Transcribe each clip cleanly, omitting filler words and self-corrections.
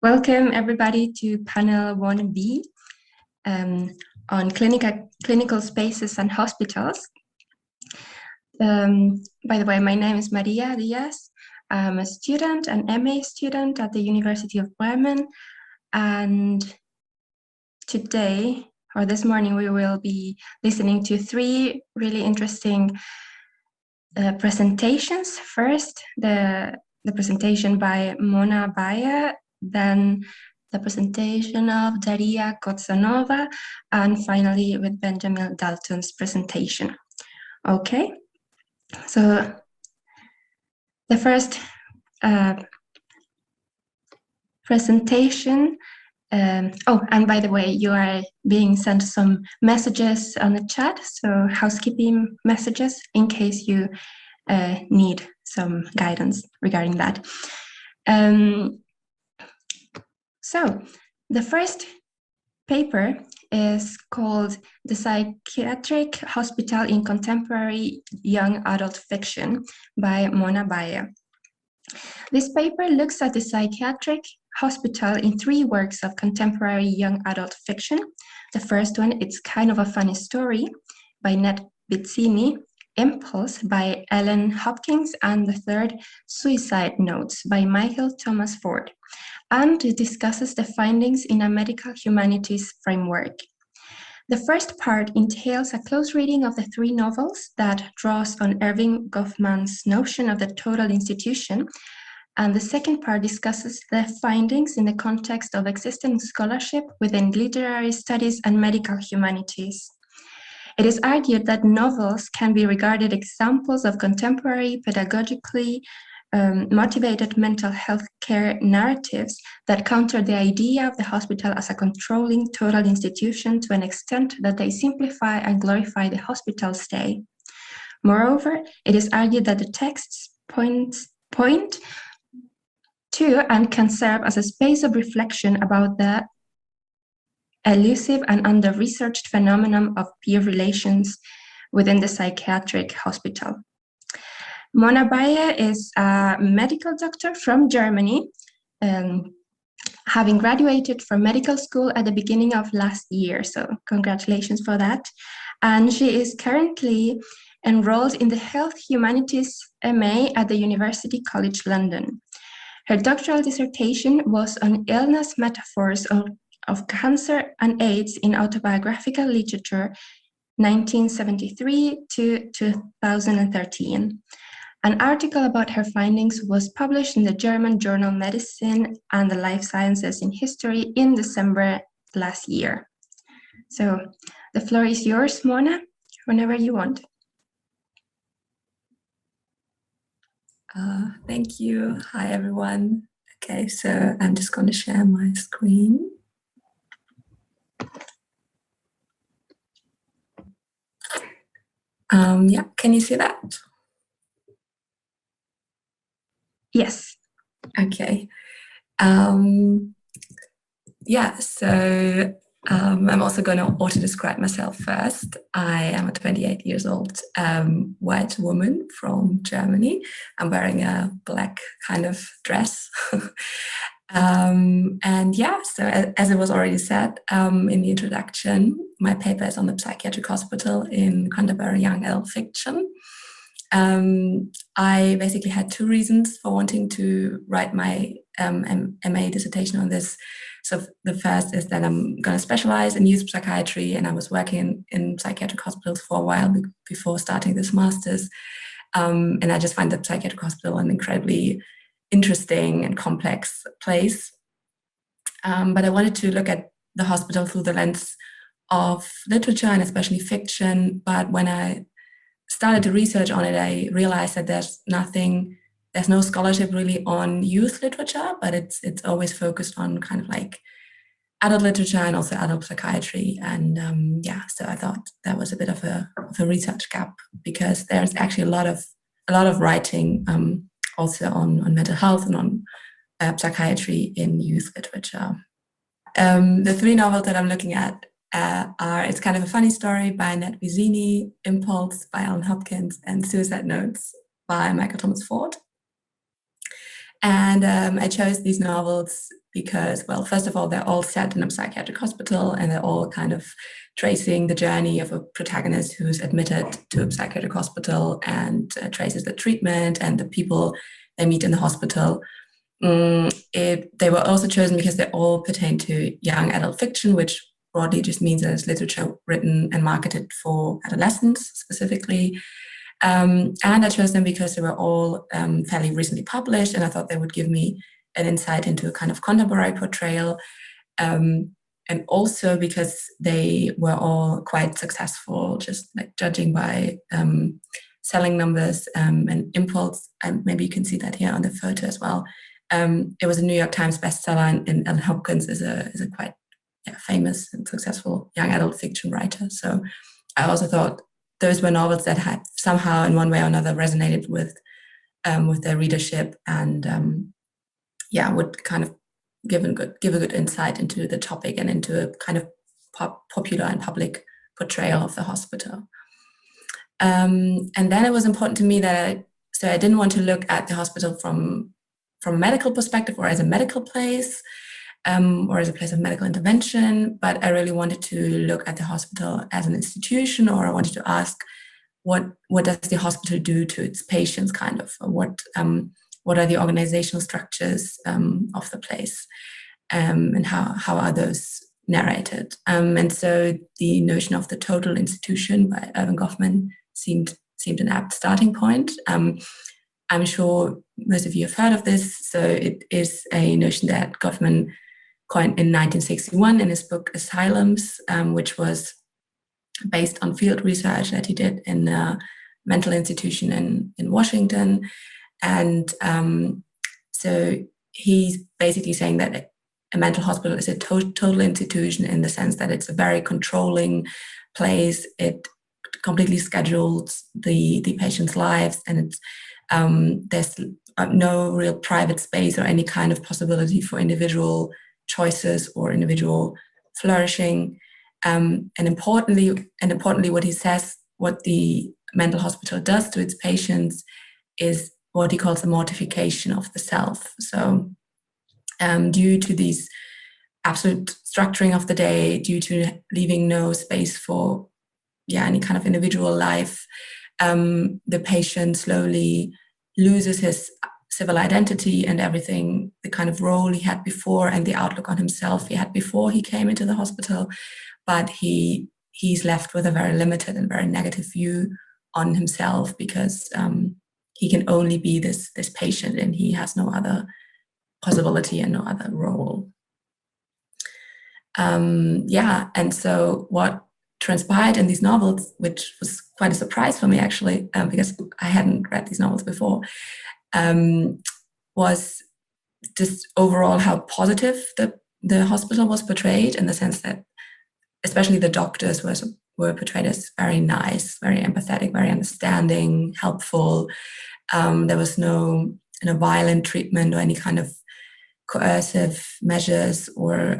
Welcome everybody to panel 1B on clinical spaces and hospitals. By the way, my name is Maria Diaz. I'm a student, an MA student at the University of Bremen. And today, or this morning, we will be listening to three really interesting presentations. First, the presentation by Mona Bayer, then the presentation of Daria Kotsanova, and finally with Benjamin Dalton's presentation. Okay, so the first presentation, oh, and by the way, you are being sent some messages on the chat, so housekeeping messages in case you need some guidance regarding that. So the first paper is called The Psychiatric Hospital in Contemporary Young Adult Fiction by Mona Bayer. This paper looks at the psychiatric hospital in three works of contemporary young adult fiction. The first one, It's Kind of a Funny Story by Ned Bizzini, Impulse by Ellen Hopkins, and the third, Suicide Notes by Michael Thomas Ford. And it discusses the findings in a medical humanities framework. The first part entails a close reading of the three novels that draws on Erving Goffman's notion of the total institution, and the second part discusses the findings in the context of existing scholarship within literary studies and medical humanities. It is argued that novels can be regarded examples of contemporary pedagogically motivated mental health care narratives that counter the idea of the hospital as a controlling total institution to an extent that they simplify and glorify the hospital stay. Moreover, it is argued that the texts point to and can serve as a space of reflection about the elusive and under-researched phenomenon of peer relations within the psychiatric hospital. Mona Bayer is a medical doctor from Germany, having graduated from medical school at the beginning of last year, so congratulations for that. And she is currently enrolled in the Health Humanities MA at the University College London. Her doctoral dissertation was on illness metaphors of cancer and AIDS in autobiographical literature, 1973 to 2013. An article about her findings was published in the German journal Medicine and the Life Sciences in History in December last year. So the floor is yours, Mona, whenever you want. Thank you. Hi, everyone. Okay, so I'm just going to share my screen. Yeah, can you see that? Yes. Okay. Yeah, so I'm also going to auto-describe myself first. I am a 28 years old white woman from Germany. I'm wearing a black kind of dress. And yeah, so as it was already said in the introduction, my paper is on the psychiatric hospital in contemporary young adult fiction. I basically had two reasons for wanting to write my MA dissertation on this. So the first is that I'm going to specialize in youth psychiatry, and I was working in psychiatric hospitals for a while before starting this master's. And I just find the psychiatric hospital an incredibly interesting and complex place. But I wanted to look at the hospital through the lens of literature and especially fiction. But when I started to research on it, I realized that there's no scholarship really on youth literature, but it's always focused on kind of like adult literature and also adult psychiatry. And yeah, so I thought that was a bit of a research gap, because there's actually a lot of writing also on mental health and on psychiatry in youth literature. The three novels that I'm looking at are It's Kind of a Funny Story by Ned Bizzini, Impulse by Ellen Hopkins, and Suicide Notes by Michael Thomas Ford. And I chose these novels because, well, first of all, they're all set in a psychiatric hospital, and they're all kind of tracing the journey of a protagonist who's admitted to a psychiatric hospital, and traces the treatment and the people they meet in the hospital. They were also chosen because they all pertain to young adult fiction, which broadly just means that it's literature written and marketed for adolescents specifically. And I chose them because they were all fairly recently published, and I thought they would give me an insight into a kind of contemporary portrayal. And also because they were all quite successful, just like judging by selling numbers and impulse. And maybe you can see that here on the photo as well. It was a New York Times bestseller, and Ellen Hopkins is a quite famous and successful young adult fiction writer. So I also thought those were novels that had somehow in one way or another resonated with their readership, and would kind of give a good insight into the topic and into a kind of popular and public portrayal of the hospital. And then it was important to me that I didn't want to look at the hospital from a medical perspective or as a medical place, or as a place of medical intervention, but I really wanted to look at the hospital as an institution, or I wanted to ask what does the hospital do to its patients, kind of, what are the organizational structures of the place, and how are those narrated. And so the notion of the total institution by Erving Goffman seemed an apt starting point. I'm sure most of you have heard of this. So it is a notion that Goffman coined in 1961 in his book Asylums, which was based on field research that he did in a mental institution in Washington. And so he's basically saying that a mental hospital is a total institution in the sense that it's a very controlling place. It completely schedules the patient's lives, and it's there's no real private space or any kind of possibility for individual choices or individual flourishing. And importantly, what he says, what the mental hospital does to its patients is what he calls the mortification of the self. So due to these absolute structuring of the day, due to leaving no space for any kind of individual life, the patient slowly loses his civil identity and everything, the kind of role he had before and the outlook on himself he had before he came into the hospital. But he's left with a very limited and very negative view on himself, because he can only be this patient, and he has no other possibility and no other role. And so what transpired in these novels, which was quite a surprise for me actually, because I hadn't read these novels before, was just overall how positive the hospital was portrayed, in the sense that especially the doctors were portrayed as very nice, very empathetic, very understanding, helpful. There was no violent treatment or any kind of coercive measures or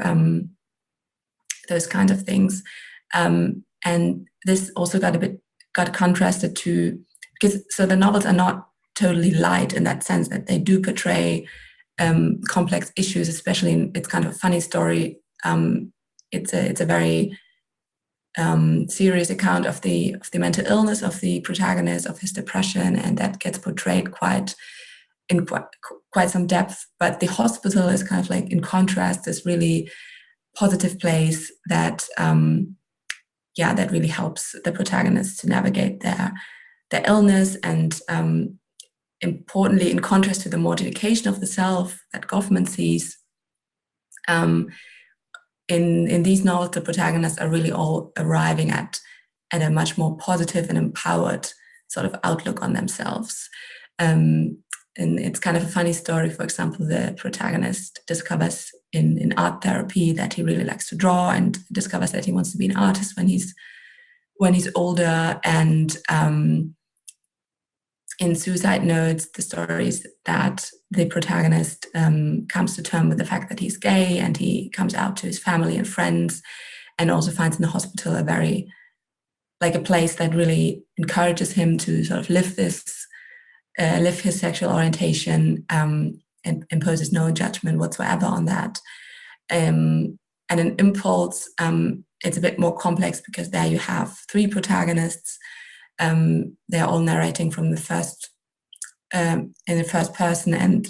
those kinds of things. And this also got contrasted to, because so the novels are not totally light in that sense, that they do portray complex issues, especially it's kind of a funny story. It's a very serious account of the mental illness of the protagonist, of his depression, and that gets portrayed in quite some depth. But the hospital is kind of like, in contrast, this really positive place that that really helps the protagonist to navigate their illness, and importantly, in contrast to the mortification of the self that Goffman sees, in these novels, the protagonists are really all arriving at a much more positive and empowered sort of outlook on themselves. And it's kind of a funny story. For example, the protagonist discovers in art therapy that he really likes to draw, and discovers that he wants to be an artist when he's older. And in Suicide Notes, the story is that the protagonist comes to terms with the fact that he's gay, and he comes out to his family and friends, and also finds in the hospital a place that really encourages him to sort of live his sexual orientation, imposes no judgment whatsoever on that. And in Impulse, it's a bit more complex because there you have three protagonists. They're all narrating from the first in the first person, and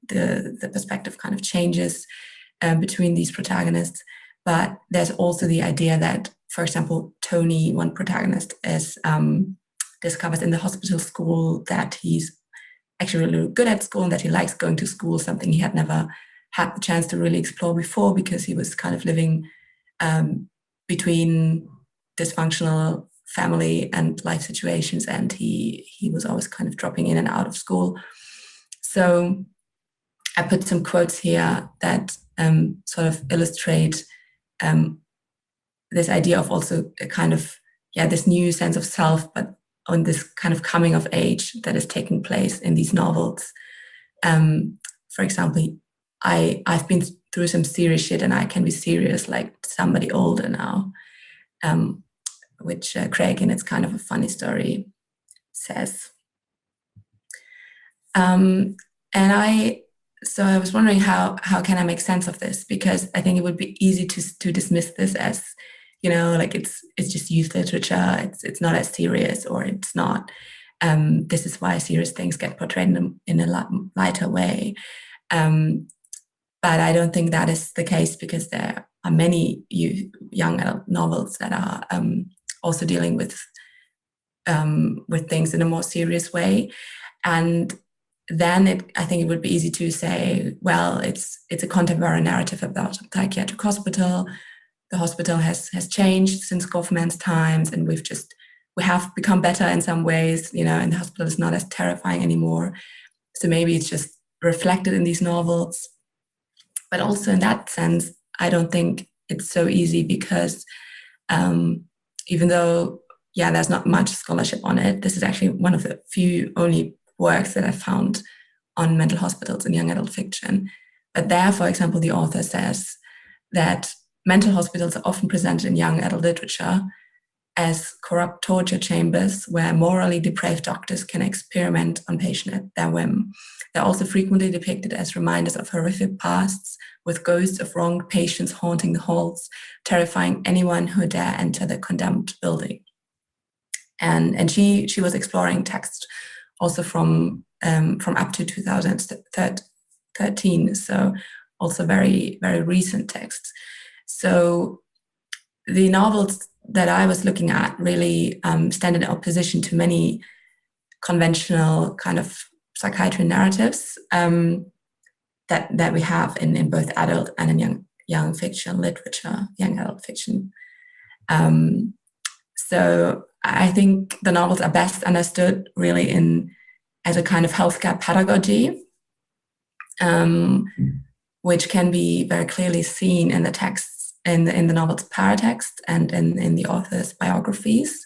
the perspective kind of changes between these protagonists. But there's also the idea that, for example, Tony, one protagonist, is discovers in the hospital school that he's actually really good at school and that he likes going to school, something he had never had the chance to really explore before because he was kind of living between dysfunctional family and life situations, and he was always kind of dropping in and out of school. So I put some quotes here that sort of illustrate this idea of also a kind of, this new sense of self, but on this kind of coming of age that is taking place in these novels. For example, I've been through some serious shit and I can be serious like somebody older now, which Craig, in It's Kind of a Funny Story, says. So I was wondering how can I make sense of this? Because I think it would be easy to dismiss this as, like it's just youth literature. It's not as serious, or it's not. This is why serious things get portrayed in a lighter way. But I don't think that is the case, because there are many young adult novels that are also dealing with things in a more serious way. And then I think it would be easy to say, well, it's a contemporary narrative about a psychiatric hospital. The hospital has changed since Goffman's times, and we have become better in some ways, and the hospital is not as terrifying anymore. So maybe it's just reflected in these novels. But also in that sense, I don't think it's so easy, because even though, there's not much scholarship on it, this is actually one of the few only works that I found on mental hospitals in young adult fiction. But there, for example, the author says that mental hospitals are often presented in young adult literature as corrupt torture chambers where morally depraved doctors can experiment on patients at their whim. They're also frequently depicted as reminders of horrific pasts, with ghosts of wronged patients haunting the halls, terrifying anyone who dare enter the condemned building. And she was exploring text also from up to 2013, so also very, very recent texts. So the novels that I was looking at really stand in opposition to many conventional kind of psychiatry narratives that we have in both adult and in young fiction literature, young adult fiction. So I think the novels are best understood really as a kind of healthcare pedagogy, which can be very clearly seen in the texts, in the novel's paratext and in the author's biographies.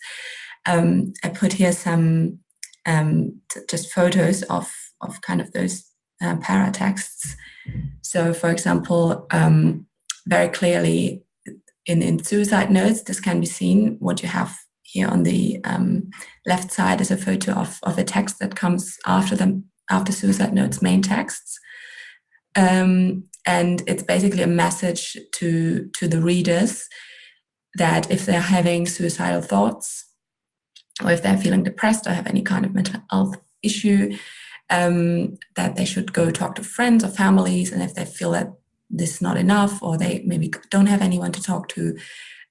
I put here some just photos of kind of those paratexts. So, for example, very clearly in Suicide Notes, this can be seen. What you have here on the left side is a photo of a text that comes after Suicide Notes' main texts. And it's basically a message to the readers that if they're having suicidal thoughts, or if they're feeling depressed or have any kind of mental health issue, that they should go talk to friends or families. And if they feel that this is not enough, or they maybe don't have anyone to talk to,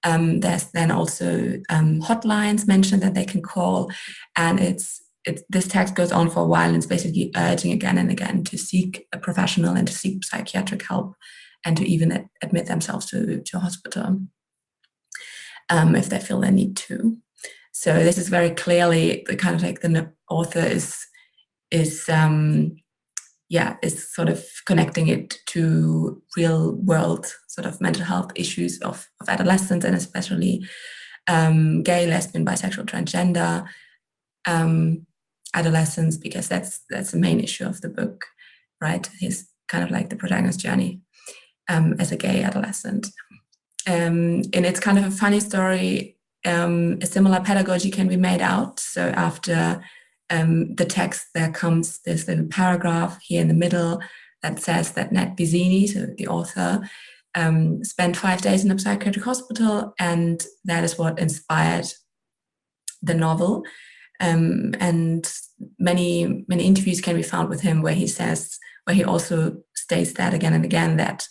there's then also hotlines mentioned that they can call. And this text goes on for a while, and it's basically urging again and again to seek a professional and to seek psychiatric help, and to even admit themselves to a hospital if they feel they need to. So this is very clearly the kind of like the author is sort of connecting it to real world sort of mental health issues of adolescents, and especially gay, lesbian, bisexual, transgender adolescents, because that's the main issue of the book, right? He's kind of like the protagonist's journey as a gay adolescent. And it's kind of a funny story. A similar pedagogy can be made out. So after the text, there comes this little paragraph here in the middle that says that Ned Vizzini, so the author, spent 5 days in a psychiatric hospital, and that is what inspired the novel. And many interviews can be found with him where he also states that again and again, that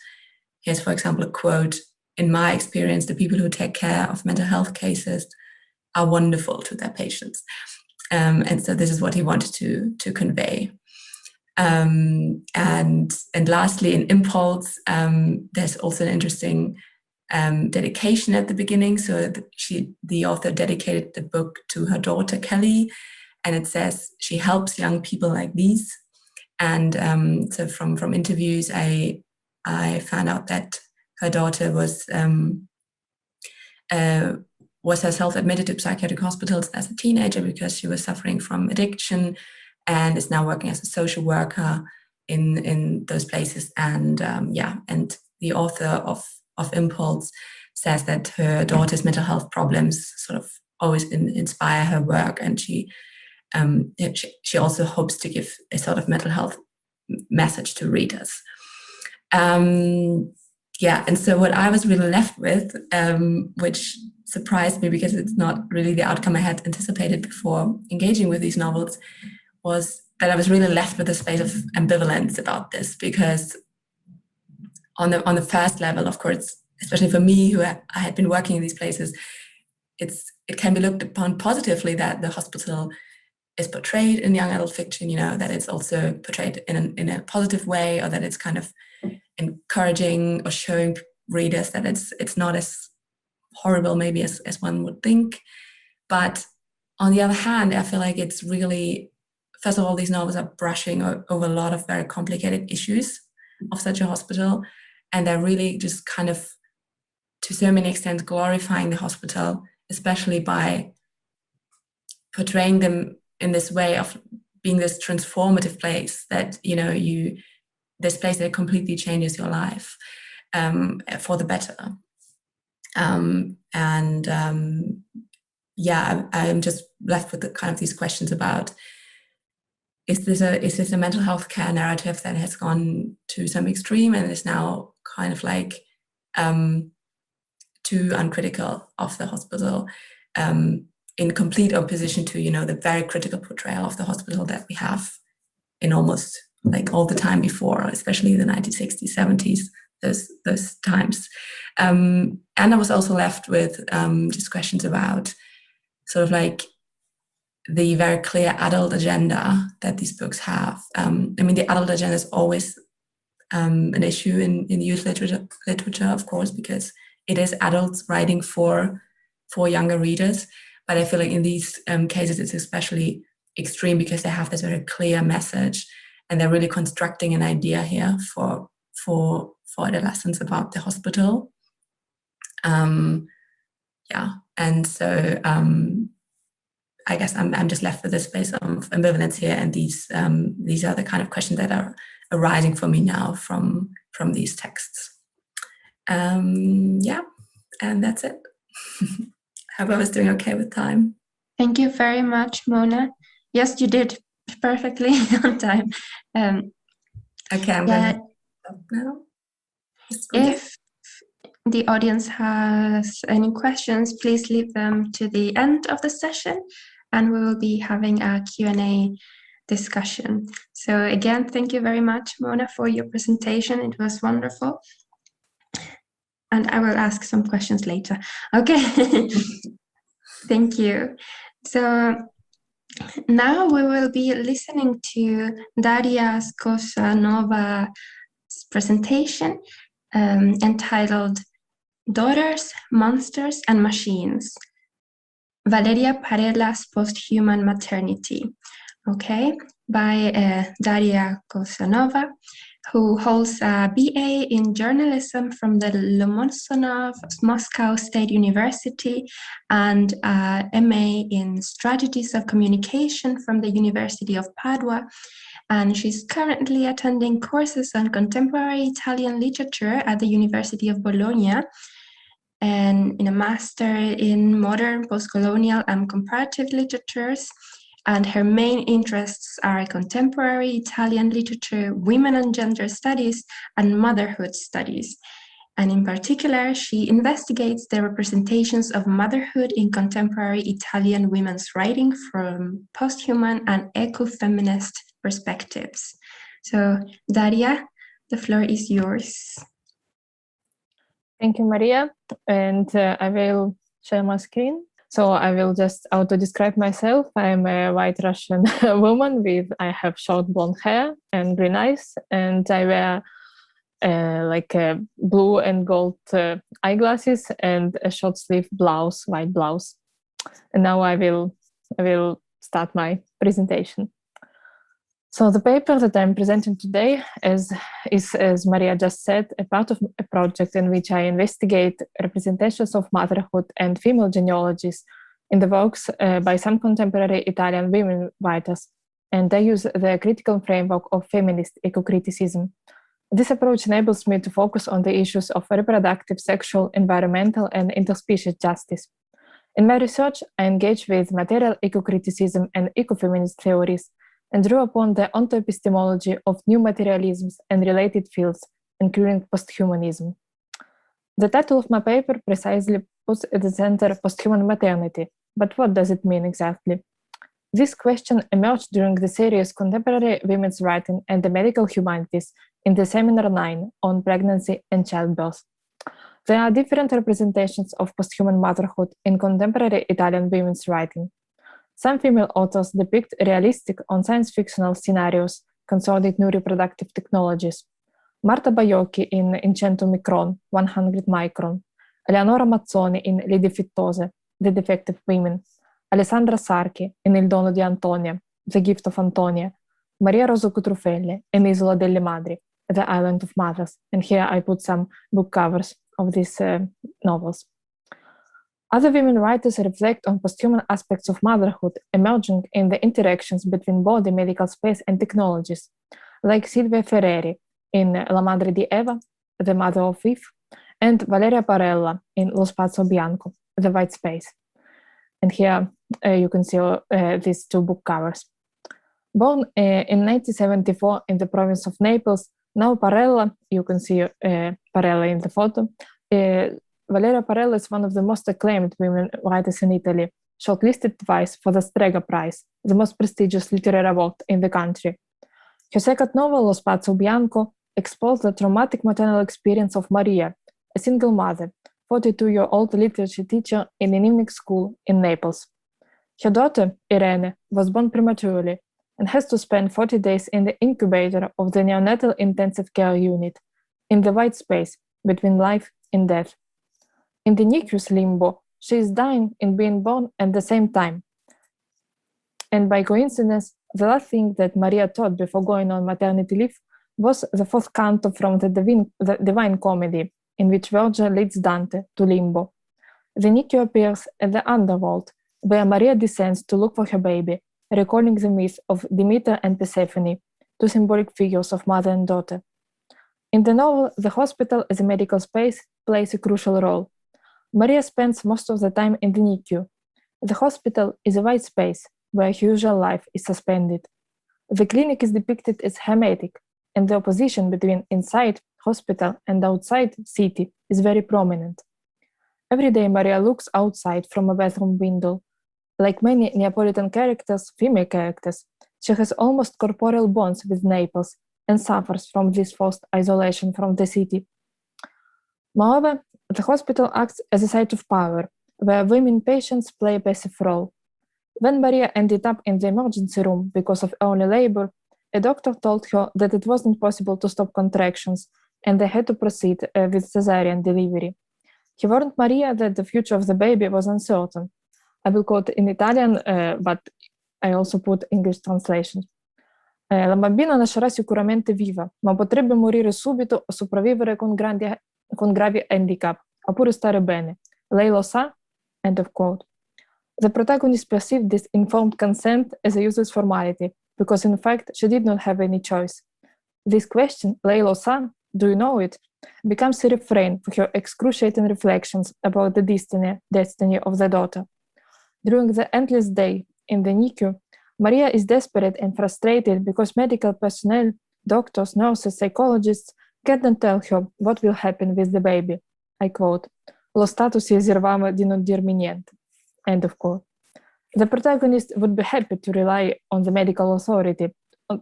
he has, for example, a quote: "In my experience, the people who take care of mental health cases are wonderful to their patients." And so this is what he wanted to convey. And lastly, in Impulse, there's also an interesting dedication at the beginning. So the author dedicated the book to her daughter Kelly, and it says she helps young people like these. And so from interviews, I found out that her daughter was herself admitted to psychiatric hospitals as a teenager because she was suffering from addiction, and is now working as a social worker in those places. And and the author of Impulse says that her daughter's mental health problems sort of always inspire her work, and she also hopes to give a sort of mental health message to readers. And so what I was really left with, which surprised me because it's not really the outcome I had anticipated before engaging with these novels, was that I was really left with a space of ambivalence about this, because on the first level, of course, especially for me, who I had been working in these places, it can be looked upon positively that the hospital is portrayed in young adult fiction, that it's also portrayed in a positive way, or that it's kind of encouraging or showing readers that it's not as horrible maybe as one would think. But on the other hand, I feel like it's really, first of all, these novels are brushing over a lot of very complicated issues of such a hospital, and they're really just kind of, to so many extents, glorifying the hospital, especially by portraying them in this way of being this transformative place that, this place that completely changes your life for the better. I'm just left with the kind of these questions about, is this a mental health care narrative that has gone to some extreme and is now kind of like too uncritical of the hospital, in complete opposition to, the very critical portrayal of the hospital that we have in almost like all the time before, especially the 1960s, 70s, those times. And I was also left with just questions about sort of like the very clear adult agenda that these books have. The adult agenda is always an issue in youth literature, of course, because it is adults writing for younger readers. But I feel like in these cases, it's especially extreme because they have this very clear message, and they're really constructing an idea here for adolescents about the hospital. And so I guess I'm just left with this space of ambivalence here, and these are the kind of questions that are arising for me now from these texts. And that's it. I hope I was doing okay with time. Thank you very much, Mona. Yes, you did perfectly on time. Okay, I'm going to stop now. If the audience has any questions, please leave them to the end of the session, and we will be having a Q&A discussion. So again, thank you very much, Mona, for your presentation. It was wonderful. And I will ask some questions later. Okay. Thank you. So now we will be listening to Daria Skosanova's presentation entitled Daughters, Monsters and Machines, Valeria Parella's Post-Human Maternity, by Daria Kosanova, who holds a BA in journalism from the Lomonosov Moscow State University and a MA in strategies of communication from the University of Padua. And she's currently attending courses on contemporary Italian literature at the University of Bologna, and in a master in modern, postcolonial, and comparative literatures and her main interests are contemporary Italian literature, women and gender studies, and motherhood studies. And in particular, she investigates the representations of motherhood in contemporary Italian women's writing from post-human and ecofeminist perspectives. So, Daria, the floor is yours. Thank you, Maria. And I will share my screen. So I will just auto-describe myself. I'm a white Russian woman I have short blonde hair and green eyes, and I wear blue and gold eyeglasses and a short sleeve blouse, white blouse. And now I will start my presentation. So the paper that I'm presenting today is, as Maria just said, a part of a project in which I investigate representations of motherhood and female genealogies in the works by some contemporary Italian women writers, and I use the critical framework of feminist eco-criticism. This approach enables me to focus on the issues of reproductive, sexual, environmental, and interspecies justice. In my research, I engage with material eco-criticism and ecofeminist theories, and drew upon the ontoepistemology of new materialisms and related fields, including posthumanism. The title of my paper precisely puts at the center posthuman maternity, but what does it mean exactly? This question emerged during the series Contemporary Women's Writing and the Medical Humanities in the Seminar 9 on pregnancy and childbirth. There are different representations of posthuman motherhood in contemporary Italian women's writing. Some female authors depict realistic or science-fictional scenarios concerning new reproductive technologies. Marta Baiocchi in 100 micron, 100 micron, Eleonora Mazzoni in Le Difettose, The Defective Women, Alessandra Sarchi in Il dono di Antonia, The Gift of Antonia, Maria Rosa Cutrufelli in Isola delle Madri, The Island of Mothers, and here I put some book covers of these novels. Other women writers reflect on posthuman aspects of motherhood emerging in the interactions between body, medical space, and technologies, like Silvia Ferreri in La Madre di Eva, The Mother of Eve, and Valeria Parella in Lo Spazio Bianco, The White Space. And here you can see these two book covers. Born in 1974 in the province of Naples, now Parella, you can see Parella in the photo, Valeria Parella is one of the most acclaimed women writers in Italy, shortlisted twice for the Strega Prize, the most prestigious literary award in the country. Her second novel, Lo Spazio Bianco, explores the traumatic maternal experience of Maria, a single mother, 42-year-old literature teacher in an evening school in Naples. Her daughter, Irene, was born prematurely and has to spend 40 days in the incubator of the neonatal intensive care unit, in the white space between life and death. In the NICU's limbo, she is dying and being born at the same time. And by coincidence, the last thing that Maria taught before going on maternity leave was the fourth canto from the Divine Comedy, in which Virgil leads Dante to limbo. The NICU appears at the underworld, where Maria descends to look for her baby, recalling the myth of Demeter and Persephone, two symbolic figures of mother and daughter. In the novel, the hospital as a medical space plays a crucial role. Maria spends most of the time in the NICU. The hospital is a white space where her usual life is suspended. The clinic is depicted as hermetic, and the opposition between inside hospital and outside city is very prominent. Every day Maria looks outside from a bathroom window. Like many Neapolitan characters, female characters, she has almost corporeal bonds with Naples and suffers from this forced isolation from the city. Moreover, the hospital acts as a site of power, where women patients play a passive role. When Maria ended up in the emergency room because of early labor, a doctor told her that it wasn't possible to stop contractions and they had to proceed with cesarean delivery. He warned Maria that the future of the baby was uncertain. I will quote in Italian, but I also put English translation. La bambina nascerà sicuramente viva, ma potrebbe morire subito o sopravvivere con gravi handicap, oppure stare bene. Lei lo sa? End of quote. The protagonist perceived this informed consent as a useless formality, because in fact she did not have any choice. This question, lei lo sa, do you know it, becomes a refrain for her excruciating reflections about the destiny of the daughter. During the endless day in the NICU, Maria is desperate and frustrated because medical personnel, doctors, nurses, psychologists cannot tell her what will happen with the baby. I quote, "Lo status riservava di non dirmi niente." End of quote. The protagonist would be happy to rely on the medical authority,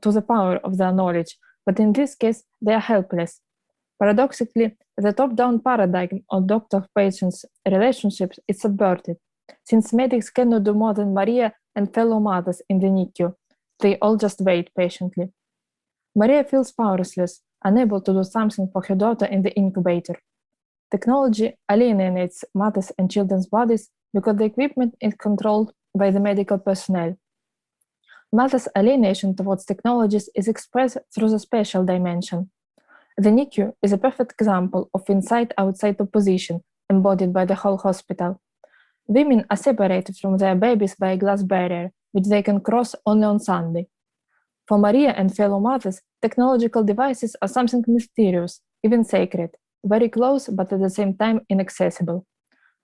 to the power of their knowledge, but in this case, they are helpless. Paradoxically, the top-down paradigm of doctor-patient's relationships is subverted, since medics cannot do more than Maria and fellow mothers in the NICU. They all just wait patiently. Maria feels powerless, unable to do something for her daughter in the incubator. Technology alienates mothers' and children's bodies because the equipment is controlled by the medical personnel. Mothers' alienation towards technologies is expressed through the spatial dimension. The NICU is a perfect example of inside-outside opposition embodied by the whole hospital. Women are separated from their babies by a glass barrier, which they can cross only on Sunday. For Maria and fellow mothers, technological devices are something mysterious, even sacred, very close but at the same time inaccessible.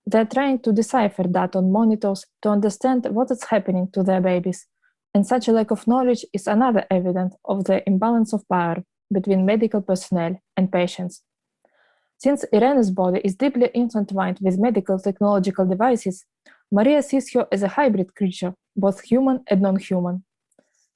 They're trying to decipher data on monitors to understand what is happening to their babies, and such a lack of knowledge is another evidence of the imbalance of power between medical personnel and patients. Since Irene's body is deeply intertwined with medical technological devices, Maria sees her as a hybrid creature, both human and non-human.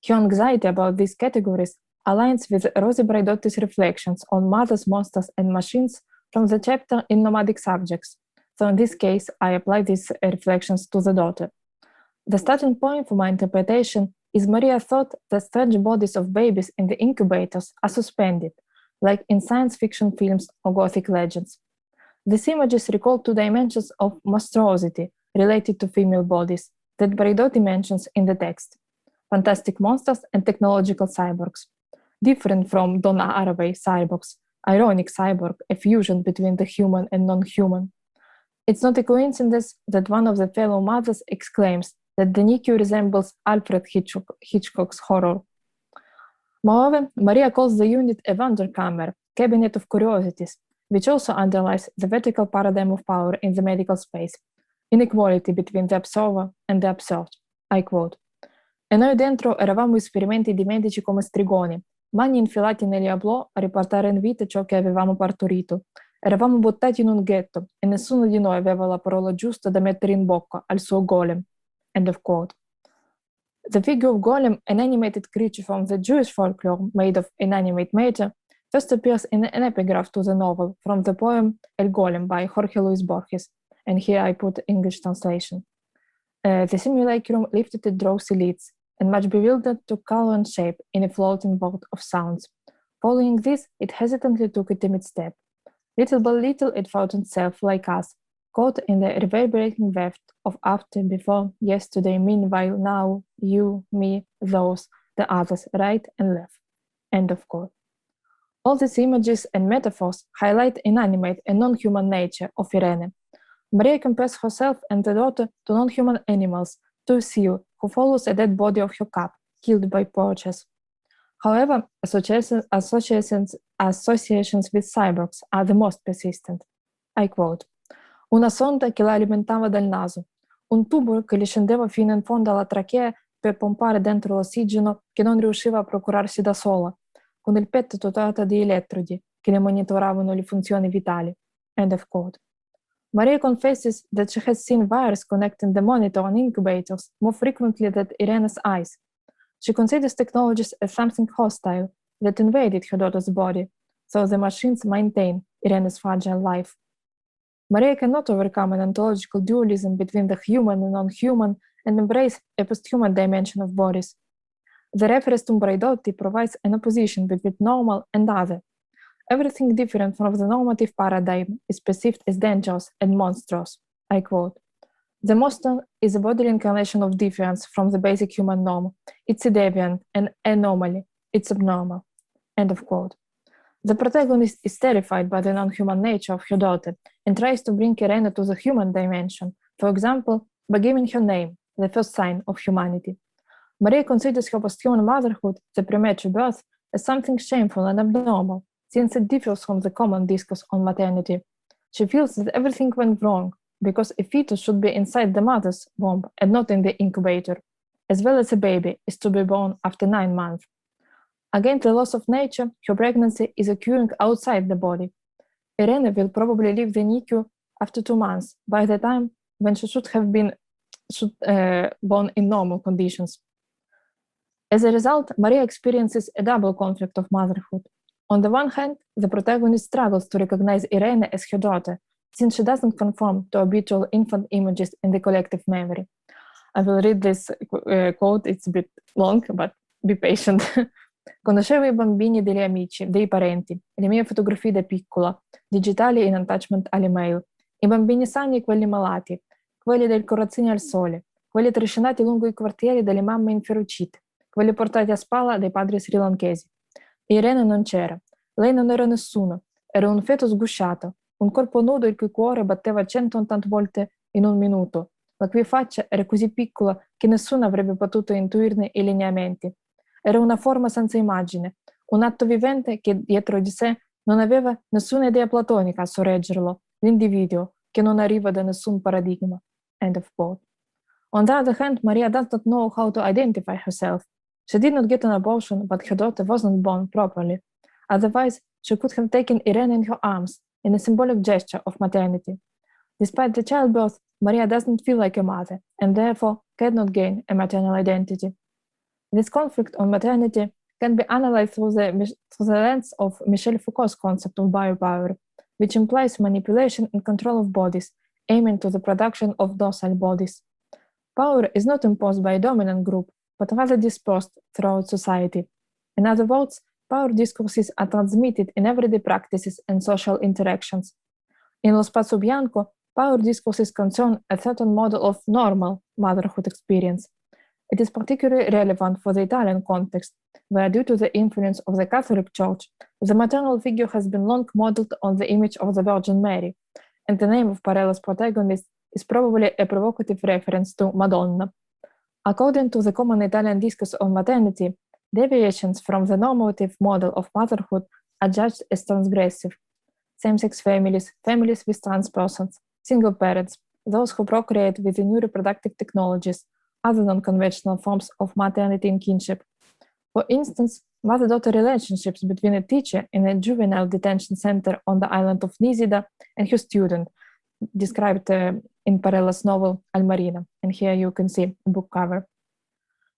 Her anxiety about these categories aligns with Rosi Braidotti's reflections on mothers, monsters, and machines from the chapter in Nomadic Subjects. So in this case, I apply these reflections to the daughter. The starting point for my interpretation is Maria's thought that strange bodies of babies in the incubators are suspended, like in science fiction films or Gothic legends. These images recall two dimensions of monstrosity related to female bodies that Braidotti mentions in the text: fantastic monsters and technological cyborgs. Different from Donna Haraway cyborgs, ironic cyborg, a fusion between the human and non-human. It's not a coincidence that one of the fellow mothers exclaims that the NICU resembles Alfred Hitchcock's horror. Moreover, Maria calls the unit a Wunderkammer, cabinet of curiosities, which also underlies the vertical paradigm of power in the medical space, inequality between the observer and the observed. I quote, "E noi dentro eravamo esperimenti di medici come stregoni, magni infilati negli ablò a riportare in vita ciò che avevamo partorito. Eravamo buttati in un ghetto e nessuno di noi aveva la parola giusta da mettere in bocca al suo golem." End of quote. The figure of golem, an animated creature from the Jewish folklore made of inanimate matter, first appears in an epigraph to the novel from the poem El Golem by Jorge Luis Borges, and here I put English translation. The simulacrum lifted its drowsy lids, and much bewildered took color and shape in a floating vault of sounds. Following this, it hesitantly took a timid step. Little by little, it found itself, like us, caught in the reverberating weft of after, before, yesterday, meanwhile, now, you, me, those, the others, right and left. End of quote. All these images and metaphors highlight inanimate and non-human nature of Irene. Maria compares herself and the daughter to non-human animals, to a seal who follows a dead body of her cub, killed by poachers. However, associations with cyborgs are the most persistent. I quote, "Una sonda che la alimentava dal naso, un tubo che le scendeva fino in fondo alla trachea per pompare dentro l'ossigeno che non riusciva a procurarsi da sola, con il petto dotato di elettrodi che le monitoravano le funzioni vitali." End of quote. Maria confesses that she has seen wires connecting the monitor and incubators more frequently than Irene's eyes. She considers technologies as something hostile that invaded her daughter's body, so the machines maintain Irene's fragile life. Maria cannot overcome an ontological dualism between the human and non-human and embrace a post-human dimension of bodies. The reference to Braidotti provides an opposition between normal and other. Everything different from the normative paradigm is perceived as dangerous and monstrous. I quote, "The monster is a bodily incarnation of difference from the basic human norm. It's a deviant, an anomaly. It's abnormal." End of quote. The protagonist is terrified by the non-human nature of her daughter and tries to bring Irene to the human dimension, for example, by giving her name, the first sign of humanity. Maria considers her post-human motherhood, the premature birth, as something shameful and abnormal, since it differs from the common discourse on maternity. She feels that everything went wrong, because a fetus should be inside the mother's womb and not in the incubator. as well as a baby, is to be born after 9 months. Against the laws of nature, her pregnancy is occurring outside the body. Irene will probably leave the NICU after 2 months, by the time when she should have been born in normal conditions. As a result, Maria experiences a double conflict of motherhood. On the one hand, the protagonist struggles to recognize Irene as her daughter, since she doesn't conform to habitual infant images in the collective memory. I will read this quote, it's a bit long, but be patient. Conoscevo I bambini degli amici, dei parenti, le mie fotografie da piccola, digitali in attachment alle mail, i bambini sani e quelli malati, quelli del corazzino al sole, quelli trascinati lungo i quartieri dalle mamme inferocite, quelli portati a spalla dai padri srilankesi. Irene non c'era, lei non era nessuno, era un feto sgusciato, un corpo nudo il cui cuore batteva 180 volte in un minuto, la cui faccia era così piccola che nessuno avrebbe potuto intuirne i lineamenti. Era una forma senza immagine, un atto vivente che dietro di sé non aveva nessuna idea platonica a sorreggerlo, l'individuo che non arriva da nessun paradigma. End of quote. On the other hand, Maria does not know how to identify herself. She did not get an abortion, but her daughter wasn't born properly. Otherwise, she could have taken Irene in her arms in a symbolic gesture of maternity. Despite the childbirth, Maria doesn't feel like a mother, and therefore cannot gain a maternal identity. This conflict on maternity can be analyzed through the lens of Michel Foucault's concept of biopower, which implies manipulation and control of bodies, aiming to the production of docile bodies. Power is not imposed by a dominant group, but rather dispersed throughout society. In other words, power discourses are transmitted in everyday practices and social interactions. In Lo Spazio Bianco, power discourses concern a certain model of normal motherhood experience. It is particularly relevant for the Italian context, where due to the influence of the Catholic Church, the maternal figure has been long modeled on the image of the Virgin Mary, and the name of Parella's protagonist is probably a provocative reference to Madonna. According to the common Italian discourse on maternity, deviations from the normative model of motherhood are judged as transgressive. Same-sex families, families with trans persons, single parents, those who procreate with the new reproductive technologies, other non-conventional forms of maternity and kinship. For instance, mother-daughter relationships between a teacher in a juvenile detention center on the island of Nisida and her student, described in Parella's novel Almarina, and here you can see a book cover.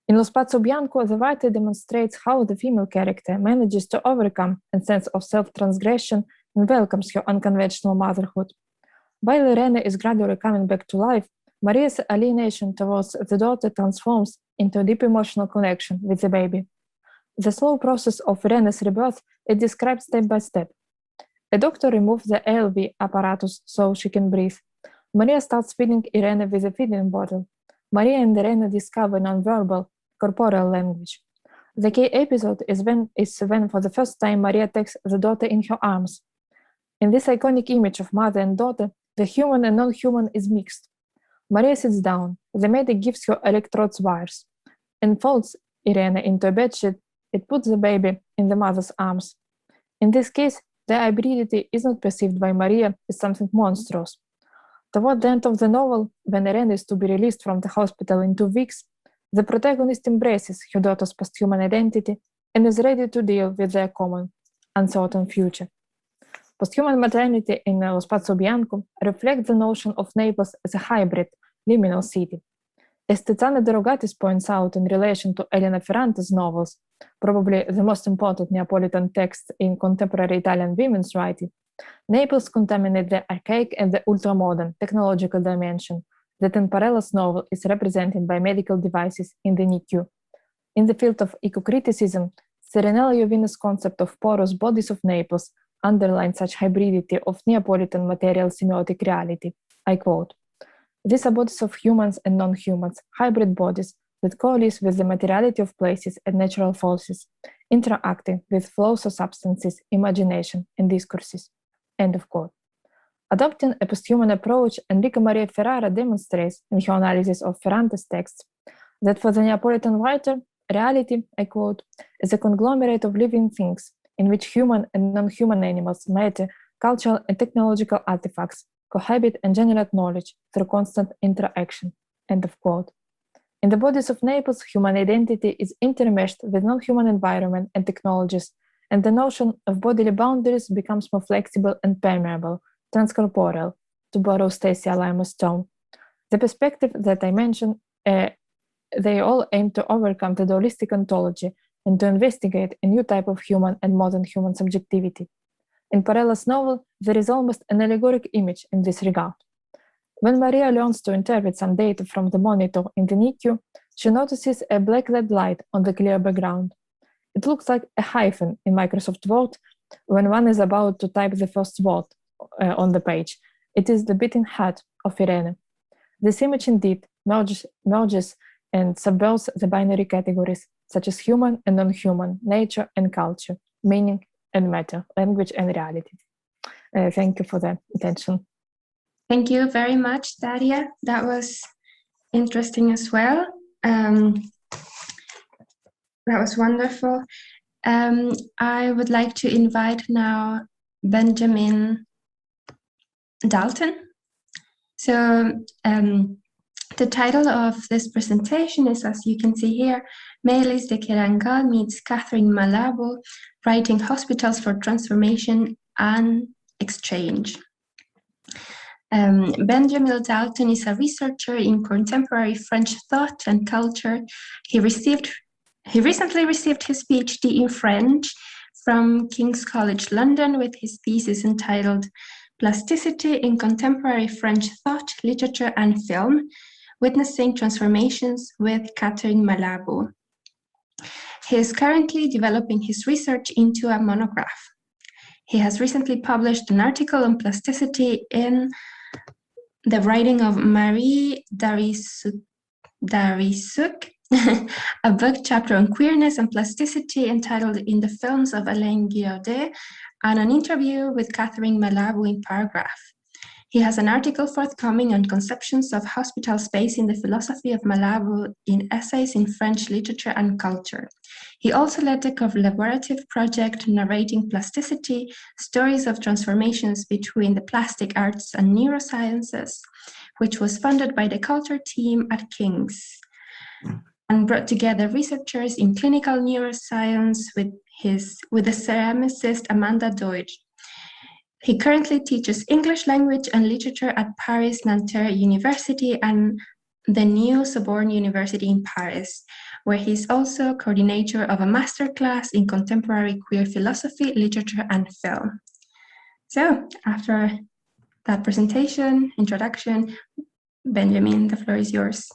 In Lo Spazio Bianco, the writer demonstrates how the female character manages to overcome a sense of self-transgression and welcomes her unconventional motherhood. While Irene is gradually coming back to life, Maria's alienation towards the daughter transforms into a deep emotional connection with the baby. The slow process of Irene's rebirth is described step by step. A doctor removes the ALV apparatus so she can breathe. Maria starts feeding Irene with a feeding bottle. Maria and Irene discover nonverbal, corporeal language. The key episode is when for the first time Maria takes the daughter in her arms. In this iconic image of mother and daughter, the human and non-human is mixed. Maria sits down, the medic gives her electrodes wires, and folds Irene into a bedsheet. It puts the baby in the mother's arms. In this case, the hybridity is not perceived by Maria as something monstrous. Toward the end of the novel, when Irene is to be released from the hospital in 2 weeks, the protagonist embraces her daughter's posthuman identity and is ready to deal with their common, uncertain future. Posthuman maternity in Lo Spazio Bianco reflects the notion of Naples as a hybrid, liminal city. As Tiziana De Rogatis points out in relation to Elena Ferrante's novels, probably the most important Neapolitan text in contemporary Italian women's writing, Naples contaminates the archaic and the ultramodern technological dimension that in Parella's novel is represented by medical devices in the NICU. In the field of eco-criticism, Serenella Iovina's concept of porous bodies of Naples underlines such hybridity of Neapolitan material semiotic reality. I quote, "These are bodies of humans and non-humans, hybrid bodies that coalesce with the materiality of places and natural forces, interacting with flows of substances, imagination, and discourses." End of quote. Adopting a posthuman approach, Enrico Maria Ferrara demonstrates in her analysis of Ferrante's texts that for the Neapolitan writer, reality, I quote, is a conglomerate of living things in which human and non-human animals, matter, cultural and technological artifacts cohabit and generate knowledge through constant interaction. End of quote. In the bodies of Naples, human identity is intermeshed with non-human environment and technologies, and the notion of bodily boundaries becomes more flexible and permeable, transcorporeal, to borrow Stacey Alima's term. The perspective that I mentioned, they all aim to overcome the dualistic ontology and to investigate a new type of human and modern human subjectivity. In Parella's novel, there is almost an allegoric image in this regard. When Maria learns to interpret some data from the monitor in the NICU, she notices a black LED light on the clear background. It looks like a hyphen in Microsoft Word when one is about to type the first word on the page. It is the beating heart of Irene. This image indeed merges and subverts the binary categories such as human and non-human, nature and culture, meaning and matter, language and reality. Thank you for the attention. Thank you very much, Daria. That was interesting as well. That was wonderful. I would like to invite now Benjamin Dalton. So the title of this presentation is, as you can see here, Melis de Kerangal meets Catherine Malibu, writing Hospitals for Transformation and Exchange. Benjamin Dalton is a researcher in contemporary French thought and culture. He recently received his PhD in French from King's College London with his thesis entitled Plasticity in Contemporary French Thought, Literature and Film, Witnessing Transformations with Catherine Malibu. He is currently developing his research into a monograph. He has recently published an article on plasticity in the writing of Marie Darisuk, a book chapter on queerness and plasticity entitled In the Films of Alain Guillaudet, and an interview with Catherine Malibu in Paragraph. He has an article forthcoming on conceptions of hospital space in the philosophy of Malibu in Essays in French Literature and Culture. He also led a collaborative project narrating plasticity, stories of transformations between the plastic arts and neurosciences, which was funded by the culture team at King's, and brought together researchers in clinical neuroscience with the ceramicist Amanda Deutsch. He currently teaches English language and literature at Paris Nanterre University and the New Sorbonne University in Paris, where he is also coordinator of a masterclass in contemporary queer philosophy, literature, and film. So, after that presentation, introduction, Benjamin, the floor is yours.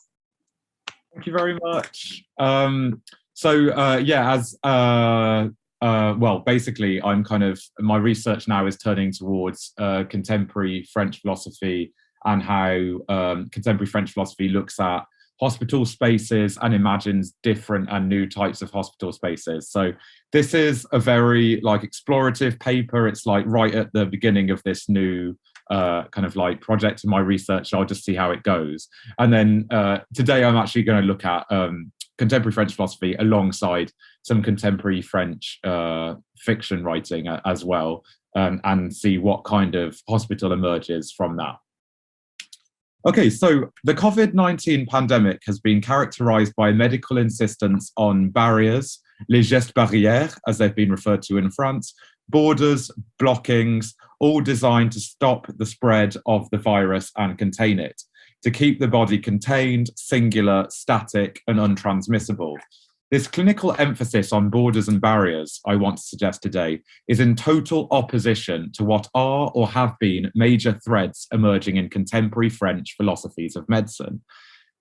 Thank you very much. Well, basically, my research now is turning towards contemporary French philosophy and how contemporary French philosophy looks at hospital spaces and imagines different and new types of hospital spaces. So this is a very explorative paper. It's right at the beginning of this new project in my research. I'll just see how it goes. And then today I'm actually going to look at contemporary French philosophy alongside some contemporary French fiction writing as well, and see what kind of hospital emerges from that. Okay, so the COVID-19 pandemic has been characterized by medical insistence on barriers, les gestes barrières, as they've been referred to in France, borders, blockings, all designed to stop the spread of the virus and contain it, to keep the body contained, singular, static, and untransmissible. This clinical emphasis on borders and barriers, I want to suggest today, is in total opposition to what are or have been major threads emerging in contemporary French philosophies of medicine.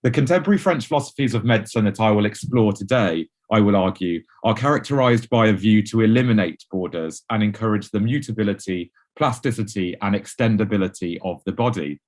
The contemporary French philosophies of medicine that I will explore today, I will argue, are characterized by a view to eliminate borders and encourage the mutability, plasticity, and extendability of the body.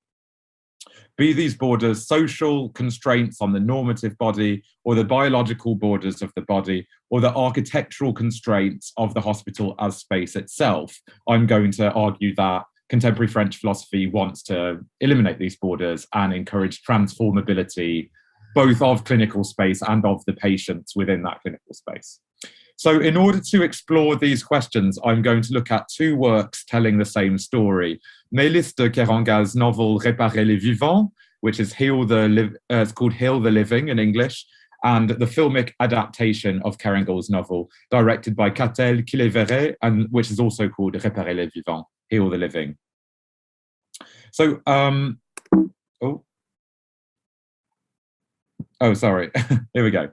Be these borders social constraints on the normative body, or the biological borders of the body, or the architectural constraints of the hospital as space itself. I'm going to argue that contemporary French philosophy wants to eliminate these borders and encourage transformability, both of clinical space and of the patients within that clinical space. So in order to explore these questions, I'm going to look at two works telling the same story. Melis de Kerangal's novel Réparer les vivants, which is it's called Heal the Living in English, and the filmic adaptation of Keringall's novel, directed by Catel Kilevere, and which is also called Réparer les Vivants, Heal the Living. So, sorry. Here we go.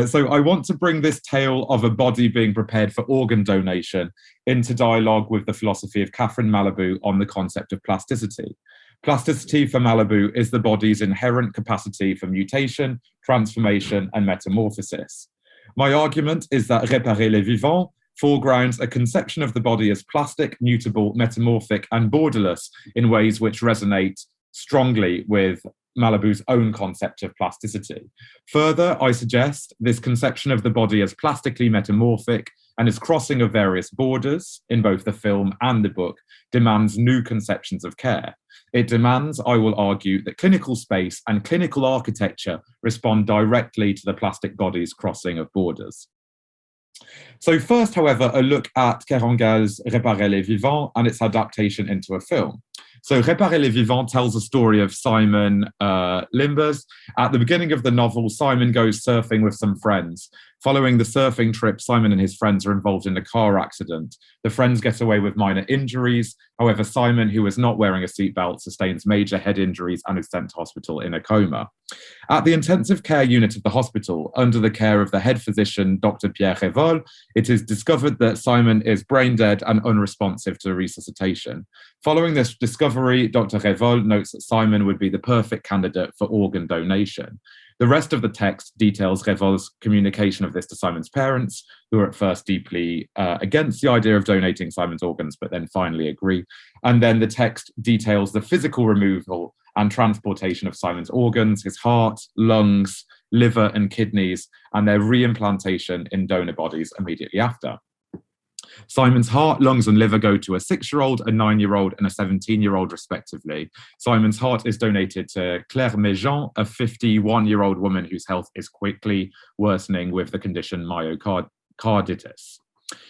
So I want to bring this tale of a body being prepared for organ donation into dialogue with the philosophy of Catherine Malibu on the concept of plasticity. Plasticity for Malibu is the body's inherent capacity for mutation, transformation, and metamorphosis. My argument is that Réparer les Vivants foregrounds a conception of the body as plastic, mutable, metamorphic, and borderless in ways which resonate strongly with Malibu's own concept of plasticity. Further, I suggest this conception of the body as plastically metamorphic and as crossing of various borders in both the film and the book demands new conceptions of care. It demands, I will argue, that clinical space and clinical architecture respond directly to the plastic body's crossing of borders. So first, however, a look at Keringall's Réparer les Vivants and its adaptation into a film. So Réparer les Vivants tells a story of Simon Limbers. At the beginning of the novel, Simon goes surfing with some friends. Following the surfing trip, Simon and his friends are involved in a car accident. The friends get away with minor injuries. However, Simon, who was not wearing a seatbelt, sustains major head injuries and is sent to hospital in a coma. At the intensive care unit of the hospital, under the care of the head physician, Dr. Pierre Revol, it is discovered that Simon is brain dead and unresponsive to resuscitation. Following this discovery, Dr. Revol notes that Simon would be the perfect candidate for organ donation. The rest of the text details Revol's communication of this to Simon's parents, who are at first deeply against the idea of donating Simon's organs, but then finally agree. And then the text details the physical removal and transportation of Simon's organs, his heart, lungs, liver, and kidneys, and their reimplantation in donor bodies immediately after. Simon's heart, lungs, and liver go to a 6-year-old, a 9-year-old, and a 17-year-old, respectively. Simon's heart is donated to Claire Méjean, a 51-year-old woman whose health is quickly worsening with the condition myocarditis.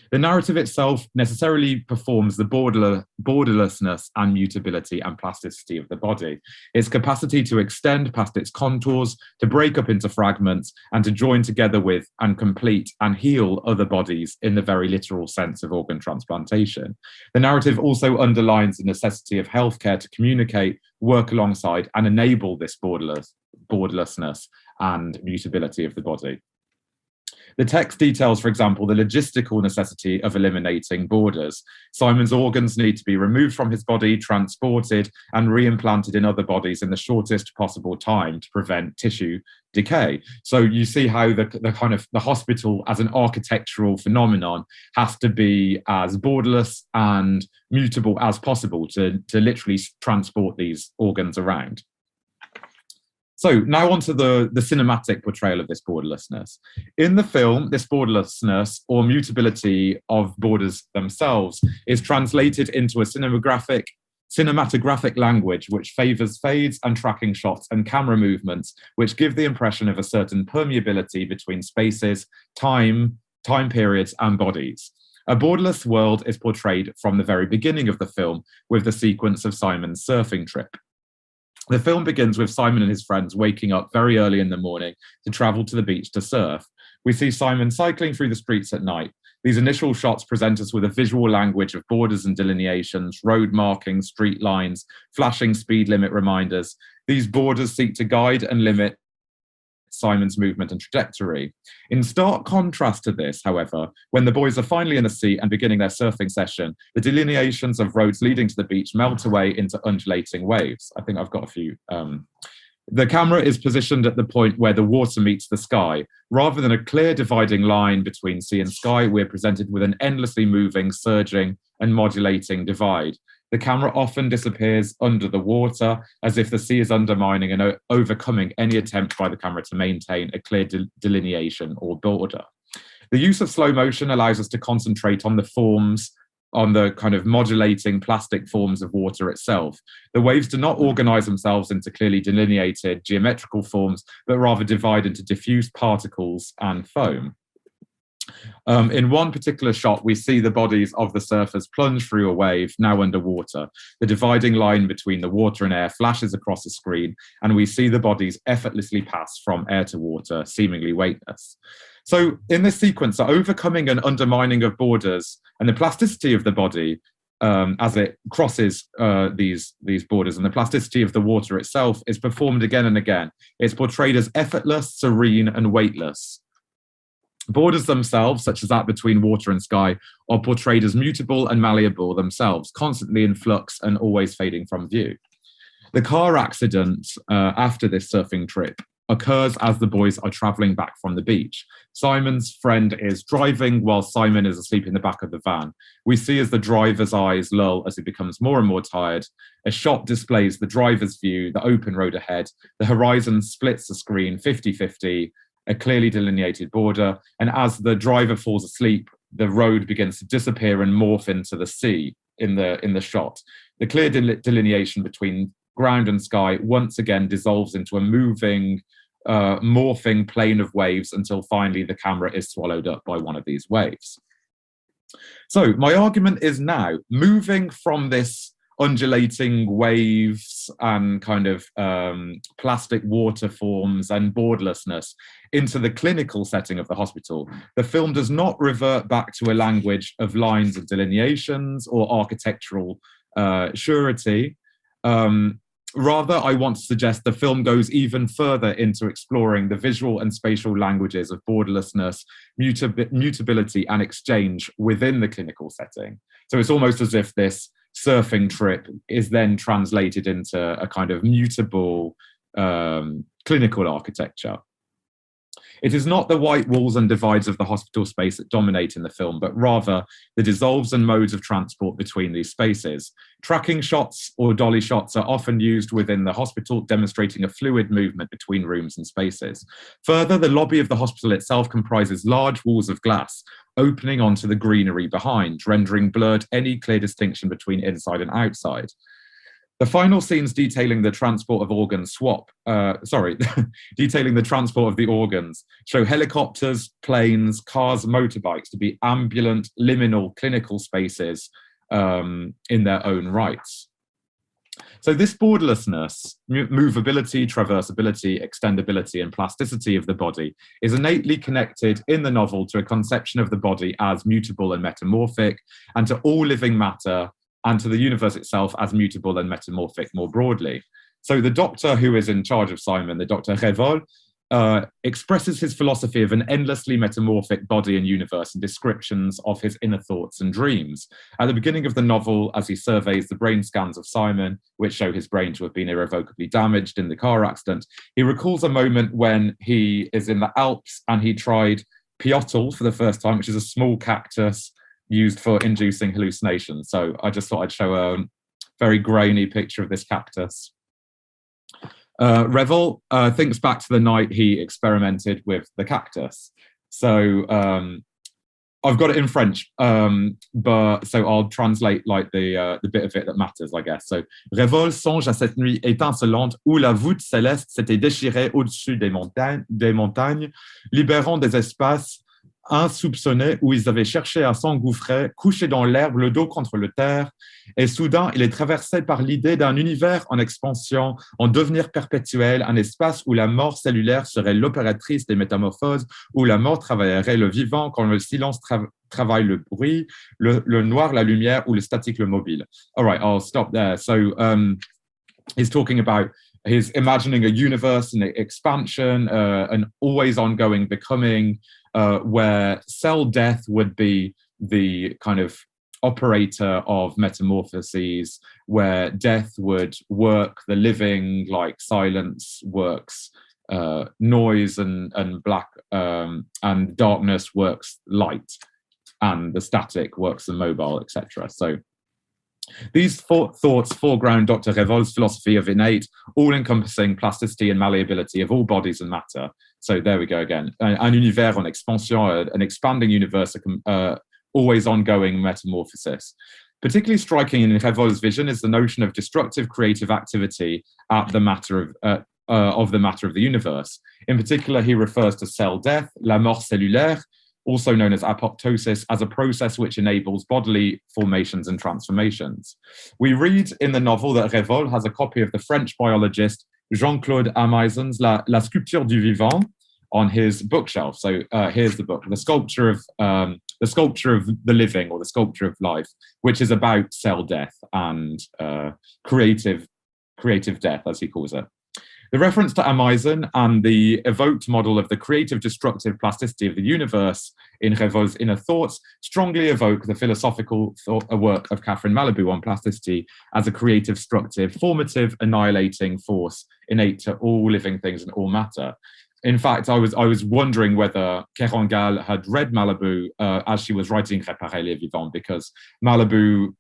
The narrative itself necessarily performs the borderlessness and mutability and plasticity of the body, its capacity to extend past its contours, to break up into fragments, and to join together with and complete and heal other bodies in the very literal sense of organ transplantation. The narrative also underlines the necessity of healthcare to communicate, work alongside, and enable this borderlessness and mutability of the body. The text details, for example, the logistical necessity of eliminating borders. Simon's organs need to be removed from his body, transported, and reimplanted in other bodies in the shortest possible time to prevent tissue decay. So you see how the hospital as an architectural phenomenon has to be as borderless and mutable as possible to literally transport these organs around. So now onto the cinematic portrayal of this borderlessness. In the film, this borderlessness or mutability of borders themselves is translated into a cinematographic language which favors fades and tracking shots and camera movements, which give the impression of a certain permeability between spaces, time periods, and bodies. A borderless world is portrayed from the very beginning of the film with the sequence of Simon's surfing trip. The film begins with Simon and his friends waking up very early in the morning to travel to the beach to surf. We see Simon cycling through the streets at night. These initial shots present us with a visual language of borders and delineations, road markings, street lines, flashing speed limit reminders. These borders seek to guide and limit Simon's movement and trajectory. In stark contrast to this, however, when the boys are finally in the sea and beginning their surfing session, the delineations of roads leading to the beach melt away into undulating waves. I think I've got a few. The camera is positioned at the point where the water meets the sky. Rather than a clear dividing line between sea and sky, we're presented with an endlessly moving, surging, and modulating divide. The camera often disappears under the water, as if the sea is undermining and overcoming any attempt by the camera to maintain a clear delineation or border. The use of slow motion allows us to concentrate on the forms, on the kind of modulating plastic forms of water itself. The waves do not organize themselves into clearly delineated geometrical forms, but rather divide into diffuse particles and foam. In one particular shot, we see the bodies of the surfers plunge through a wave, now underwater. The dividing line between the water and air flashes across the screen, and we see the bodies effortlessly pass from air to water, seemingly weightless. So in this sequence, the overcoming and undermining of borders and the plasticity of the body as it crosses these borders, and the plasticity of the water itself is performed again and again. It's portrayed as effortless, serene, and weightless. Borders themselves, such as that between water and sky, are portrayed as mutable and malleable themselves, constantly in flux and always fading from view. The car accident after this surfing trip occurs as the boys are traveling back from the beach. Simon's friend is driving while Simon is asleep in the back of the van. We see as the driver's eyes lull as he becomes more and more tired. A shot displays the driver's view, the open road ahead. The horizon splits the screen 50-50, a clearly delineated border. And as the driver falls asleep, the road begins to disappear and morph into the sea in the shot. The clear delineation between ground and sky once again dissolves into a moving, morphing plane of waves until finally the camera is swallowed up by one of these waves. So my argument is now moving from this undulating waves and kind of plastic water forms and borderlessness into the clinical setting of the hospital. The film does not revert back to a language of lines and delineations or architectural surety. Rather, I want to suggest the film goes even further into exploring the visual and spatial languages of borderlessness, mutability, and exchange within the clinical setting. So it's almost as if this surfing trip is then translated into a kind of mutable clinical architecture. It is not the white walls and divides of the hospital space that dominate in the film, but rather the dissolves and modes of transport between these spaces. Tracking shots or dolly shots are often used within the hospital, demonstrating a fluid movement between rooms and spaces. Further, the lobby of the hospital itself comprises large walls of glass opening onto the greenery behind, rendering blurred any clear distinction between inside and outside. The final scenes detailing the transport of organs detailing the transport of the organs show helicopters, planes, cars, motorbikes to be ambulant, liminal, clinical spaces in their own rights. So this borderlessness, movability, traversability, extendability, and plasticity of the body is innately connected in the novel to a conception of the body as mutable and metamorphic, and to all living matter, and to the universe itself as mutable and metamorphic more broadly. So the doctor who is in charge of Simon, the Dr. Revol, expresses his philosophy of an endlessly metamorphic body and universe in descriptions of his inner thoughts and dreams. At the beginning of the novel, as he surveys the brain scans of Simon, which show his brain to have been irrevocably damaged in the car accident, he recalls a moment when he is in the Alps and he tried piotl for the first time, which is a small cactus used for inducing hallucinations. So I just thought I'd show a very grainy picture of this cactus. Revol thinks back to the night he experimented with the cactus. So I've got it in French, but so I'll translate like the bit of it that matters, I guess. So Revol songe à cette nuit étincelante où la voûte céleste s'était déchirée au-dessus des montagnes, libérant des espaces insoupçonnés où ils avaient cherché à s'engouffrer, couchés dans l'herbe, le dos contre le terre, et soudain il est traversé par l'idée d'un univers en expansion, en devenir perpétuel, un espace où la mort cellulaire serait l'opératrice des métamorphoses, où la mort travaillerait le vivant quand le silence travaille le bruit, le noir la lumière, ou le statique le mobile. All right, I'll stop there. So he's talking about his imagining a universe and expansion, an always ongoing becoming, where cell death would be the kind of operator of metamorphoses, where death would work the living like silence works noise, and black and darkness works light, and the static works the mobile, etc. So these thoughts foreground Dr. Revol's philosophy of innate, all-encompassing plasticity and malleability of all bodies and matter. So there we go again. Un univers en expansion, an expanding universe, always ongoing metamorphosis. Particularly striking in Revol's vision is the notion of destructive creative activity at the matter of the matter of the universe. In particular, he refers to cell death, la mort cellulaire, also known as apoptosis, as a process which enables bodily formations and transformations. We read in the novel that Révol has a copy of the French biologist Jean-Claude Amaisen's La Sculpture du Vivant on his bookshelf. So here's the book, The Sculpture of the Living, or The Sculpture of Life, which is about cell death and creative death, as he calls it. The reference to Amaisen and the evoked model of the creative destructive plasticity of the universe in Révol's Inner Thoughts strongly evoke the philosophical work of Catherine Malibu on plasticity as a creative, destructive, formative, annihilating force innate to all living things and all matter. In fact, I was wondering whether Kerangal had read Malibu as she was writing Réparer les Vivants, because Malibu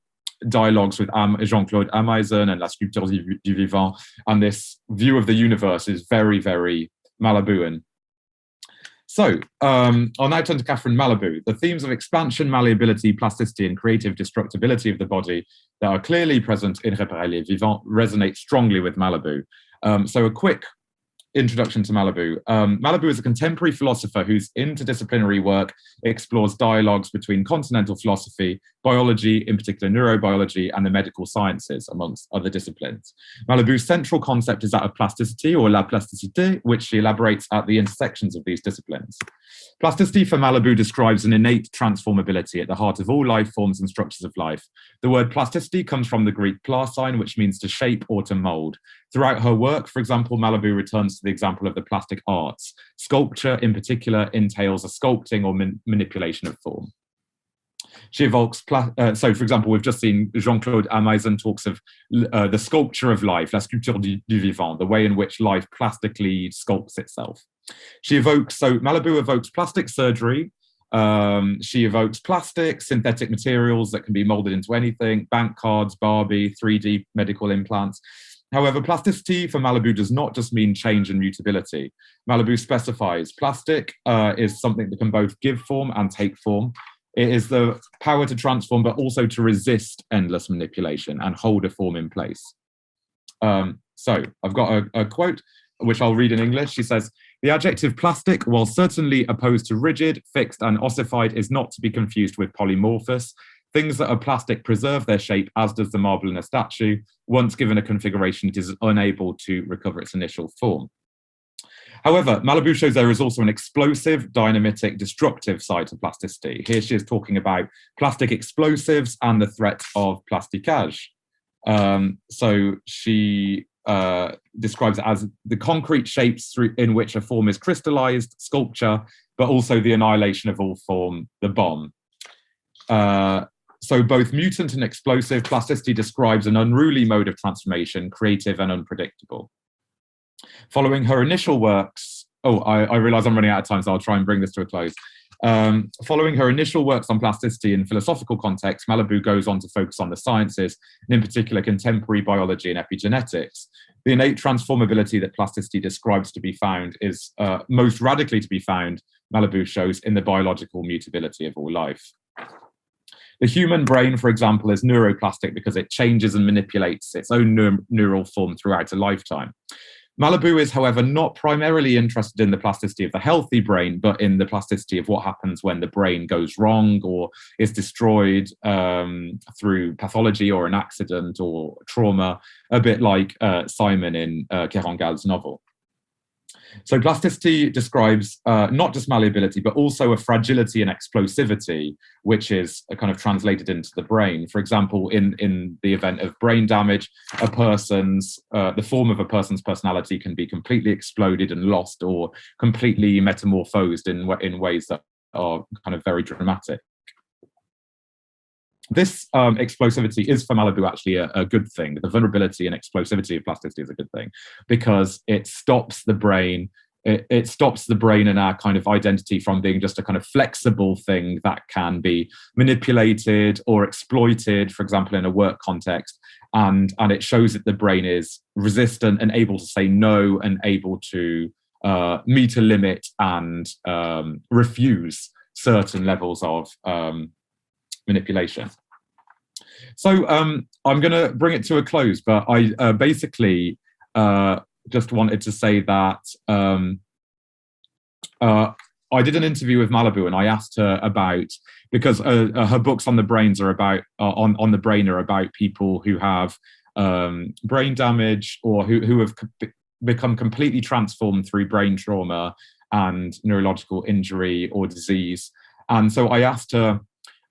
dialogues with Jean-Claude Amaisen and La Sculpture du Vivant, and this view of the universe is very, very Malibuan. So I'll now turn to Catherine Malibu. The themes of expansion, malleability, plasticity, and creative destructibility of the body that are clearly present in Réparer les Vivants resonate strongly with Malibu. So a quick introduction to Malibu. Malibu is a contemporary philosopher whose interdisciplinary work explores dialogues between continental philosophy, biology, in particular neurobiology, and the medical sciences, amongst other disciplines. Malibu's central concept is that of plasticity, or la plasticité, which she elaborates at the intersections of these disciplines. Plasticity for Malibu describes an innate transformability at the heart of all life forms and structures of life. The word plasticity comes from the Greek plasine, which means to shape or to mold. Throughout her work, for example, Malibu returns to the example of the plastic arts. Sculpture, in particular, entails a sculpting or manipulation of form. She evokes, so for example, we've just seen Jean-Claude Amaisen talks of the sculpture of life, la sculpture du vivant, the way in which life plastically sculpts itself. So Malibu evokes plastic surgery. She evokes plastic, synthetic materials that can be molded into anything, bank cards, Barbie, 3D medical implants. However, plasticity for Malibu does not just mean change and mutability. Malibu specifies plastic is something that can both give form and take form. It is the power to transform, but also to resist endless manipulation and hold a form in place. So I've got a quote, which I'll read in English. She says, "The adjective plastic, while certainly opposed to rigid, fixed, and ossified, is not to be confused with polymorphous. Things that are plastic preserve their shape, as does the marble in a statue. Once given a configuration, it is unable to recover its initial form." However, Malibu shows there is also an explosive, dynamitic, destructive side to plasticity. Here she is talking about plastic explosives and the threat of plasticage. So she describes it as the concrete shapes in which a form is crystallized, sculpture, but also the annihilation of all form, the bomb. So both mutant and explosive, plasticity describes an unruly mode of transformation, creative and unpredictable. Following her initial works, I realize I'm running out of time, so I'll try and bring this to a close. Following her initial works on plasticity in philosophical context, Malibu goes on to focus on the sciences, and in particular contemporary biology and epigenetics. The innate transformability that plasticity describes to be found is most radically to be found, Malibu shows, in the biological mutability of all life. The human brain, for example, is neuroplastic because it changes and manipulates its own neural form throughout a lifetime. Malibu is, however, not primarily interested in the plasticity of the healthy brain, but in the plasticity of what happens when the brain goes wrong or is destroyed through pathology or an accident or trauma, a bit like Simon in Kerangal's novel. So plasticity describes not just malleability, but also a fragility and explosivity, which is kind of translated into the brain. For example, in the event of brain damage, the form of a person's personality can be completely exploded and lost, or completely metamorphosed in ways that are kind of very dramatic. This explosivity is for Malibu actually a good thing. The vulnerability and explosivity of plasticity is a good thing because it stops the brain. It stops the brain and our kind of identity from being just a kind of flexible thing that can be manipulated or exploited, for example, in a work context. And it shows that the brain is resistant and able to say no and able to meet a limit and refuse certain levels of manipulation. So I'm going to bring it to a close, but I basically just wanted to say that I did an interview with Malibu, and I asked her about, because her books on the brains are about on the brain are about people who have brain damage, or who have become completely transformed through brain trauma and neurological injury or disease. And so I asked her,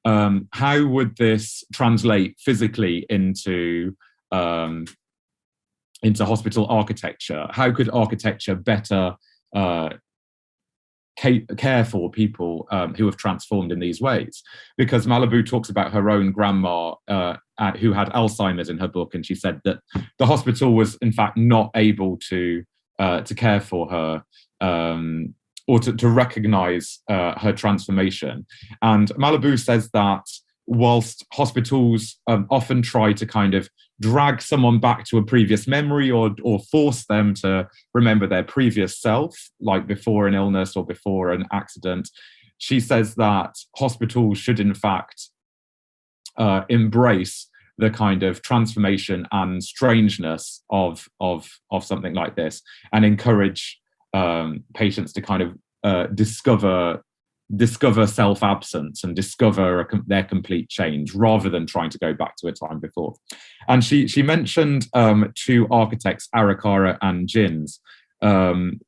how would this translate physically into hospital architecture? How could architecture better care for people who have transformed in these ways? Because Malibu talks about her own grandma who had Alzheimer's in her book, and she said that the hospital was in fact not able to care for her, or to recognize her transformation. And Malibu says that whilst hospitals often try to kind of drag someone back to a previous memory, or force them to remember their previous self, like before an illness or before an accident, she says that hospitals should in fact embrace the kind of transformation and strangeness of something like this, and encourage patients to kind of discover self-absence and discover their complete change, rather than trying to go back to a time before. And she mentioned two architects, Arikara and Jins, and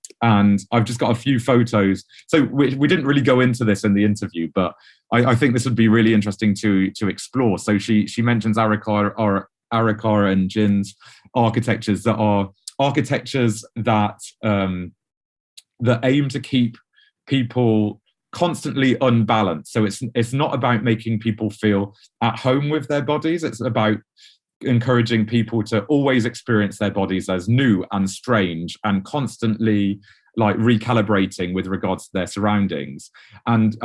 I've just got a few photos. So we didn't really go into this in the interview, but I think this would be really interesting to explore. So she mentions Arikara and Jin's architectures that are architectures that aim to keep people constantly unbalanced. So it's not about making people feel at home with their bodies. It's about encouraging people to always experience their bodies as new and strange, and constantly like recalibrating with regards to their surroundings. And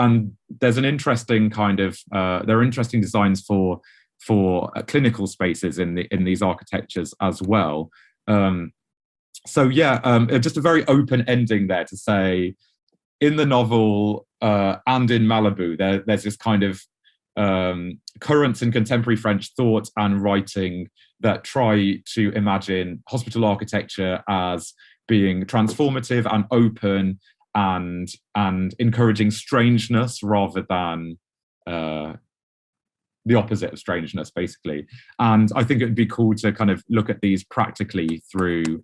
there's an interesting kind of there are interesting designs for clinical spaces in these architectures as well. So yeah, just a very open ending there to say, in the novel and in Malibu, there's this kind of currents in contemporary French thought and writing that try to imagine hospital architecture as being transformative and open, and encouraging strangeness rather than the opposite of strangeness, basically. And I think it would be cool to kind of look at these practically through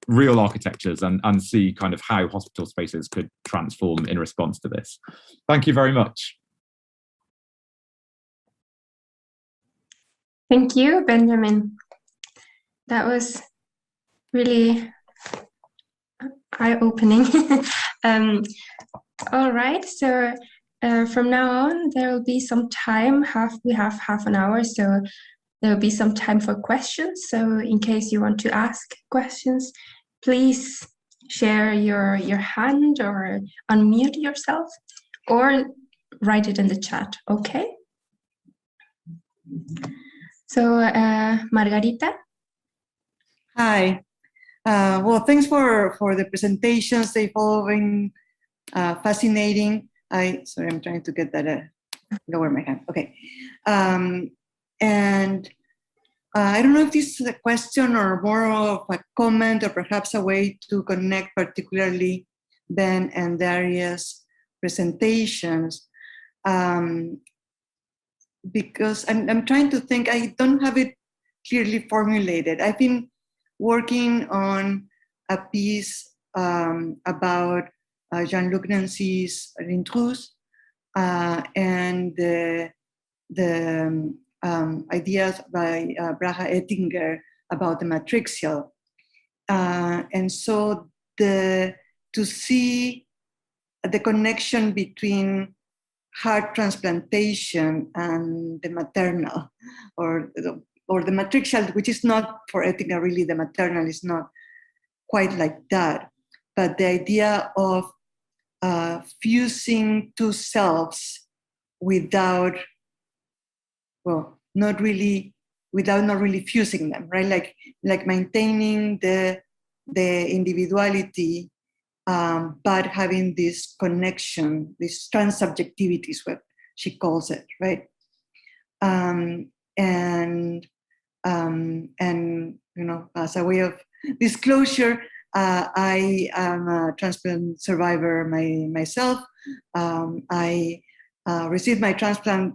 real architectures and see kind of how hospital spaces could transform in response to this. Thank you very much. Thank you, Benjamin. That was really eye-opening. All right, so from now on, there will be some time. We have half an hour, so there will be some time for questions. So in case you want to ask questions, please share your hand or unmute yourself, or write it in the chat, okay? So Margarita? Hi. Well, thanks for the presentations. They've all been fascinating. Sorry, I'm trying to get that lower my hand. Okay. And I don't know if this is a question or more of a comment, or perhaps a way to connect particularly Ben and Daria's presentations. Because I'm trying to think, I don't have it clearly formulated. I've been working on a piece about Jean-Luc Nancy's L'Intruse and the ideas by Braha Ettinger about the matrixial. And so to see the connection between heart transplantation and the maternal, or the matricial, which is not for Ettinger really, the maternal is not quite like that, but the idea of fusing two selves without not really fusing them, right? Like maintaining the individuality, but having this connection, this transsubjectivity is what she calls it, right? And you know, as a way of disclosure, I am a transplant survivor myself. I received my transplant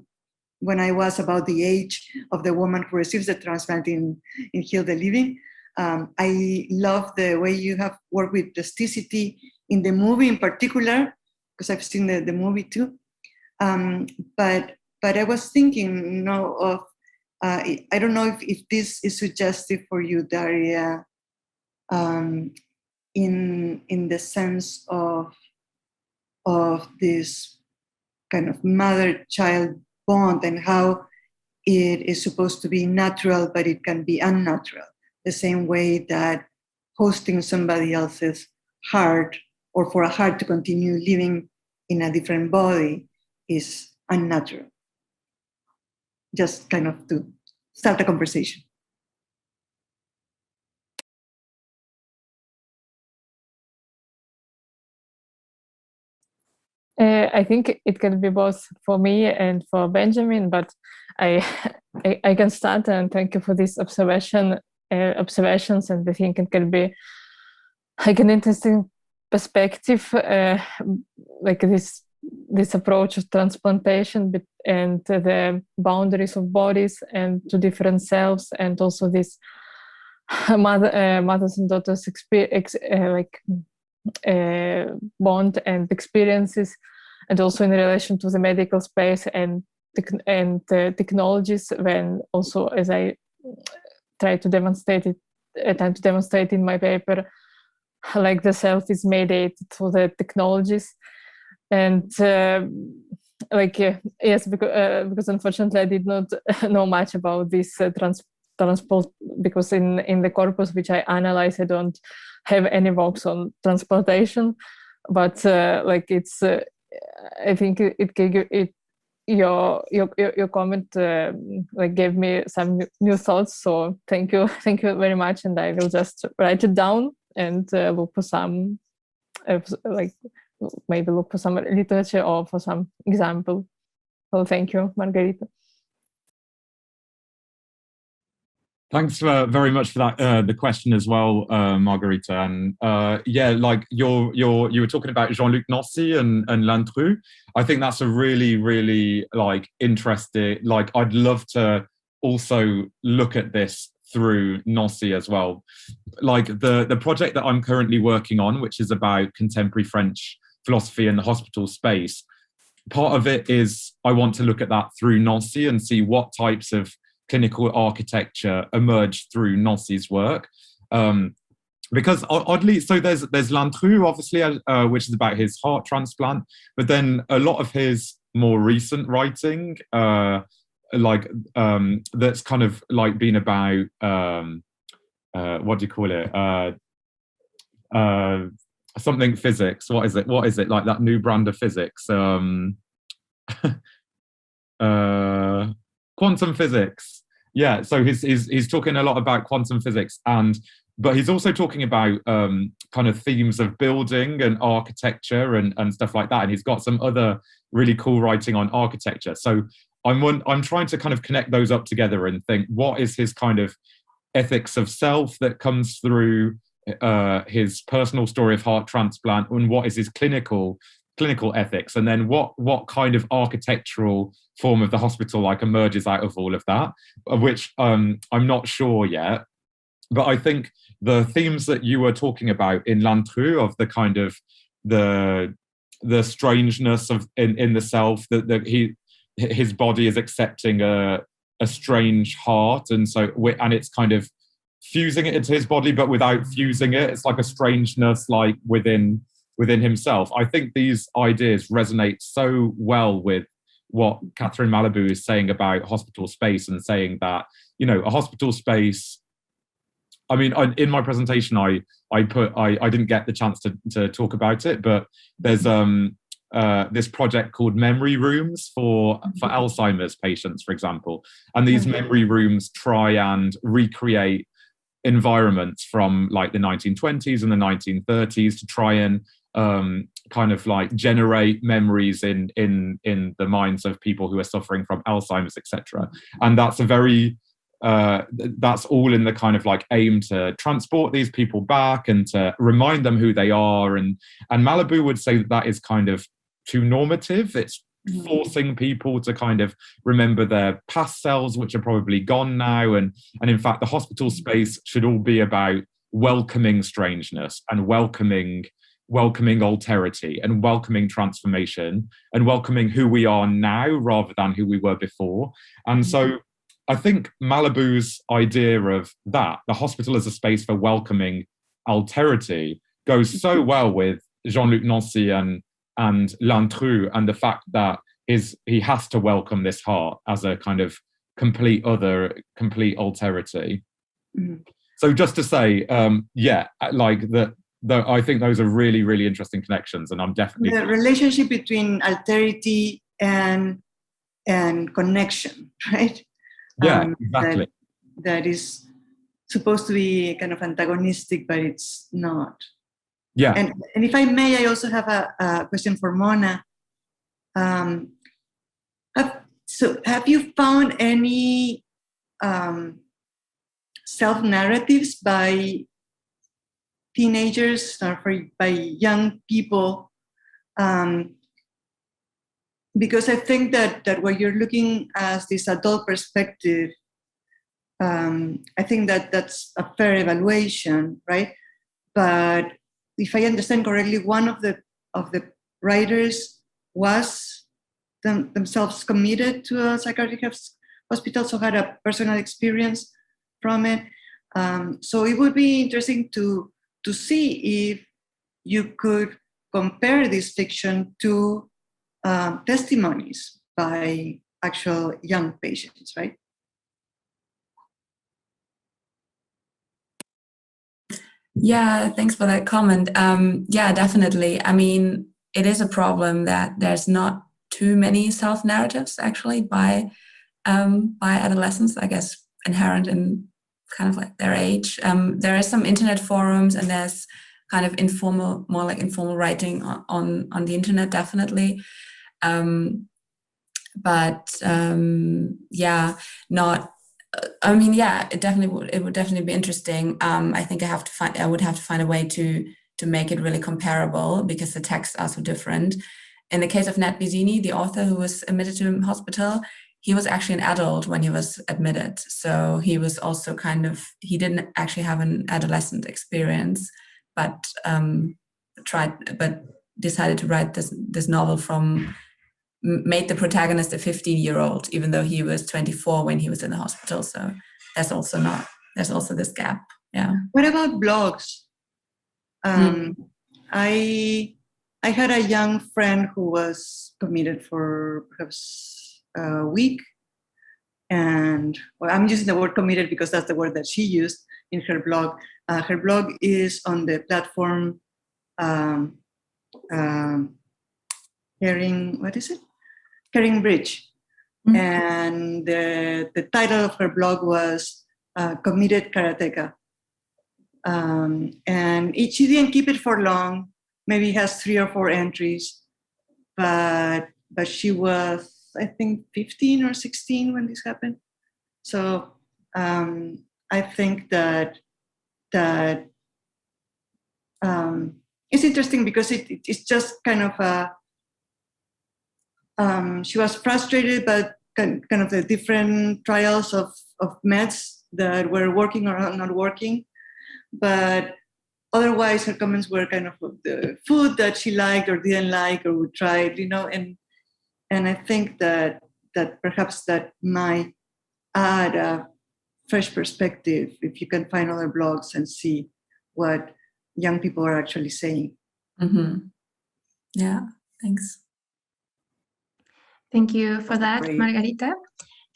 when I was about the age of the woman who receives the transplant in Heal the Living. I love the way you have worked with plasticity in the movie in particular, because I've seen the movie too. But I was thinking, of I don't know if this is suggestive for you, Daria, in the sense of this kind of mother-child bond and how it is supposed to be natural, but it can be unnatural. The same way that hosting somebody else's heart, or for a heart to continue living in a different body, is unnatural. Just kind of to start a conversation. I think it can be both for me and for Benjamin, but I can start, and thank you for this observations, and I think it can be like an interesting perspective, like this approach of transplantation and the boundaries of bodies and to different selves, and also this mothers and daughters bond and experiences, and also in relation to the medical space and technologies, when also, as I try to demonstrate in my paper, like the self is mediated through the technologies. And yes, because unfortunately I did not know much about this transport, because in the corpus which I analyze, I don't have any works on transportation, but it's I think your comment gave me some new thoughts, so thank you very much, and I will just write it down and look for some maybe look for some literature or for some example. So thank you, Margarita. Thanks very much for that, the question as well, Margarita. And yeah, like you were talking about Jean-Luc Nancy and L'Intrus. I think that's a really, really interesting. I'd love to also look at this through Nancy as well. The project that I'm currently working on, which is about contemporary French philosophy in the hospital space, part of it is I want to look at that through Nancy and see what types of clinical architecture emerged through Nancy's work. Because oddly, so there's L'Intrus, obviously, which is about his heart transplant, but then a lot of his more recent writing, that's kind of been about, what do you call it? Something physics. What is it? Like that new brand of physics? Quantum physics. Yeah, so he's talking a lot about quantum physics, but he's also talking about kind of themes of building and architecture and stuff like that. And he's got some other really cool writing on architecture. So I'm trying to kind of connect those up together and think, what is his kind of ethics of self that comes through his personal story of heart transplant, and what is his clinical ethics, and then what kind of architectural form of the hospital emerges out of all of that, of which I'm not sure yet. But I think the themes that you were talking about in L'Intrus, of the kind of the strangeness of in the self, that his body is accepting a strange heart, and it's kind of fusing it into his body, but without fusing it. It's like a strangeness within himself. I think these ideas resonate so well with what Catherine Malibu is saying about hospital space, and saying that, a hospital space, I mean, in my presentation, I didn't get the chance to talk about it, but there's this project called memory rooms for Alzheimer's patients, for example. And these memory rooms try and recreate environments from the 1920s and the 1930s to try and generate memories in the minds of people who are suffering from Alzheimer's, etc. And that's a very that's all in the kind of like aim to transport these people back and to remind them who they are. And Malibu would say that is kind of too normative. It's forcing people to kind of remember their past selves, which are probably gone now. And in fact, the hospital space should all be about welcoming strangeness and welcoming alterity and welcoming transformation and welcoming who we are now rather than who we were before. And so I think Malibu's idea of that, the hospital as a space for welcoming alterity, goes so well with Jean-Luc Nancy and L'Intrus, and the fact that he has to welcome this heart as a kind of complete other, complete alterity. So just to say, like that, I think those are really, really interesting connections, and I'm definitely the relationship between alterity and connection, right? Yeah, exactly. That is supposed to be kind of antagonistic, but it's not. Yeah. And if I may, I also have a question for Mona. Have you found any self-narratives by teenagers or by young people? Because I think that when you're looking at this adult perspective, I think that's a fair evaluation, right? But if I understand correctly, one of the writers was themselves committed to a psychiatric hospital, so had a personal experience from it. So it would be interesting to see if you could compare this fiction to testimonies by actual young patients, right? Yeah, thanks for that comment. Yeah, definitely. I mean, it is a problem that there's not too many self-narratives actually by adolescents, I guess, inherent in kind of like their age. There is some internet forums, and there's kind of more like informal writing on the internet, definitely. Yeah, not. I mean, yeah, it would definitely be interesting. I think I would have to find a way to make it really comparable, because the texts are so different. In the case of Nat Vizzini, the author who was admitted to hospital, he was actually an adult when he was admitted. So he was also he didn't actually have an adolescent experience, but decided to write this novel made the protagonist a 15-year-old, even though he was 24 when he was in the hospital. So there's also this gap. Yeah. What about blogs? I had a young friend who was committed for perhaps a week. And I'm using the word committed because that's the word that she used in her blog. Her blog is on the platform Caring Bridge. Mm-hmm. And the title of her blog was Committed Karateka. And she didn't keep it for long, maybe has 3 or 4 entries, but she was, I think, 15 or 16 when this happened. So I think that it's interesting because it's just kind of she was frustrated by kind of the different trials of meds that were working or not working. But otherwise, her comments were kind of the food that she liked or didn't like or would try, and I think that perhaps that might add a fresh perspective if you can find other blogs and see what young people are actually saying. Mm-hmm. Yeah, thanks. Thank you for that, Great. Margarita.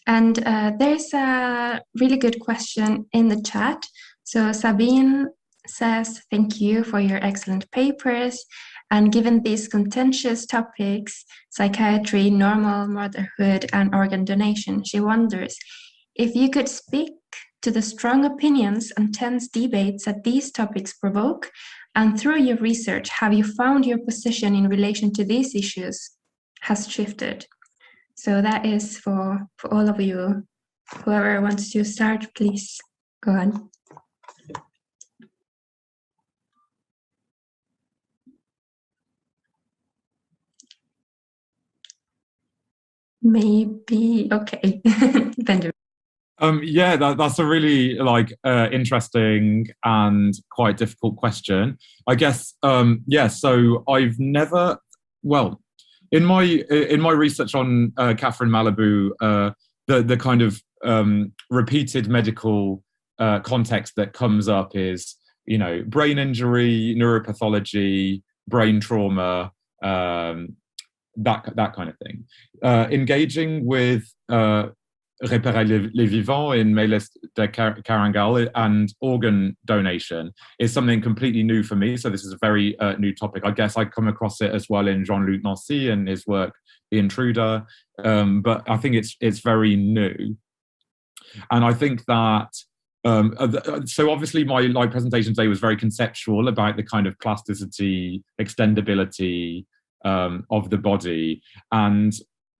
And there's a really good question in the chat. So Sabine says, thank you for your excellent papers. And given these contentious topics, psychiatry, normal motherhood, and organ donation, she wonders if you could speak to the strong opinions and tense debates that these topics provoke, and through your research, have you found your position in relation to these issues has shifted? So that is for all of you Whoever wants to start, please go on. Maybe, okay. Benjamin. Yeah, that's a really interesting and quite difficult question. I guess yeah. So I've never, well, in my research on Catherine Malibu, the kind of repeated medical context that comes up is, you know, brain injury, neuropathology, brain trauma, that kind of thing. Engaging with Repérer les vivants in Meles de Carangal and organ donation is something completely new for me. So this is a very new topic. I guess I come across it as well in Jean-Luc Nancy and his work, The Intruder. But I think it's very new. And I think that, so obviously my presentation today was very conceptual about the kind of plasticity, extendability of the body. And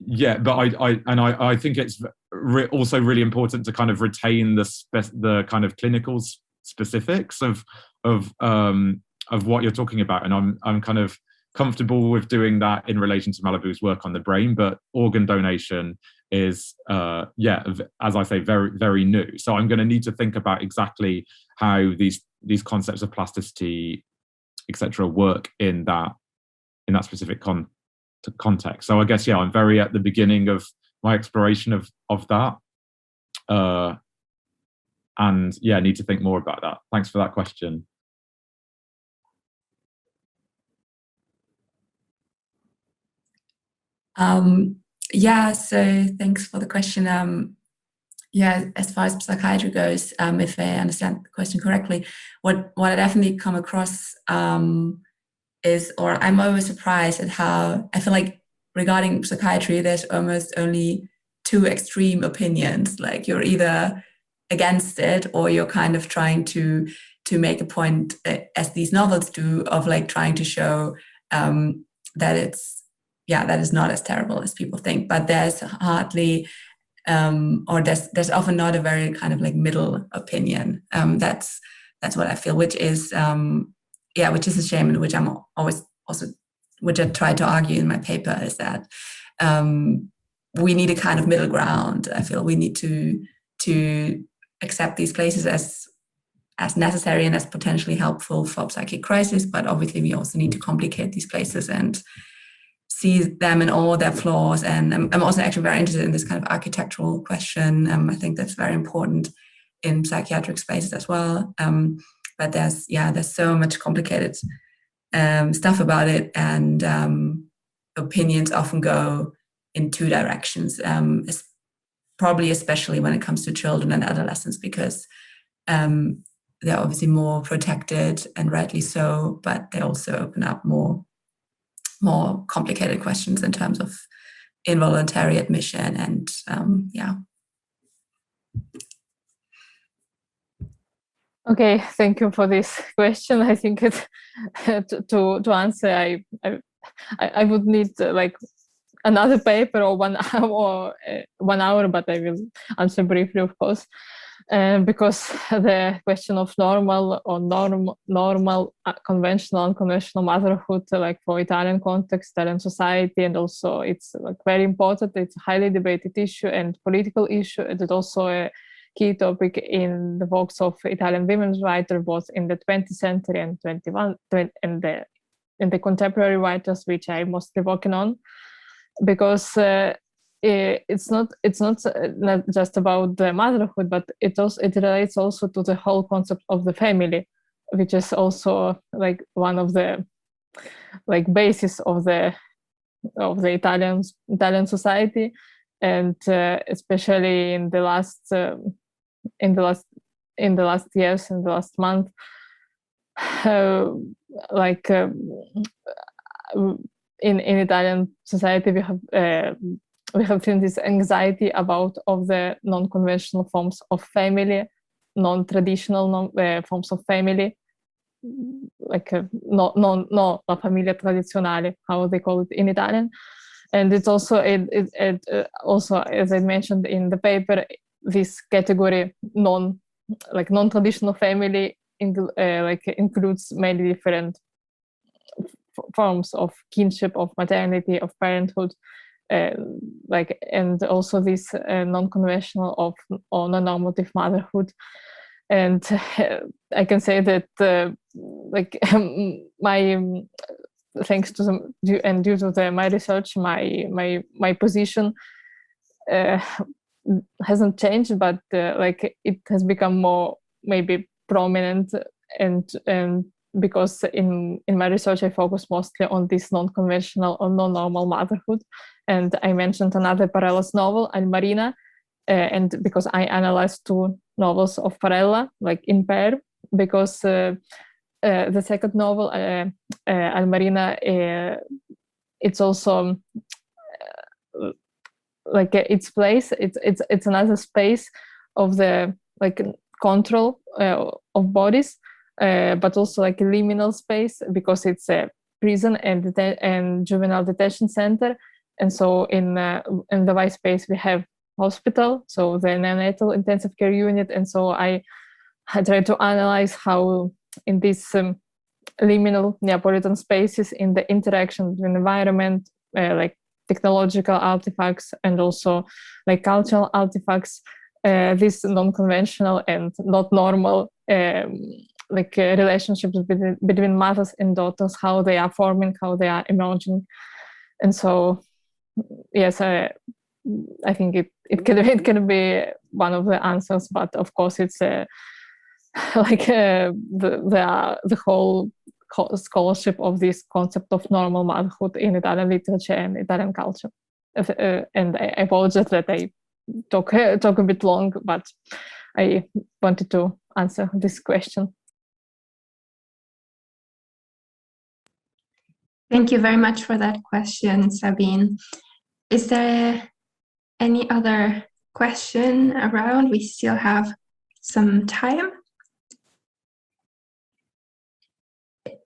yeah, but I think it's also really important to kind of retain the kind of clinical specifics of what you're talking about, and I'm kind of comfortable with doing that in relation to Malibu's work on the brain. But organ donation is yeah, as I say, very, very new. So I'm going to need to think about exactly how these concepts of plasticity, etc., work in that specific context. So I guess, yeah, I'm very at the beginning of my exploration of that, and yeah, need to think more about that. Thanks for that question. Yeah, so thanks for the question. Yeah, as far as psychiatry goes, if I understand the question correctly, what I definitely come across is, or I'm always surprised at how I feel like regarding psychiatry, there's almost only two extreme opinions. Like you're either against it, or you're kind of trying to make a point, as these novels do, of like trying to show that it's, yeah, that is not as terrible as people think. But there's hardly, or there's often not a very kind of like middle opinion. That's what I feel, which is yeah, which is a shame, and which I'm always also, which I try to argue in my paper, is that we need a kind of middle ground. I feel we need to accept these places as necessary and as potentially helpful for psychic crisis, but obviously we also need to complicate these places and see them in all their flaws. And I'm also actually very interested in this kind of architectural question. I think that's very important in psychiatric spaces as well. But there's so much complicated stuff about it, and opinions often go in two directions, probably especially when it comes to children and adolescents, because they're obviously more protected, and rightly so, but they also open up more complicated questions in terms of involuntary admission and yeah. Okay, thank you for this question. I think it, to answer, I would need like another paper or 1 hour, but I will answer briefly, of course, because the question of normal or normal, conventional, unconventional motherhood, like for Italian context, Italian society, and also it's like very important. It's a highly debated issue and political issue. It is also a key topic in the works of Italian women's writers, both in the 20th century and in the contemporary writers, which I'm mostly working on, because it's not just about the motherhood, but it relates also to the whole concept of the family, which is also like one of the like basis of the Italian society, and especially in the last years, in the last month, in Italian society we have seen this anxiety about of the non-conventional forms of family, non-traditional forms of family, like no la famiglia tradizionale, how they call it in Italian. And it's also also, as I mentioned in the paper, this category non-traditional family includes many different forms of kinship, of maternity, of parenthood, and also this non-conventional or non-normative motherhood. And I can say that my thanks to due to my research, my position hasn't changed, but it has become more maybe prominent, and because in my research I focus mostly on this non-conventional or non-normal motherhood, and I mentioned another Parella's novel, Almarina, and because I analyzed 2 novels of Parella in pair, because the second novel, Almarina, it's also its place. It's another space of the control of bodies, but also a liminal space, because it's a prison and juvenile detention center. And so in the white space we have hospital, so the neonatal intensive care unit. And so I tried to analyze how in these liminal Neapolitan spaces, in the interaction between environment, technological artifacts, and also cultural artifacts, these non-conventional and not normal relationships between mothers and daughters, how they are forming, how they are emerging. And so, yes, I think it can be one of the answers, but of course it's the whole scholarship of this concept of normal motherhood in Italian literature and Italian culture. And I apologize that I talk a bit long, but I wanted to answer this question. Thank you very much for that question, Sabine. Is there any other question around? We still have some time.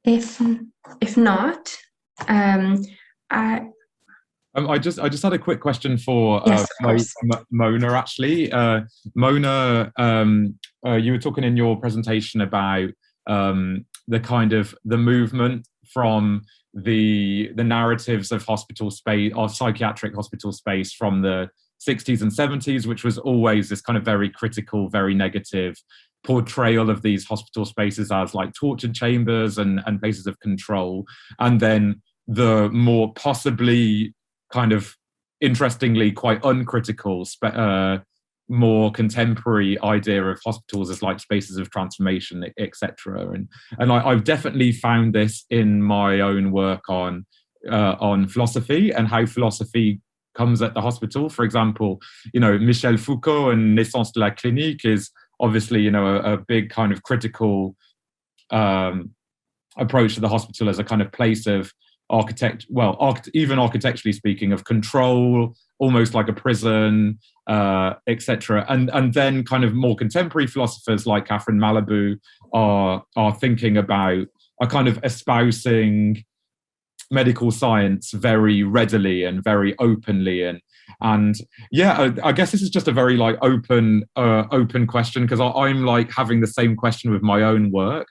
If not, I just had a quick question for yes, Mona, actually. Mona, you were talking in your presentation about the kind of the movement from the narratives of hospital space, or psychiatric hospital space, from the 60s and 70s, which was always this kind of very critical, very negative portrayal of these hospital spaces as torture chambers and places of control. And then the more possibly kind of interestingly quite uncritical, more contemporary idea of hospitals as spaces of transformation, etc. And I've definitely found this in my own work on philosophy and how philosophy comes at the hospital. For example, Michel Foucault and Naissance de la Clinique is obviously, a big kind of critical approach to the hospital as a kind of place of even architecturally speaking, of control, almost like a prison, etc. And then kind of more contemporary philosophers like Catherine Malibu are thinking about, are kind of espousing medical science very readily and very openly. And yeah, I guess this is just a very open question, because I'm having the same question with my own work,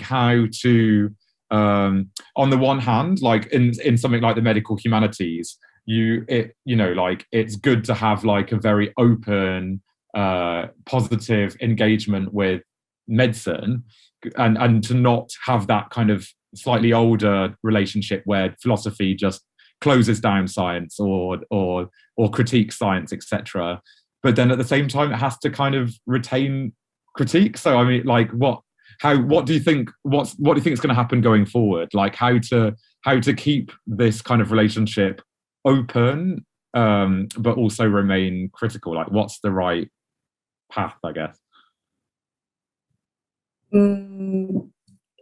how to on the one hand, in something like the medical humanities, it's good to have a very open, positive engagement with medicine, and to not have that kind of slightly older relationship where philosophy just closes down science or critiques science, etc. But then at the same time, it has to kind of retain critique. So I mean, what do you think is going to happen going forward? How to keep this kind of relationship open, but also remain critical? What's the right path, I guess?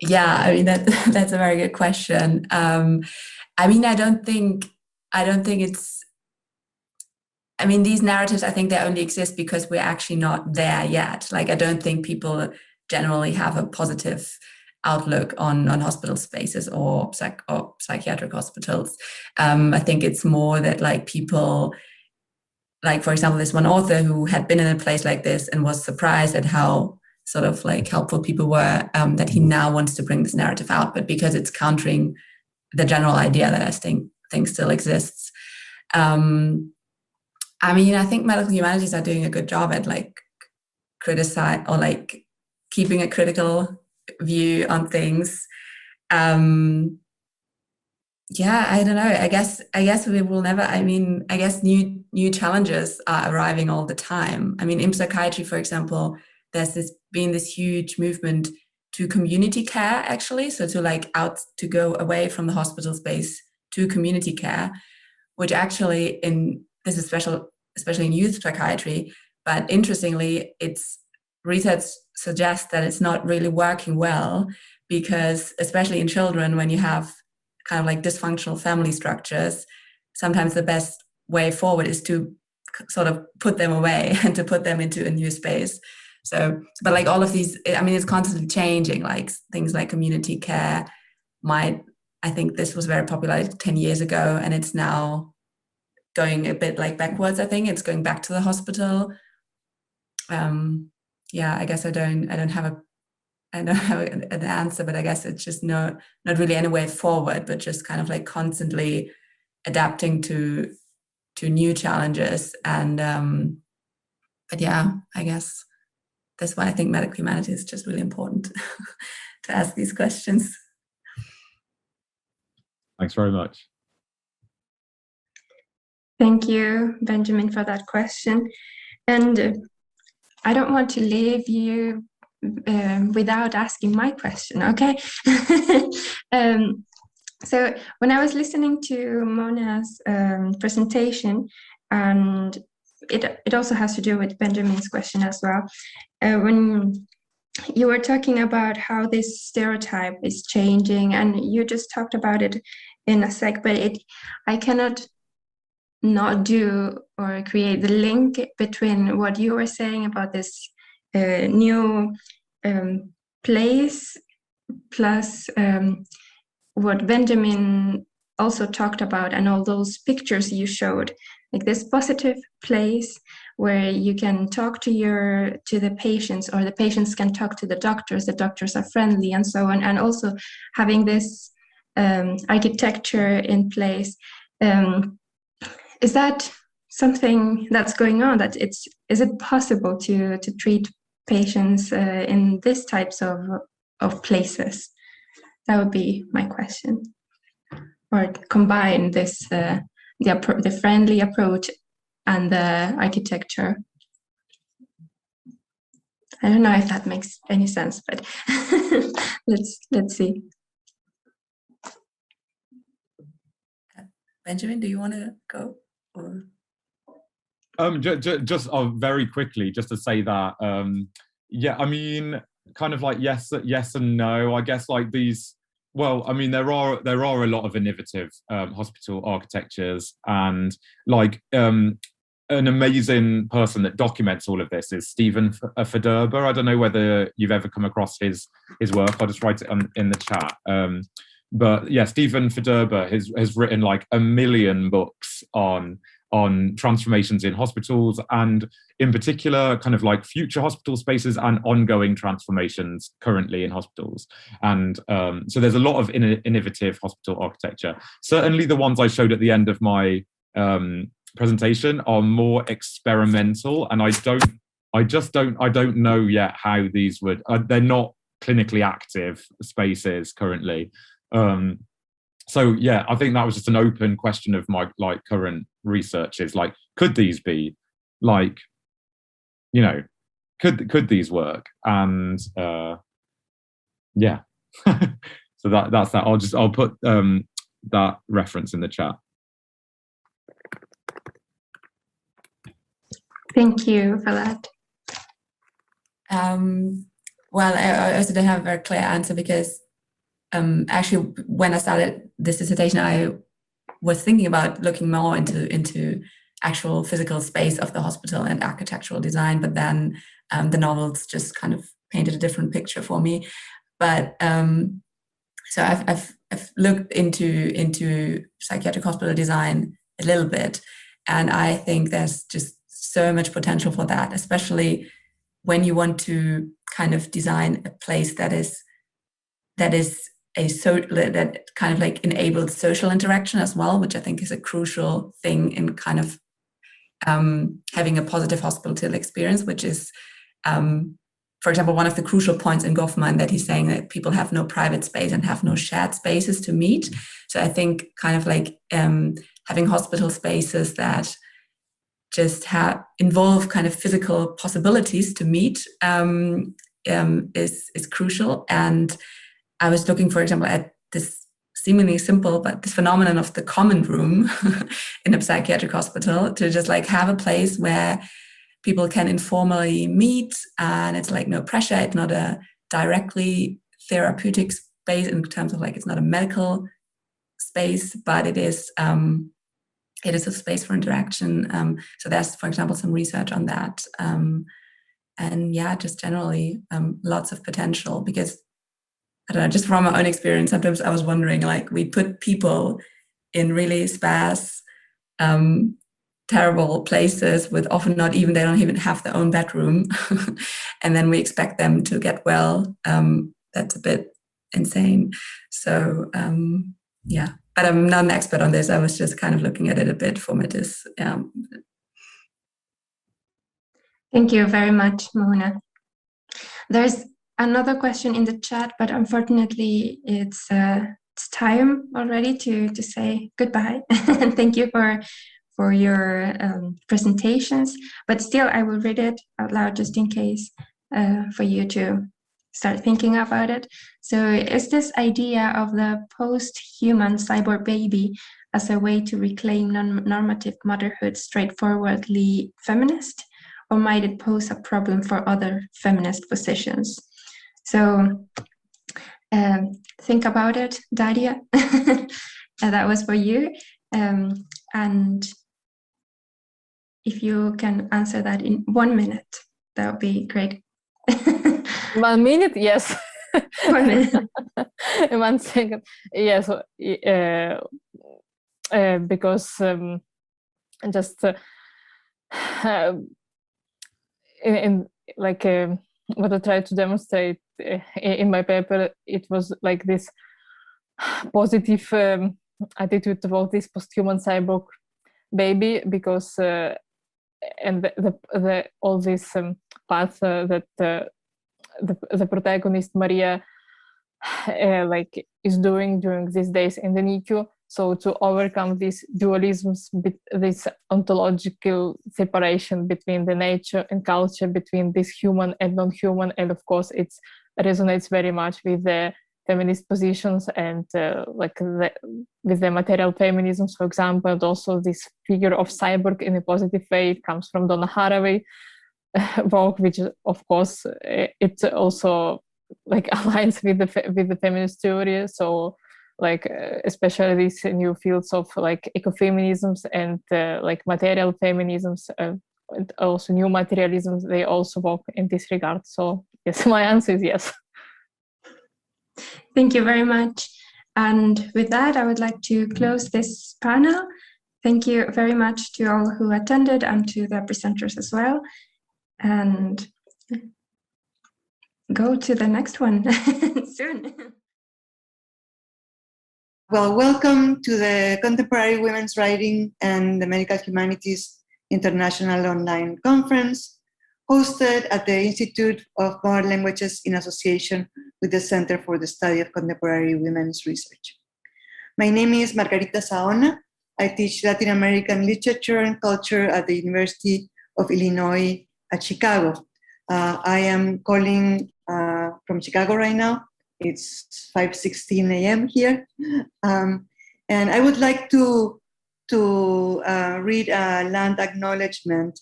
Yeah, I mean that's a very good question. I mean, I don't think it's. I mean, these narratives, I think they only exist because we're actually not there yet. I don't think people generally have a positive outlook on hospital spaces or psychiatric hospitals. I think it's more that people like, for example, this one author who had been in a place like this and was surprised at how sort of like helpful people were, that he now wants to bring this narrative out, but because it's countering the general idea that I think still exists. I mean, I think medical humanities are doing a good job at like criticize or like keeping a critical view on things. Yeah, I don't know. I guess we will never. I mean, I guess new challenges are arriving all the time. I mean, in psychiatry, for example, there's been this huge movement to community care, actually. So to go away from the hospital space to community care, which actually this is especially in youth psychiatry. But interestingly, research suggests that it's not really working well, because especially in children, when you have kind of like dysfunctional family structures, sometimes the best way forward is to sort of put them away and to put them into a new space. So, but like all of these, I mean, it's constantly changing, like things like community care I think this was very popular like 10 years ago, and it's now going a bit like backwards. I think it's going back to the hospital. Yeah, I guess I don't have an answer, but I guess it's just not really any way forward, but just kind of like constantly adapting to new challenges. And but yeah, I guess that's why I think medical humanities is just really important to ask these questions. Thanks very much. Thank you, Benjamin, for that question. And I don't want to leave you without asking my question, okay? So when I was listening to Mona's presentation, and it also has to do with Benjamin's question as well, when you were talking about how this stereotype is changing, and you just talked about it in a sec, but I cannot not do or create the link between what you were saying about this new place plus what Benjamin also talked about, and all those pictures you showed, like this positive place where you can talk to the patients, or the patients can talk to the doctors are friendly, and so on, and also having this architecture in place. Is that something that's going on? Is it possible to treat patients in these types of places? That would be my question. Or combine this the friendly approach and the architecture. I don't know if that makes any sense, but let's see. Benjamin, do you want to go? Or? Just very quickly, just to say that, yeah, I mean, kind of like yes and no. I guess like these. Well, I mean, there are a lot of innovative hospital architectures, and like an amazing person that documents all of this is Stephen Federber. I don't know whether you've ever come across his work. I'll just write it in the chat. But yeah, Stephen Federber has written like 1 million books on transformations in hospitals, and in particular kind of like future hospital spaces and ongoing transformations currently in hospitals. And so there's a lot of innovative hospital architecture. Certainly the ones I showed at the end of my presentation are more experimental, and I don't know yet how these would, they're not clinically active spaces currently. So yeah, I think that was just an open question of my like current research is like, could these be like, you know, could these work? And yeah, so that's that. I'll put that reference in the chat. Thank you for that. Well, I also don't have a very clear answer, because actually, when I started this dissertation, I was thinking about looking more into actual physical space of the hospital and architectural design, but then the novels just kind of painted a different picture for me. But so I've looked into psychiatric hospital design a little bit, And I think there's just so much potential for that, especially when you want to kind of design a place that kind of like enables social interaction as well, which I think is a crucial thing in kind of having a positive hospital experience, which is, for example, one of the crucial points in Goffman, that he's saying that people have no private space and have no shared spaces to meet. So I think kind of like having hospital spaces that just involve kind of physical possibilities to meet is crucial. And I was looking, for example, at this seemingly simple, but this phenomenon of the common room in a psychiatric hospital, to just like have a place where people can informally meet, and it's like no pressure. It's not a directly therapeutic space in terms of like, it's not a medical space, but it is a space for interaction. So there's, for example, some research on that. And yeah, just generally lots of potential, because I don't know, just from my own experience, sometimes I was wondering, like, we put people in really sparse, terrible places with often they don't even have their own bedroom. And then we expect them to get well. That's a bit insane. So yeah, but I'm not an expert on this. I was just kind of looking at it a bit from it is. Thank you very much, Mona. There's another question in the chat, but unfortunately it's time already to say goodbye. And thank you for your presentations. But still, I will read it out loud just in case for you to start thinking about it. So is this idea of the post-human cyborg baby as a way to reclaim normative motherhood straightforwardly feminist? Or might it pose a problem for other feminist positions? So think about it, Daria. That was for you. And if you can answer that in 1 minute, that would be great. 1 minute, yes. 1 minute. 1 second, yes. Because just in like what I tried to demonstrate in my paper, it was like this positive attitude about this post-human cyborg baby, because and the all this path that the protagonist Maria like is doing during these days in the NICU. So to overcome these dualisms, this ontological separation between the nature and culture, between this human and non-human, and of course it resonates very much with the feminist positions and with the material feminisms, for example, and also this figure of cyborg in a positive way. It comes from Donna Haraway work, which of course it also like aligns with the feminist theory. So like especially these new fields of like ecofeminisms and like material feminisms and also new materialisms, they also work in this regard. So yes, my answer is yes. Thank you very much. And with that, I would like to close this panel. Thank you very much to all who attended and to the presenters as well. And go to the next one soon. Well, welcome to the Contemporary Women's Writing and the Medical Humanities International Online Conference, hosted at the Institute of Modern Languages in association with the Center for the Study of Contemporary Women's Research. My name is Margarita Saona. I teach Latin American literature and culture at the University of Illinois at Chicago. I am calling from Chicago right now. It's 5:16 a.m. here. And I would like to read a land acknowledgement.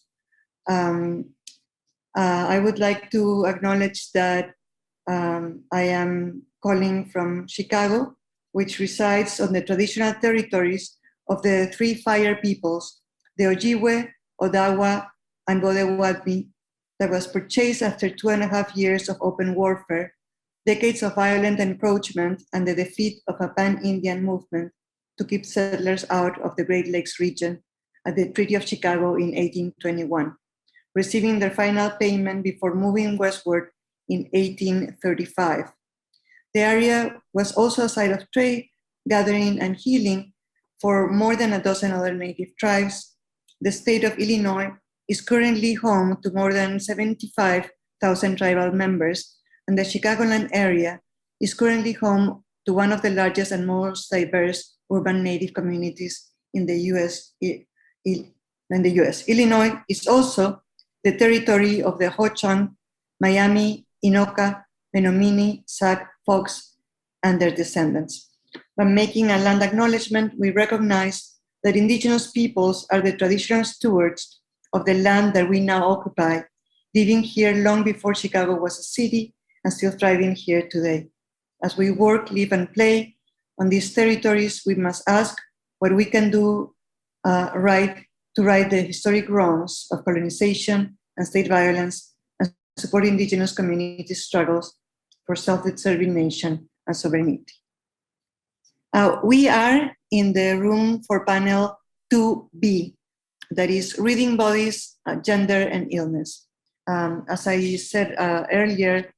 I would like to acknowledge that I am calling from Chicago, which resides on the traditional territories of the three fire peoples, the Ojibwe, Odawa, and Bodewatmi, that was purchased after 2.5 years of open warfare, decades of violent encroachment, and the defeat of a pan-Indian movement to keep settlers out of the Great Lakes region at the Treaty of Chicago in 1821, receiving their final payment before moving westward in 1835. The area was also a site of trade, gathering, and healing for more than a dozen other native tribes. The state of Illinois is currently home to more than 75,000 tribal members, and the Chicagoland area is currently home to one of the largest and most diverse urban native communities in the US. Illinois is also the territory of the Ho-Chunk, Miami, Inoka, Menominee, Sac, Fox, and their descendants. By making a land acknowledgement, we recognize that indigenous peoples are the traditional stewards of the land that we now occupy, living here long before Chicago was a city and still thriving here today. As we work, live, and play on these territories, we must ask what we can do to right the historic wrongs of colonization and state violence and support indigenous community struggles for self-determination and sovereignty. We are in the room for panel 2B, that is Reading Bodies, Gender, and Illness. As I said earlier,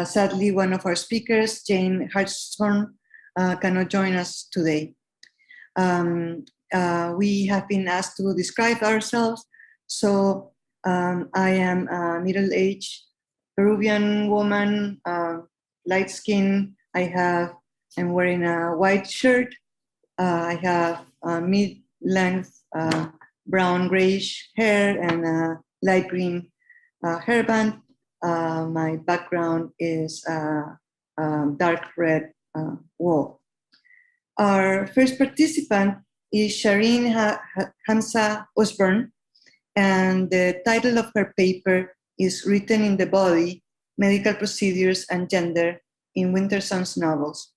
sadly, one of our speakers, Jane Hartshorn, cannot join us today. We have been asked to describe ourselves. So I am a middle-aged Peruvian woman, light skin. I'm wearing a white shirt. I have mid-length brown grayish hair and a light green hairband. My background is dark red wool. Our first participant is Shireen Hamza Osborne, and the title of her paper is Written in the Body, Medical Procedures and Gender in Winterson's Novels.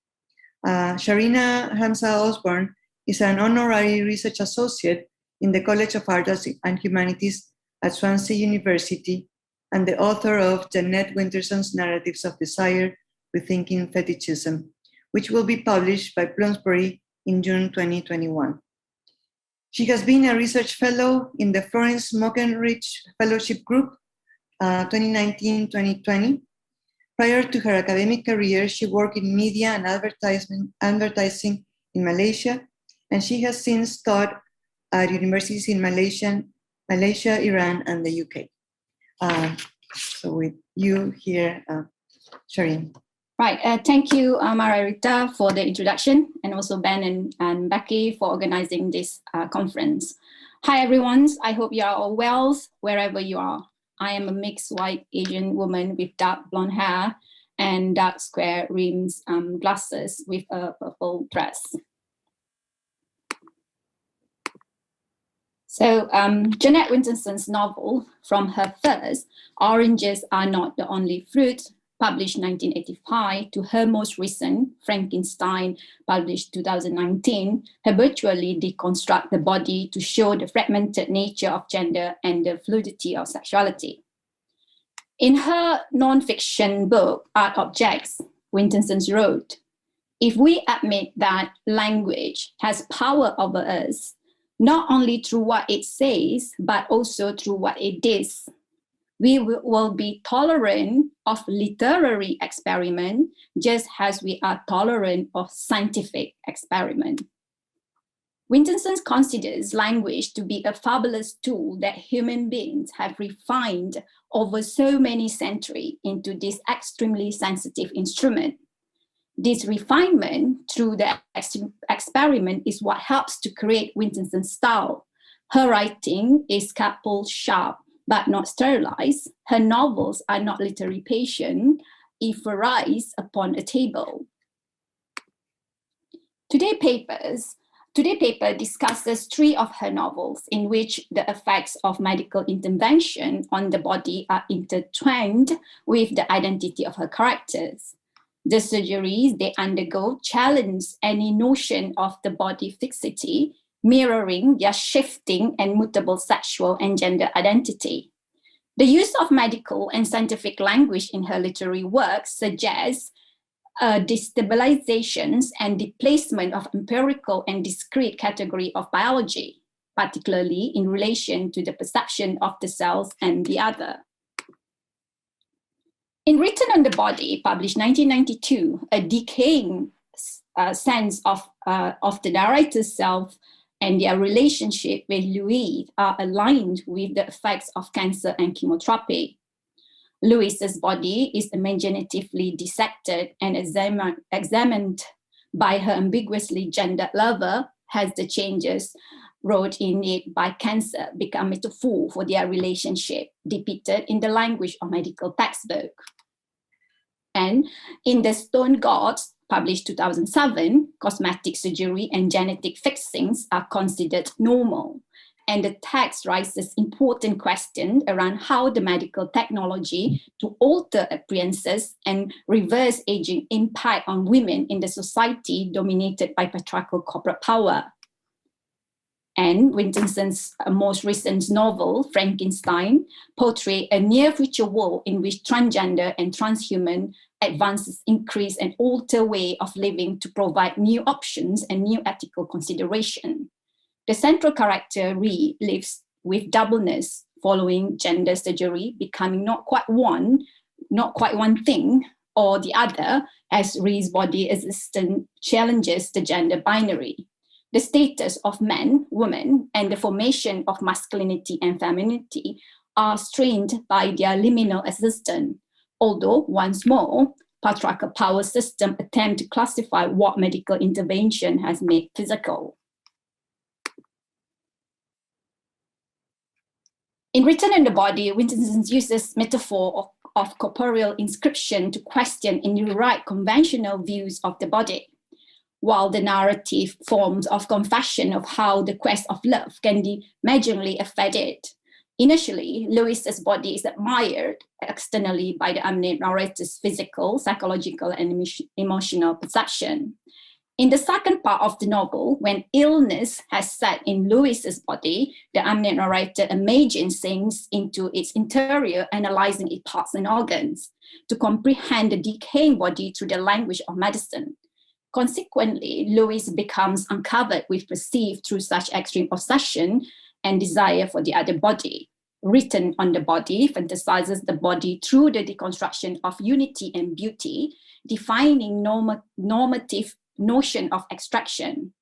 Sharina Hamza Osborne is an honorary research associate in the College of Arts and Humanities at Swansea University and the author of Jeanette Winterson's Narratives of Desire, Rethinking Fetishism, which will be published by Bloomsbury in June 2021. She has been a research fellow in the Florence Mockenrich Fellowship Group 2019-2020. Prior to her academic career, she worked in media and advertising in Malaysia, and she has since taught at universities in Malaysia, Iran, and the UK. So with you here, Shireen. Right, thank you, Maria Rita, for the introduction, and also Ben and Becky for organizing this conference. Hi, everyone. I hope you are all well, wherever you are. I am a mixed white Asian woman with dark blonde hair and dark square rims glasses with a purple dress. So Jeanette Winterson's novel, from her first, Oranges Are Not the Only Fruit, published 1985, to her most recent, Frankenstein, published 2019, habitually deconstruct the body to show the fragmented nature of gender and the fluidity of sexuality. In her nonfiction book, Art Objects, Winterson wrote, "If we admit that language has power over us, not only through what it says, but also through what it is, we will be tolerant of literary experiment, just as we are tolerant of scientific experiment." Winterson considers language to be a fabulous tool that human beings have refined over so many centuries into this extremely sensitive instrument. This refinement through the experiment is what helps to create Winterson's style. Her writing is scalpel sharp, but not sterilized. Her novels are not literary patient, ephemerized upon a table. Today's paper discusses 3 of her novels in which the effects of medical intervention on the body are intertwined with the identity of her characters. The surgeries they undergo challenge any notion of the body fixity, mirroring their shifting and mutable sexual and gender identity. The use of medical and scientific language in her literary work suggests destabilizations and displacement of empirical and discrete category of biology. particularly in relation to the perception of the self and the other. In Written on the Body, published 1992, a decaying sense of the narrator's self and their relationship with Louis are aligned with the effects of cancer and chemotherapy. Louise's body is imaginatively dissected and examined by her ambiguously gendered lover, as the changes wrought in it by cancer become metaphor for their relationship, depicted in the language of medical textbook. And in The Stone Gods, published 2007, cosmetic surgery and genetic fixings are considered normal. And the text raises important questions around how the medical technology to alter appearances and reverse aging impact on women in the society dominated by patriarchal corporate power. And Wilkinson's most recent novel, Frankenstein, portrays a near-future world in which transgender and transhuman advances increase and alter way of living to provide new options and new ethical consideration. The central character, Ree, lives with doubleness following gender surgery, becoming not quite one thing or the other, as Ree's body existence challenges the gender binary. The status of man, woman, and the formation of masculinity and femininity are strained by their liminal existence. Although, once more, patriarchal power system attempt to classify what medical intervention has made physical. In Written on the Body, Wilkinson uses metaphor of corporeal inscription to question and rewrite conventional views of the body, while the narrative forms of confession of how the quest of love can be majorly affected. Initially, Louise's body is admired externally by the unnamed narrator's physical, psychological, and emotional perception. In the second part of the novel, when illness has set in Louise's body, the unnamed narrator imagines things into its interior, analyzing its parts and organs to comprehend the decaying body through the language of medicine. Consequently, Louise becomes uncovered with perceived through such extreme obsession and desire for the other body. Written on the Body fantasizes the body through the deconstruction of unity and beauty, defining normative notion of extraction.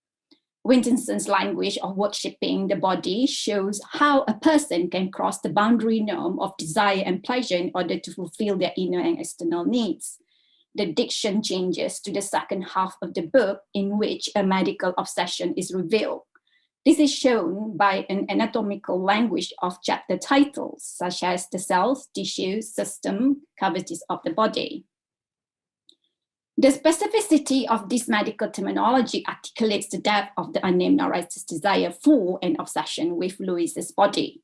Wilkinson's language of worshipping the body shows how a person can cross the boundary norm of desire and pleasure in order to fulfill their inner and external needs. The diction changes to the second half of the book, in which a medical obsession is revealed. This is shown by an anatomical language of chapter titles, such as the cells, tissues, system, cavities of the body. The specificity of this medical terminology articulates the depth of the unnamed narrator's desire for and obsession with Louise's body.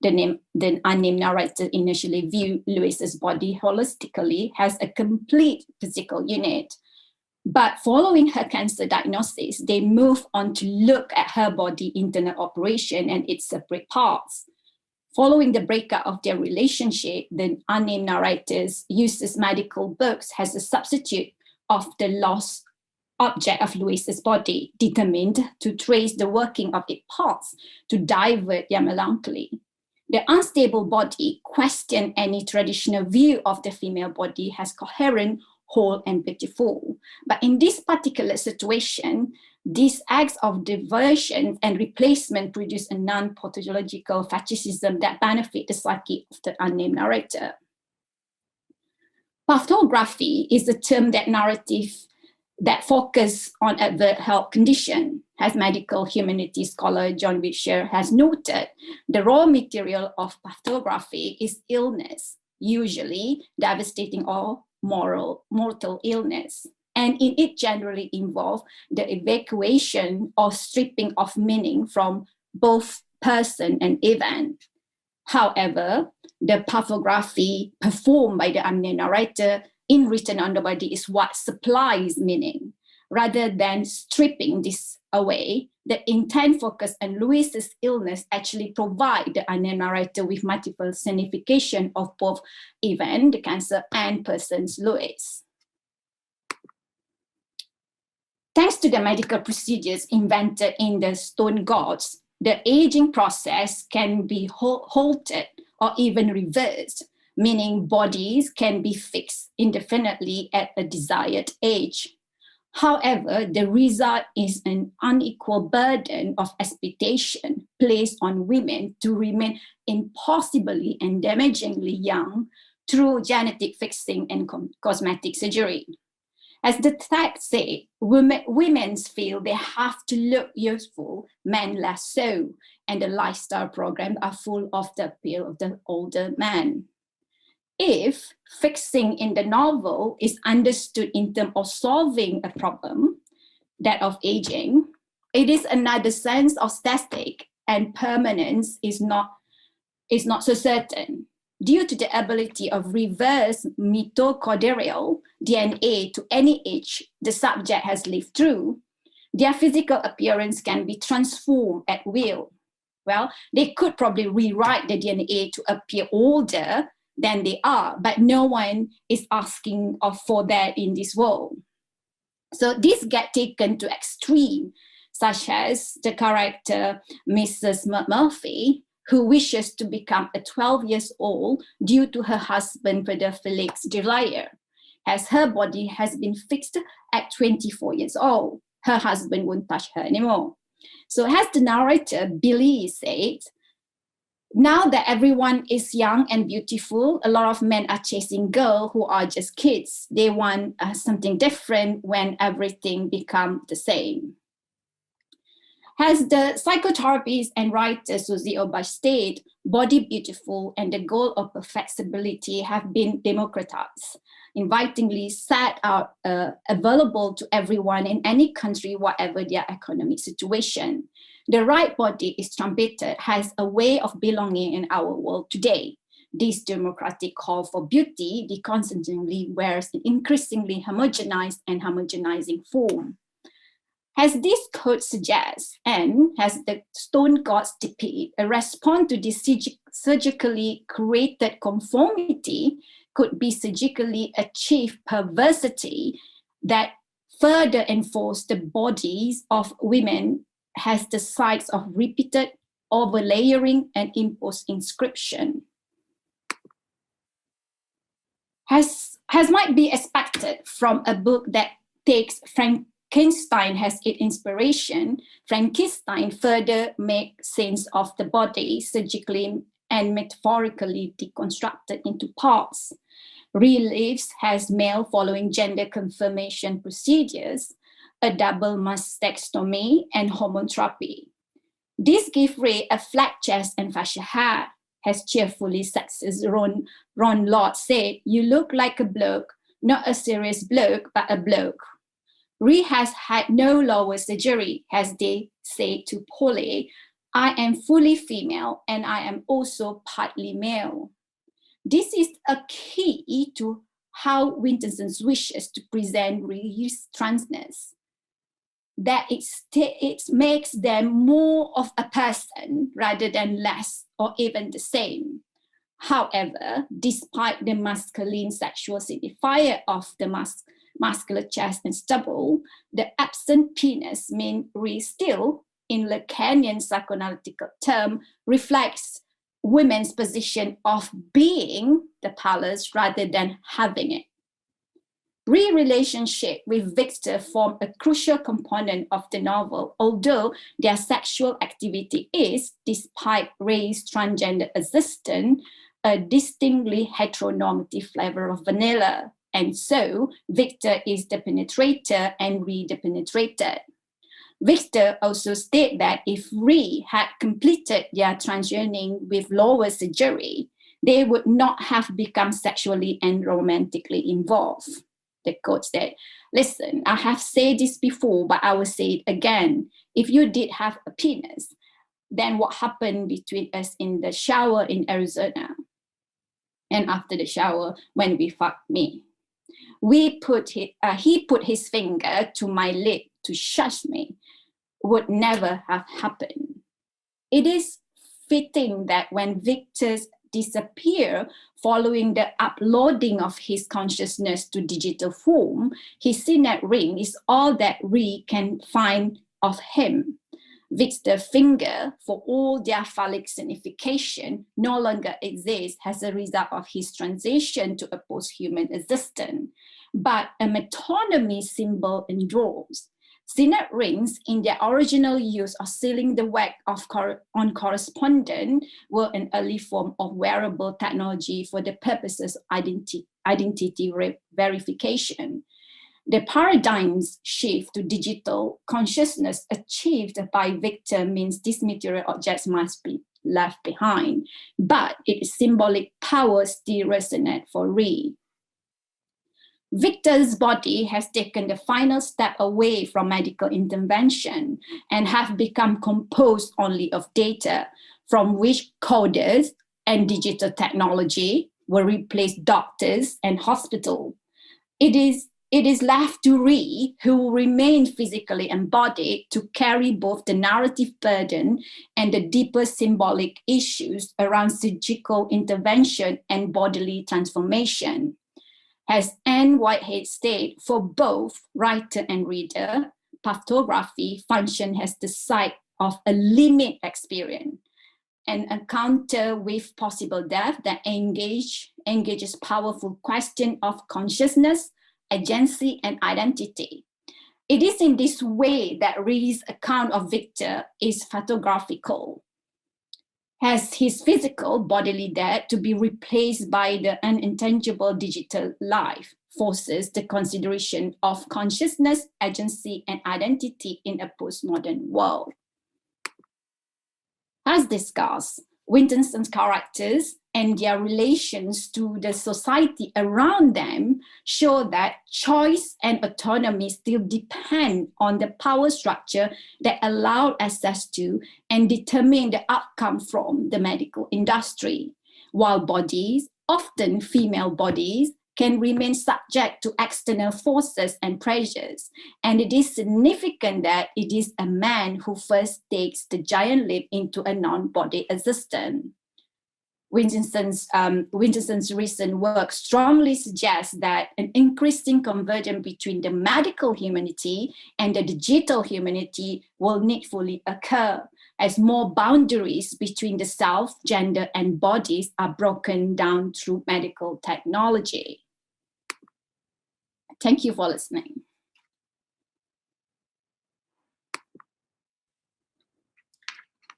The unnamed narrator initially viewed Louise's body holistically as a complete physical unit. But following her cancer diagnosis, they move on to look at her body internal operation and its separate parts. Following the breakup of their relationship, the unnamed narrator uses medical books as a substitute of the lost object of Louise's body, determined to trace the working of its parts to divert their melancholy. The unstable body questions any traditional view of the female body as coherent, whole, and beautiful. But in this particular situation, these acts of diversion and replacement produce a non-pathological fetishism that benefit the psyche of the unnamed narrator. Pathography is a term that narrative that focus on adverse health condition. As medical humanities scholar John Wiltshire has noted, the raw material of pathography is illness, usually devastating or mortal illness. And in it generally involves the evacuation or stripping of meaning from both person and event. However, the pathography performed by the unnamed narrator in Written on the Body is what supplies meaning. Rather than stripping this away, the intent focus on Louise's illness actually provide the unnamed narrator with multiple signification of both event, the cancer, and person's Louise. Thanks to the medical procedures invented in the Stone Gods, the aging process can be halted or even reversed, meaning bodies can be fixed indefinitely at a desired age. However, the result is an unequal burden of expectation placed on women to remain impossibly and damagingly young through genetic fixing and cosmetic surgery. As the text said, women feel they have to look youthful, men less so, and the lifestyle programs are full of the appeal of the older man. If fixing in the novel is understood in terms of solving a problem, that of aging, it is another sense of static, and permanence is not so certain. Due to the ability of reverse mitochondrial DNA to any age the subject has lived through, their physical appearance can be transformed at will. Well, they could probably rewrite the DNA to appear older than they are, but no one is asking for that in this world. So this get taken to extreme, such as the character Mrs. Murphy, who wishes to become a 12 years old due to her husband Felix's desire, as her body has been fixed at 24 years old. Her husband won't touch her anymore. So as the narrator Billy said, now that everyone is young and beautiful, a lot of men are chasing girls who are just kids. They want something different when everything becomes the same. As the psychotherapist and writer Suzy Orbach stated, body beautiful and the goal of perfectibility have been democratized, invitingly set out available to everyone in any country, whatever their economic situation. The right body is trumpeted as a way of belonging in our world today. This democratic call for beauty deconstantly wears an increasingly homogenized and homogenizing form. As this quote suggests, and as the stone gods depict, a response to this surgically created conformity could be surgically achieved perversity that further enforce the bodies of women has the sites of repeated overlayering and imposed inscription. As might be expected from a book that takes Frankenstein as its inspiration, Frankenstein further makes sense of the body surgically and metaphorically deconstructed into parts. Reliefs as male following gender confirmation procedures, a double mastectomy, and homotherapy. This gives Ray a flat chest and facial hair. As cheerfully sexist Ron Lord said, "You look like a bloke, not a serious bloke, but a bloke." Ray has had no lower surgery, as they say to Polly, "I am fully female and I am also partly male." This is a key to how Winterson wishes to present Ray's transness, that it makes them more of a person rather than less or even the same. However, despite the masculine sexual signifier of the muscular chest and stubble, the absent penis means Ray still, in Lacanian psychoanalytical term, reflects women's position of being the palace rather than having it. Ray's relationship with Victor form a crucial component of the novel, although their sexual activity is, despite Ray's transgender existence, a distinctly heteronormative flavor of vanilla. And so, Victor is the penetrator and Ray the penetrated. Victor also stated that if Ray had completed their transitioning with lower surgery, they would not have become sexually and romantically involved. The quote said, "Listen, I have said this before, but I will say it again. If you did have a penis, then what happened between us in the shower in Arizona? And after the shower, when we fucked me, he put his finger to my lip to shush me, would never have happened." It is fitting that when Victor's disappear following the uploading of his consciousness to digital form, his signet ring is all that Ray can find of him. Victor's finger, for all their phallic signification, no longer exists as a result of his transition to a post-human existence, but a metonymy symbol endures. Signet rings, in their original use of sealing the wax on correspondence, were an early form of wearable technology for the purposes of identity verification. The paradigm's shift to digital consciousness achieved by Victor means these material objects must be left behind, but its symbolic power still resonates for Rhee. Victor's body has taken the final step away from medical intervention and have become composed only of data, from which coders and digital technology will replace doctors and hospitals. It is left to Rhee, who will remain physically embodied, to carry both the narrative burden and the deeper symbolic issues around surgical intervention and bodily transformation. As Anne Whitehead stated, for both writer and reader, pathography functions as the site of a limit experience, an encounter with possible death that engages powerful question of consciousness, agency, and identity. It is in this way that Rhee's account of Victor is photographical, as his physical bodily death to be replaced by the unintangible digital life forces the consideration of consciousness, agency, and identity in a postmodern world. As discussed, Wilkinson's characters and their relations to the society around them show that choice and autonomy still depend on the power structure that allowed access to and determine the outcome from the medical industry, while bodies, often female bodies, can remain subject to external forces and pressures. And it is significant that it is a man who first takes the giant leap into a non-body existence. Wilkinson's recent work strongly suggests that an increasing convergence between the medical humanity and the digital humanity will needfully occur as more boundaries between the self, gender, and bodies are broken down through medical technology. Thank you for listening.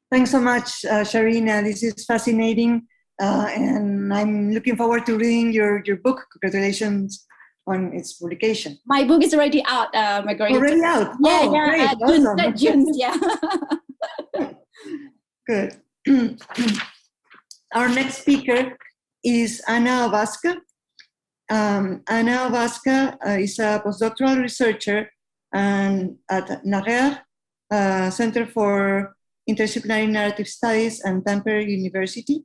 Thanks so much, Sharina. This is fascinating. And I'm looking forward to reading your book. Congratulations on its publication. My book is already out, Margarita. Already out? Yeah, oh, yeah, great. Awesome. June, yeah. Good. Our next speaker is Ana Vasquez. Ana Vasquez is a postdoctoral researcher at Naguère Center for Interdisciplinary Narrative Studies and Tampere University.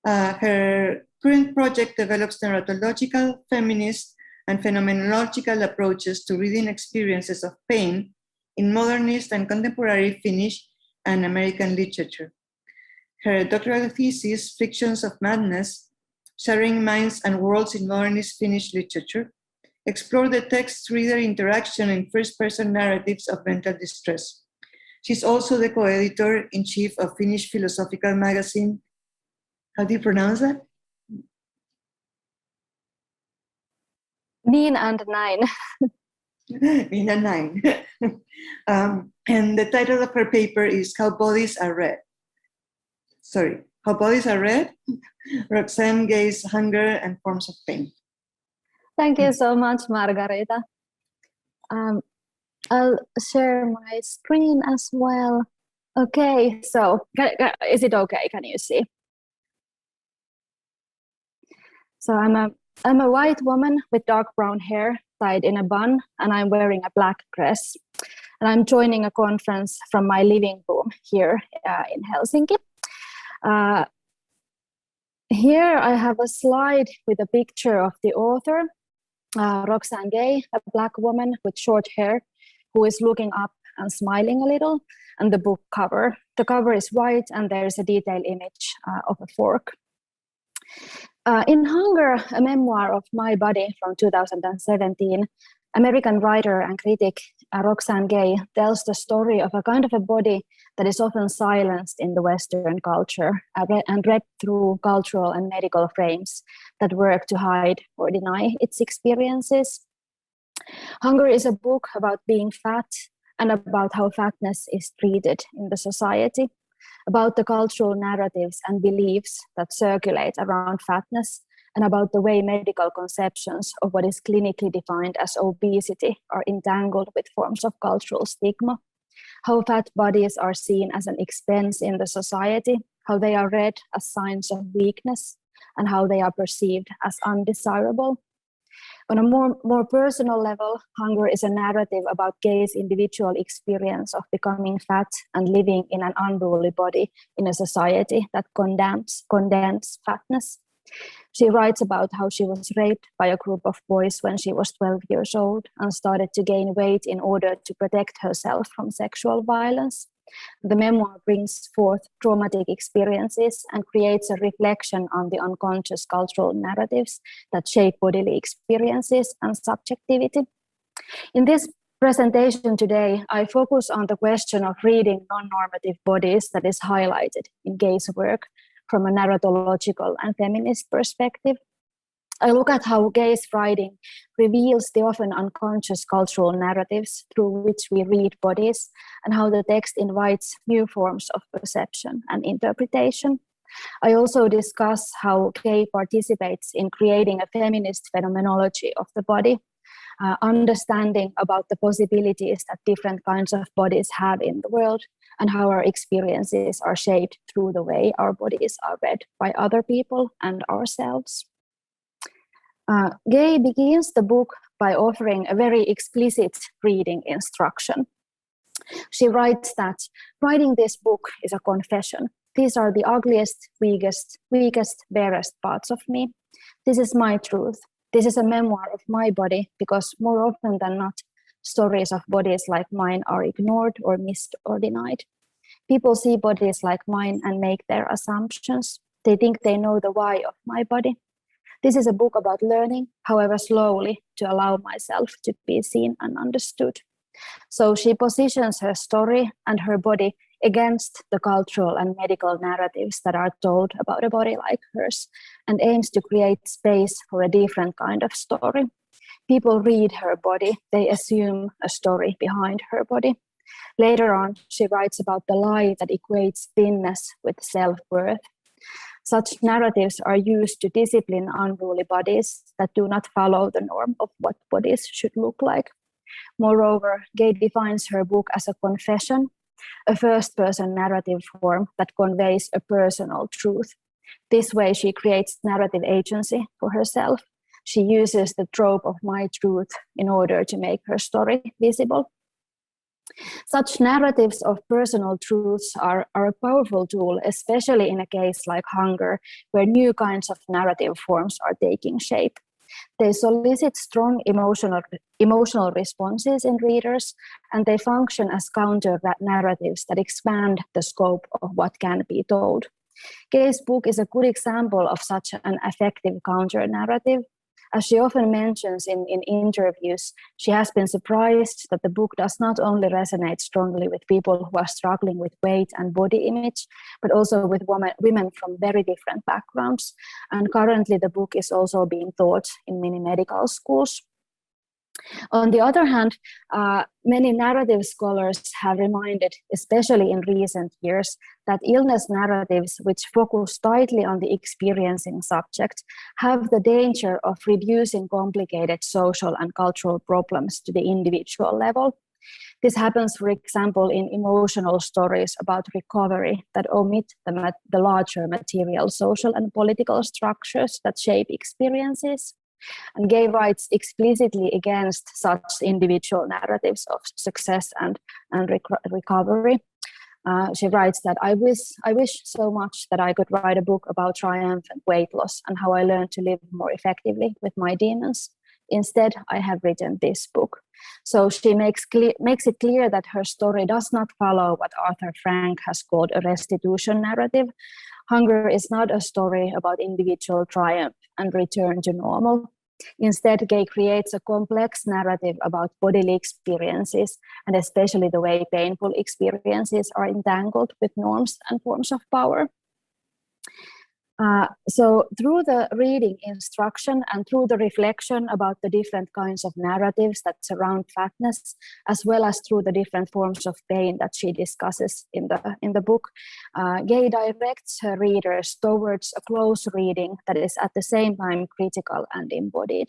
Her current project develops narratological, feminist, and phenomenological approaches to reading experiences of pain in modernist and contemporary Finnish and American literature. Her doctoral thesis, Frictions of Madness, Shattering Minds and Worlds in Modernist Finnish Literature, explored the text-reader interaction in first-person narratives of mental distress. She's also the co-editor-in-chief of Finnish philosophical magazine. How do you pronounce that? Niin and Nine. Niin and Nine. And the title of her paper is How Bodies Are Read. How Bodies Are Read, Roxane Gay's Hunger and Forms of Pain. Thank you so much, Margarita. I'll share my screen as well. Okay, so is it okay? Can you see? So I'm a white woman with dark brown hair tied in a bun, and I'm wearing a black dress. And I'm joining a conference from my living room here in Helsinki. Here I have a slide with a picture of the author, Roxane Gay, a black woman with short hair who is looking up and smiling a little, and the book cover. The cover is white and there's a detailed image of a fork. In Hunger, a memoir of my body from 2017, American writer and critic Roxane Gay tells the story of a kind of a body that is often silenced in the Western culture and read through cultural and medical frames that work to hide or deny its experiences. Hunger is a book about being fat and about how fatness is treated in the society, about the cultural narratives and beliefs that circulate around fatness, and about the way medical conceptions of what is clinically defined as obesity are entangled with forms of cultural stigma, how fat bodies are seen as an expense in the society, how they are read as signs of weakness, and how they are perceived as undesirable. On a more personal level, Hunger is a narrative about Gay's individual experience of becoming fat and living in an unruly body in a society that condemns fatness. She writes about how she was raped by a group of boys when she was 12 years old and started to gain weight in order to protect herself from sexual violence. The memoir brings forth traumatic experiences and creates a reflection on the unconscious cultural narratives that shape bodily experiences and subjectivity. In this presentation today, I focus on the question of reading non-normative bodies that is highlighted in Gay's work from a narratological and feminist perspective. I look at how Gay's writing reveals the often unconscious cultural narratives through which we read bodies, and how the text invites new forms of perception and interpretation. I also discuss how Gay participates in creating a feminist phenomenology of the body, understanding about the possibilities that different kinds of bodies have in the world, and how our experiences are shaped through the way our bodies are read by other people and ourselves. Gay begins the book by offering a very explicit reading instruction. She writes that writing this book is a confession. These are the ugliest, weakest, barest parts of me. This is my truth. This is a memoir of my body, because more often than not, stories of bodies like mine are ignored or missed or denied. People see bodies like mine and make their assumptions. They think they know the why of my body. This is a book about learning, however slowly, to allow myself to be seen and understood. So she positions her story and her body against the cultural and medical narratives that are told about a body like hers, and aims to create space for a different kind of story. People read her body, they assume a story behind her body. Later on, she writes about the lie that equates thinness with self-worth. Such narratives are used to discipline unruly bodies that do not follow the norm of what bodies should look like. Moreover, Gay defines her book as a confession, a first-person narrative form that conveys a personal truth. This way, she creates narrative agency for herself. She uses the trope of my truth in order to make her story visible. Such narratives of personal truths are a powerful tool, especially in a case like Hunger, where new kinds of narrative forms are taking shape. They solicit strong emotional responses in readers, and they function as counter-narratives that expand the scope of what can be told. Gay's book is a good example of such an effective counter-narrative. As she often mentions in interviews, she has been surprised that the book does not only resonate strongly with people who are struggling with weight and body image, but also with women from very different backgrounds. And currently the book is also being taught in many medical schools. On the other hand, many narrative scholars have reminded, especially in recent years, that illness narratives which focus tightly on the experiencing subject have the danger of reducing complicated social and cultural problems to the individual level. This happens, for example, in emotional stories about recovery that omit the larger material, social, and political structures that shape experiences. And Gay writes explicitly against such individual narratives of success and recovery. She writes that I wish so much that I could write a book about triumphant weight loss and how I learned to live more effectively with my demons. Instead, I have written this book. So she makes it clear that her story does not follow what Arthur Frank has called a restitution narrative. Hunger is not a story about individual triumph and return to normal. Instead, Gay creates a complex narrative about bodily experiences, and especially the way painful experiences are entangled with norms and forms of power. So through the reading instruction and through the reflection about the different kinds of narratives that surround fatness, as well as through the different forms of pain that she discusses in the book, Gay directs her readers towards a close reading that is at the same time critical and embodied.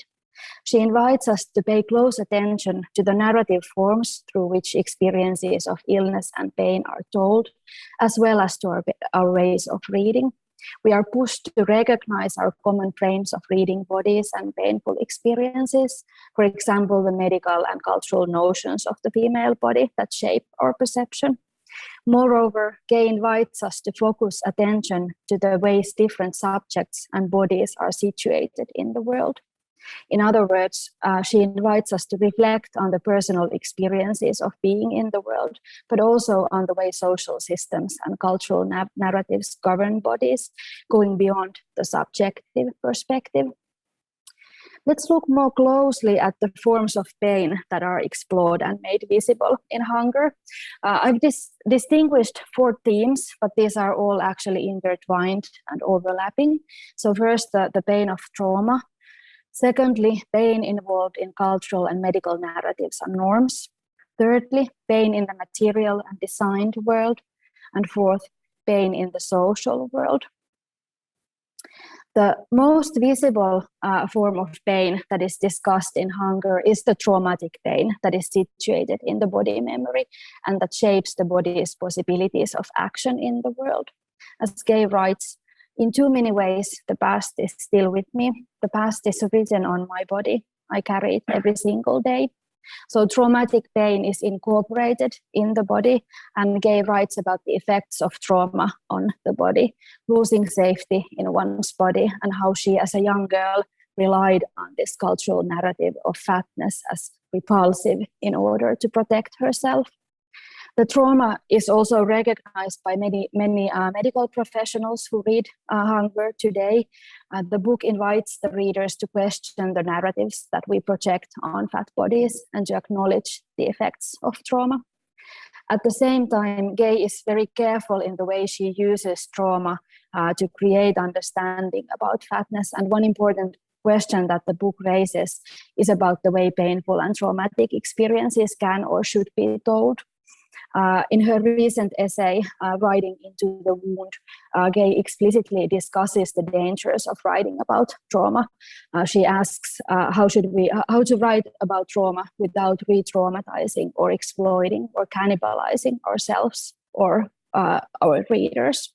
She invites us to pay close attention to the narrative forms through which experiences of illness and pain are told, as well as to our ways of reading. We are pushed to recognize our common frames of reading bodies and painful experiences, for example, the medical and cultural notions of the female body that shape our perception. Moreover, Gay invites us to focus attention to the ways different subjects and bodies are situated in the world. In other words, she invites us to reflect on the personal experiences of being in the world, but also on the way social systems and cultural narratives govern bodies, going beyond the subjective perspective. Let's look more closely at the forms of pain that are explored and made visible in hunger. I've distinguished 4 themes, but these are all actually intertwined and overlapping. So first, the pain of trauma. Secondly, pain involved in cultural and medical narratives and norms. Thirdly, pain in the material and designed world. And fourth, pain in the social world. The most visible form of pain that is discussed in hunger is the traumatic pain that is situated in the body memory and that shapes the body's possibilities of action in the world. As Gay writes, in too many ways, the past is still with me. The past is written on my body. I carry it every single day. So traumatic pain is incorporated in the body, and Gay writes about the effects of trauma on the body, losing safety in one's body, and how she as a young girl relied on this cultural narrative of fatness as repulsive in order to protect herself. The trauma is also recognized by many medical professionals who read Hunger today. The book invites the readers to question the narratives that we project on fat bodies and to acknowledge the effects of trauma. At the same time, Gay is very careful in the way she uses trauma to create understanding about fatness. And one important question that the book raises is about the way painful and traumatic experiences can or should be told. In her recent essay, Writing into the Wound, Gay explicitly discusses the dangers of writing about trauma. She asks how to write about trauma without re-traumatizing or exploiting or cannibalizing ourselves or our readers.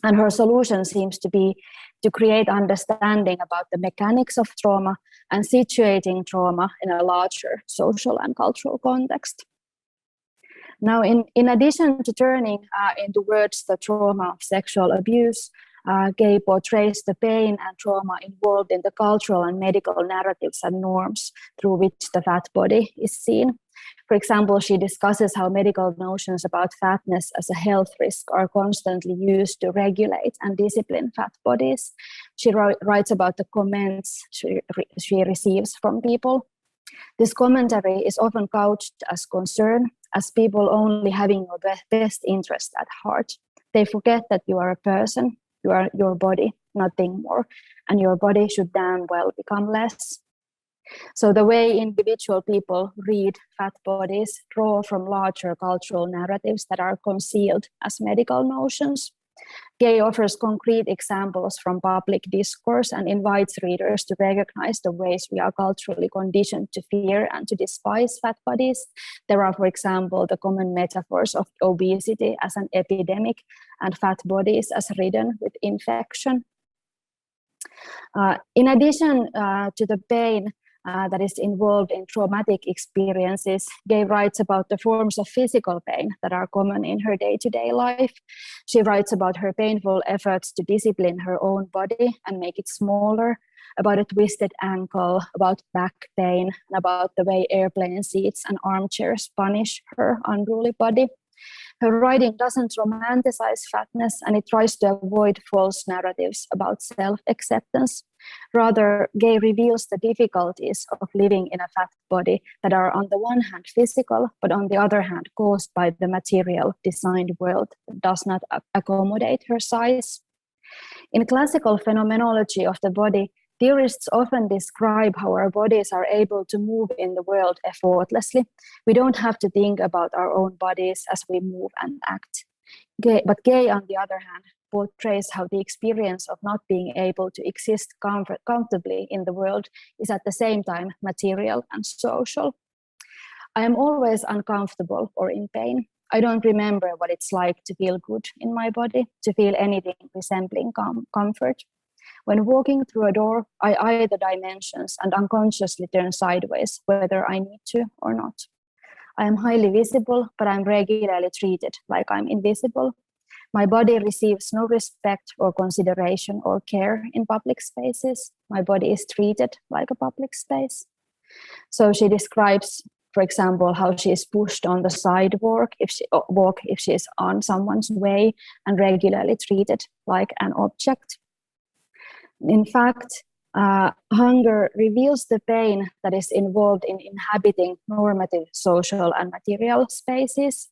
And her solution seems to be to create understanding about the mechanics of trauma and situating trauma in a larger social and cultural context. Now, in addition to turning into words the trauma of sexual abuse, Gay portrays the pain and trauma involved in the cultural and medical narratives and norms through which the fat body is seen. For example, she discusses how medical notions about fatness as a health risk are constantly used to regulate and discipline fat bodies. She writes about the comments she receives from people. This commentary is often couched as concern, as people only having your best interest at heart. They forget that you are a person, you are your body, nothing more, and your body should damn well become less. So the way individual people read fat bodies draw from larger cultural narratives that are concealed as medical notions. Gay offers concrete examples from public discourse and invites readers to recognize the ways we are culturally conditioned to fear and to despise fat bodies. There are, for example, the common metaphors of obesity as an epidemic and fat bodies as ridden with infection. In addition to the pain that is involved in traumatic experiences, Gay writes about the forms of physical pain that are common in her day-to-day life. She writes about her painful efforts to discipline her own body and make it smaller, about a twisted ankle, about back pain, and about the way airplane seats and armchairs punish her unruly body. Her writing doesn't romanticize fatness, and it tries to avoid false narratives about self-acceptance. Rather, Gay reveals the difficulties of living in a fat body that are on the one hand physical, but on the other hand caused by the material designed world that does not accommodate her size. In classical phenomenology of the body, theorists often describe how our bodies are able to move in the world effortlessly. We don't have to think about our own bodies as we move and act. But Gay, on the other hand, portrays how the experience of not being able to exist comfortably in the world is at the same time material and social. I am always uncomfortable or in pain. I don't remember what it's like to feel good in my body, to feel anything resembling comfort. When walking through a door, I eye the dimensions and unconsciously turn sideways, whether I need to or not. I am highly visible, but I'm regularly treated like I'm invisible. My body receives no respect or consideration or care in public spaces. My body is treated like a public space. So she describes, for example, how she is pushed on the sidewalk if she is on someone's way, and regularly treated like an object. In fact, hunger reveals the pain that is involved in inhabiting normative social and material spaces.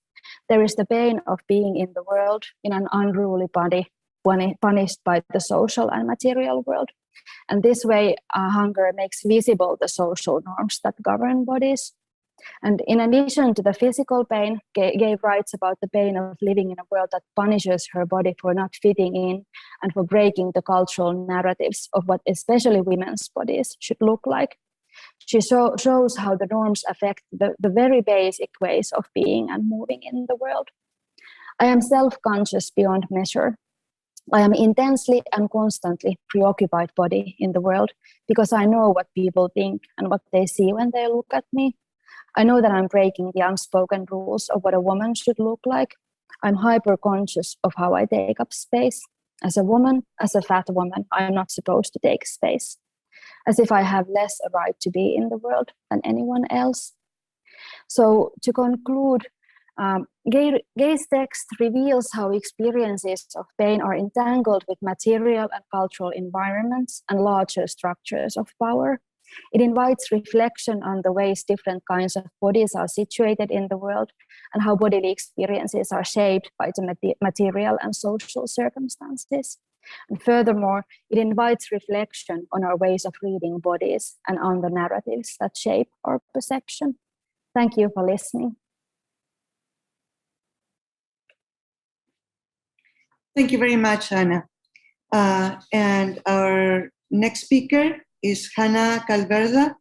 There is the pain of being in the world in an unruly body, punished by the social and material world. And this way, hunger makes visible the social norms that govern bodies. And in addition to the physical pain, Gay writes about the pain of living in a world that punishes her body for not fitting in and for breaking the cultural narratives of what especially women's bodies should look like. She shows how the norms affect the very basic ways of being and moving in the world. I am self-conscious beyond measure. I am intensely and constantly preoccupied body in the world because I know what people think and what they see when they look at me. I know that I'm breaking the unspoken rules of what a woman should look like. I'm hyper-conscious of how I take up space. As a woman, as a fat woman, I am not supposed to take space, as if I have less a right to be in the world than anyone else. So to conclude, Gay's text reveals how experiences of pain are entangled with material and cultural environments and larger structures of power. It invites reflection on the ways different kinds of bodies are situated in the world and how bodily experiences are shaped by the material and social circumstances. And furthermore, it invites reflection on our ways of reading bodies and on the narratives that shape our perception. Thank you for listening. Thank you very much, Anna. And our next speaker is Hannah Calverza.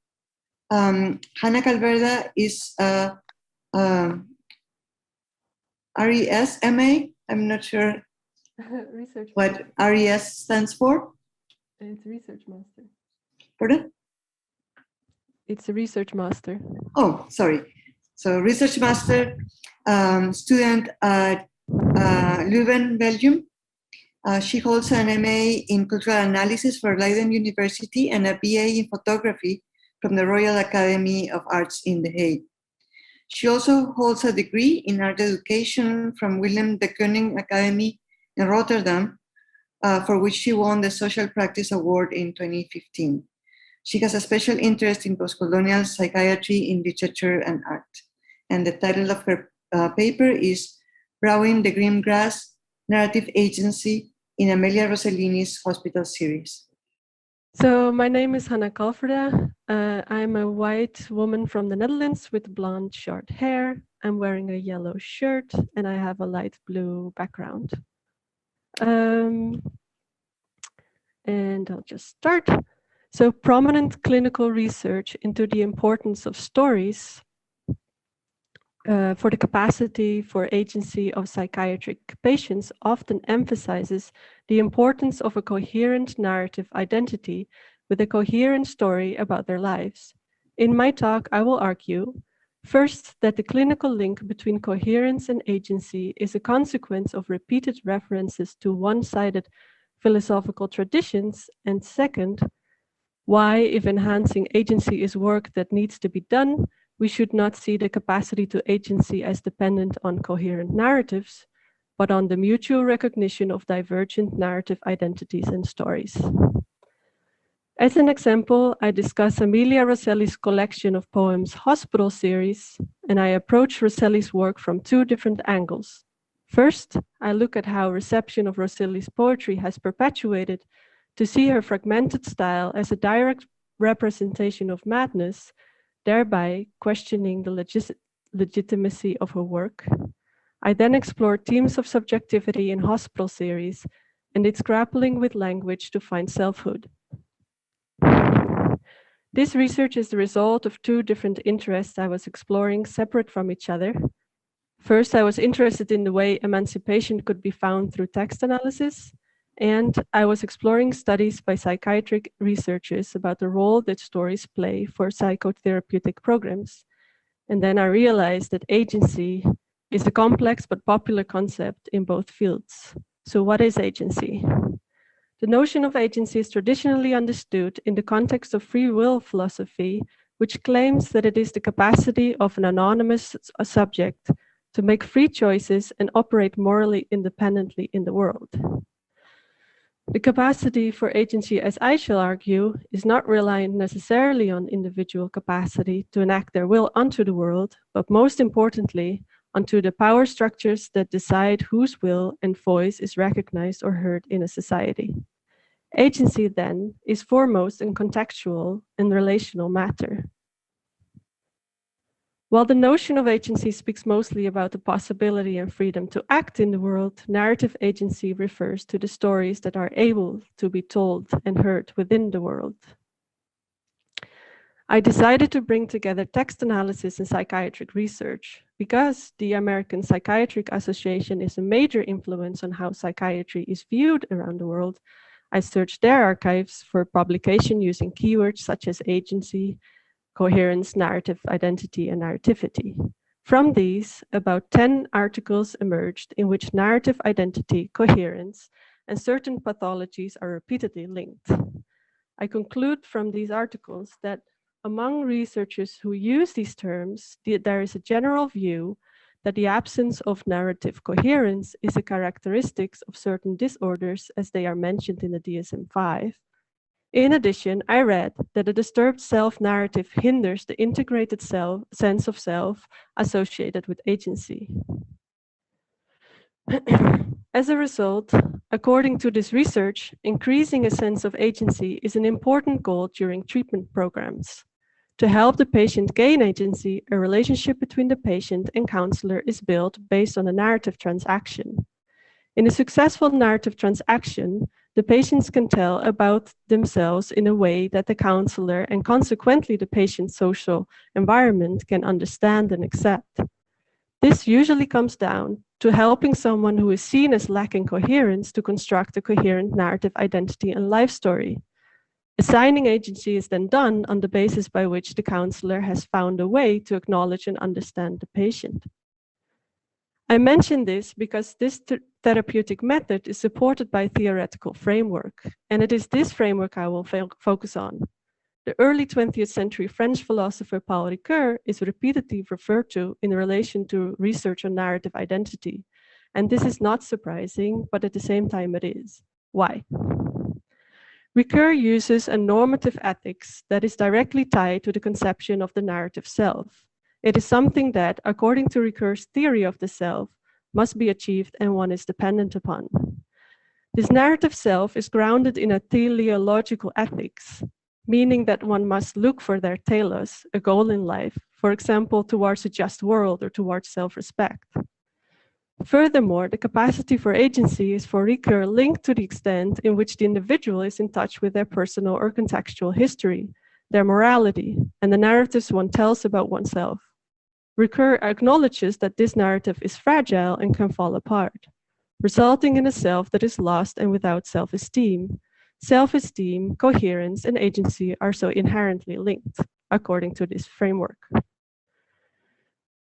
Hannah Calverza is a RES MA. I'm not sure research what RES stands for. It's research master. Pardon? It's a research master. Oh, sorry. So research master, student at Leuven, Belgium. She holds an MA in Cultural Analysis from Leiden University and a BA in Photography from the Royal Academy of Arts in The Hague. She also holds a degree in Art Education from Willem de Kooning Academy in Rotterdam, for which she won the Social Practice Award in 2015. She has a special interest in postcolonial psychiatry in literature and art. And the title of her paper is Browing the Green Grass, Narrative Agency in Amelia Rossellini's Hospital series. So my name is Hannah Calverza. I'm a white woman from the Netherlands with blonde short hair. I'm wearing a yellow shirt and I have a light blue background. And I'll just start. So prominent clinical research into the importance of stories for the capacity for agency of psychiatric patients often emphasizes the importance of a coherent narrative identity with a coherent story about their lives. In my talk, I will argue, first, that the clinical link between coherence and agency is a consequence of repeated references to one-sided philosophical traditions, and second, why, if enhancing agency is work that needs to be done, we should not see the capacity to agency as dependent on coherent narratives, but on the mutual recognition of divergent narrative identities and stories. As an example, I discuss Amelia Rosselli's collection of poems Hospital series, and I approach Rosselli's work from two different angles. First, I look at how reception of Rosselli's poetry has perpetuated to see her fragmented style as a direct representation of madness, thereby questioning the legitimacy of her work. I then explore themes of subjectivity in Hospital series and its grappling with language to find selfhood. This research is the result of two different interests I was exploring separate from each other. First, I was interested in the way emancipation could be found through text analysis, and I was exploring studies by psychiatric researchers about the role that stories play for psychotherapeutic programs. And then I realized that agency is a complex but popular concept in both fields. So what is agency? The notion of agency is traditionally understood in the context of free will philosophy, which claims that it is the capacity of an anonymous subject to make free choices and operate morally independently in the world. The capacity for agency, as I shall argue, is not reliant necessarily on individual capacity to enact their will onto the world, but most importantly, onto the power structures that decide whose will and voice is recognized or heard in a society. Agency, then, is foremost in contextual and relational matter. While the notion of agency speaks mostly about the possibility and freedom to act in the world, narrative agency refers to the stories that are able to be told and heard within the world. I decided to bring together text analysis and psychiatric research because the American Psychiatric Association is a major influence on how psychiatry is viewed around the world. I searched their archives for publication using keywords such as agency, coherence, narrative identity, and narrativity. From these, about 10 articles emerged in which narrative identity, coherence, and certain pathologies are repeatedly linked. I conclude from these articles that among researchers who use these terms, there is a general view that the absence of narrative coherence is a characteristic of certain disorders as they are mentioned in the DSM-5. In addition, I read that a disturbed self-narrative hinders the integrated sense of self associated with agency. As a result, according to this research, increasing a sense of agency is an important goal during treatment programs. To help the patient gain agency, a relationship between the patient and counselor is built based on a narrative transaction. In a successful narrative transaction, the patients can tell about themselves in a way that the counselor and consequently the patient's social environment can understand and accept. This usually comes down to helping someone who is seen as lacking coherence to construct a coherent narrative identity and life story. Assigning agency is then done on the basis by which the counselor has found a way to acknowledge and understand the patient. I mention this because this therapeutic method is supported by theoretical framework, and it is this framework I will focus on. The early 20th century French philosopher Paul Ricoeur is repeatedly referred to in relation to research on narrative identity, and this is not surprising, but at the same time it is. Why? Ricoeur uses a normative ethics that is directly tied to the conception of the narrative self. It is something that, according to Ricoeur's theory of the self, must be achieved and one is dependent upon. This narrative self is grounded in a teleological ethics, meaning that one must look for their telos, a goal in life, for example, towards a just world or towards self-respect. Furthermore, the capacity for agency is for Ricoeur linked to the extent in which the individual is in touch with their personal or contextual history, their morality, and the narratives one tells about oneself. Ricoeur acknowledges that this narrative is fragile and can fall apart, resulting in a self that is lost and without self-esteem. Self-esteem, coherence, and agency are so inherently linked, according to this framework.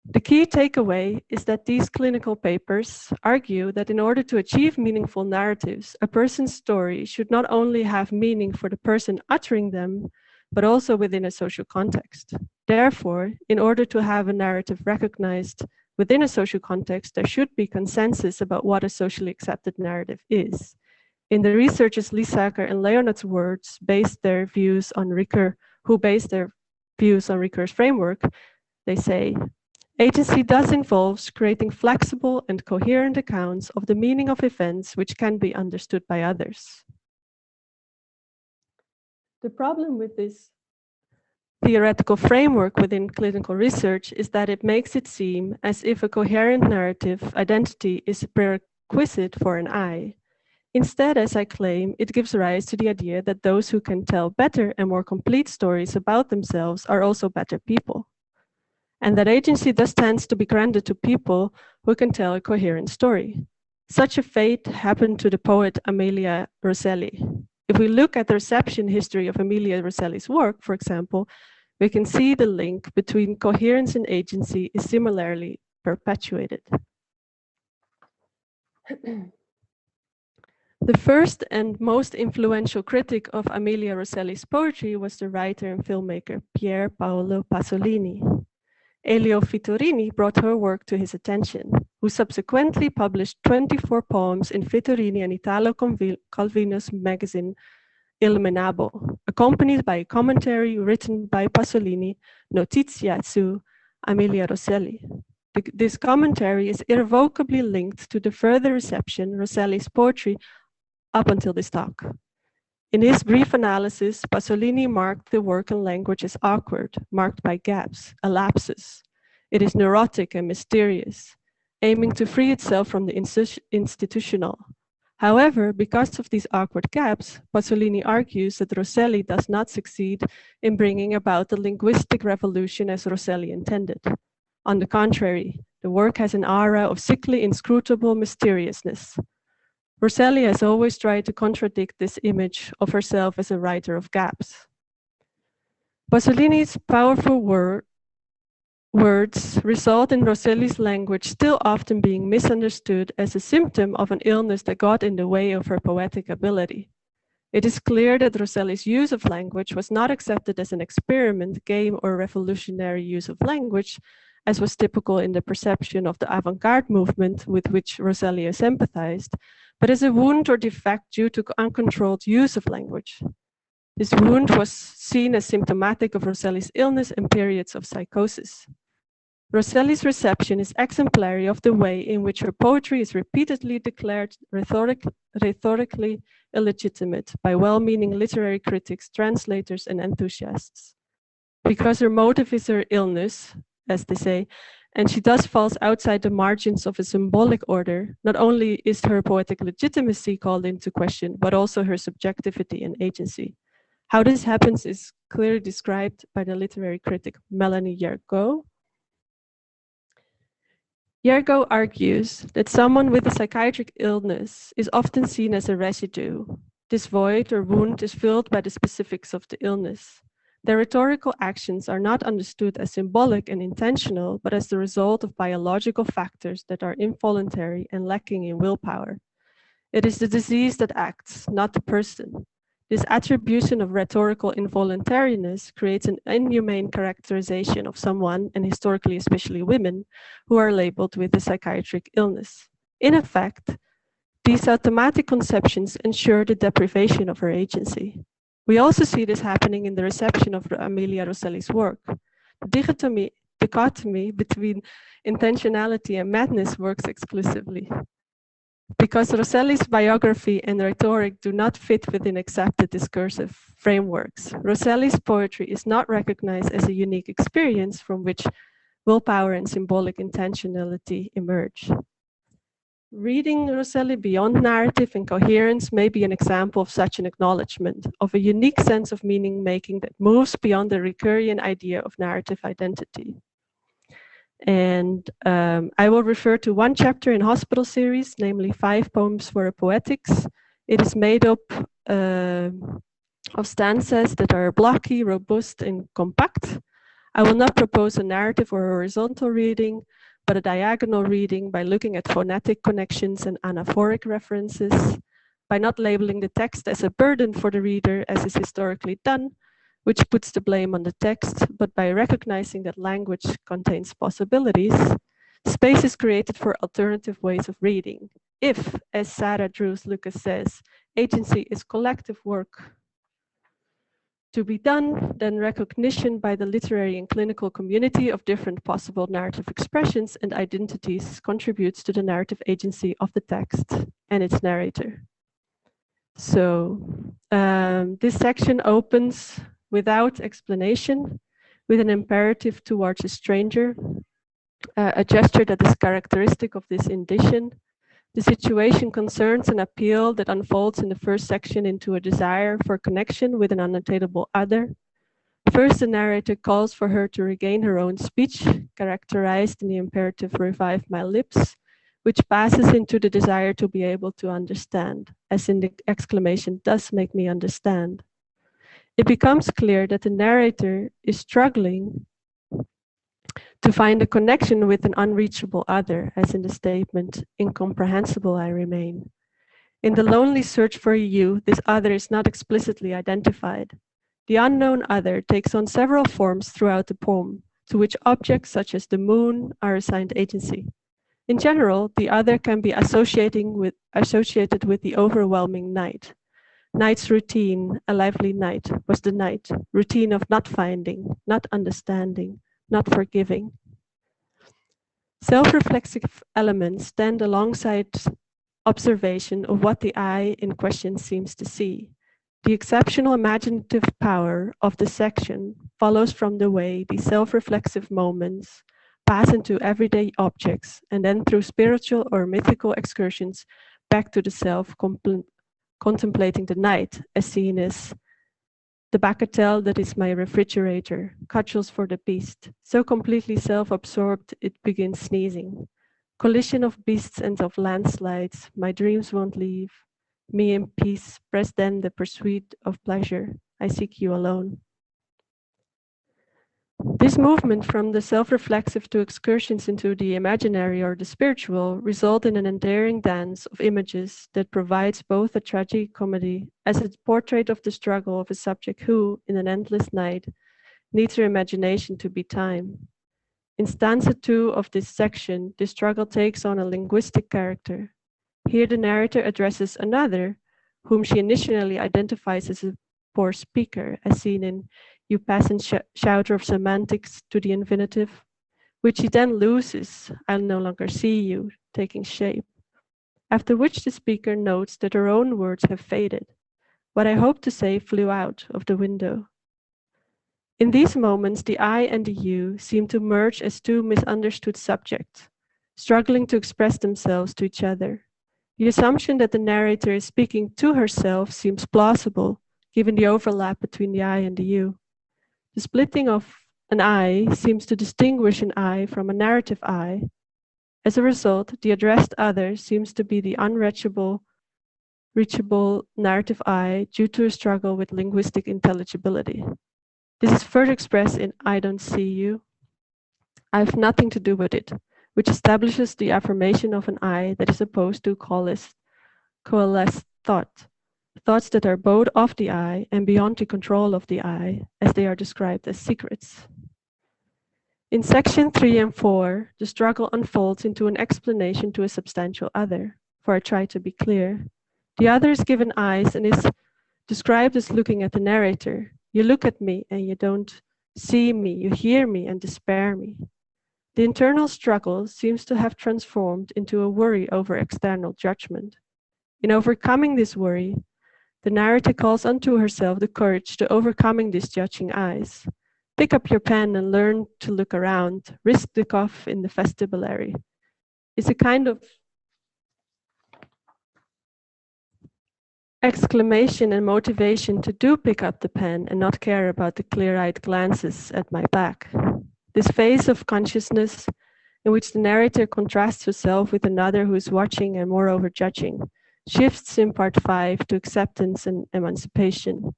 The key takeaway is that these clinical papers argue that in order to achieve meaningful narratives, a person's story should not only have meaning for the person uttering them, but also within a social context. Therefore, in order to have a narrative recognized within a social context, there should be consensus about what a socially accepted narrative is. In the researchers Lee Sacker and Leonard's words, who based their views on Ricker's framework, they say, agency thus involves creating flexible and coherent accounts of the meaning of events which can be understood by others. The problem with this theoretical framework within clinical research is that it makes it seem as if a coherent narrative identity is a prerequisite for an I. Instead, as I claim, it gives rise to the idea that those who can tell better and more complete stories about themselves are also better people, and that agency thus tends to be granted to people who can tell a coherent story. Such a fate happened to the poet Amelia Rosselli. If we look at the reception history of Amelia Rosselli's work, for example, we can see the link between coherence and agency is similarly perpetuated. The first and most influential critic of Amelia Rosselli's poetry was the writer and filmmaker Pier Paolo Pasolini. Elio Vittorini brought her work to his attention, who subsequently published 24 poems in Vittorini and Italo Calvino's magazine Il Menabo, accompanied by a commentary written by Pasolini, Notizia su Amelia Rosselli. This commentary is irrevocably linked to the further reception Rosselli's poetry up until this talk. In his brief analysis, Pasolini marked the work and language as awkward, marked by gaps, a lapsus. It is neurotic and mysterious, aiming to free itself from the institutional. However, because of these awkward gaps, Pasolini argues that Rosselli does not succeed in bringing about the linguistic revolution as Rosselli intended. On the contrary, the work has an aura of sickly, inscrutable mysteriousness. Rosselli has always tried to contradict this image of herself as a writer of gaps. Pasolini's powerful words result in Rosselli's language still often being misunderstood as a symptom of an illness that got in the way of her poetic ability. It is clear that Rosselli's use of language was not accepted as an experiment, game, or revolutionary use of language, as was typical in the perception of the avant-garde movement with which Rosselli has sympathized, but as a wound or defect due to uncontrolled use of language. This wound was seen as symptomatic of Rosselli's illness and periods of psychosis. Rosselli's reception is exemplary of the way in which her poetry is repeatedly declared rhetorically illegitimate by well-meaning literary critics, translators, and enthusiasts. Because her motive is her illness, as they say, and she thus falls outside the margins of a symbolic order, not only is her poetic legitimacy called into question, but also her subjectivity and agency. How this happens is clearly described by the literary critic Melanie Yergo. Yergo argues that someone with a psychiatric illness is often seen as a residue. This void or wound is filled by the specifics of the illness. Their rhetorical actions are not understood as symbolic and intentional, but as the result of biological factors that are involuntary and lacking in willpower. It is the disease that acts, not the person. This attribution of rhetorical involuntariness creates an inhumane characterization of someone, and historically especially women, who are labeled with a psychiatric illness. In effect, these automatic conceptions ensure the deprivation of her agency. We also see this happening in the reception of Amelia Rosselli's work. The dichotomy between intentionality and madness works exclusively. Because Rosselli's biography and rhetoric do not fit within accepted discursive frameworks, Rosselli's poetry is not recognized as a unique experience from which willpower and symbolic intentionality emerge. Reading Rosselli beyond narrative and coherence may be an example of such an acknowledgement of a unique sense of meaning making that moves beyond the Rickerian idea of narrative identity. And I will refer to one chapter in Hospital series, namely 5 Poems for a Poetics. It is made up of stanzas that are blocky, robust, and compact. I will not propose a narrative or horizontal reading, but a diagonal reading by looking at phonetic connections and anaphoric references, by not labeling the text as a burden for the reader, as is historically done, which puts the blame on the text, but by recognizing that language contains possibilities, space is created for alternative ways of reading. If, as Sarah Drews Lucas says, agency is collective work to be done, then recognition by the literary and clinical community of different possible narrative expressions and identities contributes to the narrative agency of the text and its narrator. So this section opens without explanation with an imperative towards a stranger, a gesture that is characteristic of this indition. The situation concerns an appeal that unfolds in the first section into a desire for connection with an unattainable other. First, the narrator calls for her to regain her own speech, characterized in the imperative "revive my lips," which passes into the desire to be able to understand, as in the exclamation "does make me understand." It becomes clear that the narrator is struggling to find a connection with an unreachable other, as in the statement, "incomprehensible I remain." In the lonely search for you, this other is not explicitly identified. The unknown other takes on several forms throughout the poem, to which objects such as the moon are assigned agency. In general, the other can be associated with the overwhelming night. Night's routine, a lively night, was the night, routine of not finding, not understanding, not forgiving. Self-reflexive elements stand alongside observation of what the I in question seems to see. The exceptional imaginative power of the section follows from the way these self-reflexive moments pass into everyday objects and then through spiritual or mythical excursions back to the self contemplating the night, as seen as the bagatelle that is my refrigerator, cudgels for the beast, so completely self-absorbed it begins sneezing. Collision of beasts and of landslides, my dreams won't leave. Me in peace, press then the pursuit of pleasure, I seek you alone. This movement from the self-reflexive to excursions into the imaginary or the spiritual result in an endearing dance of images that provides both a tragicomedy as a portrait of the struggle of a subject who, in an endless night, needs her imagination to be time. In stanza 2 of this section, the struggle takes on a linguistic character. Here the narrator addresses another, whom she initially identifies as a poor speaker, as seen in "You pass in shouter of semantics" to the infinitive, which he then loses, "I'll no longer see you," taking shape. After which the speaker notes that her own words have faded. What I hoped to say flew out of the window. In these moments, the I and the you seem to merge as two misunderstood subjects, struggling to express themselves to each other. The assumption that the narrator is speaking to herself seems plausible, given the overlap between the I and the you. The splitting of an I seems to distinguish an I from a narrative I. As a result, the addressed other seems to be the unreachable narrative I due to a struggle with linguistic intelligibility. This is further expressed in "I don't see you. I have nothing to do with it," which establishes the affirmation of an I that is opposed to coalesced thought. Thoughts that are both of the I and beyond the control of the I, as they are described as secrets. In section 3 and 4, the struggle unfolds into an explanation to a substantial other, for I try to be clear. The other is given eyes and is described as looking at the narrator. You look at me and you don't see me, you hear me and despair me. The internal struggle seems to have transformed into a worry over external judgment. In overcoming this worry, the narrator calls unto herself the courage to overcoming these judging eyes. Pick up your pen and learn to look around. Risk the cough in the vestibulary. It's a kind of exclamation and motivation to do pick up the pen and not care about the clear-eyed glances at my back. This phase of consciousness in which the narrator contrasts herself with another who is watching and moreover judging, shifts in part 5 to acceptance and emancipation.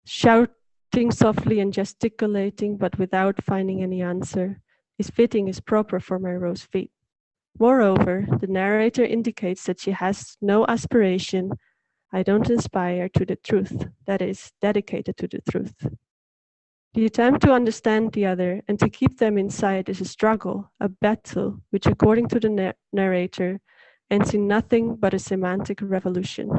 Shouting softly and gesticulating, but without finding any answer, is fitting, is proper for my rose feet. Moreover, the narrator indicates that she has no aspiration, I don't aspire to the truth, that is, dedicated to the truth. The attempt to understand the other and to keep them inside is a struggle, a battle, which according to the narrator ends in nothing but a semantic revolution.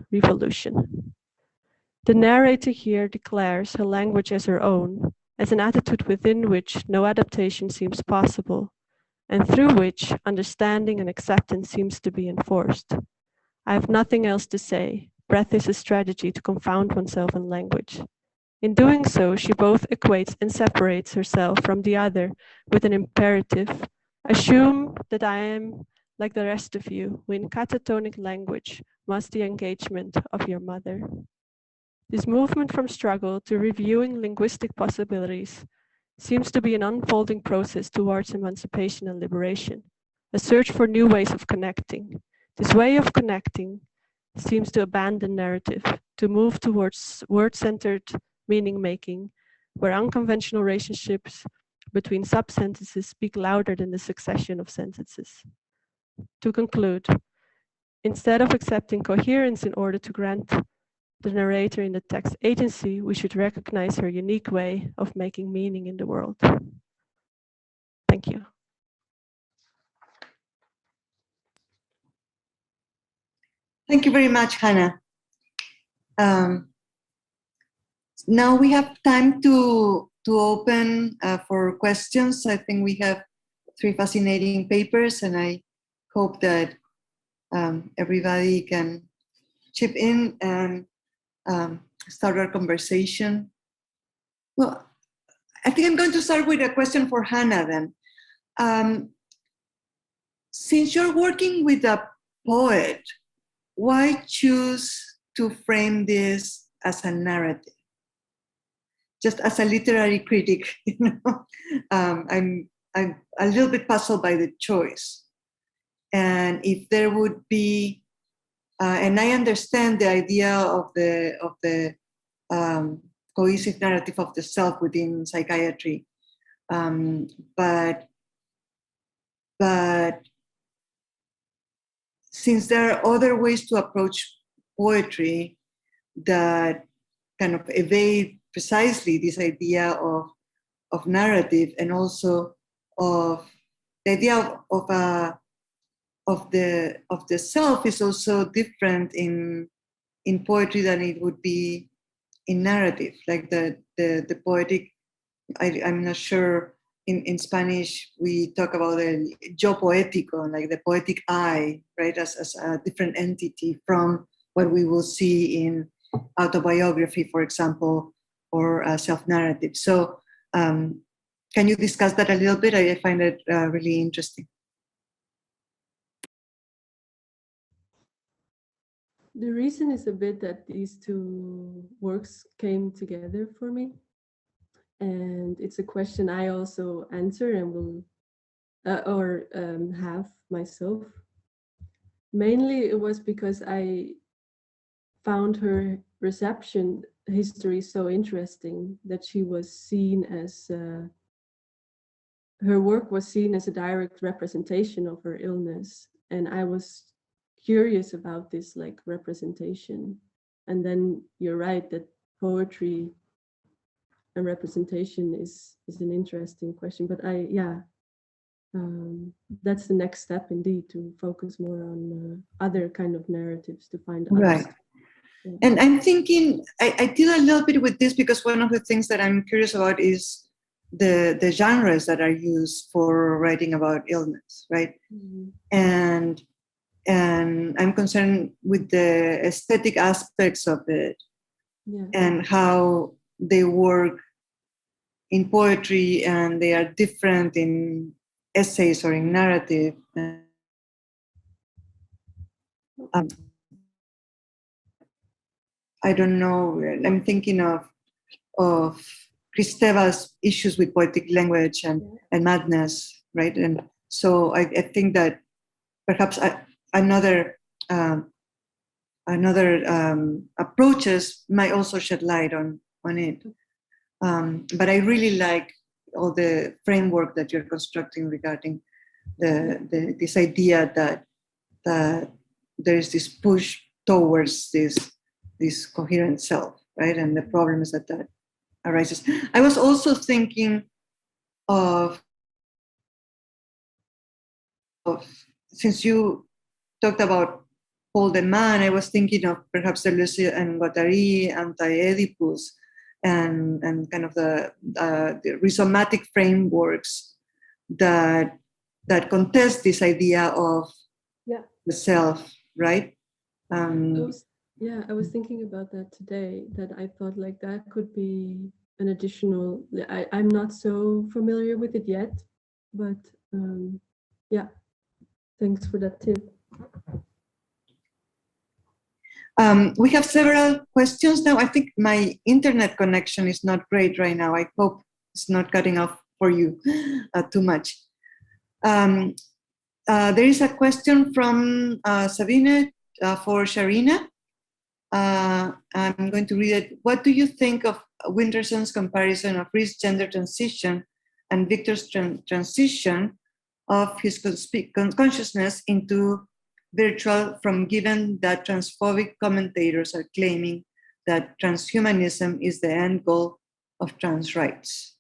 The narrator here declares her language as her own, as an attitude within which no adaptation seems possible, and through which understanding and acceptance seems to be enforced. I have nothing else to say. Breath is a strategy to confound oneself in language. In doing so, she both equates and separates herself from the other with an imperative. Assume that I am like the rest of you, who in catatonic language must the engagement of your mother. This movement from struggle to reviewing linguistic possibilities seems to be an unfolding process towards emancipation and liberation, a search for new ways of connecting. This way of connecting seems to abandon narrative, to move towards word-centered meaning-making, where unconventional relationships between sub-sentences speak louder than the succession of sentences. To conclude, instead of accepting coherence in order to grant the narrator in the text agency, we should recognize her unique way of making meaning in the world. Thank you. Thank you very much, Hannah. Now we have time to open for questions. I think we have 3 fascinating papers, and I hope that everybody can chip in and start our conversation. Well, I think I'm going to start with a question for Hannah then. Since you're working with a poet, why choose to frame this as a narrative? Just as a literary critic, you know, I'm a little bit puzzled by the choice. And if there would be, and I understand the idea of the cohesive narrative of the self within psychiatry, but since there are other ways to approach poetry that kind of evade precisely this idea of narrative, and also of the idea of the self is also different in poetry than it would be in narrative. Like the poetic, I'm not sure, in Spanish we talk about el yo poético, like the poetic I, right, as a different entity from what we will see in autobiography, for example, or self-narrative. So can you discuss that a little bit? I find it really interesting. The reason is a bit that these 2 works came together for me. And it's a question I also answer and will, have myself. Mainly it was because I found her reception history so interesting, that she was seen as, her work was seen as a direct representation of her illness. And I was curious about this like representation. And then you're right that poetry and representation is an interesting question. But that's the next step indeed, to focus more on other kind of narratives, to find right. others. Yeah. And I'm thinking, I deal a little bit with this because one of the things that I'm curious about is the genres that are used for writing about illness, right? Mm-hmm. And I'm concerned with the aesthetic aspects of it, and how they work in poetry and they are different in essays or in narrative. I don't know, I'm thinking of Kristeva's issues with poetic language and madness, right? And so I think that perhaps another approaches might also shed light on it. But I really like all the framework that you're constructing regarding this idea that there is this push towards this coherent self, right? And the problem is that arises. I was also thinking of since you talked about Paul the Man, I was thinking of perhaps Deleuze and Guattari, anti-Oedipus, and kind of the rhizomatic frameworks that contest this idea of the self, right? I was thinking about that today, that I thought like that could be an additional, I'm not so familiar with it yet, but yeah, thanks for that tip. We have several questions now. I think my internet connection is not great right now. I hope it's not cutting off for you too much. There is a question from Sabine for Sharina. I'm going to read it. What do you think of Winterson's comparison of Reed's gender transition and Victor's transition of his consciousness into virtual, from given that transphobic commentators are claiming that transhumanism is the end goal of trans rights?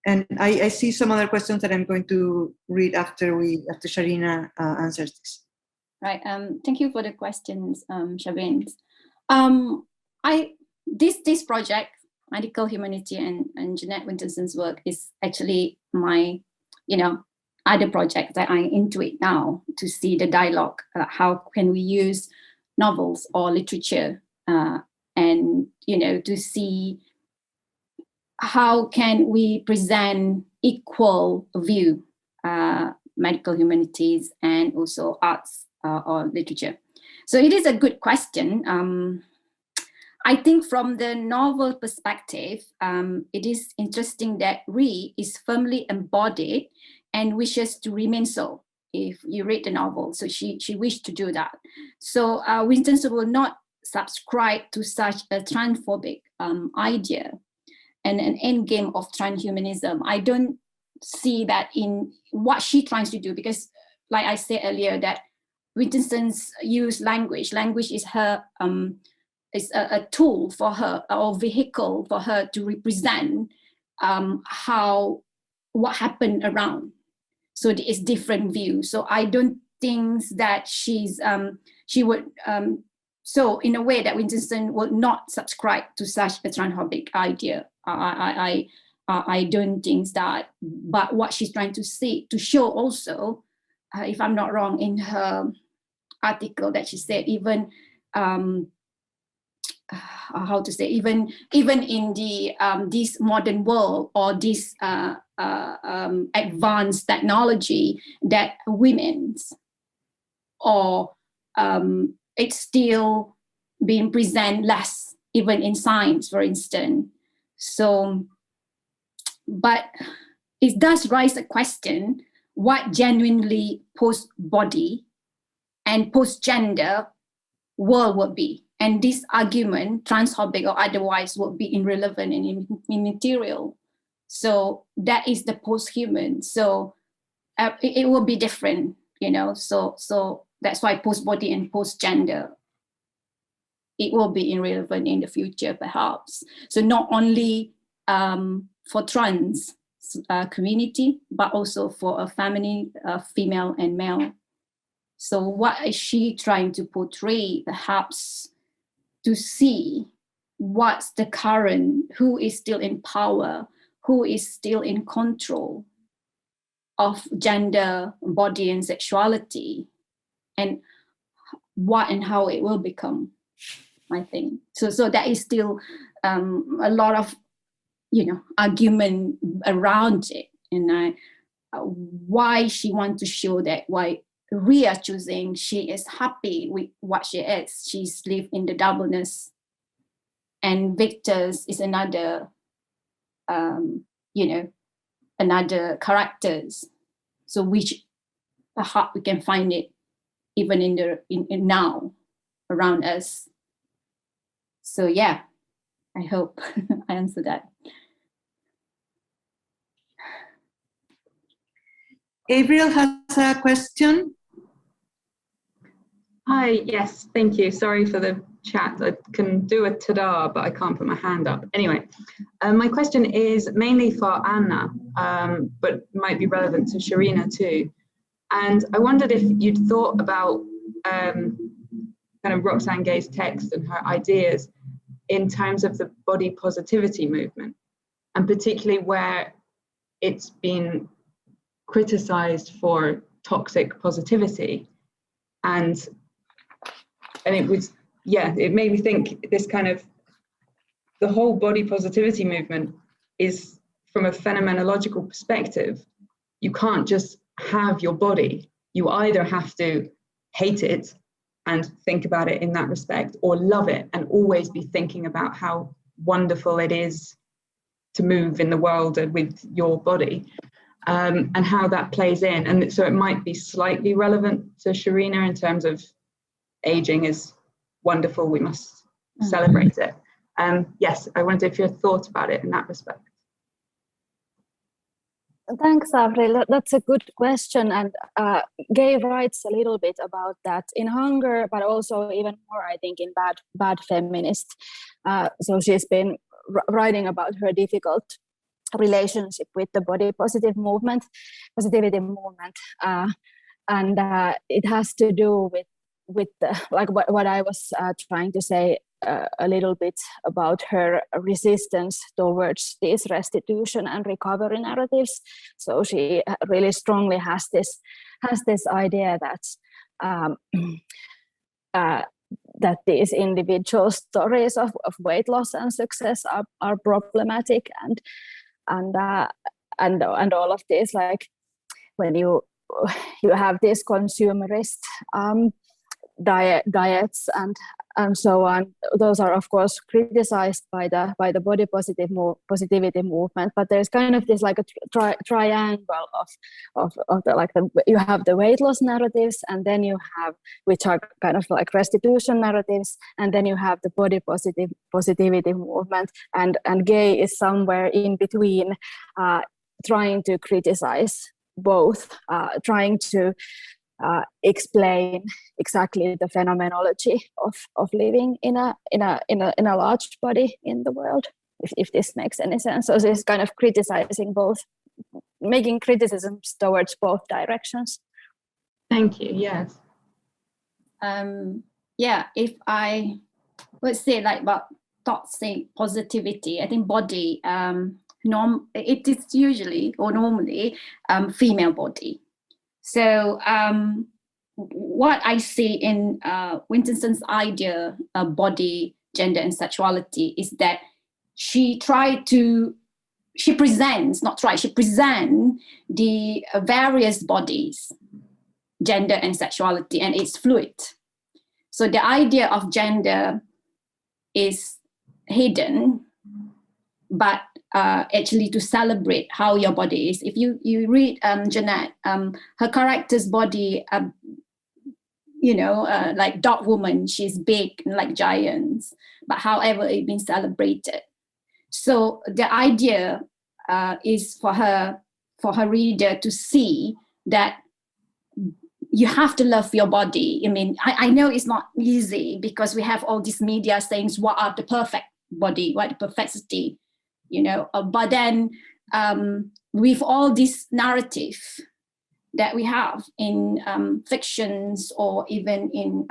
And I see some other questions that I'm going to read after Sharina answers this. Right. Thank you for the questions, Shabin. This project, Medical Humanity and Jeanette Winterson's work, is actually my, other project that I'm into it now, to see the dialogue. How can we use novels or literature, and to see how can we present equal view, medical humanities and also arts or literature. So it is a good question. I think from the novel perspective, it is interesting that Reed is firmly embodied and wishes to remain so. If you read the novel, so she wished to do that. So Winterson will not subscribe to such a transphobic idea and an end game of transhumanism. I don't see that in what she tries to do, because like I said earlier, that Winterson's use language. Language is her is a tool for her, or vehicle for her to represent what happened around. So it's different views. So I don't think that she would. So in a way that Winterson would not subscribe to such a transphobic idea. I don't think that. But what she's trying to show also, if I'm not wrong, in her article that she said, even even in the this modern world, or this advanced technology, that women's or it's still being presented less, even in science, for instance. So, but it does raise a question: what genuinely post-body and post-gender world would be? And this argument, transphobic or otherwise, would be irrelevant and immaterial. So that is the post-human. So it will be different, So that's why post-body and post-gender, it will be irrelevant in the future, perhaps. So not only for trans community, but also for a family, female and male. So what is she trying to portray? Perhaps to see what's the current, who is still in power, who is still in control of gender, body, and sexuality, and what and how it will become, I think. So that is still a lot of, argument around it. And why she wants to show that, why Ria choosing, she is happy with what she is. She's lived in the doubleness. And Victor's is another, another characters. So which perhaps we can find it even in now around us. So yeah, I hope I answered that. Gabriel has a question. Hi, yes, thank you. Sorry for the chat. I can do a ta-da, but I can't put my hand up. Anyway, my question is mainly for Anna, but might be relevant to Sharina too. And I wondered if you'd thought about kind of Roxane Gay's text and her ideas in terms of the body positivity movement, and particularly where it's been criticized for toxic positivity. And it was, yeah, it made me think this kind of, the whole body positivity movement is, from a phenomenological perspective, you can't just have your body. You either have to hate it and think about it in that respect, or love it and always be thinking about how wonderful it is to move in the world with your body, and how that plays in. And so it might be slightly relevant to Sharina in terms of aging is wonderful, we must celebrate it. Yes, I wonder if you had thought about it in that respect. Thanks, Avril. That's a good question. And Gay writes a little bit about that in Hunger, but also even more, I think, in Bad Feminist. So she's been writing about her difficult relationship with the body positivity movement. And it has to do with like what I was trying to say a little bit about her resistance towards these restitution and recovery narratives. So she really strongly has this idea that these individual stories of weight loss and success are problematic, and all of this, like when you have these consumerist diets and so on, those are of course criticized by the body positivity movement. But there's kind of this like a triangle of you have the weight loss narratives, and then you have, which are kind of like restitution narratives, and then you have the body positivity movement, and Gay is somewhere in between, trying to criticize both, trying to explain exactly the phenomenology of living in a large body in the world, if this makes any sense. So it's kind of criticizing both, making criticisms towards both directions. Thank you. Yes. Yeah, if I would say like about toxic positivity, I think body, it is usually or normally female body. So what I see in Winston's idea of body, gender, and sexuality is that she presents the various bodies, gender and sexuality, and it's fluid. So the idea of gender is hidden, but actually to celebrate how your body is. If you read Jeanette, her character's body, like dog woman, she's big like giants, but however it's been celebrated. So the idea is for her reader to see that you have to love your body. I mean, I know it's not easy because we have all these media saying what are the perfect body, what the perfectity, but then with all this narrative that we have in fictions or even in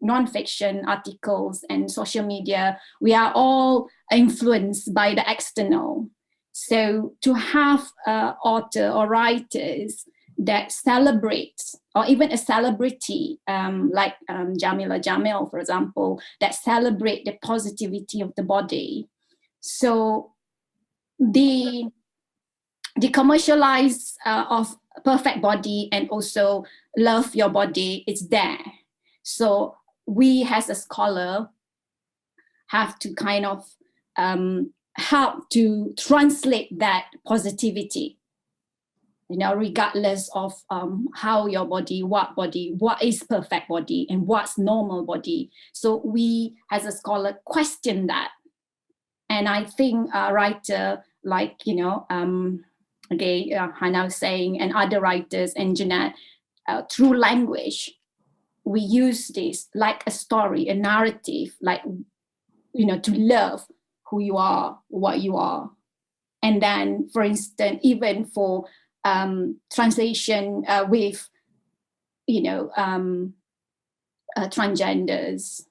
non-fiction articles and social media, we are all influenced by the external. So to have author or writers that celebrates, or even a celebrity like Jamila Jamil, for example, that celebrate the positivity of the body. So the commercialize of perfect body and also love your body is there. So we as a scholar have to kind of help to translate that positivity, regardless of how your body, what is perfect body and what's normal body. So we as a scholar question that. And I think a writer like, Hannah was saying, and other writers and Jeanette, through language, we use this like a story, a narrative, like, you know, to love who you are, what you are. And then, for instance, even for translation with, you know, transgenders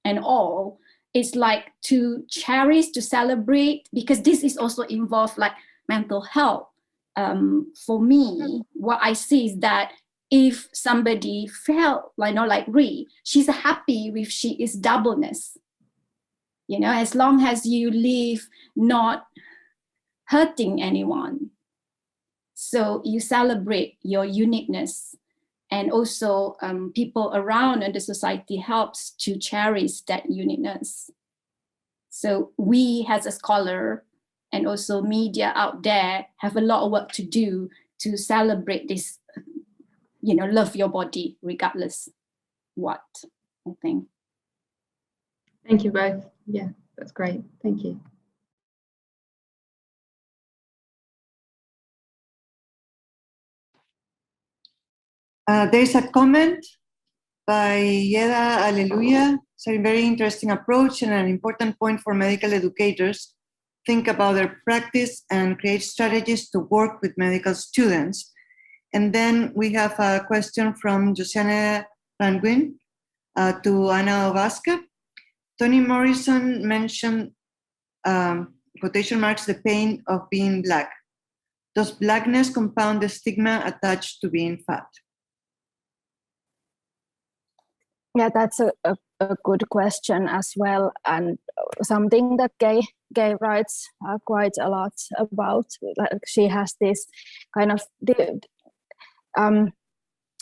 and all, it's like to cherish, to celebrate, because this is also involved like mental health. For me, what I see is that if somebody felt like, you know, like Ree, she's happy with she is doubleness. You know, as long as you live not hurting anyone. So you celebrate your uniqueness, and also people around in the society helps to cherish that uniqueness. So we as a scholar and also media out there have a lot of work to do to celebrate this, you know, love your body regardless what, I think. Thank you both. Yeah, that's great. Thank you. There's a comment by Yeda Alleluia. It's a very interesting approach and an important point for medical educators. Think about their practice and create strategies to work with medical students. And then we have a question from Josiane Ranguin to Ana Vasquez. Toni Morrison mentioned, quotation marks, the pain of being Black. Does Blackness compound the stigma attached to being fat? Yeah, that's a good question as well, and something that Gay writes quite a lot about. Like, she has this kind of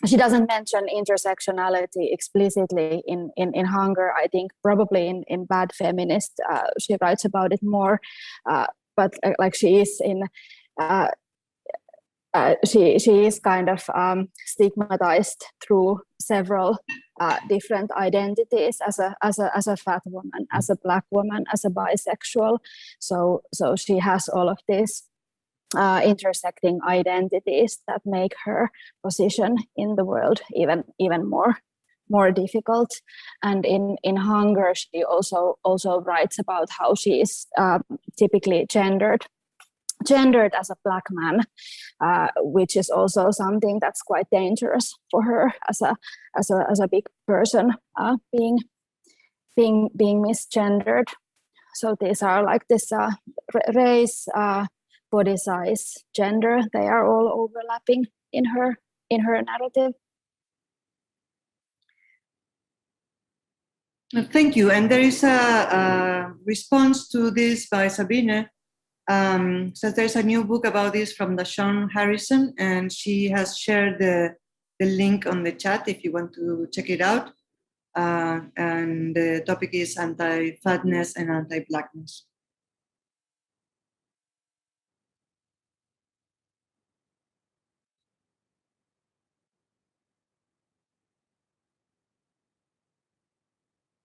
she doesn't mention intersectionality explicitly in Hunger. I think probably in Bad Feminist she writes about it more, but like she is in. She is kind of stigmatized through several different identities as a fat woman, as a Black woman, as a bisexual. So she has all of these intersecting identities that make her position in the world even more difficult. And in Hunger, she also writes about how she is typically gendered as a Black man, which is also something that's quite dangerous for her as a big person, being misgendered. So these are like this race, body size, gender. They are all overlapping in her narrative. Thank you. And there is a response to this by Sabine. So there's a new book about this from Dashawn Harrison, and she has shared the link on the chat if you want to check it out. And the topic is anti-fatness and anti-Blackness.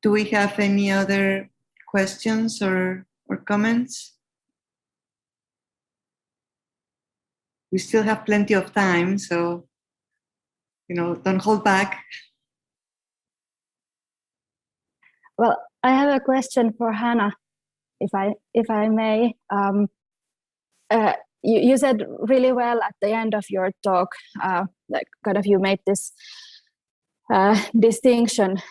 Do we have any other questions or comments? We still have plenty of time, so, you know, don't hold back. Well, I have a question for Hannah, if I may. You said really well at the end of your talk, like kind of you made this distinction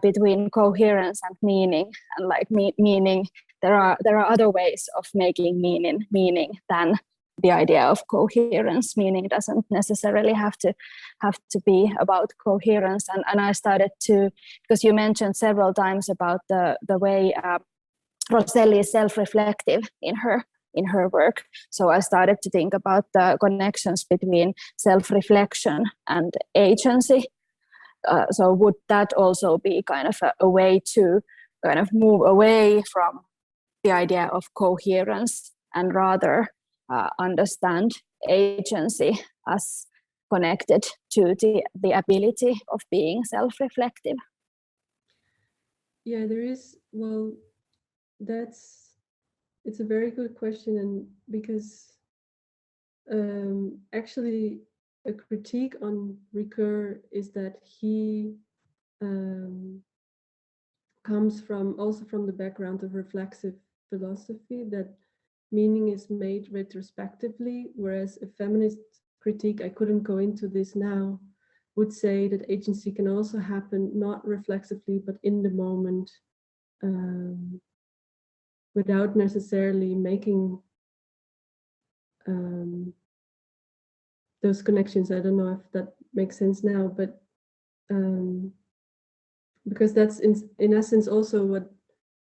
between coherence and meaning, and like meaning. There are other ways of making meaning than the idea of coherence. Meaning doesn't necessarily have to be about coherence. And I started to, because you mentioned several times about the way Rosselli is self-reflective in her work. So I started to think about the connections between self-reflection and agency. So would that also be kind of a way to kind of move away from the idea of coherence and rather understand agency as connected to the ability of being self-reflective? Yeah, there is, well, it's a very good question, and because actually a critique on Ricoeur is that he comes also from the background of reflexive philosophy, that meaning is made retrospectively, whereas a feminist critique, I couldn't go into this now, would say that agency can also happen not reflexively, but in the moment, without necessarily making those connections. I don't know if that makes sense now, but because that's in essence also what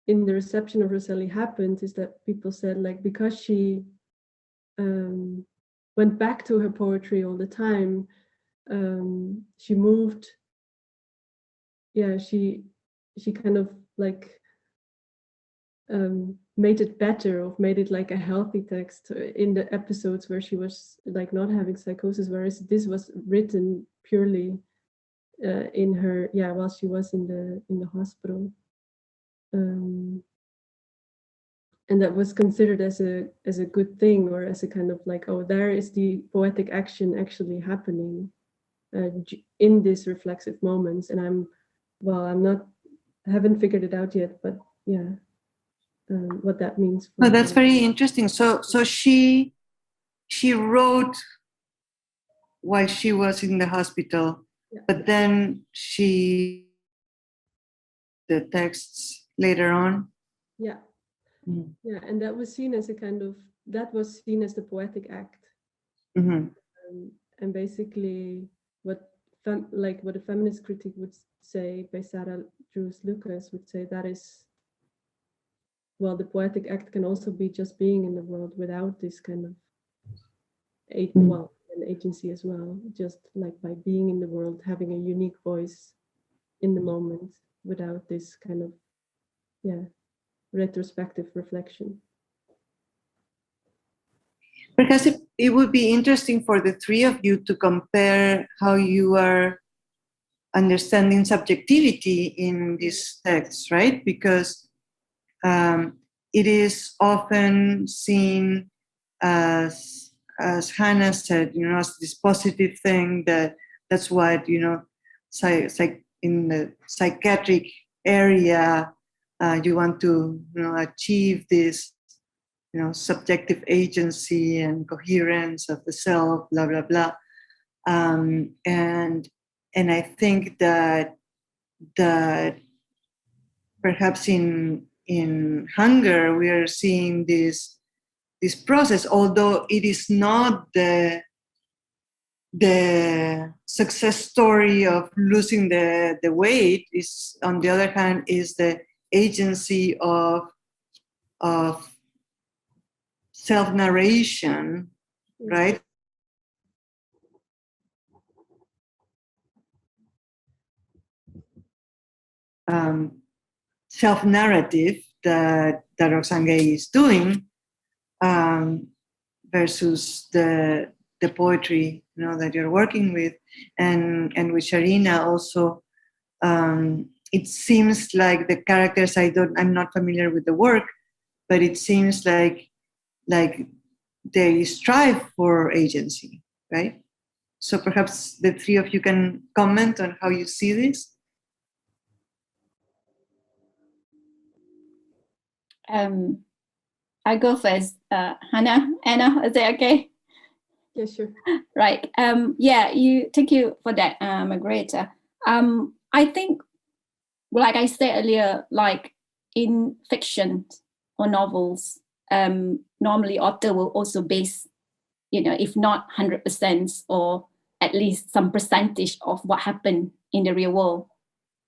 in the reception of Rosselli happened, is that people said, like, because she went back to her poetry all the time, she moved, she kind of like made it better, or made it like a healthy text in the episodes where she was like not having psychosis, whereas this was written purely in her, while she was in the hospital, and that was considered as a good thing, or as a kind of like, oh, there is the poetic action actually happening in these reflexive moments. And haven't figured it out yet, but what that means. Oh, that's very interesting. So she wrote while she was in the hospital, but then the texts later on. Yeah. And that was seen as the poetic act. Mm-hmm. And basically what a feminist critique would say, by Sarah Drews Lucas, would say that is, well, the poetic act can also be just being in the world without this kind of an agency as well, just like by being in the world, having a unique voice in the moment without this kind of retrospective reflection. Perhaps it would be interesting for the three of you to compare how you are understanding subjectivity in these texts, right? Because it is often seen as Hannah said, as this positive thing, that's what, in the psychiatric area, you want to, achieve this, subjective agency and coherence of the self, blah, blah, blah. And I think that perhaps in hunger, we are seeing this process, although it is not the success story of losing the weight, is, on the other hand, is the agency of self-narration, right? Self-narrative that Roxane Gay is doing, versus the poetry, that you're working with, and with Sharina also. It seems like the characters, I'm not familiar with the work, but it seems like they strive for agency, right? So perhaps the three of you can comment on how you see this. I go first. Anna, is that okay? Yeah, sure. Right. Thank you for that, Margareta. I think, like I said earlier, like in fiction or novels, normally author will also base, if not 100% or at least some percentage of what happened in the real world,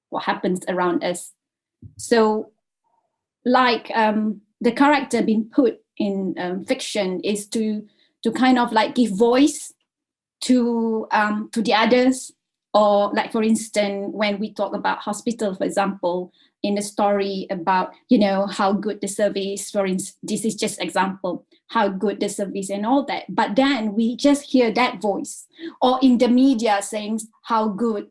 what happens around us. So like the character being put in fiction is to kind of like give voice to the others. Or like, for instance, when we talk about hospital, for example, in the story about, how good the service, for instance, this is just example, how good the service and all that. But then we just hear that voice. Or in the media saying how good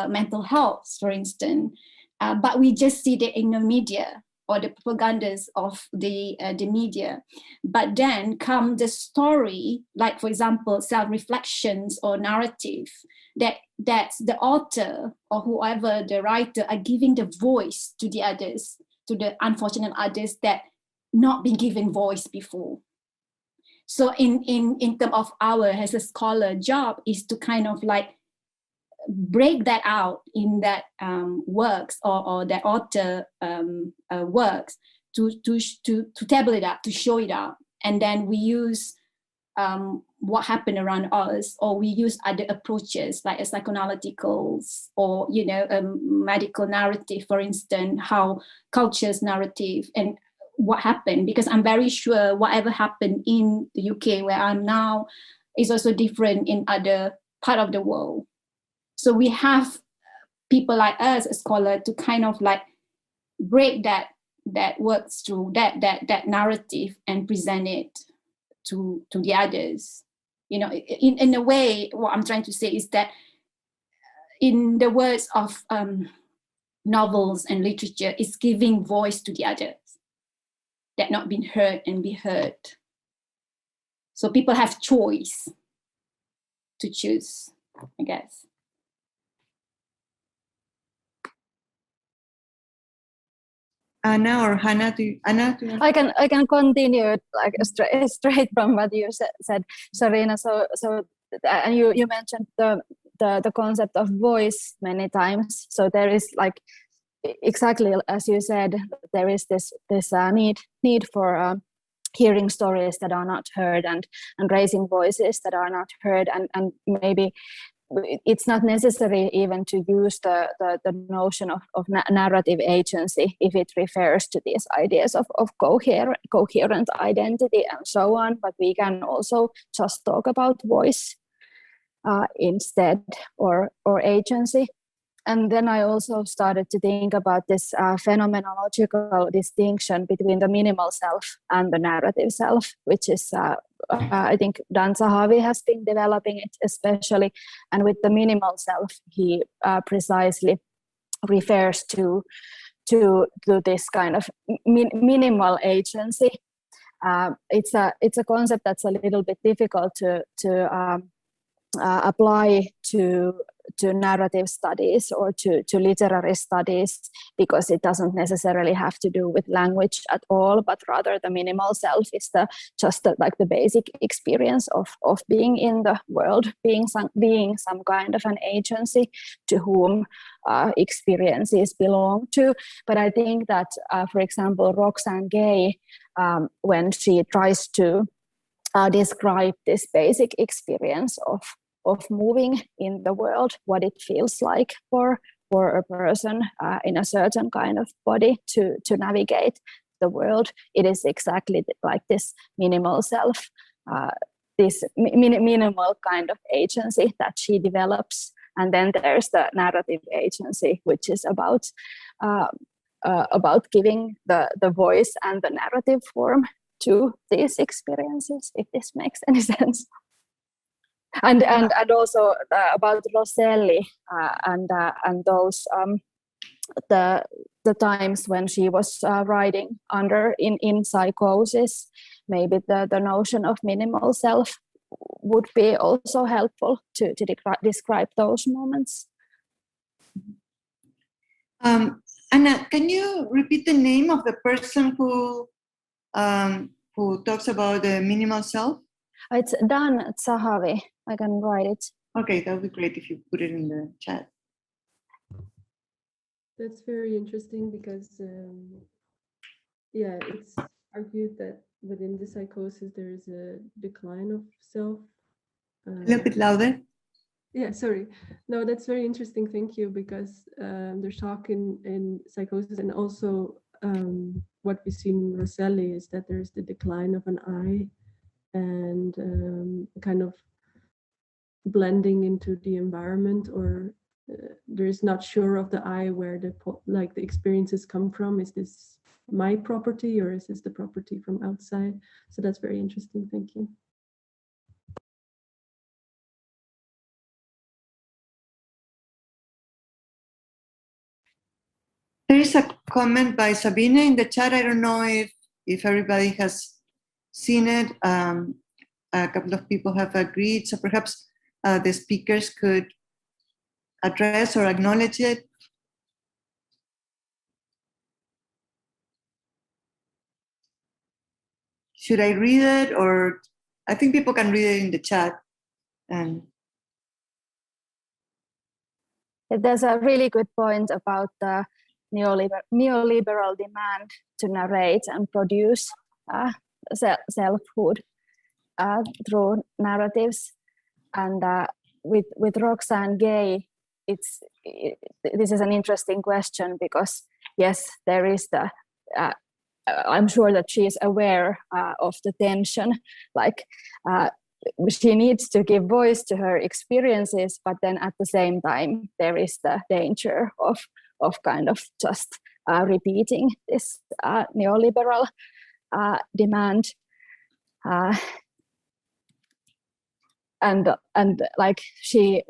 mental health, for instance. But we just see that in the media. or the propagandas of the media. But then come the story, like for example, self-reflections or narrative, that the author or whoever the writer are giving the voice to the others, to the unfortunate others that not been given voice before. So in terms of our as a scholar job is to kind of like break that out in that works or that author works to table it up, to show it up, and then we use what happened around us, or we use other approaches like a psychoanalyticals or a medical narrative, for instance, how culture's narrative and what happened, because I'm very sure whatever happened in the UK where I'm now is also different in other part of the world. So we have people like us, a scholar, to kind of like break that works through that narrative and present it to the others. In a way, what I'm trying to say is that in the words of novels and literature, it's giving voice to the others that not been heard and be heard. So people have choice to choose, I guess. Anna or Hannah, I can continue like straight from what you said, Sarina. So and you mentioned the concept of voice many times. So there is like exactly as you said, there is this need for hearing stories that are not heard and raising voices that are not heard, and maybe it's not necessary even to use the notion of narrative agency if it refers to these ideas of coherent identity and so on, but we can also just talk about voice instead, or agency. And then I also started to think about this phenomenological distinction between the minimal self and the narrative self, which is, I think Dan Zahavi has been developing it especially. And with the minimal self, he precisely refers to this kind of minimal agency. It's a concept that's a little bit difficult to apply to narrative studies or to literary studies, because it doesn't necessarily have to do with language at all, but rather the minimal self is just the basic experience of being in the world, being some kind of an agency to whom experiences belong to. But I think that, for example, Roxane Gay, when she tries to describe this basic experience of moving in the world, what it feels like for a person in a certain kind of body to navigate the world, it is exactly like this minimal self, this minimal kind of agency that she develops. And then there's the narrative agency, which is about giving the voice and the narrative form to these experiences, if this makes any sense. And also about Rosselli and those the times when she was writing in psychosis, maybe the notion of minimal self would be also helpful to describe those moments. Anna, can you repeat the name of the person who talks about the minimal self? It's Dan Zahavi. I can write it. Okay, that would be great if you put it in the chat. That's very interesting because, it's argued that within the psychosis there is a decline of self. A little bit louder. Yeah, sorry. No, that's very interesting. Thank you, because there's talk in psychosis, and also what we see in Rosselli is that there's the decline of an I, and kind of blending into the environment, or there's not sure of the I where the experiences come from. Is this my property, or is this the property from outside? So that's very interesting. Thank you. There is a comment by Sabine in the chat. I don't know if everybody has seen it. A couple of people have agreed, so perhaps the speakers could address or acknowledge it. Should I read it, or I think people can read it in the chat. And there's a really good point about the neoliberal demand to narrate and produce selfhood through narratives. And with Roxane Gay, this is an interesting question, because yes, there is the I'm sure that she is aware of the tension, like she needs to give voice to her experiences, but then at the same time there is the danger of kind of just repeating this neoliberal demand, and like she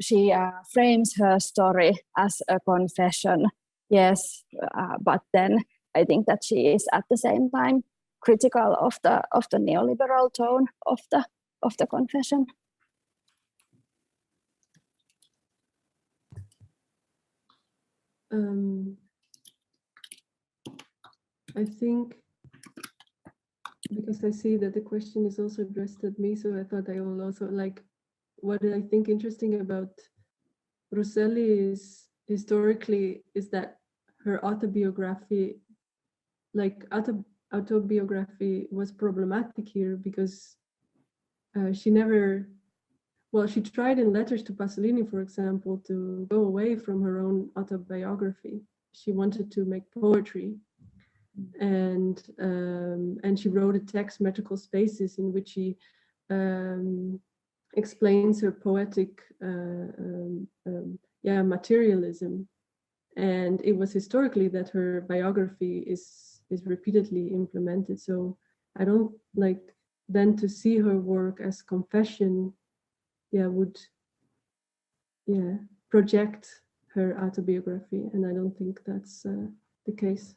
frames her story as a confession, yes, but then I think that she is at the same time critical of the neoliberal tone of the confession. I think, because I see that the question is also addressed at me, so I thought I will also, like, what I think interesting about Rosselli is historically is that her autobiography, like autobiography, was problematic here, because she never, well, she tried in Letters to Pasolini, for example, to go away from her own autobiography. She wanted to make poetry, and she wrote a text, Metrical Spaces, in which she explains her poetic materialism. And it was historically that her biography is repeatedly implemented. So I don't like then to see her work as confession, would project her autobiography, and I don't think that's the case.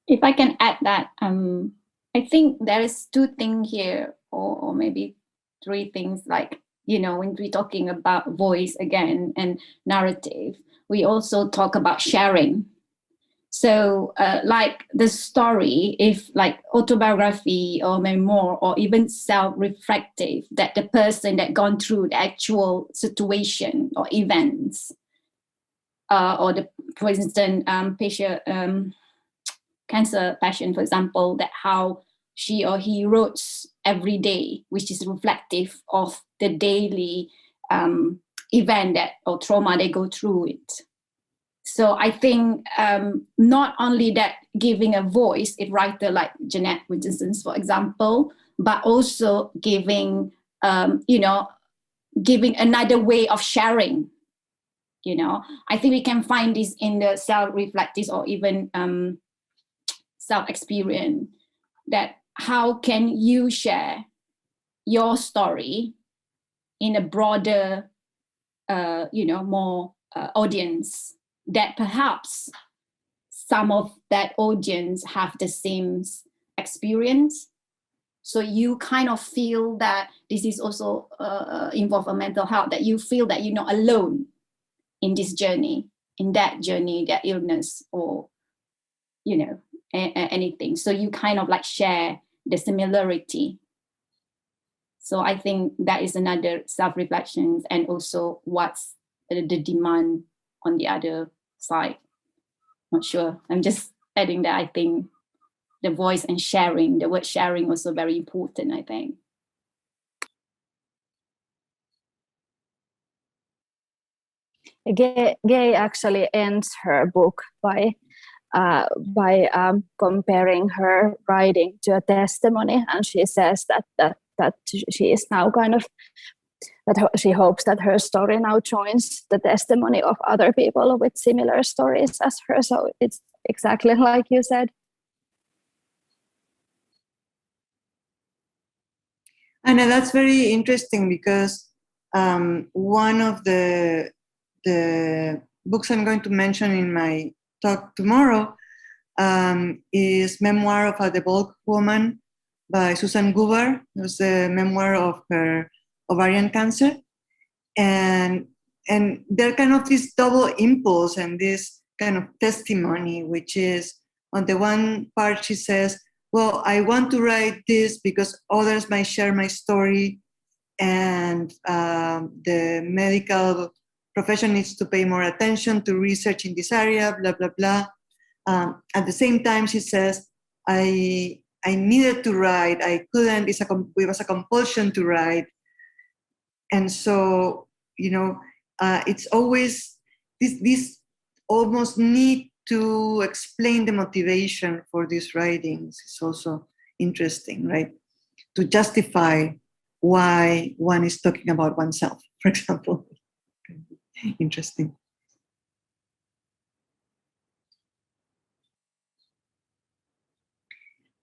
If I can add that, I think there is two things here, or maybe three things, like, you know, when we're talking about voice again and narrative, we also talk about sharing. So like the story, if like autobiography or memoir or even self-reflective, that the person that gone through the actual situation or events, or the, for instance, patient, cancer patient, for example, that how she or he wrote every day, which is reflective of the daily event that or trauma they go through it. So I think not only that giving a voice, a writer like Jeanette Richardson, for example, but also giving, giving another way of sharing. You know, I think we can find this in the self-reflective or even self-experience, that how can you share your story in a broader, more audience, that perhaps some of that audience have the same experience. So you kind of feel that this is also involve a mental health, that you feel that you're not alone in this journey, that illness, or, you know, anything. So you kind of like share the similarity. So I think that is another self-reflection, and also what's the demand on the other side. Not sure. I'm just adding that I think the voice and sharing, the word sharing, also very important, I think. Gay actually ends her book by comparing her writing to a testimony, and she says that she is now kind of, that she hopes that her story now joins the testimony of other people with similar stories as her. So it's exactly like you said. Anna, that's very interesting, because one of the books I'm going to mention in my talk tomorrow is Memoir of a Devolved Woman by Susan Gubar. It was a memoir of her ovarian cancer. And they're kind of this double impulse and this kind of testimony, which is on the one part she says, well, I want to write this because others might share my story and the medical profession needs to pay more attention to research in this area, blah, blah, blah. At the same time, she says, I needed to write. I couldn't. It was a compulsion to write. And so, it's always this almost need to explain the motivation for these writings. It's also interesting, right? To justify why one is talking about oneself, for example. Interesting.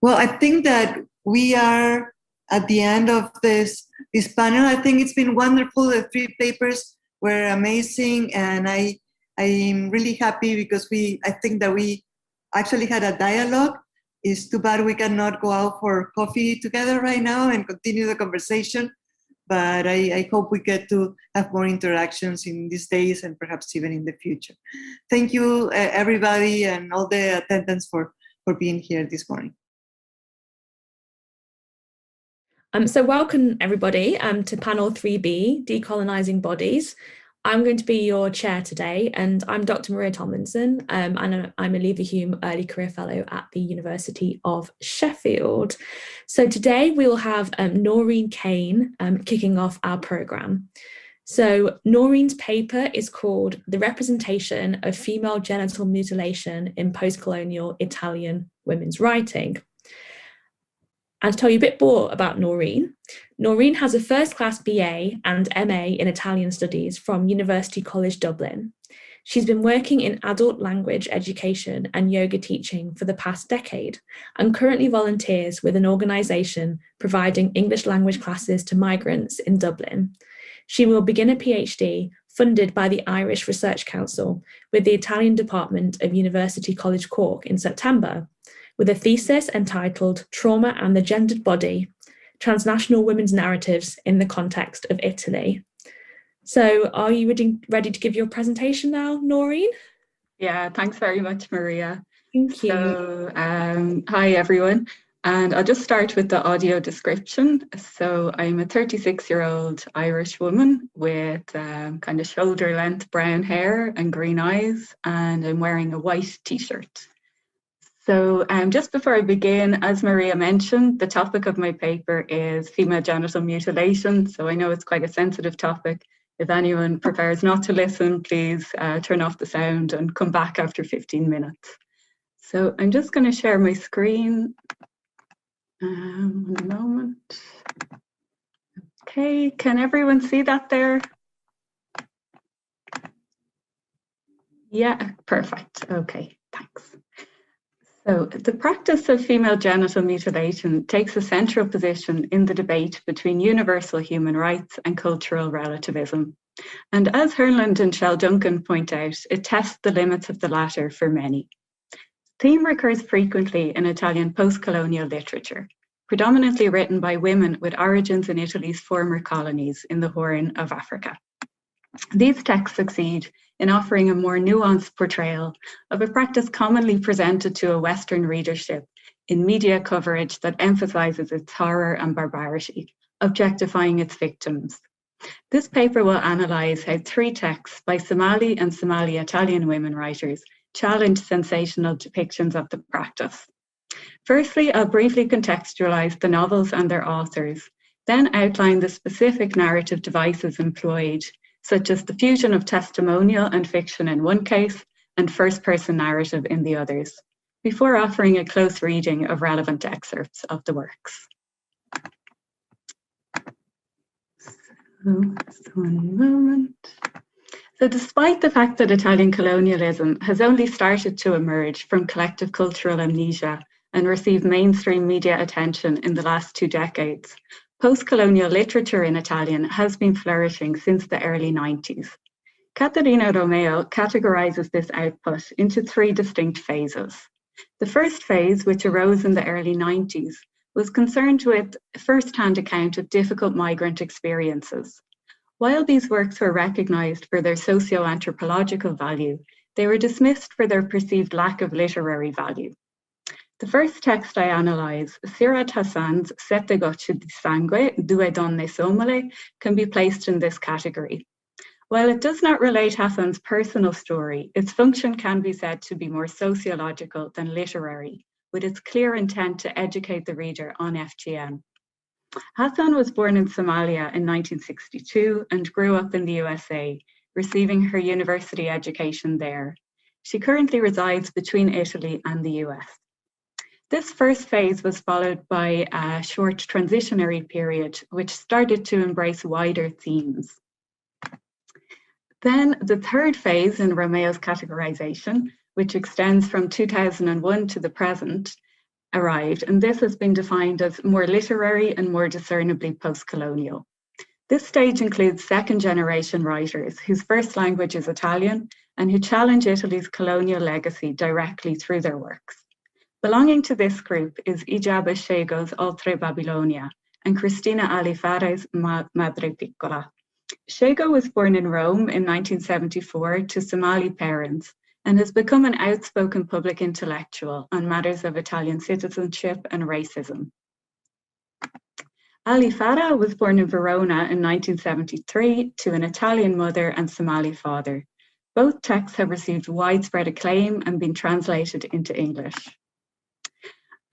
Well, I think that we are at the end of this panel. I think it's been wonderful. The 3 papers were amazing, and I'm really happy because I think that we actually had a dialogue. It's too bad we cannot go out for coffee together right now and continue the conversation, but I hope we get to have more interactions in these days and perhaps even in the future. Thank you, everybody, and all the attendants for being here this morning. So welcome everybody to panel 3B, Decolonising Bodies. I'm going to be your chair today, and I'm Dr. Maria Tomlinson, and I'm a Lever Hume Early Career Fellow at the University of Sheffield. So today we'll have Noreen Kane kicking off our programme. So Noreen's paper is called The Representation of Female Genital Mutilation in Post-Colonial Italian Women's Writing. And to tell you a bit more about Noreen, Noreen has a first-class BA and MA in Italian Studies from University College Dublin. She's been working in adult language education and yoga teaching for the past decade and currently volunteers with an organisation providing English language classes to migrants in Dublin. She will begin a PhD funded by the Irish Research Council with the Italian Department of University College Cork in September, with a thesis entitled Trauma and the Gendered Body, Transnational Women's Narratives in the Context of Italy. So are you ready to give your presentation now, Noreen? Yeah, thanks very much, Maria. Thank you. So, hi everyone. And I'll just start with the audio description. So I'm a 36-year-old Irish woman with kind of shoulder length brown hair and green eyes, and I'm wearing a white t-shirt. So just before I begin, as Maria mentioned, the topic of my paper is female genital mutilation. So I know it's quite a sensitive topic. If anyone prefers not to listen, please turn off the sound and come back after 15 minutes. So I'm just going to share my screen. One moment. Okay, can everyone see that there? Yeah, perfect. Okay, thanks. So the practice of female genital mutilation takes a central position in the debate between universal human rights and cultural relativism. And as Herland and Shell Duncan point out, it tests the limits of the latter for many. The theme recurs frequently in Italian post-colonial literature, predominantly written by women with origins in Italy's former colonies in the Horn of Africa. These texts succeed in offering a more nuanced portrayal of a practice commonly presented to a Western readership in media coverage that emphasizes its horror and barbarity, objectifying its victims. This paper will analyze how 3 texts by Somali and Somali Italian women writers challenge sensational depictions of the practice. Firstly, I'll briefly contextualize the novels and their authors, then outline the specific narrative devices employed, such as the fusion of testimonial and fiction in one case and first-person narrative in the others, before offering a close reading of relevant excerpts of the works. So, one moment. So despite the fact that Italian colonialism has only started to emerge from collective cultural amnesia and receive mainstream media attention in the last 2 decades, post-colonial literature in Italian has been flourishing since the early 90s. Caterina Romeo categorizes this output into 3 distinct phases. The first phase, which arose in the early 90s, was concerned with first-hand account of difficult migrant experiences. While these works were recognized for their socio-anthropological value, they were dismissed for their perceived lack of literary value. The first text I analyze, Sirat Hassan's Sette gocce di sangue, Due donne somale, can be placed in this category. While it does not relate Hassan's personal story, its function can be said to be more sociological than literary, with its clear intent to educate the reader on FGM. Hassan was born in Somalia in 1962 and grew up in the USA, receiving her university education there. She currently resides between Italy and the US. This first phase was followed by a short transitionary period, which started to embrace wider themes. Then the third phase in Romeo's categorization, which extends from 2001 to the present, arrived, and this has been defined as more literary and more discernibly post-colonial. This stage includes second-generation writers whose first language is Italian and who challenge Italy's colonial legacy directly through their works. Belonging to this group is Ijaba Shego's Oltre Babilonia and Cristina Alifare's Madre Piccola. Shego was born in Rome in 1974 to Somali parents and has become an outspoken public intellectual on matters of Italian citizenship and racism. Alifara was born in Verona in 1973 to an Italian mother and Somali father. Both texts have received widespread acclaim and been translated into English.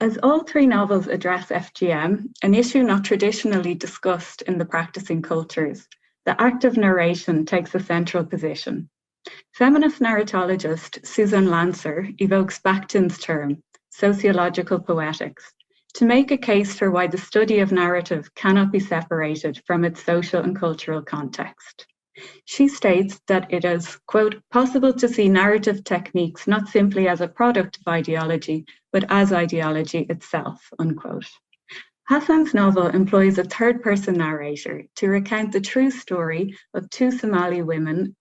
As all 3 novels address FGM, an issue not traditionally discussed in the practicing cultures, the act of narration takes a central position. Feminist narratologist Susan Lancer evokes Bakhtin's term, sociological poetics, to make a case for why the study of narrative cannot be separated from its social and cultural context. She states that it is, quote, possible to see narrative techniques not simply as a product of ideology, but as ideology itself, unquote. Hassan's novel employs a third-person narrator to recount the true story of 2 Somali women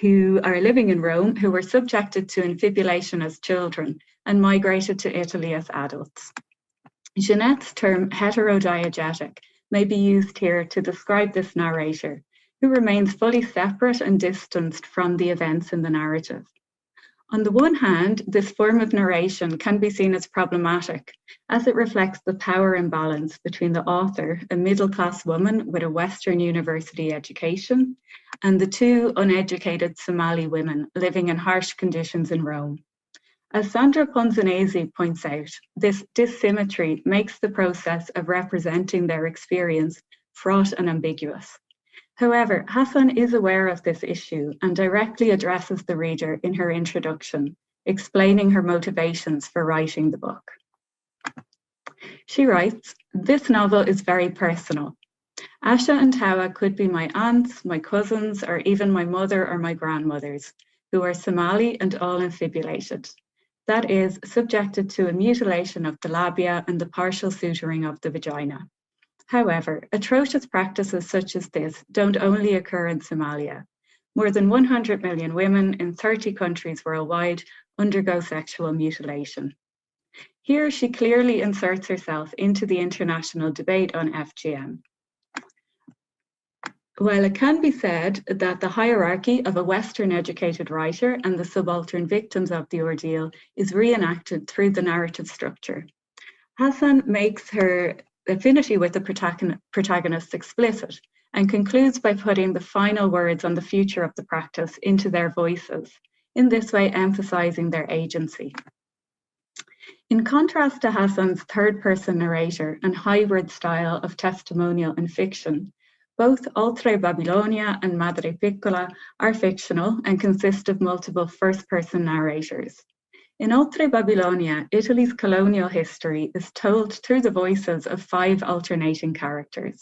who are living in Rome, who were subjected to infibulation as children and migrated to Italy as adults. Jeanette's term heterodiegetic may be used here to describe this narrator, who remains fully separate and distanced from the events in the narrative. On the one hand, this form of narration can be seen as problematic, as it reflects the power imbalance between the author, a middle-class woman with a Western university education, and the 2 uneducated Somali women living in harsh conditions in Rome. As Sandra Ponzanesi points out, this dissymmetry makes the process of representing their experience fraught and ambiguous. However, Hassan is aware of this issue and directly addresses the reader in her introduction, explaining her motivations for writing the book. She writes, "This novel is very personal. Asha and Hawa could be my aunts, my cousins, or even my mother or my grandmothers, who are Somali and all infibulated. That is, subjected to a mutilation of the labia and the partial suturing of the vagina. However, atrocious practices such as this don't only occur in Somalia. More than 100 million women in 30 countries worldwide undergo sexual mutilation." Here she clearly inserts herself into the international debate on FGM. While it can be said that the hierarchy of a Western educated writer and the subaltern victims of the ordeal is reenacted through the narrative structure, Hassan makes her affinity with the protagonists explicit and concludes by putting the final words on the future of the practice into their voices, in this way emphasizing their agency. In contrast to Hassan's third-person narrator and hybrid style of testimonial and fiction, both Oltre Babilonia and Madre Piccola are fictional and consist of multiple first-person narrators. In Oltre Babilonia, Italy's colonial history is told through the voices of 5 alternating characters.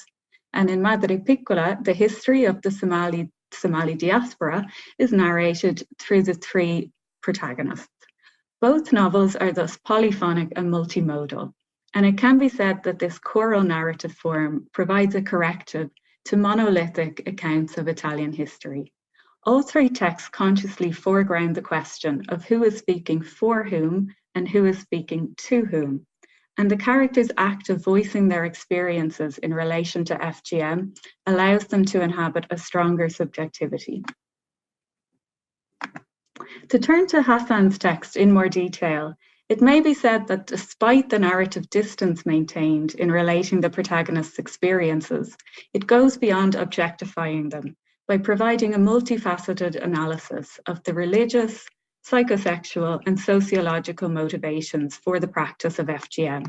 And in Madre Piccola, the history of the Somali diaspora is narrated through the 3 protagonists. Both novels are thus polyphonic and multimodal, and it can be said that this choral narrative form provides a corrective to monolithic accounts of Italian history. All three texts consciously foreground the question of who is speaking for whom and who is speaking to whom. And the characters' act of voicing their experiences in relation to FGM allows them to inhabit a stronger subjectivity. To turn to Hassan's text in more detail, it may be said that despite the narrative distance maintained in relating the protagonist's experiences, it goes beyond objectifying them by providing a multifaceted analysis of the religious, psychosexual, and sociological motivations for the practice of FGM,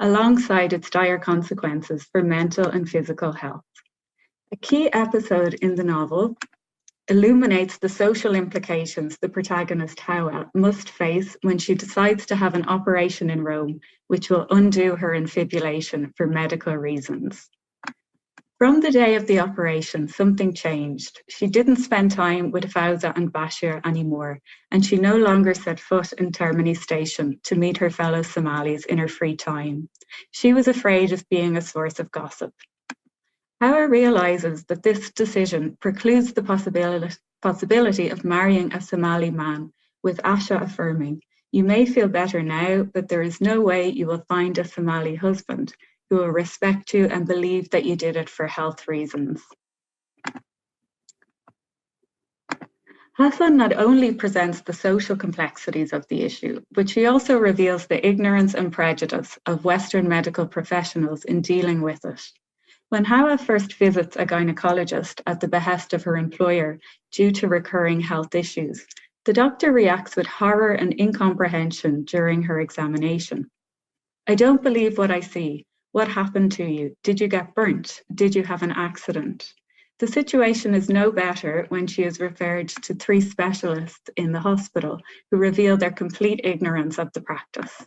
alongside its dire consequences for mental and physical health. A key episode in the novel illuminates the social implications the protagonist Hawa must face when she decides to have an operation in Rome, which will undo her infibulation for medical reasons. From the day of the operation, something changed. She didn't spend time with Fauza and Bashir anymore, and she no longer set foot in Termini station to meet her fellow Somalis in her free time. She was afraid of being a source of gossip. Hawa realizes that this decision precludes the possibility of marrying a Somali man, with Asha affirming, "You may feel better now, but there is no way you will find a Somali husband who will respect you and believe that you did it for health reasons." Hassan not only presents the social complexities of the issue, but she also reveals the ignorance and prejudice of Western medical professionals in dealing with it. When Hawa first visits a gynecologist at the behest of her employer due to recurring health issues, the doctor reacts with horror and incomprehension during her examination. "I don't believe what I see. What happened to you? Did you get burnt? Did you have an accident?" The situation is no better when she is referred to 3 specialists in the hospital who reveal their complete ignorance of the practice.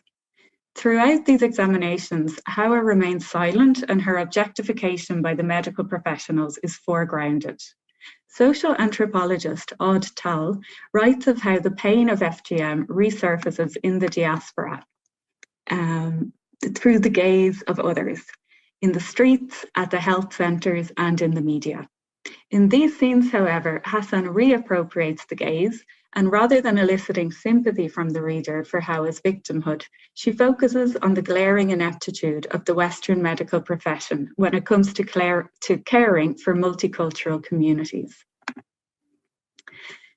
Throughout these examinations, Hawa remains silent and her objectification by the medical professionals is foregrounded. Social anthropologist Odd Tal writes of how the pain of FGM resurfaces in the diaspora through the gaze of others, in the streets, at the health centres, and in the media. In these scenes, however, Hassan reappropriates the gaze, and rather than eliciting sympathy from the reader for Hawa's victimhood, she focuses on the glaring ineptitude of the Western medical profession when it comes to caring for multicultural communities.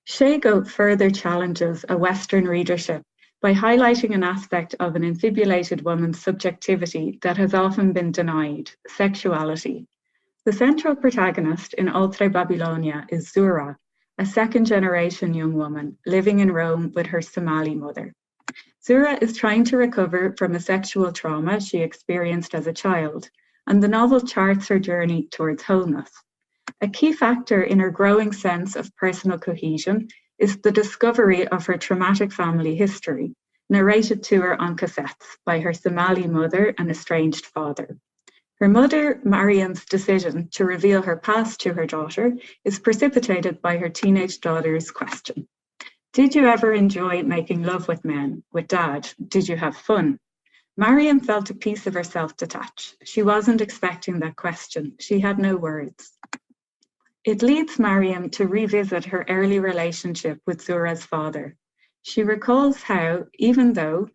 Shago further challenges a Western readership by highlighting an aspect of an infibulated woman's subjectivity that has often been denied: sexuality. The central protagonist in Oltre Babylonia is Zura, a second-generation young woman living in Rome with her Somali mother. Zura is trying to recover from a sexual trauma she experienced as a child, and the novel charts her journey towards wholeness. A key factor in her growing sense of personal cohesion is the discovery of her traumatic family history, narrated to her on cassettes by her Somali mother and estranged father. Her mother, Mariam's decision to reveal her past to her daughter is precipitated by her teenage daughter's question. "Did you ever enjoy making love with men? With Dad? Did you have fun?" Mariam felt a piece of herself detach. She wasn't expecting that question. She had no words. It leads Mariam to revisit her early relationship with Zura's father. She recalls how, even though,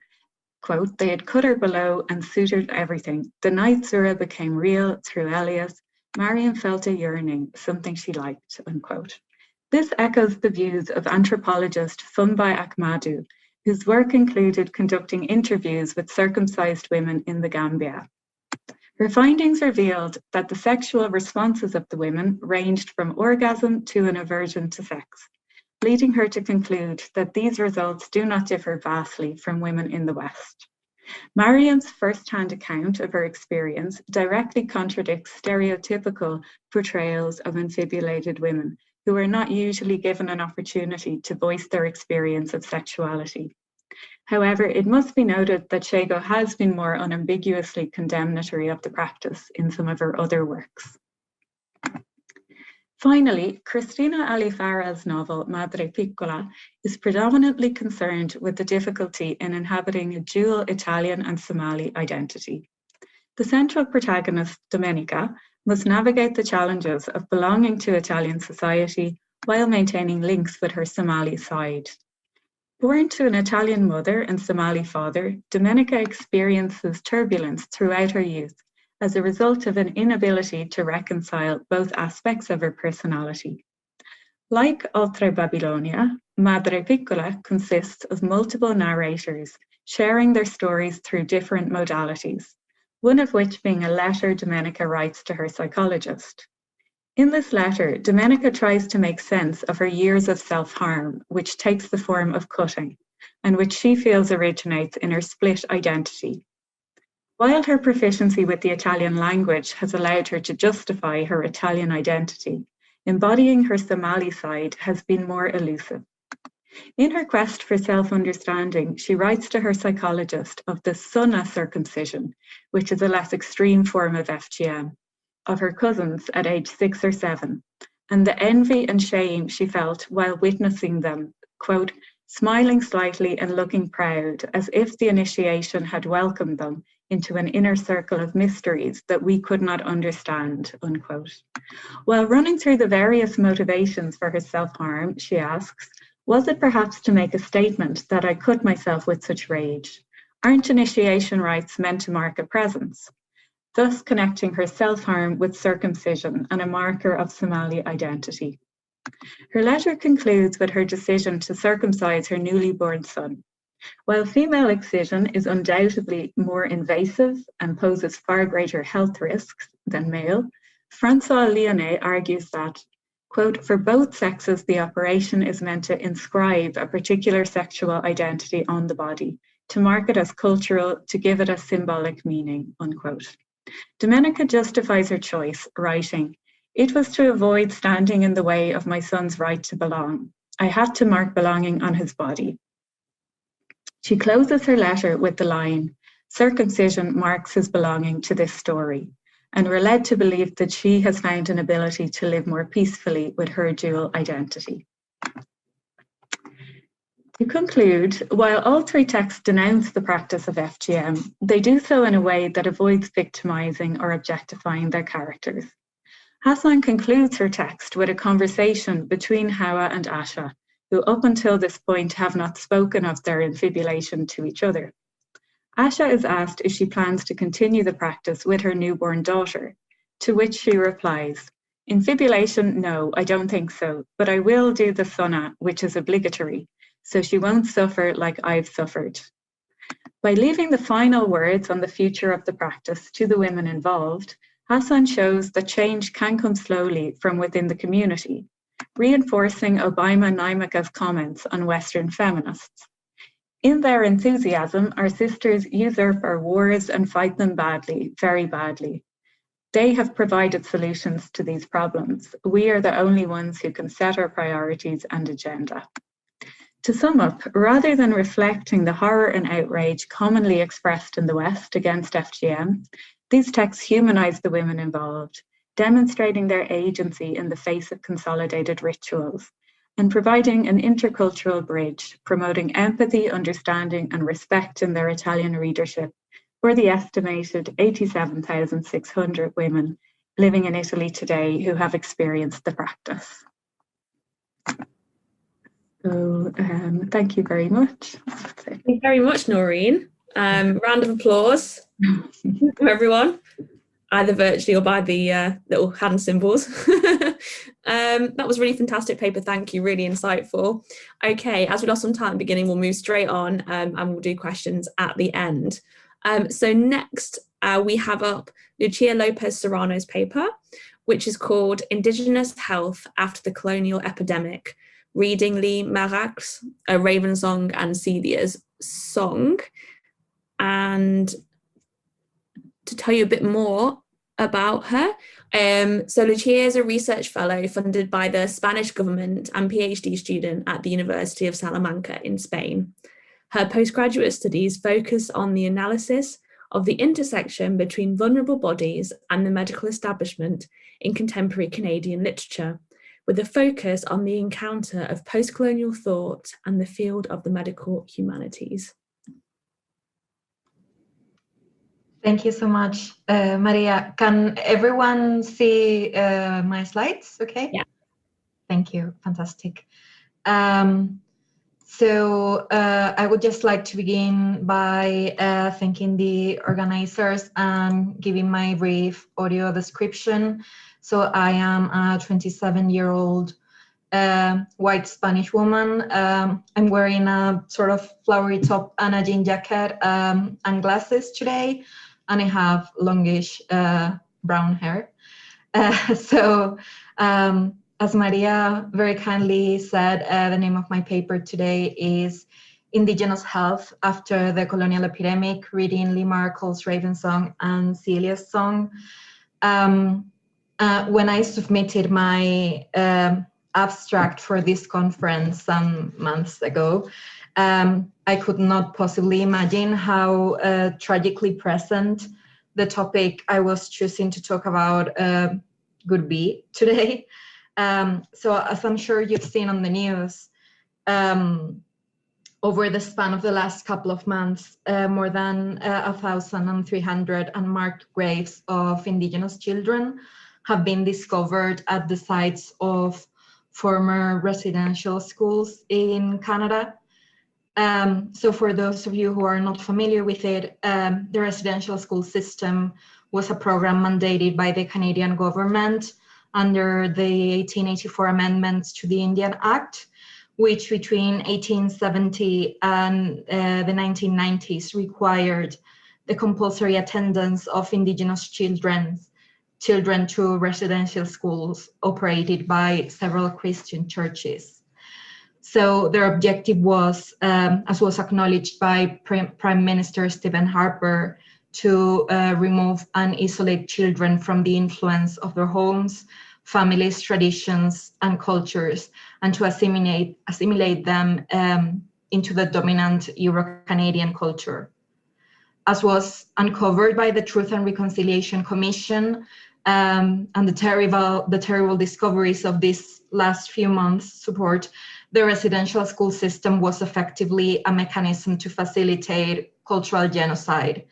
quote, "they had cut her below and suited everything, the night Zura became real through Elias, Mariam felt a yearning, something she liked," unquote. This echoes the views of anthropologist Funbai Ahmadu, whose work included conducting interviews with circumcised women in the Gambia. Her findings revealed that the sexual responses of the women ranged from orgasm to an aversion to sex, leading her to conclude that these results do not differ vastly from women in the West. Mariam's first-hand account of her experience directly contradicts stereotypical portrayals of infibulated women who are not usually given an opportunity to voice their experience of sexuality. However, it must be noted that Shago has been more unambiguously condemnatory of the practice in some of her other works. Finally, Cristina Ali Farah's novel Madre Piccola is predominantly concerned with the difficulty in inhabiting a dual Italian and Somali identity. The central protagonist, Domenica, must navigate the challenges of belonging to Italian society while maintaining links with her Somali side. Born to an Italian mother and Somali father, Domenica experiences turbulence throughout her youth as a result of an inability to reconcile both aspects of her personality. Like Oltre Babilonia, Madre Piccola consists of multiple narrators sharing their stories through different modalities, one of which being a letter Domenica writes to her psychologist. In this letter, Domenica tries to make sense of her years of self-harm, which takes the form of cutting, and which she feels originates in her split identity. While her proficiency with the Italian language has allowed her to justify her Italian identity, embodying her Somali side has been more elusive. In her quest for self-understanding, she writes to her psychologist of the Sunna circumcision, which is a less extreme form of FGM, of her cousins at age 6 or 7, and the envy and shame she felt while witnessing them, quote, smiling slightly and looking proud, as if the initiation had welcomed them into an inner circle of mysteries that we could not understand, unquote. While running through the various motivations for her self-harm, she asks, was it perhaps to make a statement that I cut myself with such rage? Aren't initiation rites meant to mark a presence? Thus connecting her self-harm with circumcision and a marker of Somali identity. Her letter concludes with her decision to circumcise her newly born son. While female excision is undoubtedly more invasive and poses far greater health risks than male, François Lyonnais argues that, quote, for both sexes, the operation is meant to inscribe a particular sexual identity on the body, to mark it as cultural, to give it a symbolic meaning, unquote. Domenica justifies her choice, writing, it was to avoid standing in the way of my son's right to belong. I had to mark belonging on his body. She closes her letter with the line, circumcision marks his belonging to this story, and we're led to believe that she has found an ability to live more peacefully with her dual identity. To conclude, while all three texts denounce the practice of FGM, they do so in a way that avoids victimizing or objectifying their characters. Hassan concludes her text with a conversation between Hawa and Asha, who up until this point have not spoken of their infibulation to each other. Asha is asked if she plans to continue the practice with her newborn daughter, to which she replies, infibulation, no, I don't think so, but I will do the sunnah, which is obligatory, so she won't suffer like I've suffered. By leaving the final words on the future of the practice to the women involved, Hassan shows that change can come slowly from within the community, reinforcing Obaima Naimaka's comments on Western feminists. In their enthusiasm, our sisters usurp our wars and fight them badly, very badly. They have provided solutions to these problems. We are the only ones who can set our priorities and agenda. To sum up, rather than reflecting the horror and outrage commonly expressed in the West against FGM, these texts humanize the women involved, demonstrating their agency in the face of consolidated rituals, and providing an intercultural bridge, promoting empathy, understanding, and respect in their Italian readership for the estimated 87,600 women living in Italy today who have experienced the practice. So thank you very much. Thank you very much, Noreen. Round of applause for everyone, either virtually or by the little hand symbols. That was a really fantastic paper. Thank you. Really insightful. Okay, as we lost some time at the beginning, we'll move straight on and we'll do questions at the end. So next, we have up Lucia Lopez Serrano's paper, which is called Indigenous Health After the Colonial Epidemic, Reading Lee Marac's Raven Song and Celia's Song. And to tell you a bit more about her, so Lucia is a research fellow funded by the Spanish government and PhD student at the University of Salamanca in Spain. Her postgraduate studies focus on the analysis of the intersection between vulnerable bodies and the medical establishment in contemporary Canadian literature, with a focus on the encounter of post-colonial thought and the field of the medical humanities. Thank you so much, Maria. Can everyone see my slides? Okay. Yeah. Thank you. Fantastic. So I would just like to begin by thanking the organizers and giving my brief audio description. So I am a 27-year-old white Spanish woman. I'm wearing a sort of flowery top and a jean jacket and glasses today, and I have longish brown hair. As Maria very kindly said, the name of my paper today is Indigenous Health After the Colonial Epidemic, reading Lee Markle's Raven Song and Celia's Song. When I submitted my abstract for this conference some months ago, I could not possibly imagine how tragically present the topic I was choosing to talk about would be today. So as I'm sure you've seen on the news, over the span of the last couple of months, more than 1,300 unmarked graves of Indigenous children have been discovered at the sites of former residential schools in Canada. So for those of you who are not familiar with it, the residential school system was a program mandated by the Canadian government under the 1884 amendments to the Indian Act, which between 1870 and the 1990s required the compulsory attendance of Indigenous children to residential schools operated by several Christian churches. So their objective was, as was acknowledged by Prime Minister Stephen Harper, to remove and isolate children from the influence of their homes, families, traditions, and cultures, and to assimilate them into the dominant Euro-Canadian culture. As was uncovered by the Truth and Reconciliation Commission and the terrible discoveries of these last few months support, the residential school system was effectively a mechanism to facilitate cultural genocide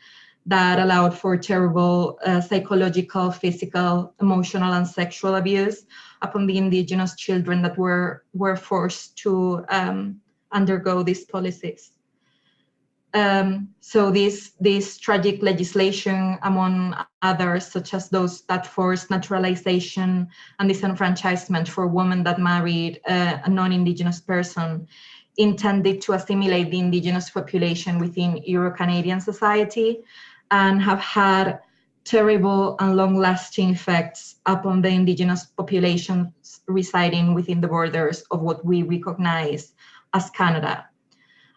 that allowed for terrible psychological, physical, emotional, and sexual abuse upon the Indigenous children that were forced to undergo these policies. So this tragic legislation, among others, such as those that forced naturalization and disenfranchisement for women that married a non-Indigenous person, intended to assimilate the Indigenous population within Euro-Canadian society, and have had terrible and long-lasting effects upon the Indigenous populations residing within the borders of what we recognize as Canada.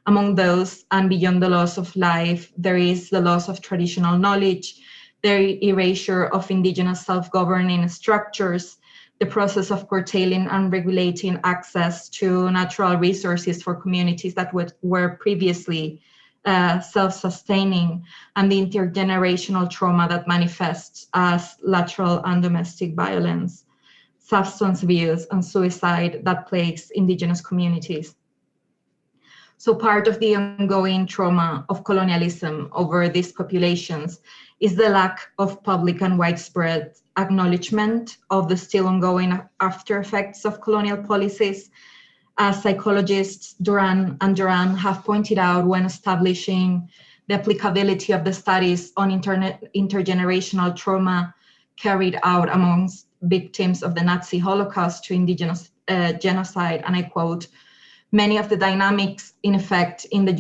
Among those, and beyond the loss of life, there is the loss of traditional knowledge, the erasure of Indigenous self-governing structures, the process of curtailing and regulating access to natural resources for communities that were previously self-sustaining, and the intergenerational trauma that manifests as lateral and domestic violence, substance abuse, and suicide that plagues Indigenous communities. So part of the ongoing trauma of colonialism over these populations is the lack of public and widespread acknowledgement of the still ongoing after effects of colonial policies, as psychologists Duran and Duran have pointed out when establishing the applicability of the studies on intergenerational trauma carried out amongst victims of the Nazi Holocaust to Indigenous genocide, and I quote, "Many of the dynamics in effect in the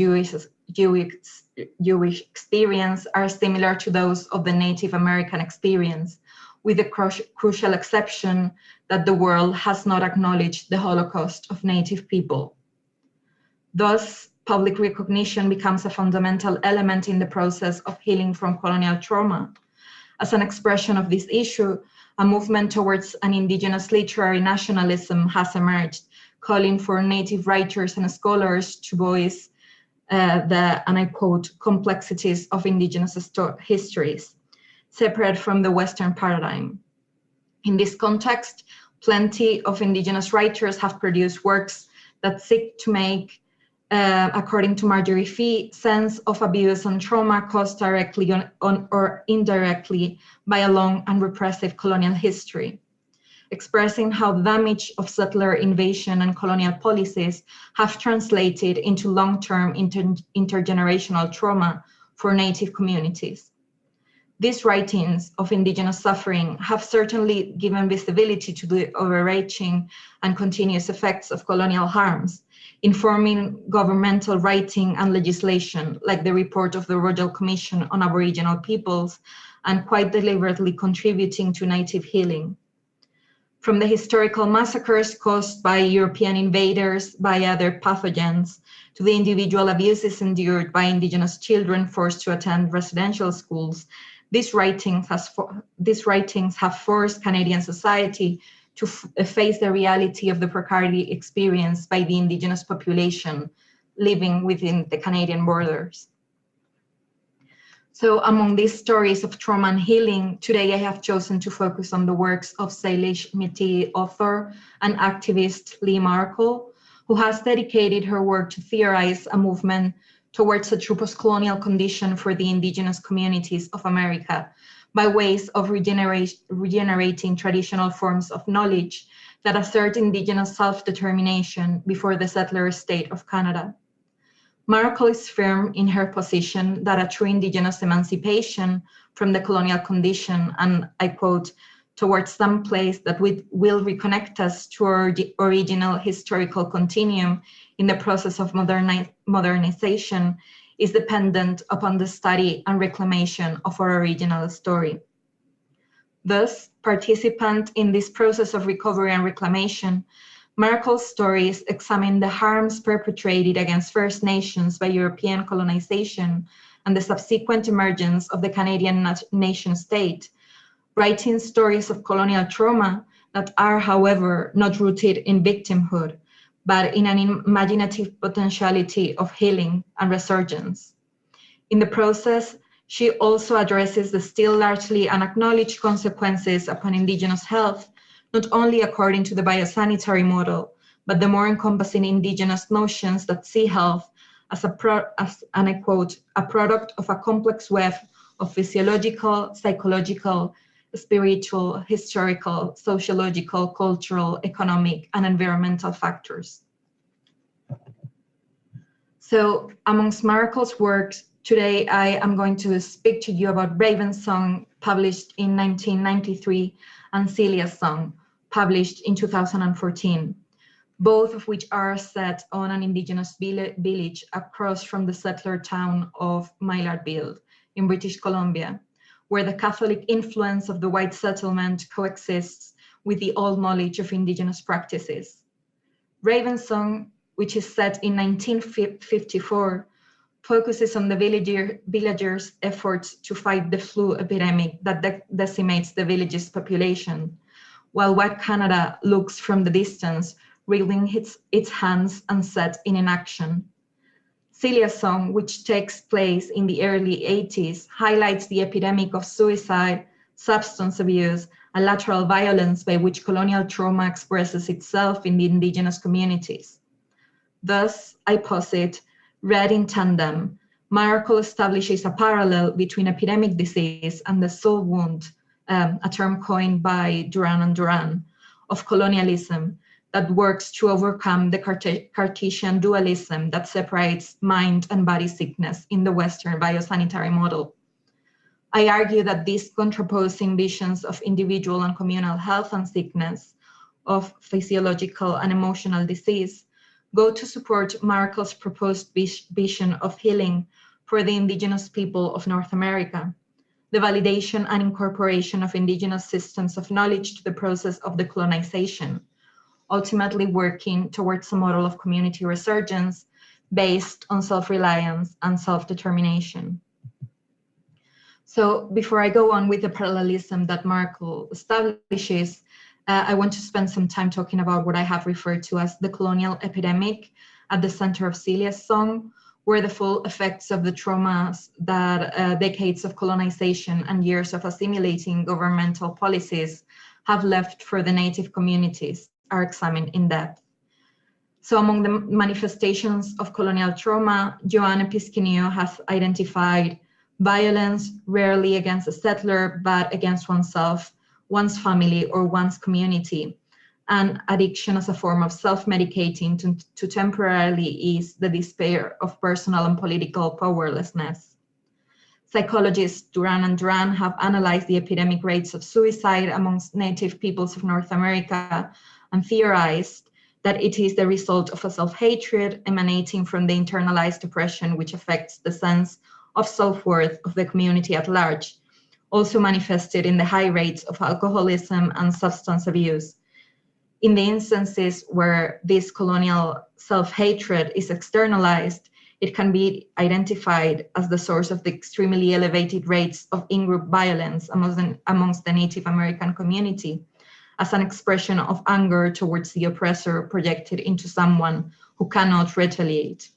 Jewish experience are similar to those of the Native American experience, with the crucial exception that the world has not acknowledged the Holocaust of Native people. Thus, public recognition becomes a fundamental element in the process of healing from colonial trauma. As an expression of this issue, a movement towards an Indigenous literary nationalism has emerged, calling for Native writers and scholars to voice the, and I quote, complexities of Indigenous histories, separate from the Western paradigm. In this context, plenty of Indigenous writers have produced works that seek to make according to Marjorie Fee, sense of abuse and trauma caused directly on or indirectly by a long and repressive colonial history, expressing how the damage of settler invasion and colonial policies have translated into long-term intergenerational trauma for Native communities. These writings of Indigenous suffering have certainly given visibility to the overarching and continuous effects of colonial harms, informing governmental writing and legislation, like the report of the Royal Commission on Aboriginal Peoples, and quite deliberately contributing to Native healing. From the historical massacres caused by European invaders by other pathogens, to the individual abuses endured by Indigenous children forced to attend residential schools, these writings have forced Canadian society to face the reality of the precarity experienced by the Indigenous population living within the Canadian borders. So among these stories of trauma and healing, today I have chosen to focus on the works of Salish Métis author and activist Lee Markle, who has dedicated her work to theorize a movement towards a true post-colonial condition for the Indigenous communities of America by ways of regenerating traditional forms of knowledge that assert Indigenous self-determination before the settler state of Canada. Markle is firm in her position that a true Indigenous emancipation from the colonial condition, and I quote, towards some place that will reconnect us to our original historical continuum in the process of modernization, is dependent upon the study and reclamation of our original story. Thus, participant in this process of recovery and reclamation, Markle's stories examine the harms perpetrated against First Nations by European colonization and the subsequent emergence of the Canadian nation state, writing stories of colonial trauma that are, however, not rooted in victimhood, but in an imaginative potentiality of healing and resurgence. In the process, she also addresses the still largely unacknowledged consequences upon Indigenous health, not only according to the biosanitary model, but the more encompassing Indigenous notions that see health as and I quote, a product of a complex web of physiological, psychological, spiritual, historical, sociological, cultural, economic, and environmental factors. So amongst Markle's works, today I am going to speak to you about Raven's Song, published in 1993, and Celia's Song, published in 2014, both of which are set on an Indigenous village across from the settler town of Millardville in British Columbia, where the Catholic influence of the white settlement coexists with the old knowledge of Indigenous practices. Raven's Song, which is set in 1954, focuses on the villagers' efforts to fight the flu epidemic that decimates the village's population, while White Canada looks from the distance, wringing its hands and set in inaction. Celia's Song, which takes place in the early 80s, highlights the epidemic of suicide, substance abuse, and lateral violence by which colonial trauma expresses itself in the Indigenous communities. Thus, I posit, read in tandem, Markle establishes a parallel between epidemic disease and the soul wound, a term coined by Duran and Duran, of colonialism that works to overcome the Cartesian dualism that separates mind and body sickness in the Western biosanitary model. I argue that these contraposing visions of individual and communal health and sickness, of physiological and emotional disease, go to support Markle's proposed vision of healing for the Indigenous people of North America, the validation and incorporation of Indigenous systems of knowledge to the process of decolonization, ultimately working towards a model of community resurgence based on self-reliance and self-determination. So before I go on with the parallelism that Markle establishes, I want to spend some time talking about what I have referred to as the colonial epidemic at the center of Celia's Song, where the full effects of the traumas that decades of colonization and years of assimilating governmental policies have left for the Native communities are examined in depth. So among the manifestations of colonial trauma, Joanne Piscinio has identified violence, rarely against a settler, but against oneself, one's family, or one's community, and addiction as a form of self-medicating to temporarily ease the despair of personal and political powerlessness. Psychologists Duran and Duran have analyzed the epidemic rates of suicide amongst Native peoples of North America and theorized that it is the result of a self-hatred emanating from the internalized oppression which affects the sense of self-worth of the community at large, also manifested in the high rates of alcoholism and substance abuse. In the instances where this colonial self-hatred is externalized, it can be identified as the source of the extremely elevated rates of in-group violence amongst the Native American community, as an expression of anger towards the oppressor projected into someone who cannot retaliate.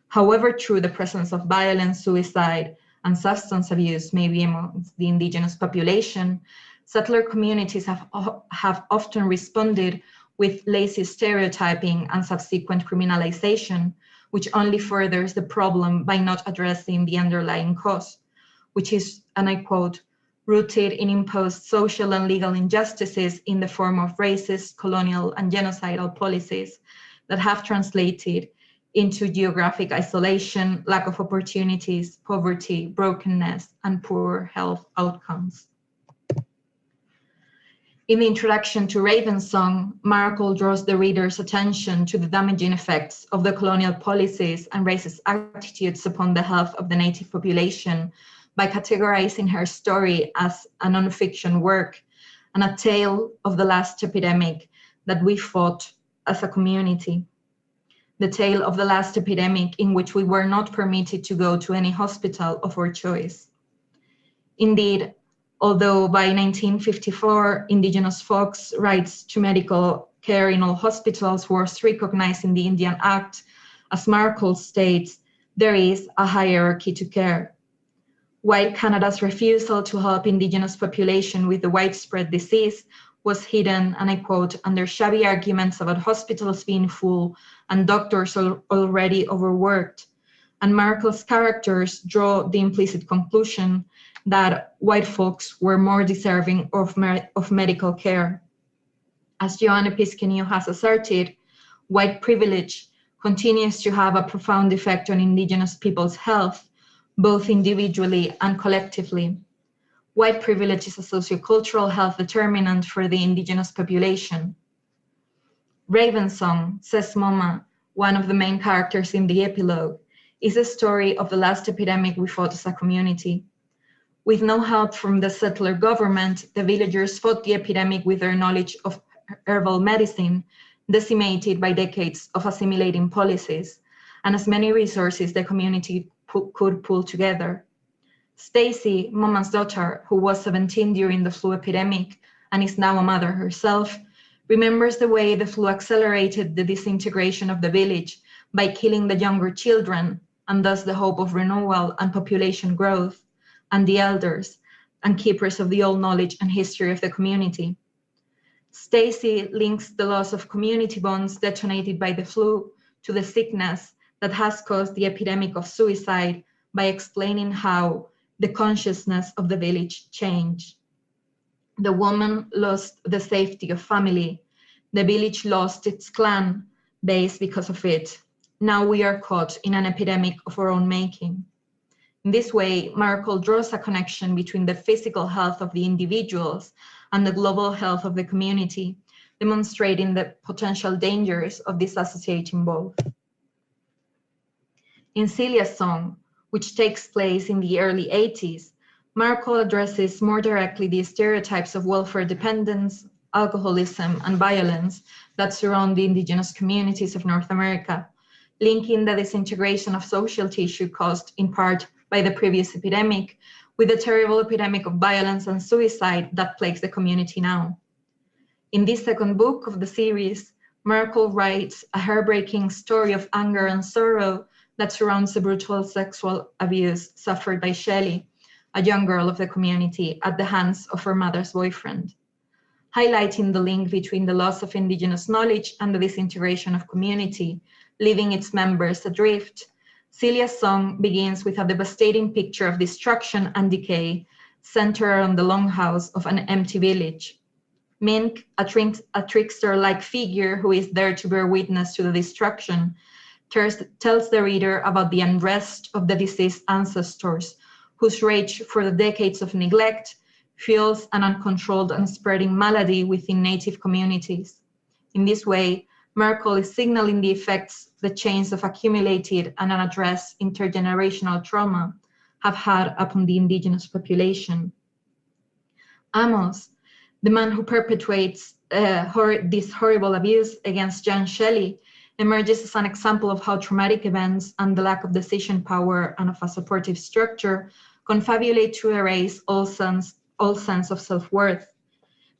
However true the presence of violence, suicide, and substance abuse may be amongst the indigenous population, settler communities have often responded with lazy stereotyping and subsequent criminalization, which only furthers the problem by not addressing the underlying cause, which is, and I quote, rooted in imposed social and legal injustices in the form of racist, colonial, and genocidal policies that have translated into geographic isolation, lack of opportunities, poverty, brokenness, and poor health outcomes. In the introduction to Raven's Song, Maracle draws the reader's attention to the damaging effects of the colonial policies and racist attitudes upon the health of the Native population by categorizing her story as a non-fiction work and a tale of the last epidemic that we fought as a community. The tale of the last epidemic in which we were not permitted to go to any hospital of our choice. Indeed, although by 1954, indigenous folks' rights to medical care in all hospitals was recognized in the Indian Act, as Maracle states, there is a hierarchy to care. White Canada's refusal to help indigenous population with the widespread disease was hidden, and I quote, under shabby arguments about hospitals being full and doctors already overworked. And Maracle's characters draw the implicit conclusion that white folks were more deserving of medical care. As Joanne Piscinio has asserted, white privilege continues to have a profound effect on indigenous people's health, both individually and collectively. White privilege is a sociocultural health determinant for the indigenous population. Raven's Song, says Moma, one of the main characters in the epilogue, is a story of the last epidemic we fought as a community. With no help from the settler government, the villagers fought the epidemic with their knowledge of herbal medicine, decimated by decades of assimilating policies, and as many resources the community could pull together. Stacy, Moma's daughter, who was 17 during the flu epidemic and is now a mother herself, remembers the way the flu accelerated the disintegration of the village by killing the younger children, and thus the hope of renewal and population growth, and the elders and keepers of the old knowledge and history of the community. Stacy links the loss of community bonds detonated by the flu to the sickness that has caused the epidemic of suicide by explaining how the consciousness of the village changed. The woman lost the safety of family. The village lost its clan base because of it. Now we are caught in an epidemic of our own making. In this way, Maracle draws a connection between the physical health of the individuals and the global health of the community, demonstrating the potential dangers of disassociating both. In Celia's Song, which takes place in the early 80s, Maracle addresses more directly the stereotypes of welfare dependence, alcoholism, and violence that surround the indigenous communities of North America, linking the disintegration of social tissue caused in part by the previous epidemic with the terrible epidemic of violence and suicide that plagues the community now. In this second book of the series, Maracle writes a heartbreaking story of anger and sorrow that surrounds the brutal sexual abuse suffered by Shelley, a young girl of the community, at the hands of her mother's boyfriend. highlighting the link between the loss of indigenous knowledge and the disintegration of community, leaving its members adrift. Celia's song begins with a devastating picture of destruction and decay, centered on the longhouse of an empty village. Mink, a trickster-like figure who is there to bear witness to the destruction, tells the reader about the unrest of the deceased ancestors, whose rage for the decades of neglect fuels an uncontrolled and spreading malady within native communities. In this way, Merkel is signaling the effects the chains of accumulated and unaddressed intergenerational trauma have had upon the indigenous population. Amos, the man who perpetuates this horrible abuse against Jan Shelley, emerges as an example of how traumatic events and the lack of decision power and of a supportive structure confabulate to erase all sense of self-worth.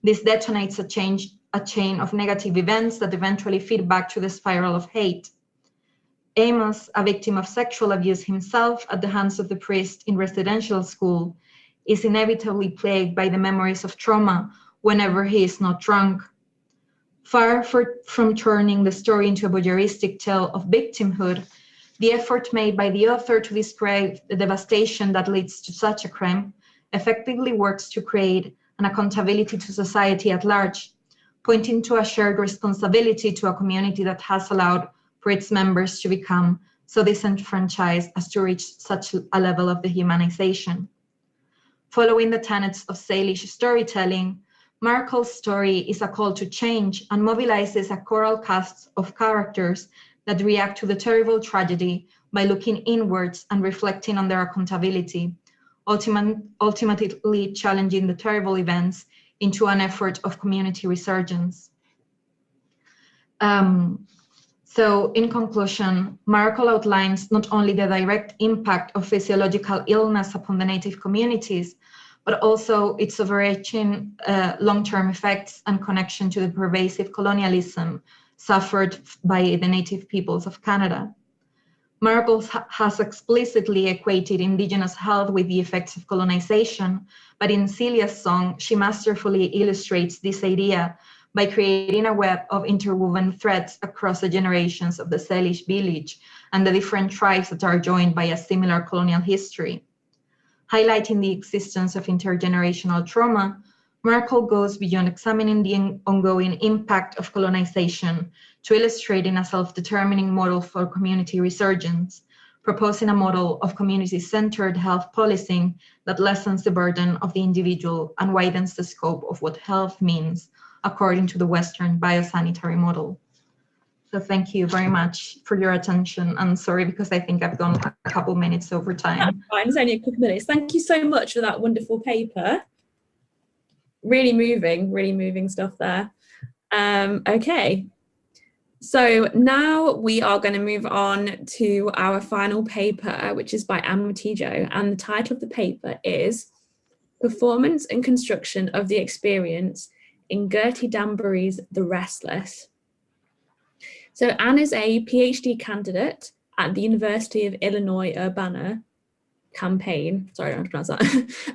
This detonates a chain of negative events that eventually feed back to the spiral of hate. Amos, a victim of sexual abuse himself at the hands of the priest in residential school, is inevitably plagued by the memories of trauma whenever he is not drunk. Far from turning the story into a voyeuristic tale of victimhood, the effort made by the author to describe the devastation that leads to such a crime effectively works to create an accountability to society at large, pointing to a shared responsibility to a community that has allowed for its members to become so disenfranchised as to reach such a level of dehumanization. Following the tenets of Salish storytelling, Merkel's story is a call to change and mobilizes a choral cast of characters that react to the terrible tragedy by looking inwards and reflecting on their accountability, ultimately challenging the terrible events into an effort of community resurgence. So in conclusion, Merkel outlines not only the direct impact of physiological illness upon the native communities, but also its overarching long-term effects and connection to the pervasive colonialism suffered by the native peoples of Canada. Merkel has explicitly equated indigenous health with the effects of colonization, but in Celia's song, she masterfully illustrates this idea by creating a web of interwoven threads across the generations of the Salish village and the different tribes that are joined by a similar colonial history. Highlighting the existence of intergenerational trauma, Merkel goes beyond examining the ongoing impact of colonization to illustrating a self-determining model for community resurgence, proposing a model of community-centered health policing that lessens the burden of the individual and widens the scope of what health means according to the Western biosanitary model. So thank you very much for your attention. I'm sorry because I think I've gone a couple minutes over time. That's fine, it's only a couple minutes. Thank you so much for that wonderful paper. Really moving stuff there. Okay, so now we are going to move on to our final paper, which is by Anne Matijo, and the title of the paper is Performance and Construction of the Experience in Gertie Danbury's The Restless. So Anne is a PhD candidate at the University of Illinois Urbana campaign. Sorry, I don't pronounce that.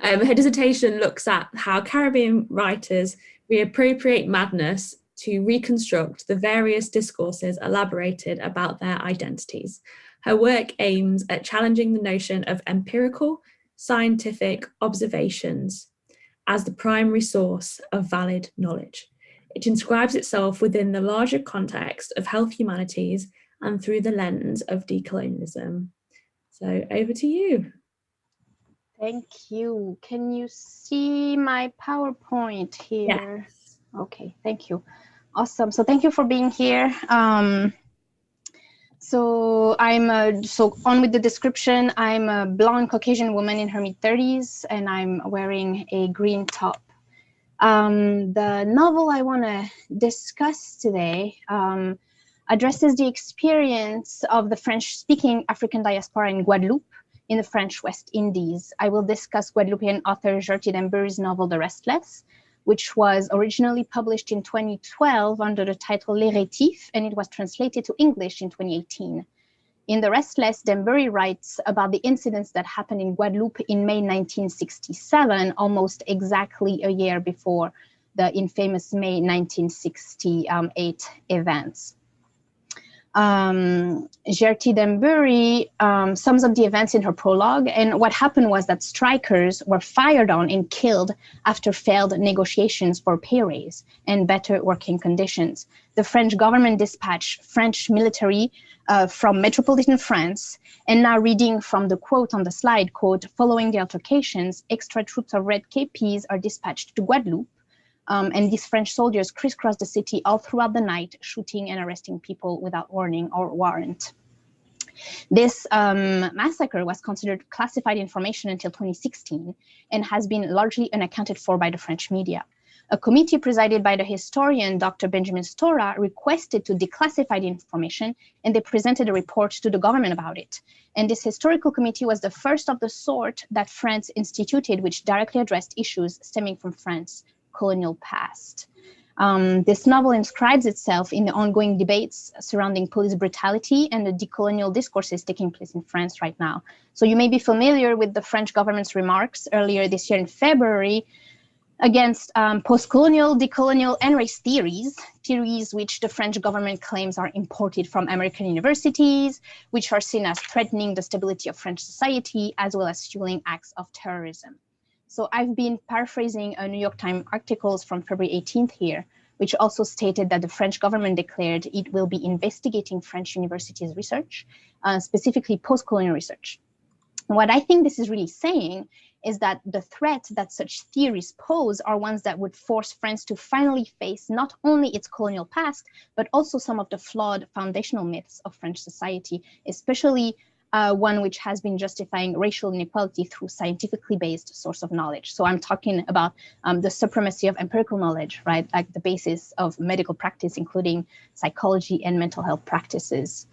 Her dissertation looks at how Caribbean writers reappropriate madness to reconstruct the various discourses elaborated about their identities. Her work aims at challenging the notion of empirical, scientific observations as the primary source of valid knowledge. It inscribes itself within the larger context of health humanities and through the lens of decolonism. So over to you. Thank you. Can you see my PowerPoint here? Yes. Okay, thank you. Awesome. So thank you for being here. So I'm so on with the description. I'm a blonde Caucasian woman in her mid-30s, and I'm wearing a green top. The novel I want to discuss today addresses the experience of the French-speaking African diaspora in Guadeloupe in the French West Indies. I will discuss Guadeloupean author Gertie Danbury's novel The Restless, which was originally published in 2012 under the title Les Rétifs, and it was translated to English in 2018. In The Restless, Danbury writes about the incidents that happened in Guadeloupe in May 1967, almost exactly a year before the infamous May 1968 events. Gertie Denbury sums up the events in her prologue, and what happened was that strikers were fired on and killed after failed negotiations for pay raise and better working conditions. The French government dispatched French military from metropolitan France, and now reading from the quote on the slide, quote, following the altercations, extra troops of red KPs are dispatched to Guadeloupe. And these French soldiers crisscrossed the city all throughout the night, shooting and arresting people without warning or warrant. This massacre was considered classified information until 2016 and has been largely unaccounted for by the French media. A committee presided by the historian Dr. Benjamin Stora requested to declassify the information, and they presented a report to the government about it. And this historical committee was the first of the sort that France instituted, which directly addressed issues stemming from France's colonial past. This novel inscribes itself in the ongoing debates surrounding police brutality and the decolonial discourses taking place in France right now. So you may be familiar with the French government's remarks earlier this year in February against post-colonial, decolonial, and race theories which the French government claims are imported from American universities, which are seen as threatening the stability of French society, as well as fueling acts of terrorism. So I've been paraphrasing a New York Times articles from February 18th here, which also stated that the French government declared it will be investigating French universities' research, specifically post-colonial research. What I think this is really saying is that the threat that such theories pose are ones that would force France to finally face not only its colonial past, but also some of the flawed foundational myths of French society, especially one which has been justifying racial inequality through scientifically based source of knowledge. So I'm talking about the supremacy of empirical knowledge, right? Like the basis of medical practice, including psychology and mental health practices.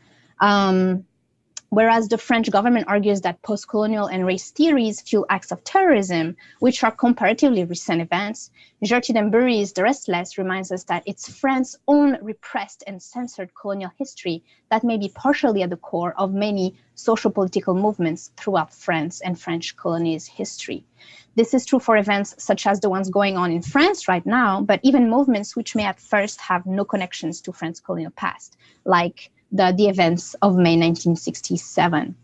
Whereas the French government argues that post-colonial and race theories fuel acts of terrorism, which are comparatively recent events, Gertie Denbury's The Restless reminds us that it's France's own repressed and censored colonial history that may be partially at the core of many social-political movements throughout France and French colonies history. This is true for events such as the ones going on in France right now, but even movements which may at first have no connections to France's colonial past, like the events of May 1967.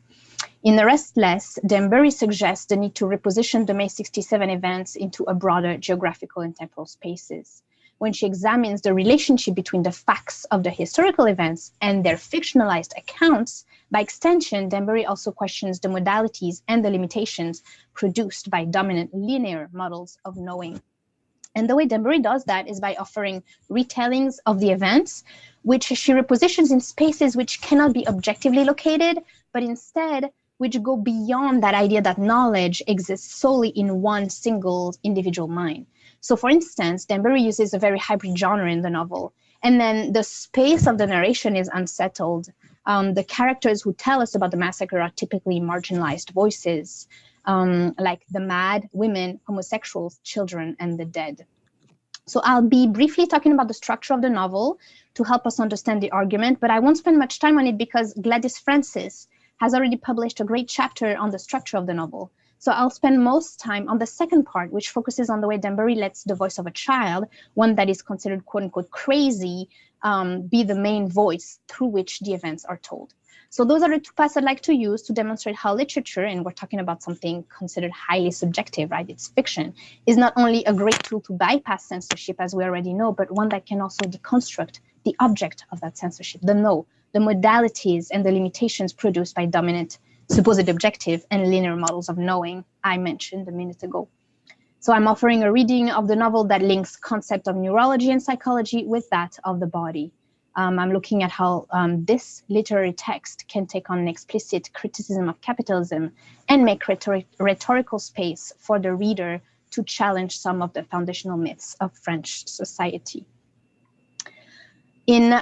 In The Restless, Denbury suggests the need to reposition the May 67 events into a broader geographical and temporal spaces. When she examines the relationship between the facts of the historical events and their fictionalized accounts, by extension, Denbury also questions the modalities and the limitations produced by dominant linear models of knowing. And the way Denbury does that is by offering retellings of the events, which she repositions in spaces which cannot be objectively located, but instead which go beyond that idea that knowledge exists solely in one single individual mind. So for instance, Denbury uses a very hybrid genre in the novel, and then the space of the narration is unsettled. The characters who tell us about the massacre are typically marginalized voices, like the mad, women, homosexuals, children, and the dead. So I'll be briefly talking about the structure of the novel to help us understand the argument, but I won't spend much time on it because Gladys Francis has already published a great chapter on the structure of the novel. So I'll spend most time on the second part, which focuses on the way Denbury lets the voice of a child, one that is considered quote unquote crazy, be the main voice through which the events are told. So those are the two paths I'd like to use to demonstrate how literature, and we're talking about something considered highly subjective, right? It's fiction, is not only a great tool to bypass censorship, as we already know, but one that can also deconstruct the object of that censorship, the modalities and the limitations produced by dominant supposed objective and linear models of knowing I mentioned a minute ago. So I'm offering a reading of the novel that links concept of neurology and psychology with that of the body. I'm looking at how this literary text can take on an explicit criticism of capitalism and make rhetorical space for the reader to challenge some of the foundational myths of French society. In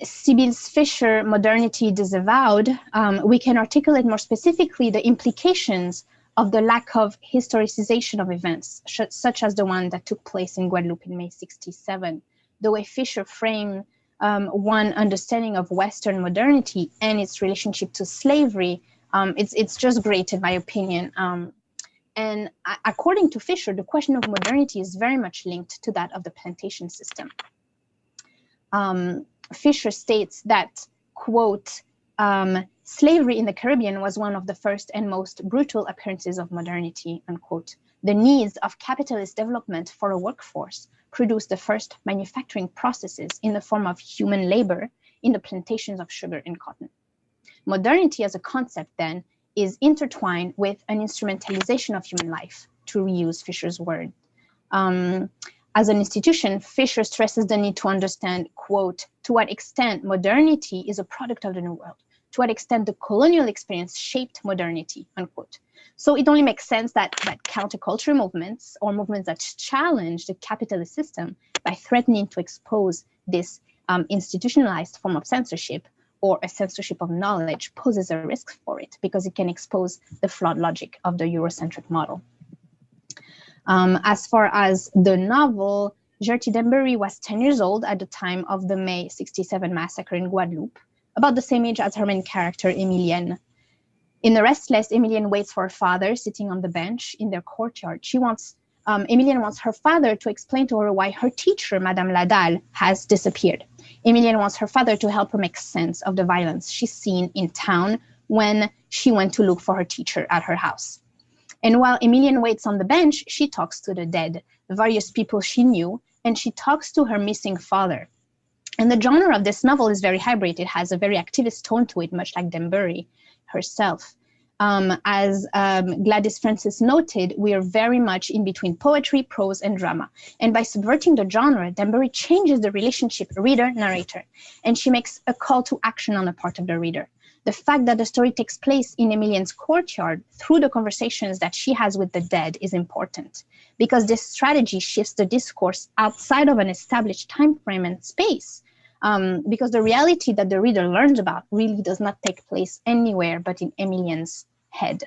Sibyl Fisher, Modernity Disavowed, we can articulate more specifically the implications of the lack of historicization of events, such as the one that took place in Guadeloupe in May 67. The way Fisher framed one understanding of Western modernity and its relationship to slavery, it's just great in my opinion. And according to Fisher, the question of modernity is very much linked to that of the plantation system. Fisher states that, quote, slavery in the Caribbean was one of the first and most brutal appearances of modernity, unquote. The needs of capitalist development for a workforce produced the first manufacturing processes in the form of human labor in the plantations of sugar and cotton. Modernity as a concept, then, is intertwined with an instrumentalization of human life, to reuse Fisher's word. As an institution, Fisher stresses the need to understand, quote, to what extent modernity is a product of the New World, to what extent the colonial experience shaped modernity, unquote. So it only makes sense that counterculture movements, or movements that challenge the capitalist system by threatening to expose this institutionalized form of censorship, or a censorship of knowledge, poses a risk for it, because it can expose the flawed logic of the Eurocentric model. As far as the novel, Gertie Denbury was 10 years old at the time of the May 67 massacre in Guadeloupe, about the same age as her main character, Emilienne. In The Restless, Emilienne waits for her father sitting on the bench in their courtyard. Emilienne wants her father to explain to her why her teacher, Madame Ladal, has disappeared. Emilienne wants her father to help her make sense of the violence she's seen in town when she went to look for her teacher at her house. And while Emilienne waits on the bench, she talks to the dead, various people she knew, and she talks to her missing father. And the genre of this novel is very hybrid. It has a very activist tone to it, much like Denbury herself. As Gladys Francis noted, we are very much in between poetry, prose, and drama. And by subverting the genre, Denbury changes the relationship reader-narrator, and she makes a call to action on the part of the reader. The fact that the story takes place in Emilienne's courtyard through the conversations that she has with the dead is important, because this strategy shifts the discourse outside of an established time frame and space. Because the reality that the reader learns about really does not take place anywhere but in Emilienne's head.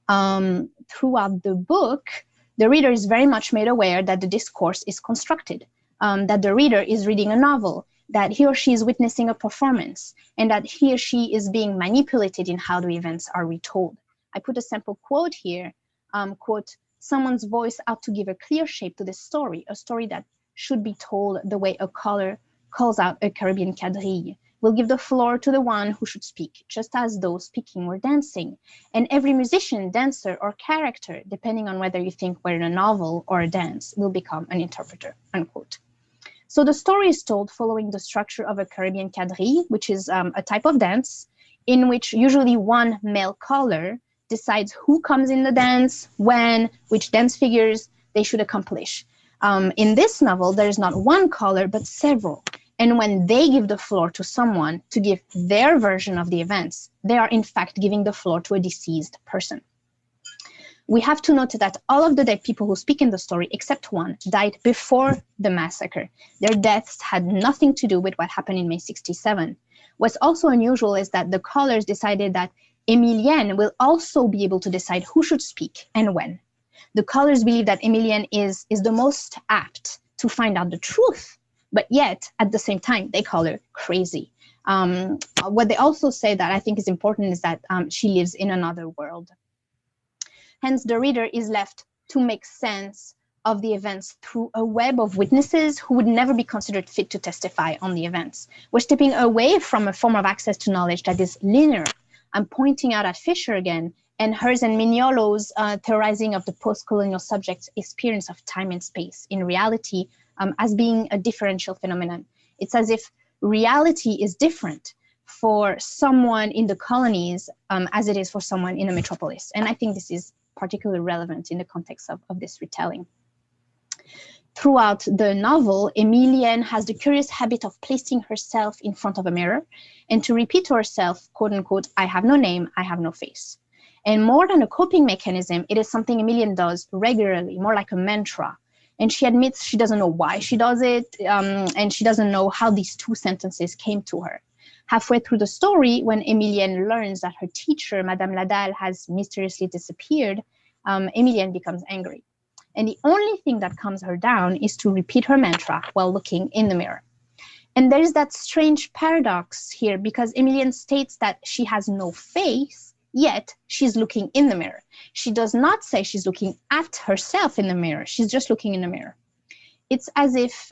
Throughout the book, the reader is very much made aware that the discourse is constructed, that the reader is reading a novel, that he or she is witnessing a performance, and that he or she is being manipulated in how the events are retold. I put a sample quote here, quote, someone's voice ought to give a clear shape to this story, a story that should be told the way a caller calls out a Caribbean quadrille. We'll give the floor to the one who should speak, just as those speaking were dancing. And every musician, dancer, or character, depending on whether you think we're in a novel or a dance, will become an interpreter, unquote. So the story is told following the structure of a Caribbean quadrille, which is a type of dance in which usually one male caller decides who comes in the dance, when, which dance figures they should accomplish. In this novel, there is not one caller, but several. And when they give the floor to someone to give their version of the events, they are in fact giving the floor to a deceased person. We have to note that all of the dead people who speak in the story, except one, died before the massacre. Their deaths had nothing to do with what happened in May 67. What's also unusual is that the callers decided that Emilienne will also be able to decide who should speak and when. The callers believe that Emilienne is the most apt to find out the truth, but yet, at the same time, they call her crazy. What they also say that I think is important is that she lives in another world. Hence, the reader is left to make sense of the events through a web of witnesses who would never be considered fit to testify on the events. We're stepping away from a form of access to knowledge that is linear. I'm pointing out at Fisher again, and hers and Mignolo's theorizing of the post-colonial subject's experience of time and space in reality as being a differential phenomenon. It's as if reality is different for someone in the colonies as it is for someone in a metropolis. And I think this is particularly relevant in the context of this retelling. Throughout the novel, Emilienne has the curious habit of placing herself in front of a mirror and to repeat to herself, quote unquote, I have no name, I have no face. And more than a coping mechanism, it is something Emilienne does regularly, more like a mantra. And she admits she doesn't know why she does it, and she doesn't know how these two sentences came to her. Halfway through the story, when Emilienne learns that her teacher, Madame Ladal, has mysteriously disappeared, Emilienne becomes angry. And the only thing that calms her down is to repeat her mantra while looking in the mirror. And there is that strange paradox here, because Emilienne states that she has no face, Yet she's looking in the mirror. She does not say she's looking at herself in the mirror. She's just looking in the mirror. It's as if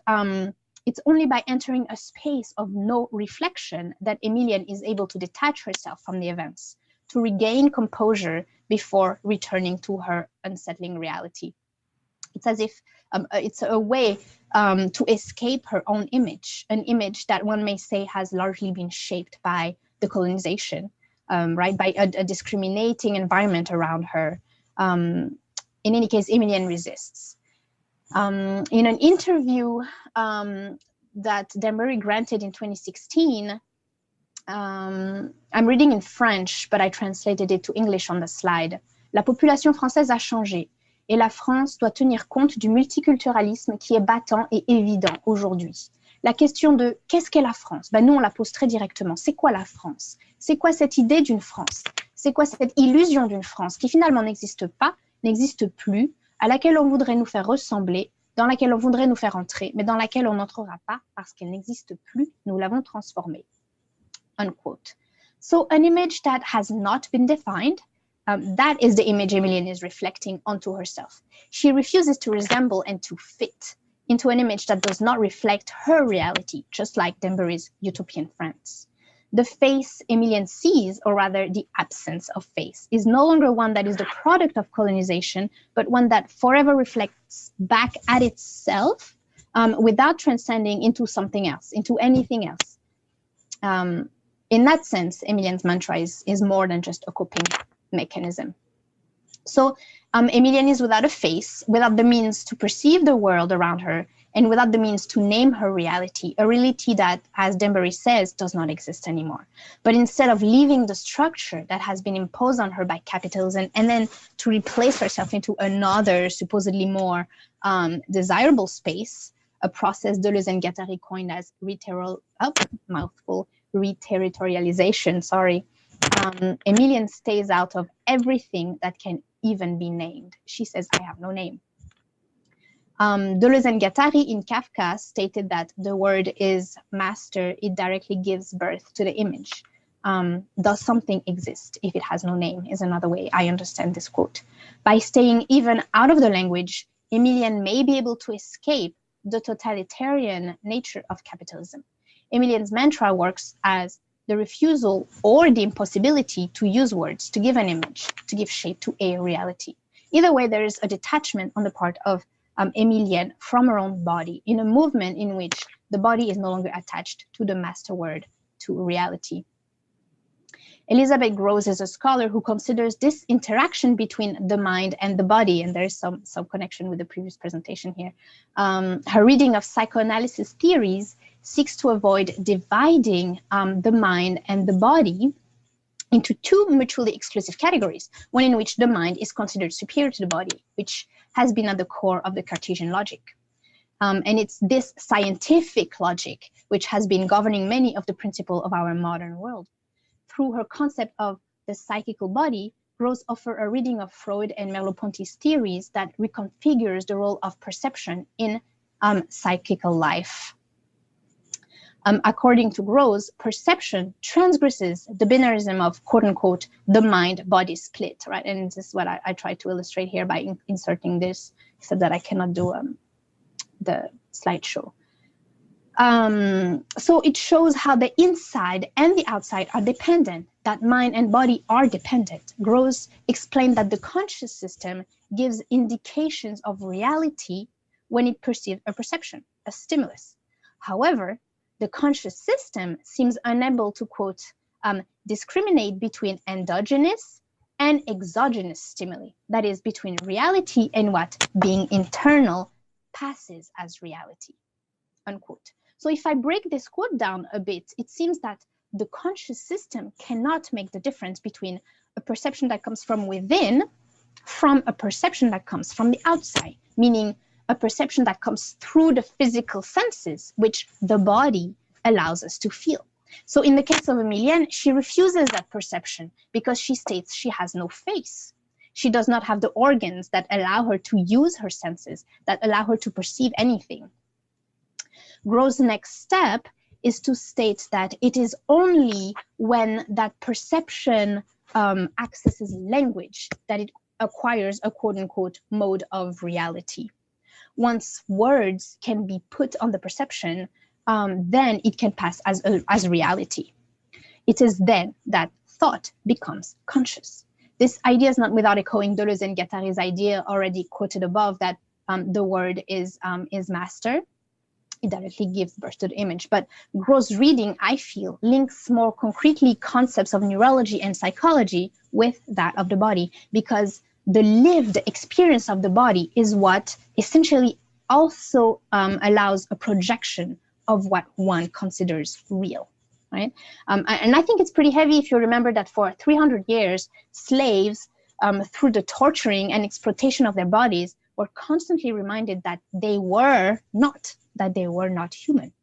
it's only by entering a space of no reflection that Emilian is able to detach herself from the events, to regain composure before returning to her unsettling reality. It's as if it's a way to escape her own image, an image that one may say has largely been shaped by decolonization, right, by a discriminating environment around her. In any case, Emilian resists. In an interview that Danbury granted in 2016, I'm reading in French, but I translated it to English on the slide. La population française a changé, et la France doit tenir compte du multiculturalisme qui est battant et évident aujourd'hui. La question de qu'est-ce qu'est la France? Ben nous, on la pose très directement. C'est quoi la France? C'est quoi cette idée d'une France? C'est quoi cette illusion d'une France qui finalement n'existe pas, n'existe plus, à laquelle on voudrait nous faire ressembler, dans laquelle on voudrait nous faire entrer, mais dans laquelle on n'entrera pas parce qu'elle n'existe plus, nous l'avons transformée. Unquote. So an image that has not been defined, that is the image Emilian is reflecting onto herself. She refuses to resemble and to fit into an image that does not reflect her reality, just like Danbury's utopian France. The face Emilian sees, or rather the absence of face, is no longer one that is the product of colonization, but one that forever reflects back at itself without transcending into something else, into anything else. In that sense, Emilian's mantra is more than just a coping mechanism. So Emilian is without a face, without the means to perceive the world around her, and without the means to name her reality, a reality that, as Danbury says, does not exist anymore. But instead of leaving the structure that has been imposed on her by capitalism and then to replace herself into another supposedly more desirable space, a process Deleuze and Guattari coined as reterritorialization, Emilian stays out of everything that can even be named. She says, I have no name. Deleuze and Guattari in Kafka stated that the word is master, it directly gives birth to the image. Does something exist if it has no name is another way I understand this quote. By staying even out of the language, Emilian may be able to escape the totalitarian nature of capitalism. Emilian's mantra works as the refusal or the impossibility to use words to give an image, to give shape to a reality. Either way, there is a detachment on the part of Emilian from her own body in a movement in which the body is no longer attached to the master word, to reality. Elizabeth Grosz is a scholar who considers this interaction between the mind and the body, and there's some connection with the previous presentation here. Her reading of psychoanalysis theories seeks to avoid dividing the mind and the body into two mutually exclusive categories, one in which the mind is considered superior to the body, which has been at the core of the Cartesian logic. And it's this scientific logic which has been governing many of the principles of our modern world. Through her concept of the psychical body, Grosz offers a reading of Freud and Merleau-Ponty's theories that reconfigures the role of perception in psychical life. According to Grosz, perception transgresses the binarism of quote-unquote the mind-body split, right? And this is what I try to illustrate here by inserting this, except that I cannot do the slideshow. So it shows how the inside and the outside are dependent, that mind and body are dependent. Grosz explained that the conscious system gives indications of reality when it perceives a perception, a stimulus. However, the conscious system seems unable to, quote, discriminate between endogenous and exogenous stimuli, that is, between reality and what, being internal, passes as reality, unquote. So if I break this quote down a bit, it seems that the conscious system cannot make the difference between a perception that comes from within from a perception that comes from the outside, meaning a perception that comes through the physical senses, which the body allows us to feel. So in the case of Emilian, she refuses that perception because she states she has no face. She does not have the organs that allow her to use her senses, that allow her to perceive anything. Grosz's next step is to state that it is only when that perception accesses language, that it acquires a quote-unquote mode of reality. Once words can be put on the perception, then it can pass as reality. It is then that thought becomes conscious. This idea is not without echoing Deleuze and Guattari's idea already quoted above, that the word is master. It directly gives birth to the image. But gross reading, I feel, links more concretely concepts of neurology and psychology with that of the body, because the lived experience of the body is what essentially also allows a projection of what one considers real, right? And I think it's pretty heavy if you remember that for 300 years, slaves, through the torturing and exploitation of their bodies, were constantly reminded that they were not human.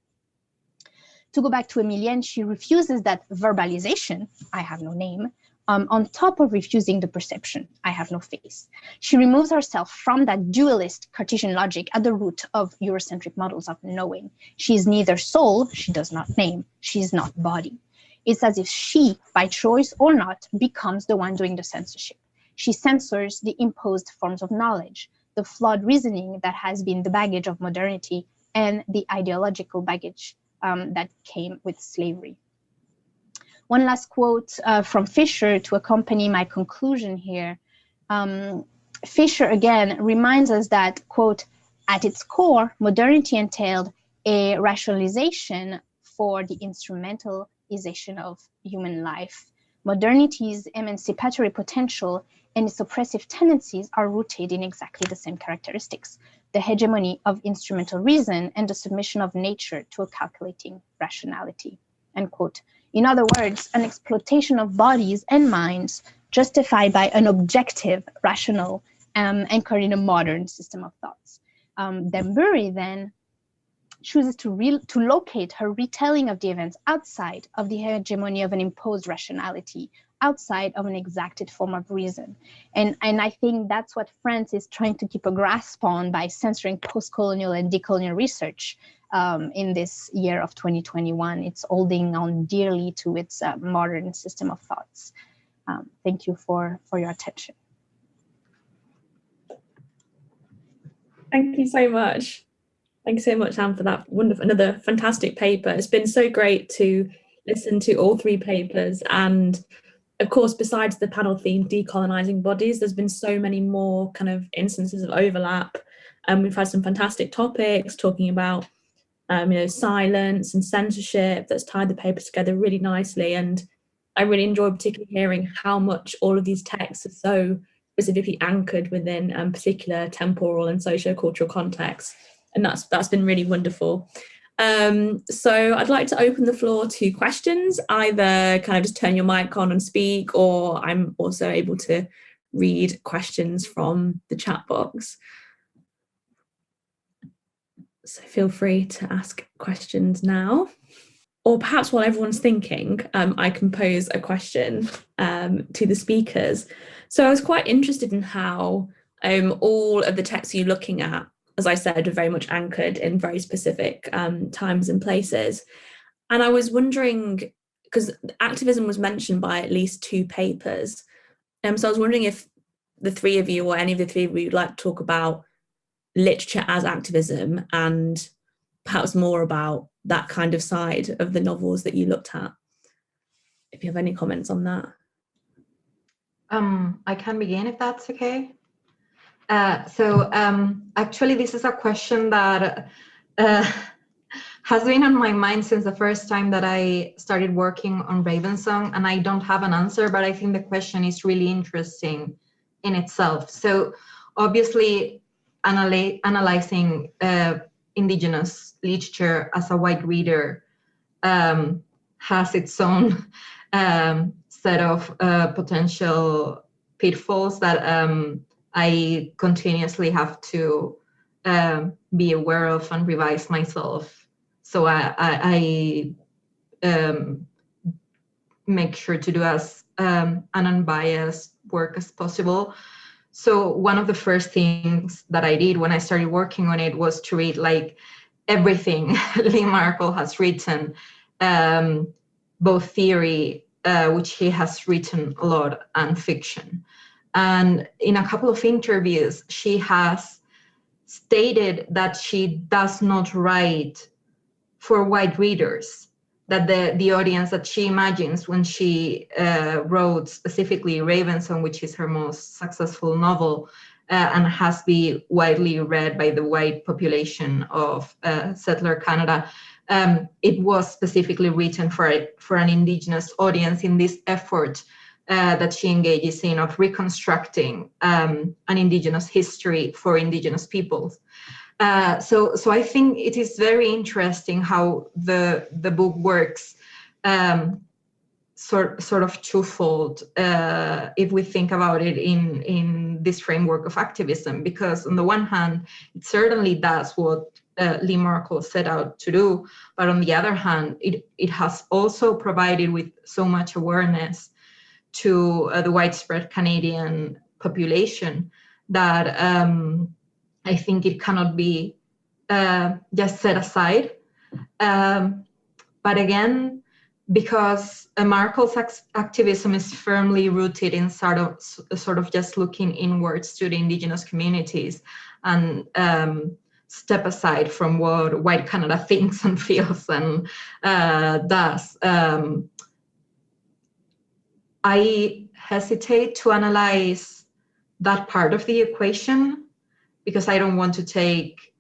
To go back to Amelia, she refuses that verbalization, I have no name, on top of refusing the perception, I have no face. She removes herself from that dualist Cartesian logic at the root of Eurocentric models of knowing. She is neither soul, she does not name, she is not body. It's as if she, by choice or not, becomes the one doing the censorship. She censors the imposed forms of knowledge, the flawed reasoning that has been the baggage of modernity, and the ideological baggage that came with slavery. One last quote from Fisher to accompany my conclusion here. Fisher again reminds us that, quote, at its core, modernity entailed a rationalization for the instrumentalization of human life. Modernity's emancipatory potential and its oppressive tendencies are rooted in exactly the same characteristics: the hegemony of instrumental reason and the submission of nature to a calculating rationality, end quote. In other words, an exploitation of bodies and minds justified by an objective, rational, anchored in a modern system of thoughts. Denbury then chooses to locate her retelling of the events outside of the hegemony of an imposed rationality, outside of an exacted form of reason. And I think that's what France is trying to keep a grasp on by censoring post-colonial and decolonial research in this year of 2021. It's holding on dearly to its modern system of thoughts. Thank you for your attention. Thank you so much. Thank you so much, Anne, for that wonderful, another fantastic paper. It's been so great to listen to all three papers. And of course, besides the panel theme, decolonizing bodies, there's been so many more kind of instances of overlap. And we've had some fantastic topics talking about silence and censorship that's tied the papers together really nicely. And I really enjoyed particularly hearing how much all of these texts are so specifically anchored within particular temporal and socio-cultural contexts. And that's been really wonderful. So I'd like to open the floor to questions, either kind of just turn your mic on and speak, or I'm also able to read questions from the chat box. So feel free to ask questions now. Or perhaps while everyone's thinking, I can pose a question to the speakers. So I was quite interested in how all of the texts you're looking at, as I said, are very much anchored in very specific times and places. And I was wondering, because activism was mentioned by at least two papers. So I was wondering if the three of you, or any of the three of you, would like to talk about literature as activism, and perhaps more about that kind of side of the novels that you looked at. If you have any comments on that. I can begin if that's okay. Actually, this is a question that has been on my mind since the first time that I started working on Ravensong, and I don't have an answer, but I think the question is really interesting in itself. So obviously, analyzing indigenous literature as a white reader has its own set of potential pitfalls that I continuously have to be aware of and revise myself. So I make sure to do as an unbiased work as possible. So one of the first things that I did when I started working on it was to read like everything Lee Markle has written, both theory which he has written a lot, and fiction. And in a couple of interviews, she has stated that she does not write for white readers, that the audience that she imagines when she wrote specifically Ravensong, which is her most successful novel, and has been widely read by the white population of settler Canada, it was specifically written for an Indigenous audience in this effort that she engages in of reconstructing an Indigenous history for Indigenous peoples. So I think it is very interesting how the book works, sort of twofold, if we think about it in this framework of activism, because on the one hand, it certainly does what Lee Markle set out to do, but on the other hand, it has also provided with so much awareness to the widespread Canadian population that I think it cannot be just set aside. But again, because Markle's activism is firmly rooted in sort of just looking inwards to the Indigenous communities and step aside from what white Canada thinks and feels and does. I hesitate to analyze that part of the equation because I don't want to take,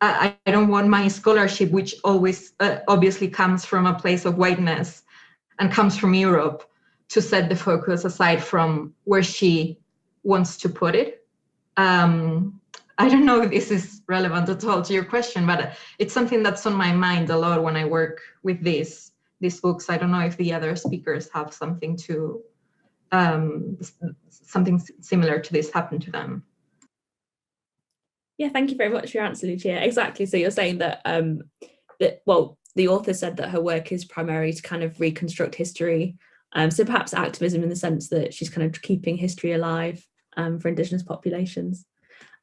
I don't want my scholarship, which always obviously comes from a place of whiteness and comes from Europe, to set the focus aside from where she wants to put it. I don't know if this is relevant at all to your question, but it's something that's on my mind a lot when I work with these books. I don't know if the other speakers have something to, something similar to this happen to them. Yeah, thank you very much for your answer, Lucia. Exactly. So you're saying that, well, the author said that her work is primarily to kind of reconstruct history. So perhaps activism in the sense that she's kind of keeping history alive for Indigenous populations.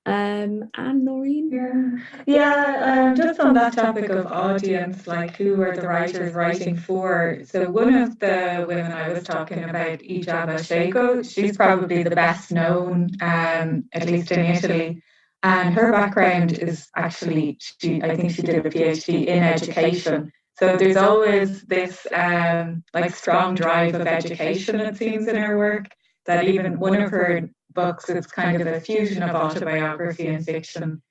And Noreen? Yeah, just on that topic of audience, like who are the writers writing for? So one of the women I was talking about, Ijaba Sheiko, she's probably the best known, at least in Italy. And her background is actually, I think she did a PhD in education. So there's always this like strong drive of education, it seems, in her work, that even one of her books, it's kind of a fusion of autobiography and fiction.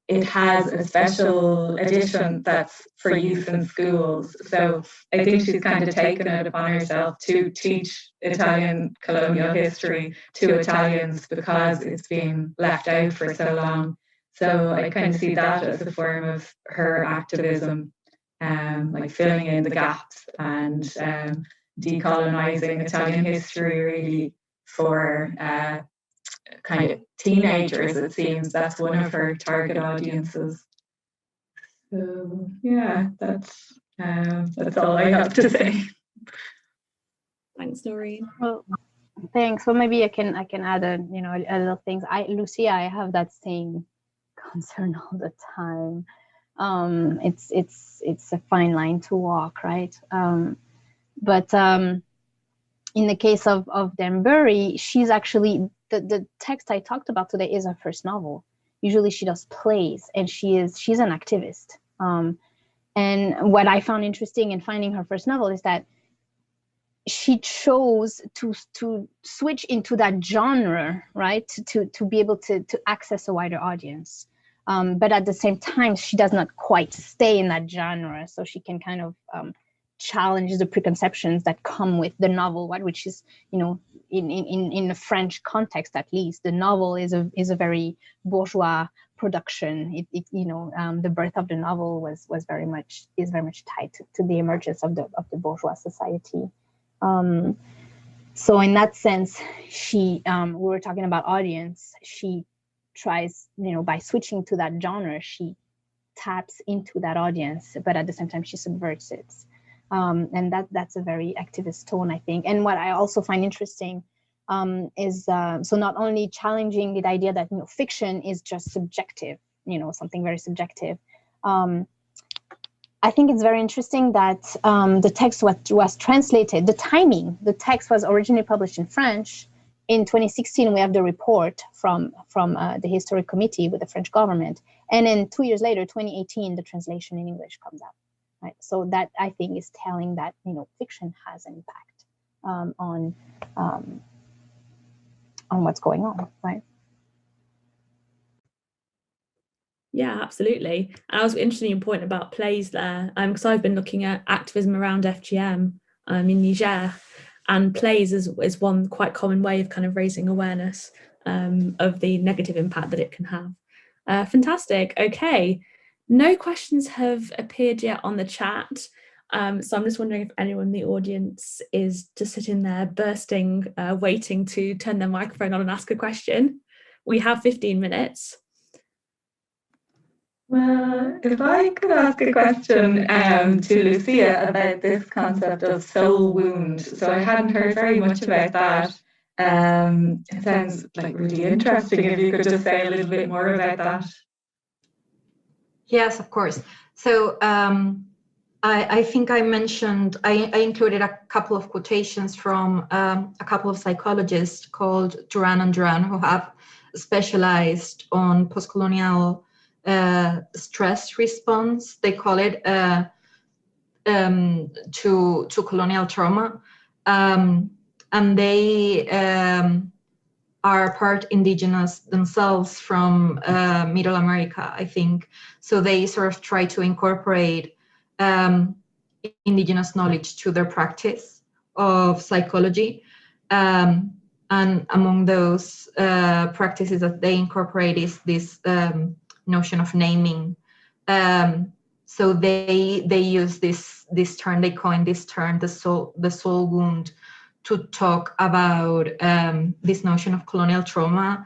It has a special edition that's for use in schools. So I think she's kind of taken it upon herself to teach Italian colonial history to Italians because it's been left out for so long. So I kind of see that as a form of her activism, like filling in the gaps and decolonizing Italian history really for kind of teenagers, it seems. That's one of her target audiences. So yeah, that's all I have to say. Thanks, Noreen. Well, thanks. Well, maybe I can add a little things. Lucia, I have that same concern all the time. It's a fine line to walk, right? But in the case of Danbury, she's actually, the text I talked about today is her first novel. Usually she does plays, and she's an activist. And what I found interesting in finding her first novel is that she chose to switch into that genre, right? To be able to access a wider audience. But at the same time, she does not quite stay in that genre, so she can kind of challenge the preconceptions that come with the novel, which is, in the French context at least, the novel is a very bourgeois production. The birth of the novel is very much tied to the emergence of the bourgeois society. So in that sense, we were talking about audience. She tries, by switching to that genre, she taps into that audience, but at the same time she subverts it. And that's a very activist tone, I think. And what I also find interesting is so not only challenging the idea that fiction is just subjective, something very subjective, I think it's very interesting that the text was translated, the timing, the text was originally published in French. In 2016, we have the report from the Historic Committee with the French government. And then 2 years later, 2018, the translation in English comes out, right? So that, I think, is telling that, fiction has an impact on what's going on, right? Yeah, absolutely. And I was interested in your point about plays there, because I've been looking at activism around FGM in Niger, and plays is one quite common way of kind of raising awareness of the negative impact that it can have. Fantastic. Okay, no questions have appeared yet on the chat. So I'm just wondering if anyone in the audience is just sitting there bursting, waiting to turn their microphone on and ask a question. We have 15 minutes. Well, if I could ask a question to Lucia about this concept of soul wound. So I hadn't heard very much about that. It sounds like really interesting. If you could just say a little bit more about that. Yes, of course. So I think I mentioned, I included a couple of quotations from a couple of psychologists called Duran and Duran, who have specialized on post-colonial stress response, they call it, to colonial trauma. And they are part indigenous themselves from Middle America, I think. So they sort of try to incorporate indigenous knowledge to their practice of psychology. And among those practices that they incorporate is this notion of naming. So they use this term, they coined this term, the soul wound, to talk about this notion of colonial trauma,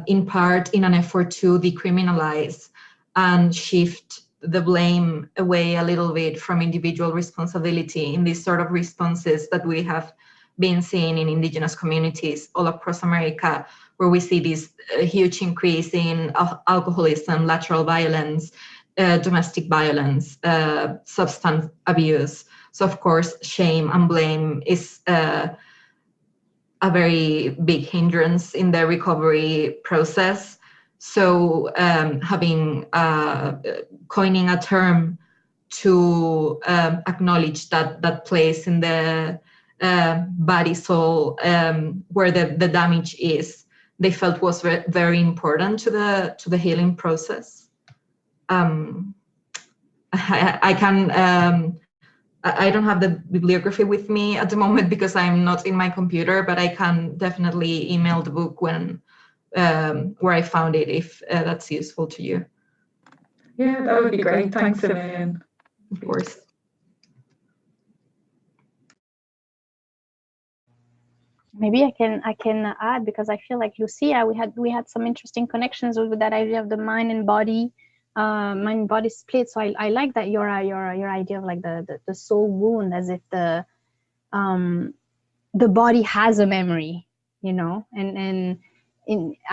in part in an effort to decriminalize and shift the blame away a little bit from individual responsibility in these sort of responses that we have been seeing in indigenous communities all across America, where we see this huge increase in alcoholism, lateral violence, domestic violence, substance abuse. So of course, shame and blame is a very big hindrance in the recovery process. So coining a term to acknowledge that place in the body soul where the damage is, they felt was very important to the healing process. I don't have the bibliography with me at the moment because I'm not in my computer, but I can definitely email the book when where I found it, if that's useful to you. Yeah, that would be great. Thanks a million. Of course. Maybe I can add, because I feel like Lucia, we had some interesting connections with that idea of the mind and body split. So I like that your idea of like the soul wound, as if the body has a memory, and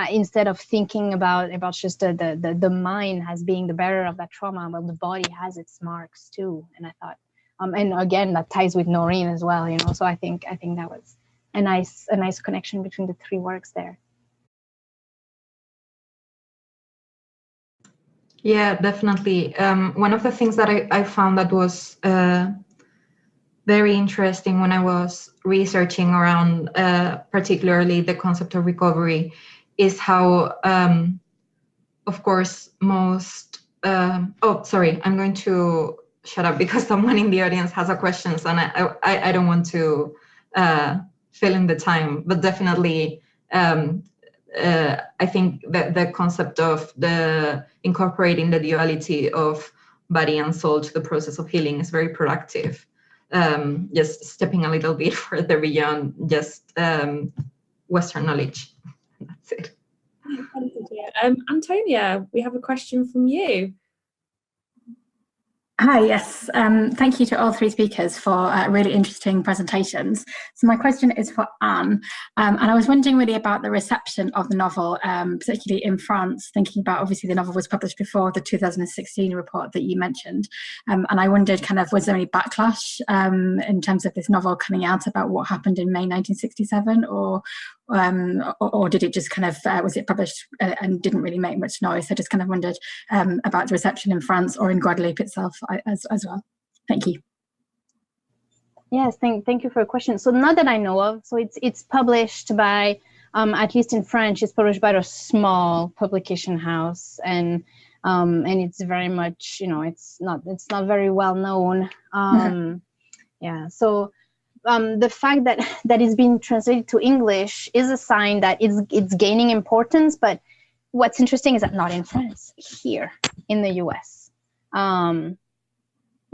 instead of thinking about just the mind as being the bearer of that trauma, well, the body has its marks too. And I thought, and again, that ties with Noreen as well, So I think that was a nice connection between the three works there. Yeah, definitely. One of the things that I found that was very interesting when I was researching around particularly the concept of recovery is how, of course, sorry, I'm going to shut up because someone in the audience has a question, and I don't want to fill in the time, but definitely I think that the concept of the incorporating the duality of body and soul to the process of healing is very productive. Just stepping a little bit further beyond just Western knowledge. That's it. Antonia, we have a question from you. Hi, yes. Thank you to all three speakers for really interesting presentations. So my question is for Anne, and I was wondering really about the reception of the novel, particularly in France, thinking about obviously the novel was published before the 2016 report that you mentioned. And I wondered kind of, was there any backlash in terms of this novel coming out about what happened in May 1967, or did it just kind of, was it published and didn't really make much noise? I just kind of wondered about the reception in France or in Guadeloupe itself as well. Thank you. Yes, thank you for your question. So not that I know of. So it's published by, at least in French, it's published by a small publication house, and it's very much, it's not very well known. Yeah. So the fact that it's been translated to English is a sign that it's gaining importance. But what's interesting is that not in France, here in the US.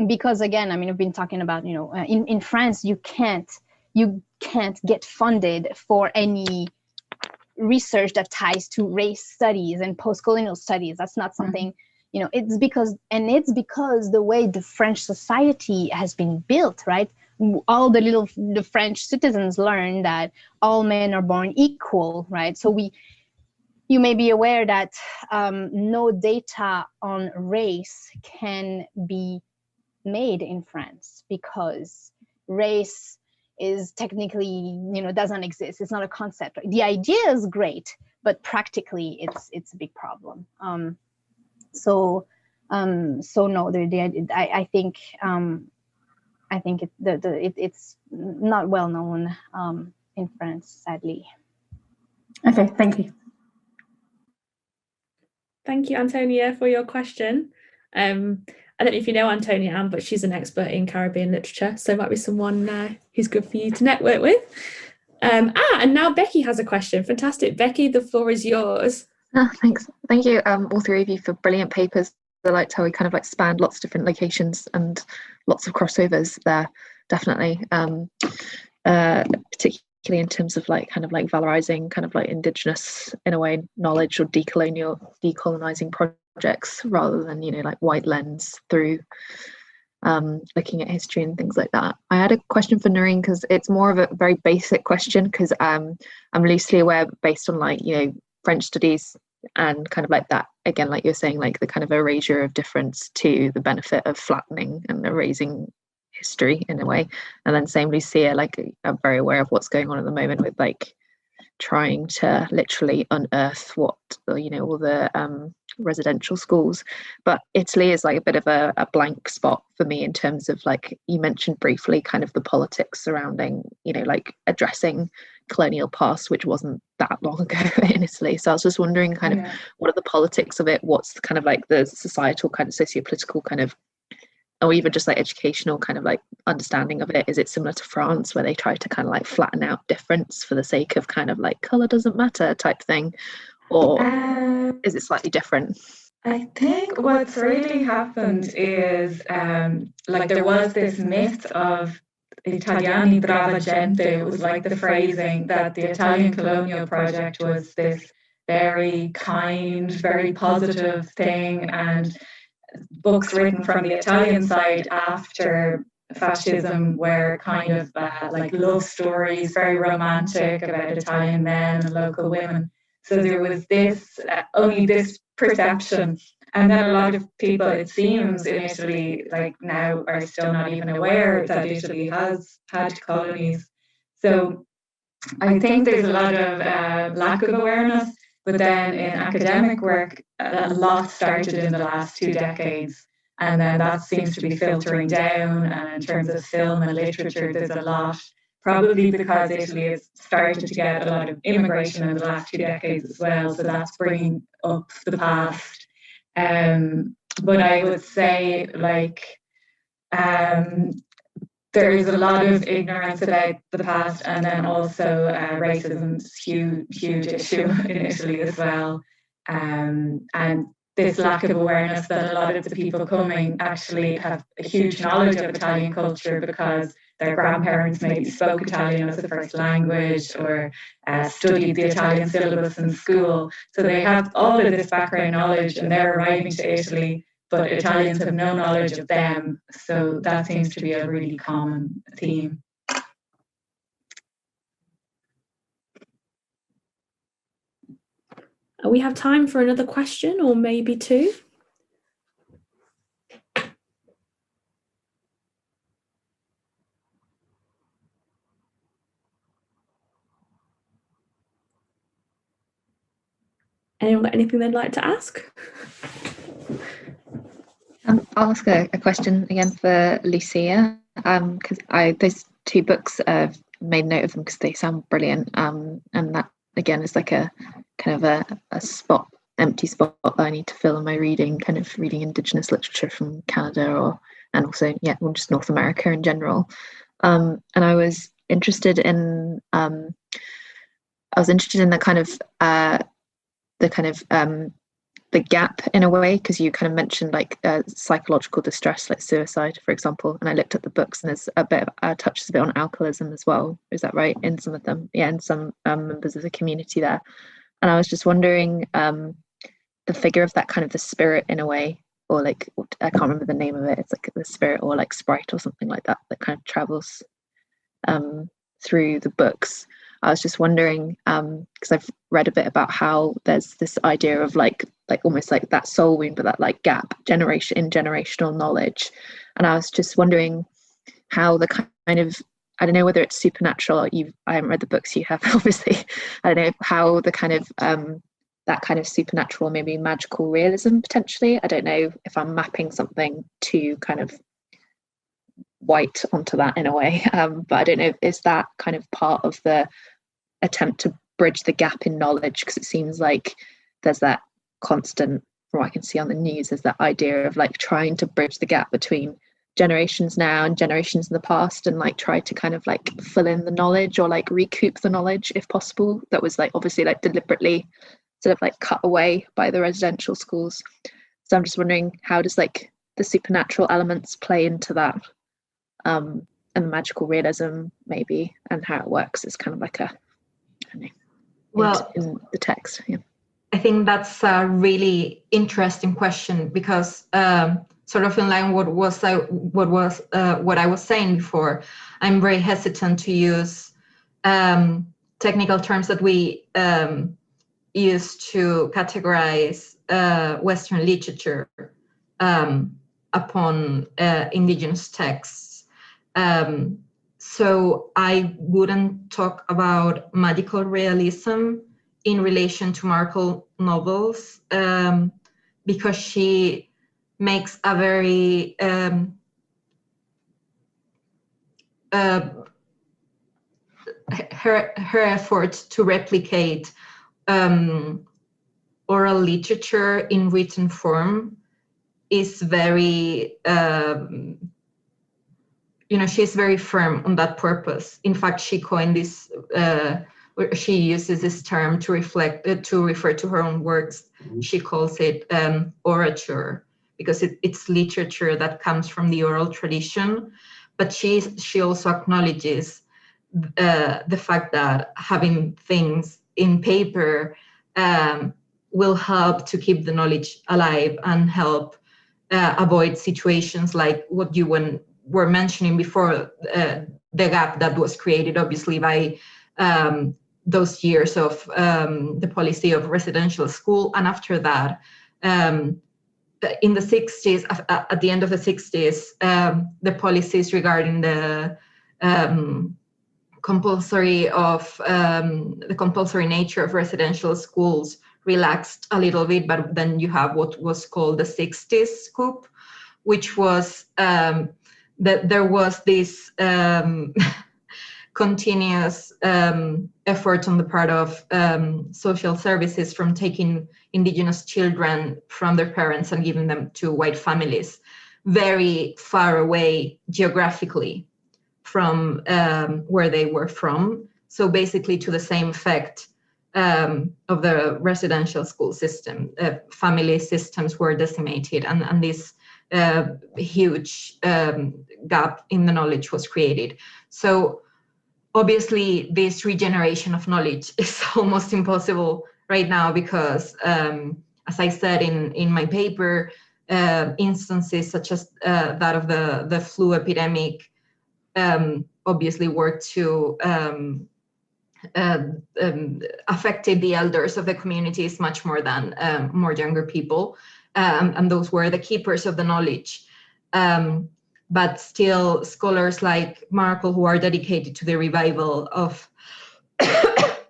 Because again, I mean, I've been talking about, in France, you can't get funded for any research that ties to race studies and post-colonial studies. That's not something, it's because the way the French society has been built, right? All the French citizens learn that all men are born equal, right? So you may be aware that no data on race can be made in France because race is technically, doesn't exist. It's not a concept. The idea is great, but practically it's a big problem. So no, I think it's not well known in France, sadly. Okay, thank you. Thank you, Antonia, for your question. I don't know if you know Antonia, Anne, but she's an expert in Caribbean literature, so it might be someone who's good for you to network with. And now Becky has a question. Fantastic. Becky, the floor is yours. Thanks. Thank you, all three of you, for brilliant papers. I liked how we kind of spanned lots of different locations and lots of crossovers there, definitely. Particularly in terms of valorizing indigenous, in a way, knowledge or decolonizing projects rather than white lens through looking at history and things like that. I had a question for Noreen, because it's more of a very basic question, because I'm loosely aware, based on French studies and that, again, like you're saying, the kind of erasure of difference to the benefit of flattening and erasing history in a way. And then same Lucia, I'm very aware of what's going on at the moment with trying to literally unearth what all the residential schools. But Italy is a bit of a blank spot for me, in terms of you mentioned briefly kind of the politics surrounding addressing colonial past, which wasn't that long ago in Italy. So I was just wondering what are the politics of it, what's kind of the societal kind of socio-political kind of, or even just educational kind of understanding of it. Is it similar to France, where they try to kind of flatten out difference for the sake of kind of color doesn't matter type thing, or is it slightly different? I think what's really happened is there was this myth of Italiani brava gente. It was the phrasing that the Italian colonial project was this very kind, very positive thing, and books written from the Italian side after fascism were kind of love stories, very romantic, about Italian men and local women. So there was this only this perception, and then a lot of people, it seems, in Italy now are still not even aware that Italy has had colonies. So I think there's a lot of lack of awareness. But then in academic work, a lot started in the last 2 decades. And then that seems to be filtering down. And in terms of film and literature, there's a lot, probably because Italy has started to get a lot of immigration in the last 2 decades as well. So that's bringing up the past. But I would say there is a lot of ignorance about the past, and then also racism is a huge issue in Italy as well. And this lack of awareness that a lot of the people coming actually have a huge knowledge of Italian culture because their grandparents maybe spoke Italian as a first language or studied the Italian syllabus in school. So they have all of this background knowledge, and they're arriving to Italy but Italians have no knowledge of them. So that seems to be a really common theme. We have time for another question or maybe two. Anyone got anything they'd like to ask? I'll ask a question again for Lucia, because those two books, I've made note of them because they sound brilliant, and that again is like a kind of a spot, empty spot that I need to fill in my reading, kind of reading Indigenous literature from Canada and also just North America in general. And I was interested in the gap in a way, because you kind of mentioned like psychological distress, like suicide, for example. And I looked at the books, and there's a bit of touches a bit on alcoholism as well. Is that right? In some of them, in some members of the community there. And I was just wondering, the figure of that kind of the spirit in a way, or like I can't remember the name of it. It's like the spirit or like sprite or something like that kind of travels through the books. I was just wondering, because I've read a bit about how there's this idea of like almost like that soul wound, but that like gap generational knowledge. And I was just wondering how the kind of, I don't know whether it's supernatural or I haven't read the books, you have obviously. I don't know how the kind of that kind of supernatural, maybe magical realism potentially. I don't know if I'm mapping something to kind of white onto that in a way, but I don't know, is that kind of part of the attempt to bridge the gap in knowledge? Because it seems like there's that constant, from what I can see on the news, there's that idea of like trying to bridge the gap between generations now and generations in the past, and like try to kind of like fill in the knowledge or like recoup the knowledge if possible that was like obviously like deliberately sort of like cut away by the residential schools. So I'm just wondering, how does like the supernatural elements play into that, and the magical realism maybe, and how it works is kind of like a, I don't know, well, in the text. I think that's a really interesting question, because sort of in line with what I was saying before, I'm very hesitant to use technical terms that we use to categorize Western literature upon indigenous texts. So I wouldn't talk about magical realism in relation to Markle novels, because she makes a very her effort to replicate oral literature in written form is very she's very firm on that purpose. In fact, she coined this, she uses this term to refer to her own works. She calls it orature, because it's literature that comes from the oral tradition. But she also acknowledges the fact that having things in paper will help to keep the knowledge alive and help avoid situations like what you were mentioning before, the gap that was created obviously by those years of the policy of residential school. And after that, in the 60s, at the end of the 60s, the policies regarding the compulsory nature of residential schools relaxed a little bit, but then you have what was called the 60s scoop, which was that there was this continuous effort on the part of social services from taking indigenous children from their parents and giving them to white families very far away geographically from where they were from. So basically to the same effect of the residential school system. Family systems were decimated, and this huge gap in the knowledge was created. So obviously this regeneration of knowledge is almost impossible right now, because as I said in my paper, instances such as that of the flu epidemic obviously were to affected the elders of the communities much more than more younger people, and those were the keepers of the knowledge. But still, scholars like Markle, who are dedicated to the revival of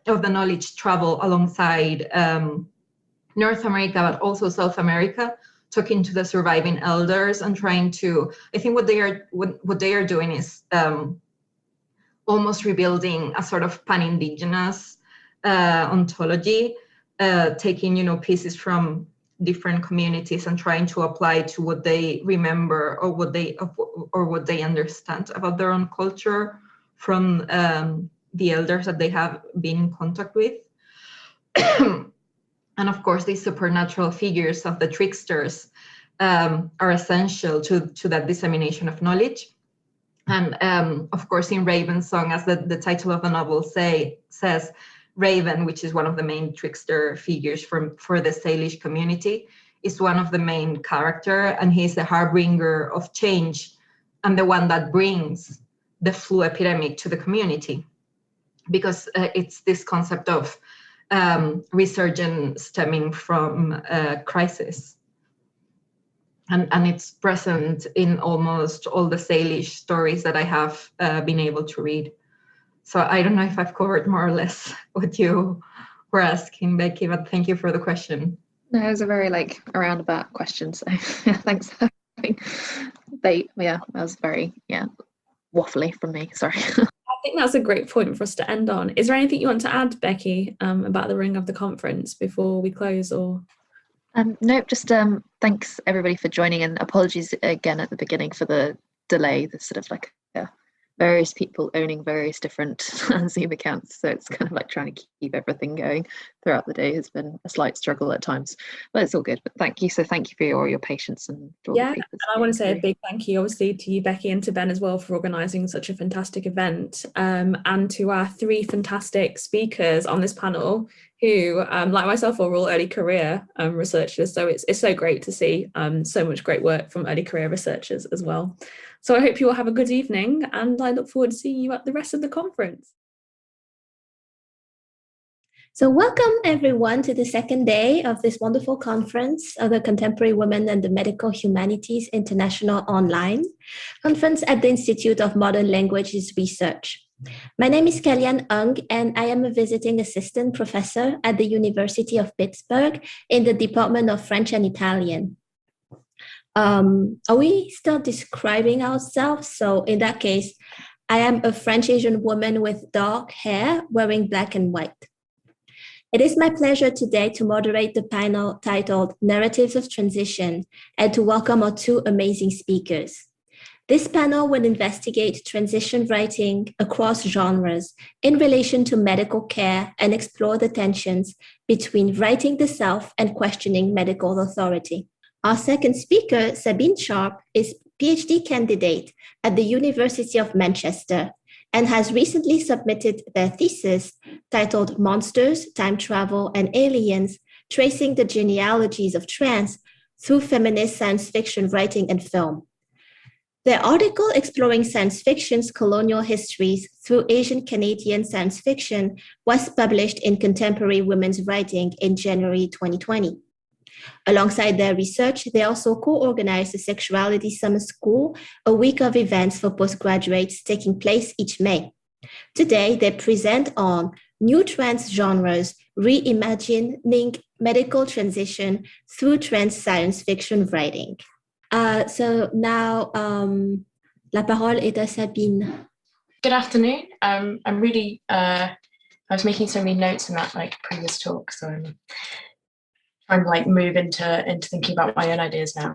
of the knowledge, travel alongside North America, but also South America, talking to the surviving elders and trying to. I think what they are doing is almost rebuilding a sort of pan-indigenous ontology, taking pieces from different communities and trying to apply to what they remember or what they understand about their own culture from the elders that they have been in contact with. And of course, these supernatural figures of the tricksters are essential to that dissemination of knowledge. And of course, in Raven's song, as the title of the novel says, Raven, which is one of the main trickster figures for the Salish community, is one of the main character, and he's the harbinger of change and the one that brings the flu epidemic to the community, because it's this concept of resurgence stemming from crisis. And it's present in almost all the Salish stories that I have been able to read. So I don't know if I've covered more or less what you were asking, Becky, but thank you for the question. No, it was a very a roundabout question. So thanks for having. That was very waffly from me. Sorry. I think that's a great point for us to end on. Is there anything you want to add, Becky, about the running of the conference before we close, or? No, just thanks everybody for joining, and apologies again at the beginning for the delay. There's sort of various people owning various different Zoom accounts, so it's kind of trying to keep everything going throughout the day has been a slight struggle at times, but it's all good. But thank you for your patience and and I want to say a big thank you obviously to you, Becky, and to Ben as well for organising such a fantastic event, and to our three fantastic speakers on this panel who, like myself, are all early career researchers. So it's so great to see so much great work from early career researchers as well. So I hope you all have a good evening, and I look forward to seeing you at the rest of the conference. So welcome everyone to the second day of this wonderful conference of the Contemporary Women and the Medical Humanities International Online Conference at the Institute of Modern Languages Research. My name is Kellyanne Ung, and I am a visiting assistant professor at the University of Pittsburgh in the Department of French and Italian. Are we still describing ourselves? So in that case, I am a French Asian woman with dark hair wearing black and white. It is my pleasure today to moderate the panel titled Narratives of Transition and to welcome our two amazing speakers. This panel will investigate transition writing across genres in relation to medical care and explore the tensions between writing the self and questioning medical authority. Our second speaker, Sabine Sharp, is PhD candidate at the University of Manchester and has recently submitted their thesis titled Monsters, Time Travel, and Aliens, Tracing the Genealogies of Trans Through Feminist Science Fiction Writing and Film. Their article exploring science fiction's colonial histories through Asian Canadian science fiction was published in Contemporary Women's Writing in January 2020. Alongside their research, they also co-organized the Sexuality Summer School, a week of events for postgraduates taking place each May. Today, they present on New Trans Genres, Reimagining Medical Transition Through Trans Science Fiction Writing. So now, la parole est à Sabine. Good afternoon. I'm really, I was making so many notes in that previous talk, so I'm trying to move into thinking about my own ideas now.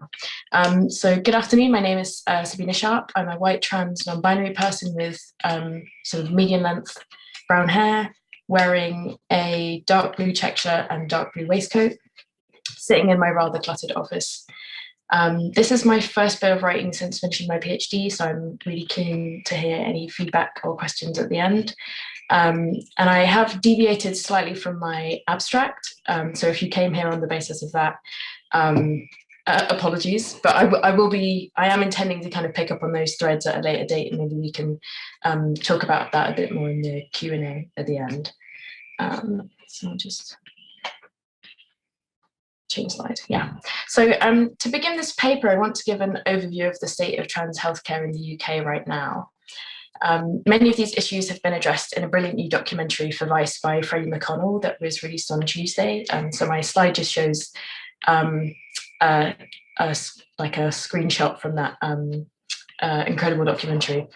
So good afternoon, my name is Sabina Sharp. I'm a white trans non-binary person with sort of medium length brown hair, wearing a dark blue check shirt and dark blue waistcoat, sitting in my rather cluttered office. This is my first bit of writing since finishing my PhD, so I'm really keen to hear any feedback or questions at the end. And I have deviated slightly from my abstract, so if you came here on the basis of that, apologies, but I am intending to kind of pick up on those threads at a later date, and maybe we can talk about that a bit more in the Q&A at the end. So I'll just change slide. Yeah. So to begin this paper, I want to give an overview of the state of trans healthcare in the UK right now. Many of these issues have been addressed in a brilliant new documentary for Vice by Freddie McConnell that was released on Tuesday. So my slide just shows like a screenshot from that incredible documentary.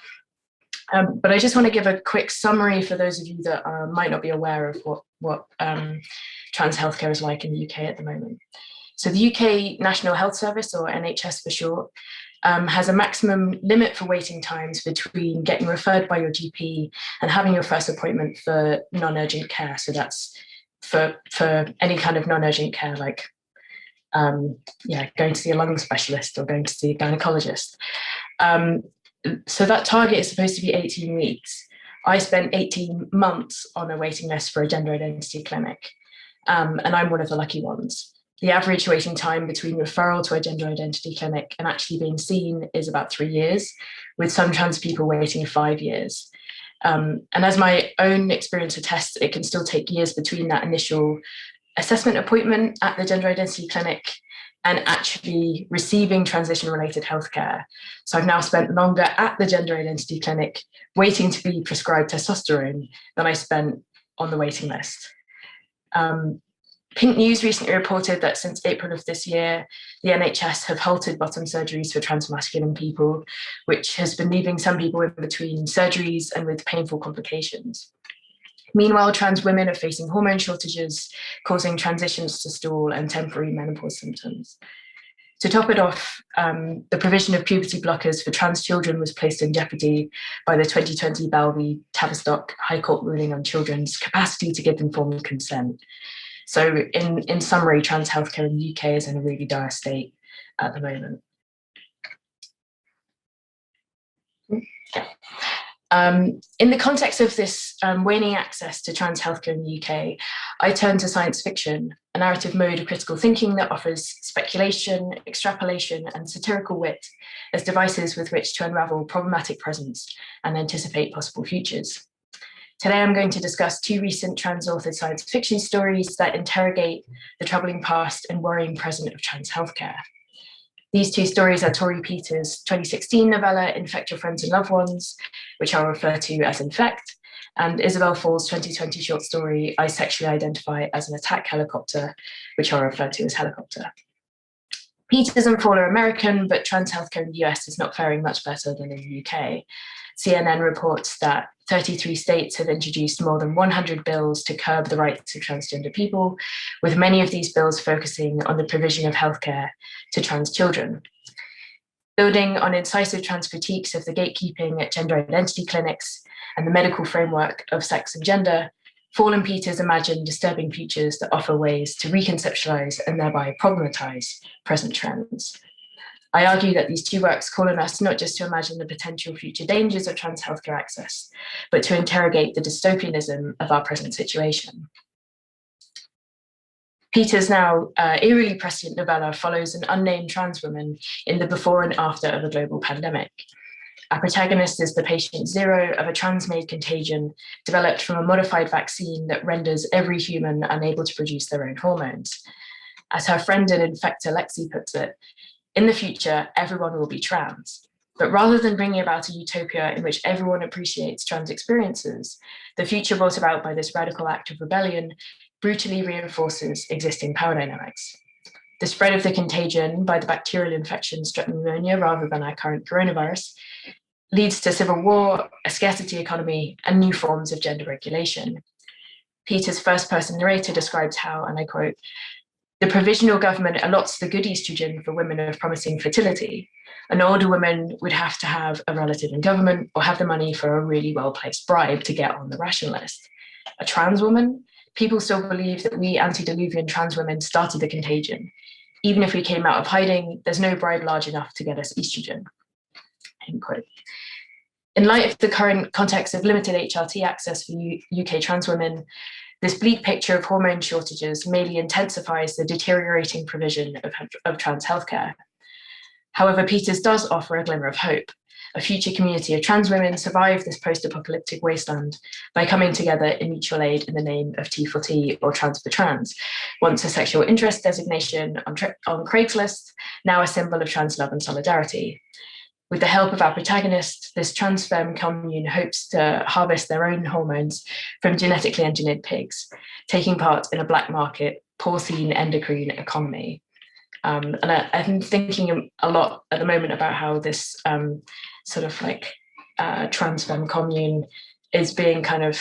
But I just want to give a quick summary for those of you that might not be aware of what trans healthcare is like in the UK at the moment. So the UK National Health Service, or NHS for short, has a maximum limit for waiting times between getting referred by your GP and having your first appointment for non-urgent care. So that's for any kind of non-urgent care, like going to see a lung specialist or going to see a gynecologist. So that target is supposed to be 18 weeks. I spent 18 months on a waiting list for a gender identity clinic, and I'm one of the lucky ones. The average waiting time between referral to a gender identity clinic and actually being seen is about 3 years, with some trans people waiting 5 years. And as my own experience attests, it can still take years between that initial assessment appointment at the gender identity clinic and actually receiving transition-related healthcare. So I've now spent longer at the gender identity clinic waiting to be prescribed testosterone than I spent on the waiting list. Pink News recently reported that since April of this year, the NHS have halted bottom surgeries for transmasculine people, which has been leaving some people in between surgeries and with painful complications. Meanwhile, trans women are facing hormone shortages, causing transitions to stall and temporary menopause symptoms. To top it off, the provision of puberty blockers for trans children was placed in jeopardy by the 2020 Bell v. Tavistock High Court ruling on children's capacity to give informed consent. So in summary, trans healthcare in the UK is in a really dire state at the moment. In the context of this waning access to trans healthcare in the UK, I turn to science fiction, a narrative mode of critical thinking that offers speculation, extrapolation, and satirical wit as devices with which to unravel problematic presents and anticipate possible futures. Today, I'm going to discuss 2 recent trans-authored science fiction stories that interrogate the troubling past and worrying present of trans healthcare. These 2 stories are Tori Peters' 2016 novella, Infect Your Friends and Loved Ones, which I'll refer to as Infect, and Isabel Fall's 2020 short story, I Sexually Identify as an Attack Helicopter, which I'll refer to as Helicopter. Peters and Fall are American, but trans healthcare in the US is not faring much better than in the UK. CNN reports that 33 states have introduced more than 100 bills to curb the rights of transgender people, with many of these bills focusing on the provision of healthcare to trans children. Building on incisive trans critiques of the gatekeeping at gender identity clinics and the medical framework of sex and gender, Fall and Peters imagine disturbing futures that offer ways to reconceptualize and thereby problematize present trends. I argue that these 2 works call on us not just to imagine the potential future dangers of trans healthcare access, but to interrogate the dystopianism of our present situation. Peters' now eerily prescient novella follows an unnamed trans woman in the before and after of a global pandemic. Our protagonist is the patient 0 of a trans-made contagion developed from a modified vaccine that renders every human unable to produce their own hormones. As her friend and infector Lexi puts it, in the future, everyone will be trans. But rather than bringing about a utopia in which everyone appreciates trans experiences, the future brought about by this radical act of rebellion brutally reinforces existing power dynamics. The spread of the contagion by the bacterial infection strep pneumonia rather than our current coronavirus leads to civil war, a scarcity economy, and new forms of gender regulation. Peters' first-person narrator describes how, and I quote, "The provisional government allots the good estrogen for women of promising fertility. An older woman would have to have a relative in government or have the money for a really well-placed bribe to get on the ration list. A trans woman? People still believe that we antediluvian trans women started the contagion. Even if we came out of hiding, there's no bribe large enough to get us estrogen." End quote. In light of the current context of limited HRT access for UK trans women, This bleak picture of hormone shortages merely intensifies the deteriorating provision of trans healthcare. However, Peters does offer a glimmer of hope. A future community of trans women survive this post-apocalyptic wasteland by coming together in mutual aid in the name of T for T or Trans for Trans, once a sexual interest designation on Craigslist, now a symbol of trans love and solidarity. With the help of our protagonist, this trans femme commune hopes to harvest their own hormones from genetically engineered pigs, taking part in a black market, porcine endocrine economy. And I'm thinking a lot at the moment about how this sort of like trans femme commune is being kind of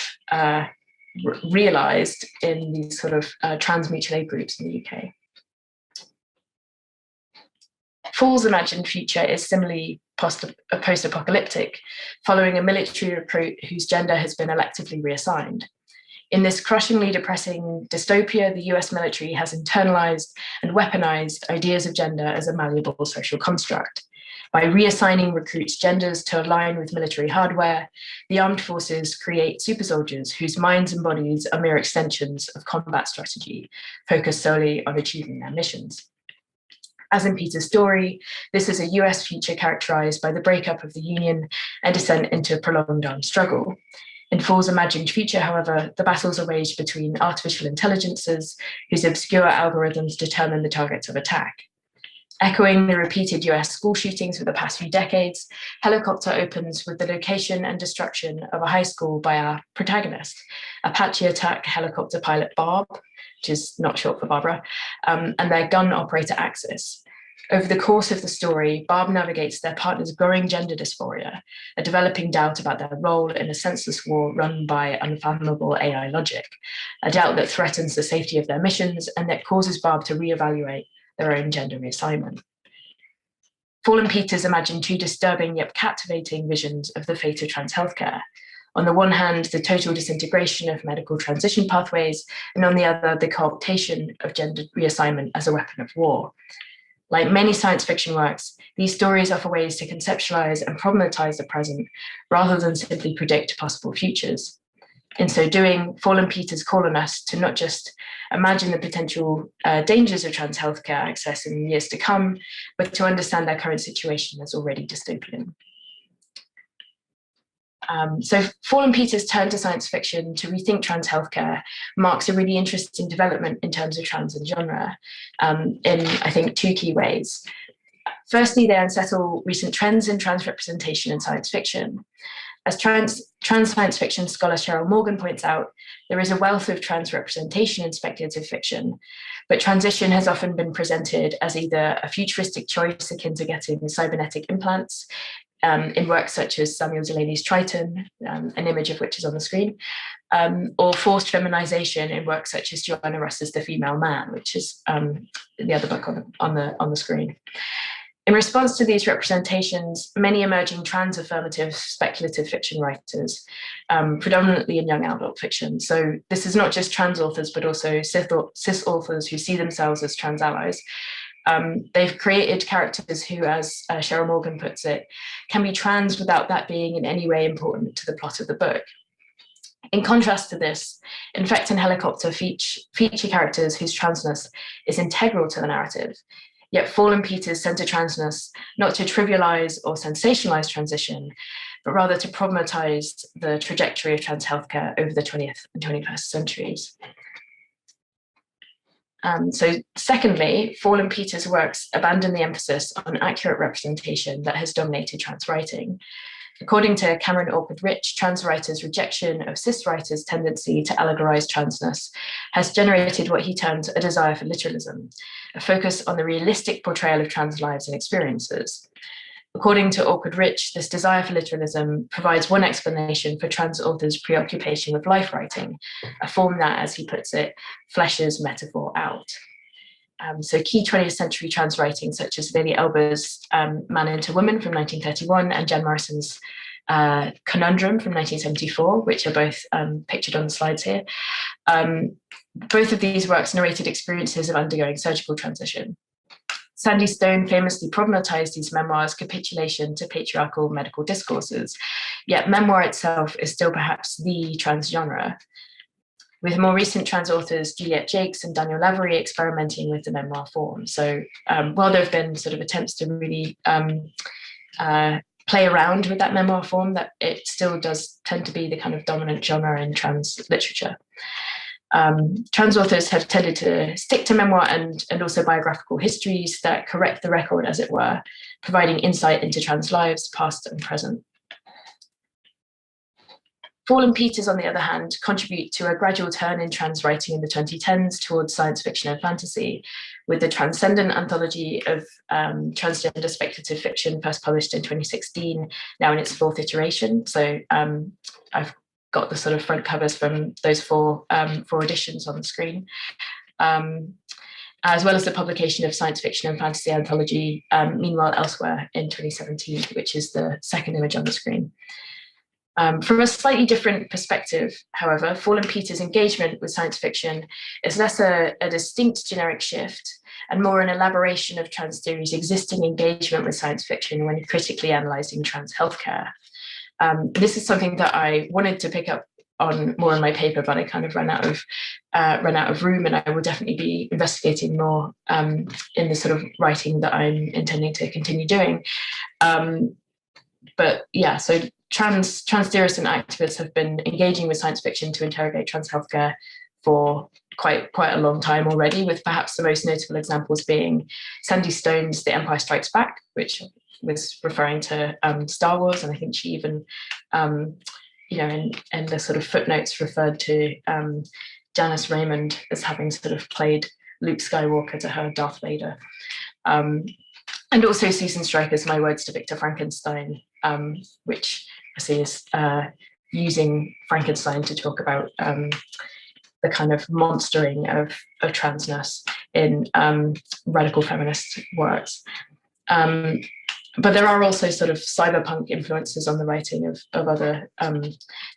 realized in these sort of trans mutual aid groups in the UK. Fall's imagined future is similarly post-apocalyptic, following a military recruit whose gender has been electively reassigned. In this crushingly depressing dystopia, the US military has internalized and weaponized ideas of gender as a malleable social construct. By reassigning recruits' genders to align with military hardware, the armed forces create super soldiers whose minds and bodies are mere extensions of combat strategy, focused solely on achieving their missions. As in Peter's story, this is a US future characterized by the breakup of the Union and descent into a prolonged armed struggle. In Fall's imagined future, however, the battles are waged between artificial intelligences whose obscure algorithms determine the targets of attack. Echoing the repeated US school shootings of the past few decades, Helicopter opens with the location and destruction of a high school by our protagonist, Apache attack helicopter pilot Barb, which is not short for Barbara, and their gun operator Axis. Over the course of the story, Barb navigates their partner's growing gender dysphoria, a developing doubt about their role in a senseless war run by unfathomable AI logic, a doubt that threatens the safety of their missions and that causes Barb to reevaluate their own gender reassignment. Fall and Peters imagine two disturbing yet captivating visions of the fate of trans healthcare. On the one hand, the total disintegration of medical transition pathways, and on the other, the cooptation of gender reassignment as a weapon of war. Like many science fiction works, these stories offer ways to conceptualize and problematize the present rather than simply predict possible futures. In so doing, Fall and Peters call on us to not just imagine the potential dangers of trans healthcare access in years to come, but to understand their current situation as already dystopian. So Fall and Peters' turn to science fiction to rethink trans healthcare marks a really interesting development in terms of trans and genre in, I think, two key ways. Firstly, they unsettle recent trends in trans representation in science fiction. As trans science fiction scholar Cheryl Morgan points out, there is a wealth of trans representation in speculative fiction, but transition has often been presented as either a futuristic choice akin to getting cybernetic implants, in works such as Samuel Delaney's Triton, an image of which is on the screen, or forced feminization in works such as Joanna Russ's The Female Man, which is the other book on the screen. In response to these representations, many emerging trans-affirmative speculative fiction writers, predominantly in young adult fiction, so this is not just trans authors, but also cis authors who see themselves as trans allies, they've created characters who, as Cheryl Morgan puts it, can be trans without that being in any way important to the plot of the book. In contrast to this, Infect and Helicopter feature characters whose transness is integral to the narrative, yet Fall and Peters center transness not to trivialize or sensationalize transition, but rather to problematize the trajectory of trans healthcare over the 20th and 21st centuries. So secondly, Fall and Peters' works abandon the emphasis on accurate representation that has dominated trans writing. According to Cameron Awkward-Rich, trans writers' rejection of cis writers' tendency to allegorize transness has generated what he termed a desire for literalism, a focus on the realistic portrayal of trans lives and experiences. According to Awkward-Rich, this desire for literalism provides one explanation for trans authors' preoccupation with life writing, a form that, as he puts it, fleshes metaphor out. So key 20th century trans writing, such as Lily Elber's Man into Woman from 1931 and Jen Morrison's Conundrum from 1974, which are both pictured on the slides here. Both of these works narrated experiences of undergoing surgical transition. Sandy Stone famously problematized these memoirs' capitulation to patriarchal medical discourses, yet memoir itself is still perhaps the trans genre. with more recent trans authors Juliet Jakes and Daniel Lavery experimenting with the memoir form. So while there have been sort of attempts to really play around with that memoir form, that it still does tend to be the kind of dominant genre in trans literature. Trans authors have tended to stick to memoir and also biographical histories that correct the record, as it were, providing insight into trans lives, past and present. Fallen Peters, on the other hand, contribute to a gradual turn in trans writing in the 2010s towards science fiction and fantasy, with the Transcendent anthology of transgender speculative fiction first published in 2016, now in its fourth iteration. So I've got the sort of front covers from those four editions on the screen, as well as the publication of science fiction and fantasy anthology, Meanwhile Elsewhere, in 2017, which is the second image on the screen. From a slightly different perspective, however, Fallen Peters' engagement with science fiction is less a distinct generic shift and more an elaboration of trans theory's existing engagement with science fiction when critically analysing trans healthcare. This is something that I wanted to pick up on more in my paper, but I kind of ran out of room, and I will definitely be investigating more in the sort of writing that I'm intending to continue doing. But yeah, so trans theorists and activists have been engaging with science fiction to interrogate trans healthcare for quite a long time already, with perhaps the most notable examples being Sandy Stone's The Empire Strikes Back, which was referring to Star Wars, and I think she even, in the sort of footnotes referred to Janice Raymond as having sort of played Luke Skywalker to her Darth Vader. And also Susan Stryker's My Words to Victor Frankenstein, which I see is using Frankenstein to talk about the kind of monstering of transness in radical feminist works. But there are also sort of cyberpunk influences on the writing of other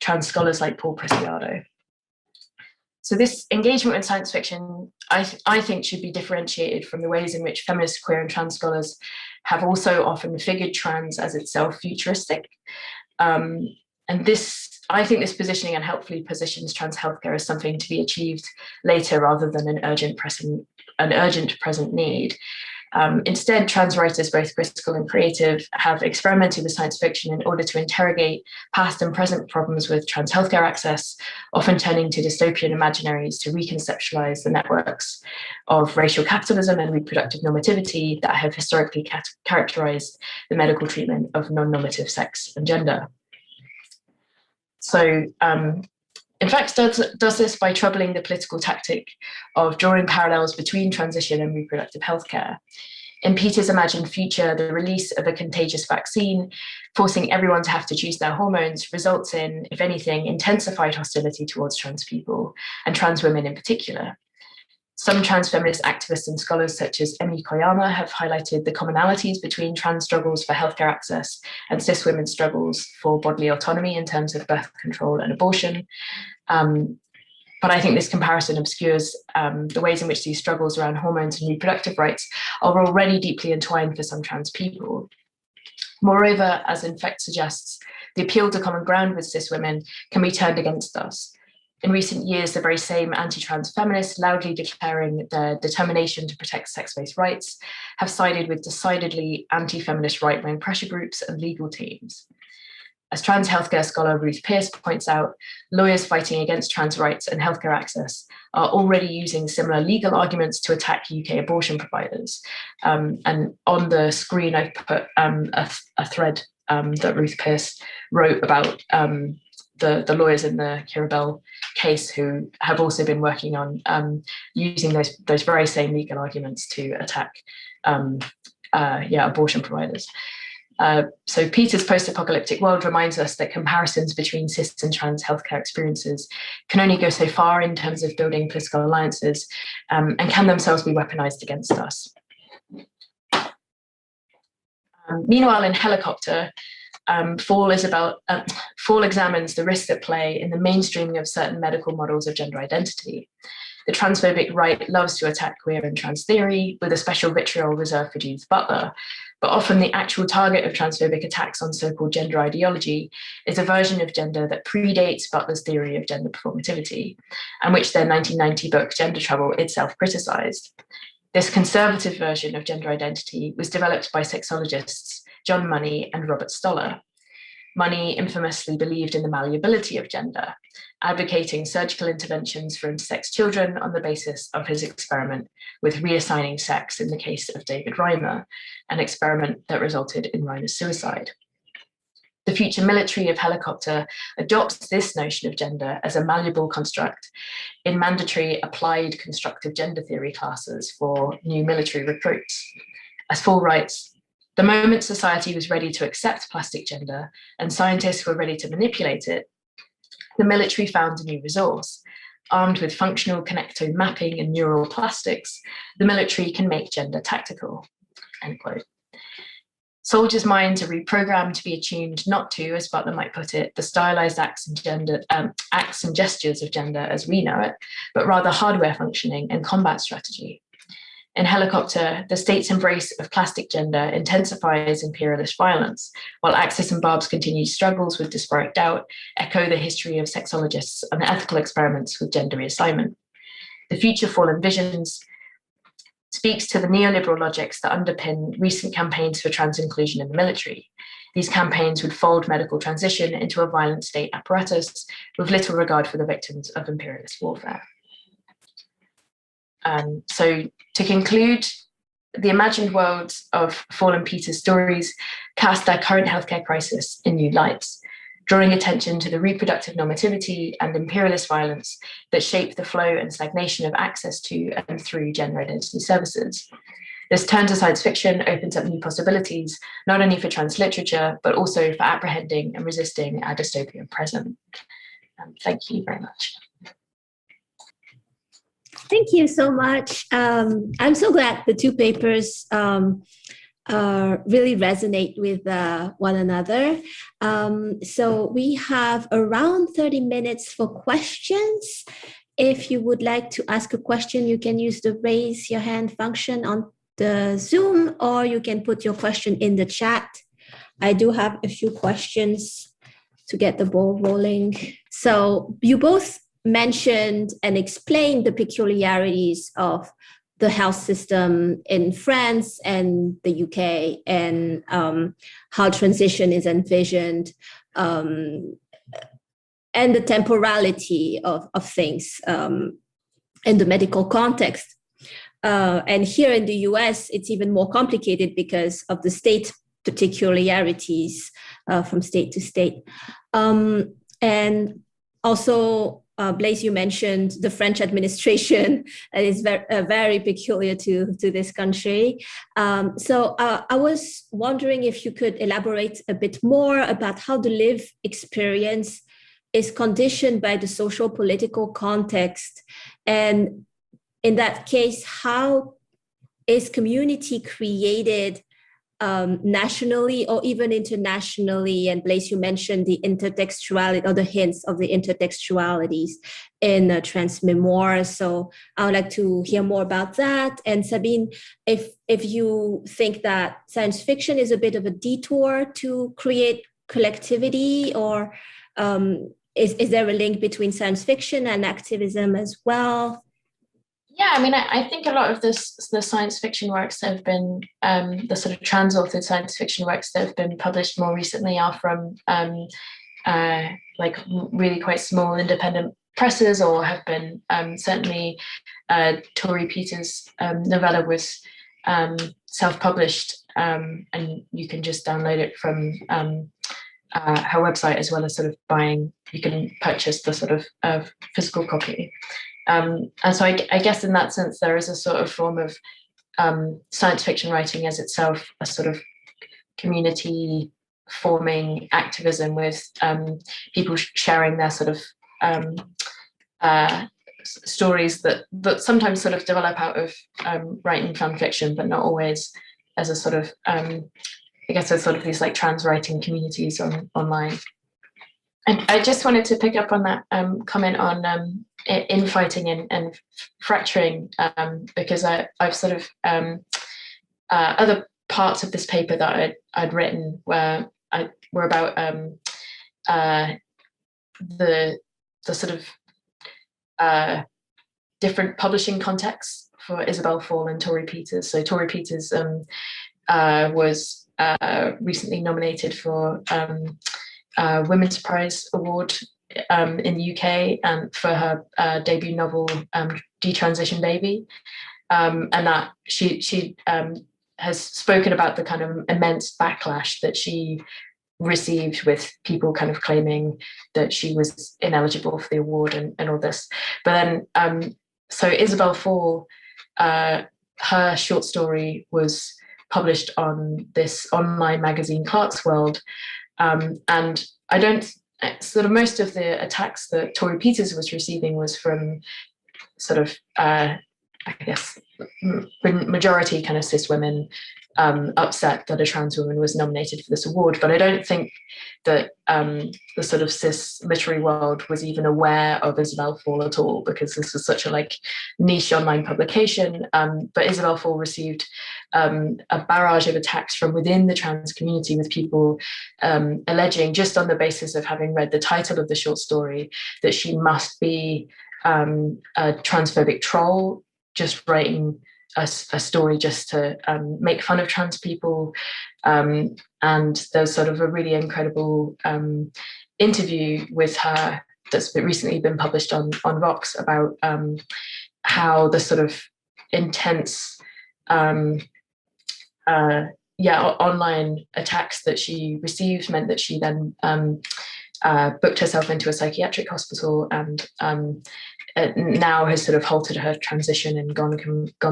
trans scholars like Paul Preciado. So this engagement with science fiction, I think, should be differentiated from the ways in which feminist, queer and trans scholars have also often figured trans as itself futuristic. And I think this positioning unhelpfully positions trans healthcare as something to be achieved later rather than an urgent present need. Instead, trans writers, both critical and creative, have experimented with science fiction in order to interrogate past and present problems with trans healthcare access, often turning to dystopian imaginaries to reconceptualize the networks of racial capitalism and reproductive normativity that have historically characterized the medical treatment of non-normative sex and gender. So, in fact, does this by troubling the political tactic of drawing parallels between transition and reproductive healthcare. In Peters' imagined future, the release of a contagious vaccine, forcing everyone to have to choose their hormones, results in, if anything, intensified hostility towards trans people, and trans women in particular. Some trans feminist activists and scholars, such as Emi Koyama, have highlighted the commonalities between trans struggles for healthcare access and cis women's struggles for bodily autonomy in terms of birth control and abortion. But I think this comparison obscures the ways in which these struggles around hormones and reproductive rights are already deeply entwined for some trans people. Moreover, as in fact suggests, the appeal to common ground with cis women can be turned against us. In recent years, the very same anti-trans feminists loudly declaring their determination to protect sex-based rights have sided with decidedly anti-feminist right-wing pressure groups and legal teams. As trans healthcare scholar Ruth Pearce points out, lawyers fighting against trans rights and healthcare access are already using similar legal arguments to attack UK abortion providers. And on the screen, I've put a thread that Ruth Pearce wrote about the lawyers in the Kirabel case who have also been working on using those very same legal arguments to attack abortion providers. So Peters' post-apocalyptic world reminds us that comparisons between cis and trans healthcare experiences can only go so far in terms of building political alliances and can themselves be weaponized against us. Meanwhile, in Helicopter, Fall examines the risks at play in the mainstreaming of certain medical models of gender identity. The transphobic right loves to attack queer and trans theory, with a special vitriol reserved for Judith Butler, but often the actual target of transphobic attacks on so-called gender ideology is a version of gender that predates Butler's theory of gender performativity, and which their 1990 book, Gender Trouble, itself criticised. This conservative version of gender identity was developed by sexologists John Money and Robert Stoller. Money infamously believed in the malleability of gender, advocating surgical interventions for intersex children on the basis of his experiment with reassigning sex in the case of David Reimer, an experiment that resulted in Reimer's suicide. The future military of Helicopter adopts this notion of gender as a malleable construct in mandatory applied constructive gender theory classes for new military recruits. As Fall writes, the moment society was ready to accept plastic gender and scientists were ready to manipulate it, the military found a new resource. Armed with functional connectome mapping and neural plastics, the military can make gender tactical, end quote. Soldiers' minds are reprogrammed to be attuned not to, as Butler might put it, the stylized acts and gestures of gender as we know it, but rather hardware functioning and combat strategy. In Helicopter, the state's embrace of plastic gender intensifies imperialist violence, while Axis and Barb's continued struggles with disparate doubt echo the history of sexologists and ethical experiments with gender reassignment. The future Fall envisions speaks to the neoliberal logics that underpin recent campaigns for trans inclusion in the military. These campaigns would fold medical transition into a violent state apparatus with little regard for the victims of imperialist warfare. So to conclude, the imagined worlds of Fall and Peter's stories cast their current healthcare crisis in new lights, drawing attention to the reproductive normativity and imperialist violence that shape the flow and stagnation of access to and through gender identity services. This turn to science fiction opens up new possibilities, not only for trans literature, but also for apprehending and resisting our dystopian present. Thank you very much. Thank you so much. I'm so glad the two papers really resonate with one another. So we have around 30 minutes for questions. If you would like to ask a question, you can use the raise your hand function on the Zoom, or you can put your question in the chat. I do have a few questions to get the ball rolling. So you both mentioned and explained the peculiarities of the health system in France and the UK, and how transition is envisioned, and the temporality of things in the medical context. And here in the US, it's even more complicated because of the state peculiarities from state to state. And also, Blaise, you mentioned the French administration is very peculiar to this country. So I was wondering if you could elaborate a bit more about how the lived experience is conditioned by the social political context. And in that case, how is community created nationally or even internationally? And Blaise, you mentioned the intertextuality or the hints of the intertextualities in trans memoirs. So I would like to hear more about that. And Sabine, if you think that science fiction is a bit of a detour to create collectivity, or is there a link between science fiction and activism as well? Yeah, I mean, I think a lot of the science fiction works that have been, the sort of trans-authored science fiction works that have been published more recently are from like really quite small independent presses, or have been certainly Tori Peters' novella was self-published, and you can just download it from her website, as well as sort of you can purchase the sort of physical copy. And so I guess in that sense, there is a sort of form of science fiction writing as itself a sort of community forming activism with people sharing their sort of stories that sometimes sort of develop out of writing fan fiction, but not always as a sort of, I guess there's sort of these like trans writing communities online. And I just wanted to pick up on that comment on infighting and fracturing, because I've sort of other parts of this paper that I'd written were about the sort of different publishing contexts for Isabel Fall and Tori Peters. So Tori Peters was recently nominated for Women's Prize Award in the UK and for her debut novel Detransition Baby, and that she has spoken about the kind of immense backlash that she received with people kind of claiming that she was ineligible for the award and all this. But then so Isabel Fall, her short story was published on this online magazine Clarkesworld, and I don't sort of most of the attacks that Tori Peters was receiving was from sort of I guess majority kind of cis women upset that a trans woman was nominated for this award. But I don't think that the sort of cis literary world was even aware of Isabel Fall at all, because this was such a like niche online publication. But Isabel Fall received a barrage of attacks from within the trans community, with people alleging, just on the basis of having read the title of the short story, that she must be a transphobic troll, just writing a story just to make fun of trans people. And there's sort of a really incredible interview with her that's recently been published on Vox about how the sort of intense online attacks that she received meant that she then booked herself into a psychiatric hospital, and now has sort of halted her transition and gone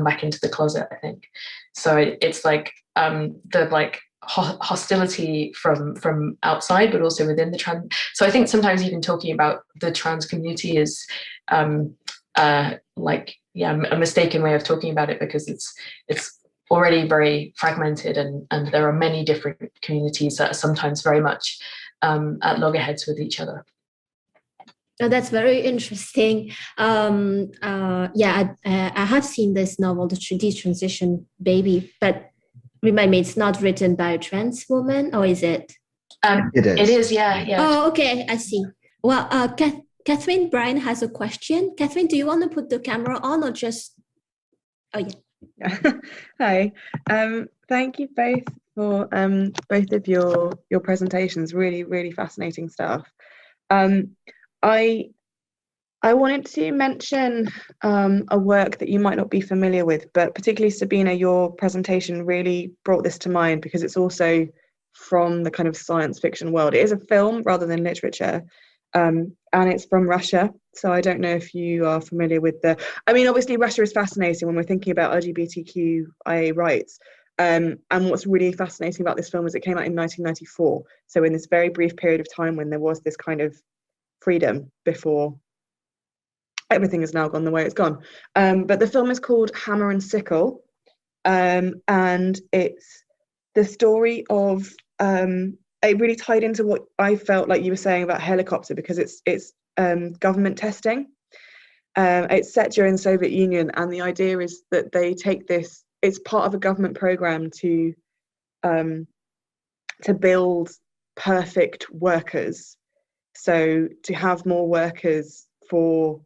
back into the closet, I think. So it's like the like hostility from outside, but also within the trans. So I think sometimes even talking about the trans community is a mistaken way of talking about it, because it's already very fragmented, and there are many different communities that are sometimes very much at loggerheads with each other. Oh, that's very interesting. I have seen this novel, The Detransition Baby, but remind me, it's not written by a trans woman, or is it? It is. It is, yeah. Oh, okay, I see. Well, Catherine Bryan has a question. Catherine, do you want to put the camera on, or just? Oh yeah. Hi. Thank you both for both of your presentations. Really, really fascinating stuff. I wanted to mention a work that you might not be familiar with, but particularly Sabina, your presentation really brought this to mind, because it's also from the kind of science fiction world. It is a film rather than literature, and it's from Russia. So I don't know if you are familiar with obviously Russia is fascinating when we're thinking about LGBTQIA rights. And what's really fascinating about this film is it came out in 1994. So in this very brief period of time when there was this kind of freedom before everything has now gone the way it's gone. But the film is called Hammer and Sickle, and it's the story of it really tied into what I felt like you were saying about Helicopter, because it's government testing. It's set during the Soviet Union, and the idea is that they take this, it's part of a government program to build perfect workers. So to have more workers for,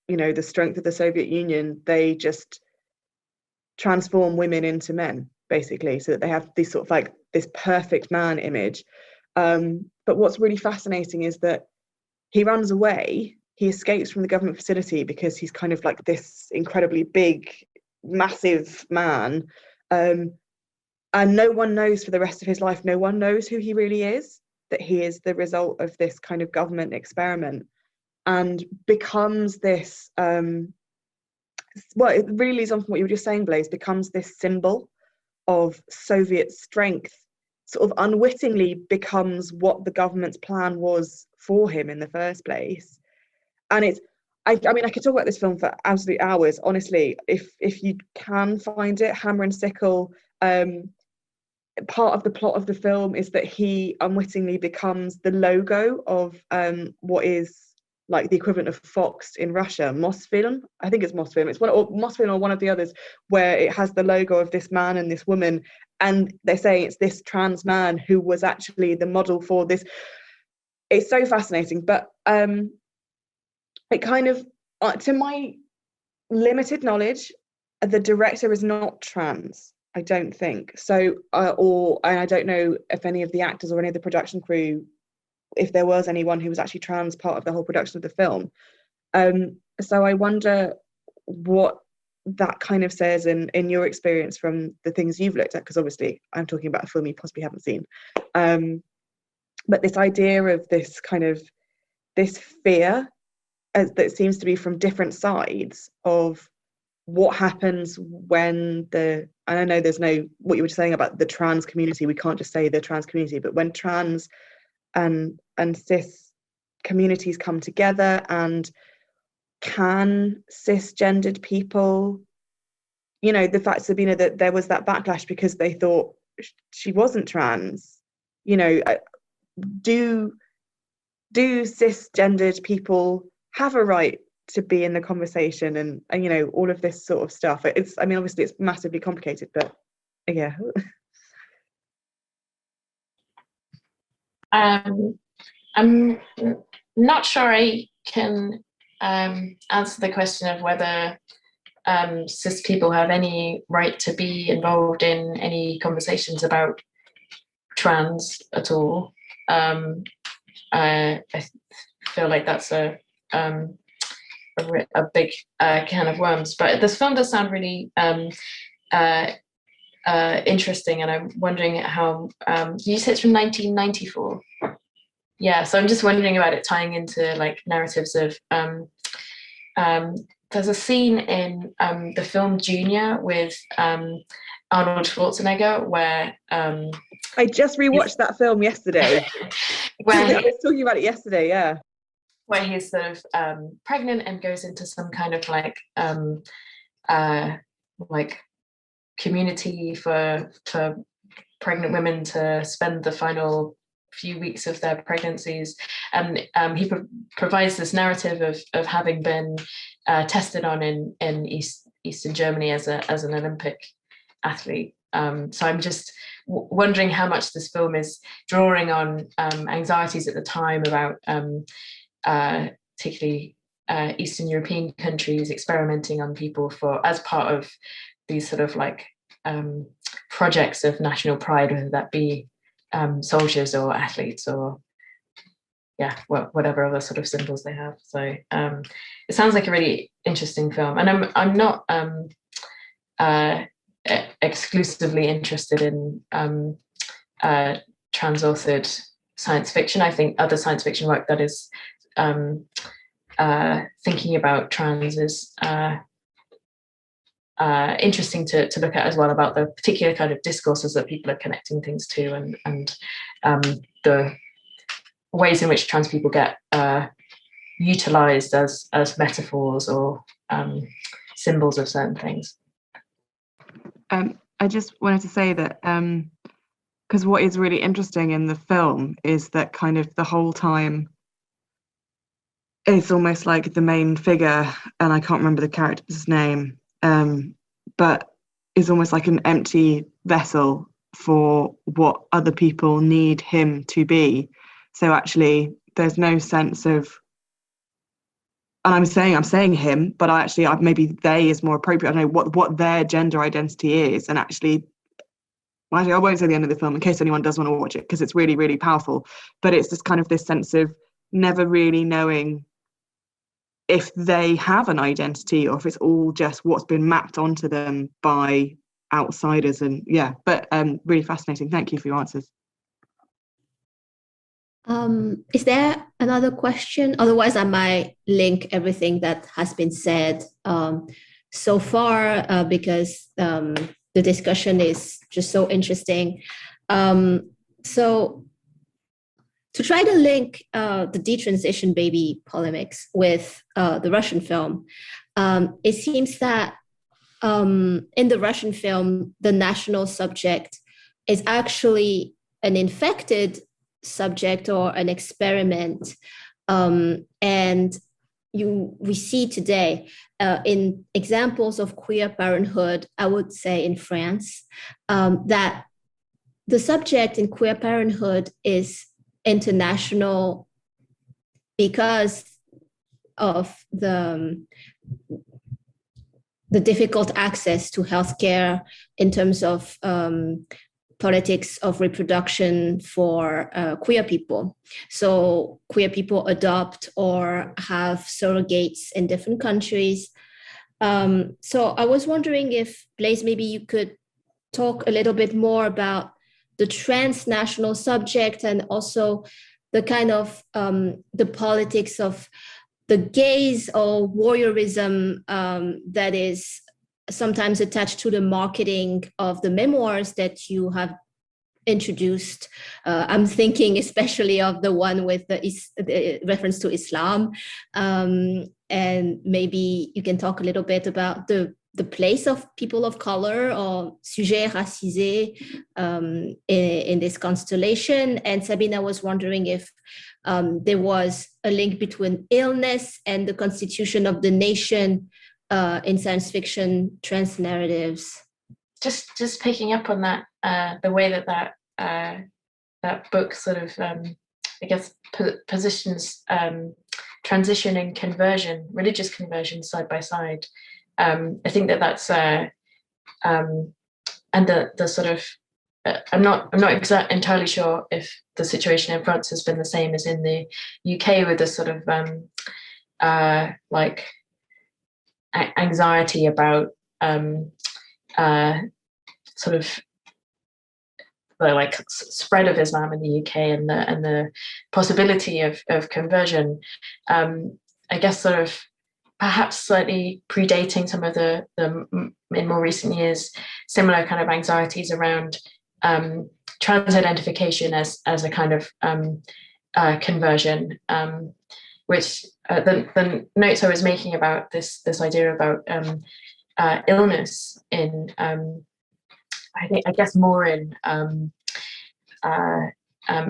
the strength of the Soviet Union, they just transform women into men, basically, so that they have this sort of like this perfect man image. But what's really fascinating is that he runs away, he escapes from the government facility because he's kind of like this incredibly big, massive man. And no one knows for the rest of his life, no one knows who he really is, that he is the result of this kind of government experiment, and becomes this, it really leads on from what you were just saying, Blaise, becomes this symbol of Soviet strength, sort of unwittingly becomes what the government's plan was for him in the first place. And it's, I mean, I could talk about this film for absolute hours, honestly. If you can find it, Hammer and Sickle, part of the plot of the film is that he unwittingly becomes the logo of what is like the equivalent of Fox in Russia, Mosfilm. I think it's Mosfilm. It's Mosfilm or one of the others, where it has the logo of this man and this woman, and they're saying it's this trans man who was actually the model for this. It's so fascinating, but it kind of, to my limited knowledge, the director is not trans, I don't think. So, and I don't know if any of the actors or any of the production crew, if there was anyone who was actually trans part of the whole production of the film. So I wonder what that kind of says in your experience from the things you've looked at, because obviously I'm talking about a film you possibly haven't seen. But this idea of this kind of, this fear that seems to be from different sides of what happens when and I know there's no, what you were saying about the trans community, we can't just say the trans community, but when trans and cis communities come together, and can cisgendered people, you know, the fact, Sabina, that there was that backlash because they thought she wasn't trans, you know, do cisgendered people have a right to be in the conversation, and you know, all of this sort of stuff? It's, I mean, obviously it's massively complicated, but yeah. I'm not sure I can answer the question of whether cis people have any right to be involved in any conversations about trans at all. I feel like that's a big can of worms. But this film does sound really interesting, and I'm wondering how, you said it's from 1994. Yeah, so I'm just wondering about it tying into like narratives of, there's a scene in the film Junior with Arnold Schwarzenegger where I just rewatched that film yesterday. I was talking about it yesterday, yeah. Where he's sort of pregnant and goes into some kind of like community for pregnant women to spend the final few weeks of their pregnancies, and he provides this narrative of having been tested on in Eastern Germany as an Olympic athlete. So I'm just wondering how much this film is drawing on anxieties at the time about particularly Eastern European countries experimenting on people as part of these sort of like projects of national pride, whether that be soldiers or athletes or whatever other sort of symbols they have. So it sounds like a really interesting film, and I'm not exclusively interested in trans-authored science fiction. I think other science fiction work that is thinking about trans is interesting to look at as well, about the particular kind of discourses that people are connecting things to, and the ways in which trans people get utilized as metaphors or symbols of certain things. I just wanted to say that because what is really interesting in the film is that kind of the whole time it's almost like the main figure, and I can't remember the character's name, but is almost like an empty vessel for what other people need him to be. So actually there's no sense of, and I'm saying him, but maybe they is more appropriate. I don't know what their gender identity is, and actually I won't say the end of the film in case anyone does want to watch it, because it's really, really powerful. But it's just kind of this sense of never really knowing if they have an identity or if it's all just what's been mapped onto them by outsiders. And but really fascinating. Thank you for your answers. Is there another question? Otherwise, I might link everything that has been said so far, because the discussion is just so interesting. So to try to link the detransition baby polemics with the Russian film, it seems that in the Russian film, the national subject is actually an infected subject or an experiment. And we see today in examples of queer parenthood, I would say in France, that the subject in queer parenthood is international because of the difficult access to healthcare in terms of politics of reproduction for queer people. So queer people adopt or have surrogates in different countries. So I was wondering if, Blaise, maybe you could talk a little bit more about the transnational subject and also the kind of the politics of the gaze or voyeurism that is sometimes attached to the marketing of the memoirs that you have introduced. I'm thinking especially of the one with the reference to Islam. And maybe you can talk a little bit about the place of people of color or sujets racisés in this constellation. And Sabine, I was wondering if there was a link between illness and the constitution of the nation in science fiction trans narratives. Just picking up on that, the way that book sort of, I guess, positions transition and conversion, religious conversion side by side. I think that's and the sort of I'm not entirely sure if the situation in France has been the same as in the UK with the sort of like anxiety about sort of the like spread of Islam in the UK and the possibility of conversion. I guess sort of perhaps slightly predating some of the in more recent years, similar kind of anxieties around trans identification as a kind of conversion, which the notes I was making about this idea about illness in I guess more in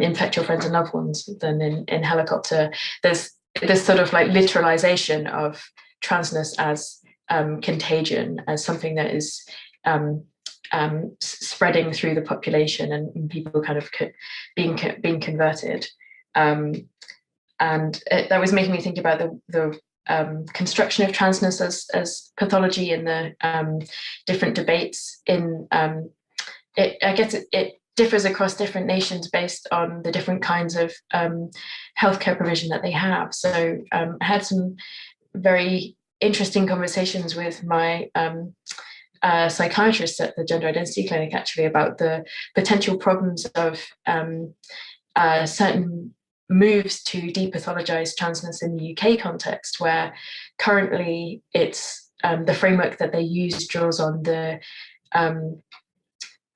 Infect Your Friends and Loved Ones than in Helicopter. There's this sort of like literalization of transness as contagion, as something that is spreading through the population and people kind of being converted. And that was making me think about the construction of transness as pathology and the different debates in I guess it differs across different nations based on the different kinds of healthcare provision that they have. So I had some very interesting conversations with my psychiatrist at the Gender Identity Clinic actually about the potential problems of certain moves to depathologize transness in the UK context, where currently it's the framework that they use draws on the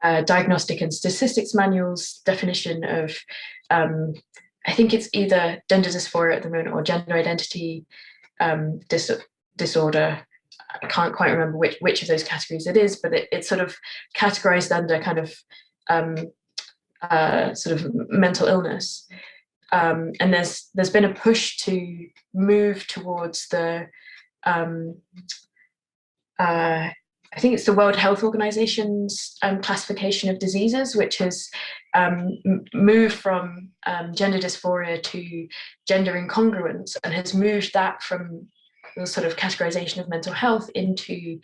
Diagnostic and Statistics Manual's definition of I think it's either gender dysphoria at the moment or gender identity disorder. I can't quite remember which of those categories it is, but it's sort of categorized under kind of sort of mental illness. And there's been a push to move towards the I think it's the World Health Organization's classification of diseases, which has moved from gender dysphoria to gender incongruence, and has moved that from the sort of categorization of mental health into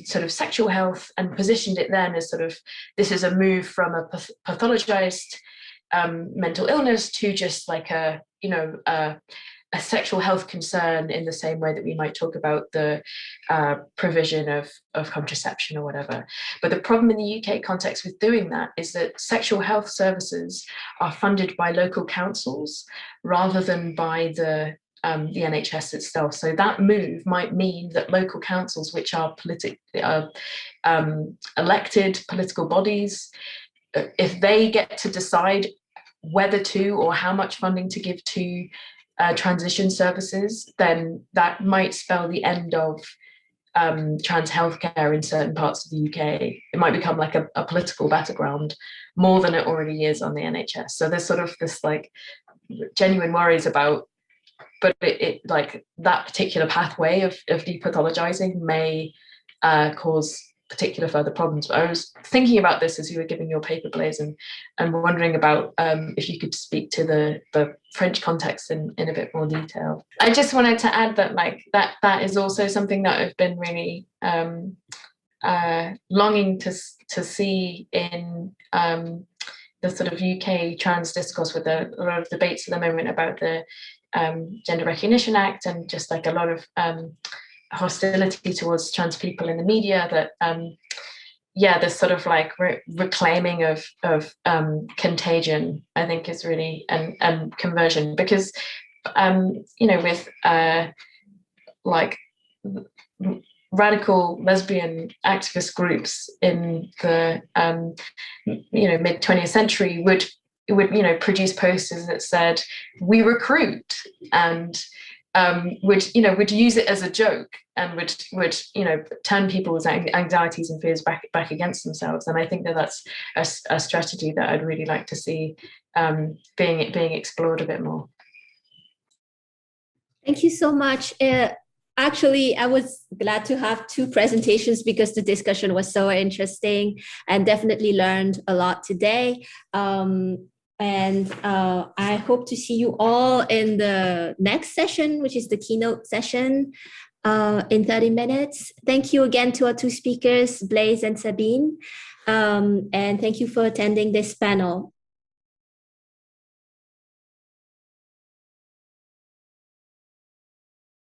sort of sexual health, and positioned it then as sort of, this is a move from a pathologized mental illness to just like a sexual health concern, in the same way that we might talk about the provision of contraception or whatever. But the problem in the UK context with doing that is that sexual health services are funded by local councils rather than by the NHS itself. So that move might mean that local councils, which are elected political bodies, if they get to decide whether to or how much funding to give to transition services, then that might spell the end of trans healthcare in certain parts of the UK. It might become like a political battleground more than it already is on the NHS. So there's sort of this like genuine worries about, but it like that particular pathway of depathologizing may cause particular further problems. But I was thinking about this as you were giving your paper, Blaise, and wondering about if you could speak to the French context in a bit more detail. I just wanted to add that that is also something that I've been really longing to see in the sort of UK trans discourse, with a lot of debates at the moment about the Gender Recognition Act, and just like a lot of hostility towards trans people in the media, that this sort of like reclaiming of contagion, I think, is really and conversion, because with like radical lesbian activist groups in the mid 20th century would produce posters that said "we recruit," and would use it as a joke, and would turn people's anxieties and fears back against themselves. And I think that's a strategy that I'd really like to see being explored a bit more. Thank you so much. Actually, I was glad to have two presentations because the discussion was so interesting, and definitely learned a lot today. And I hope to see you all in the next session, which is the keynote session in 30 minutes. Thank you again to our two speakers, Blaise and Sabine. And thank you for attending this panel.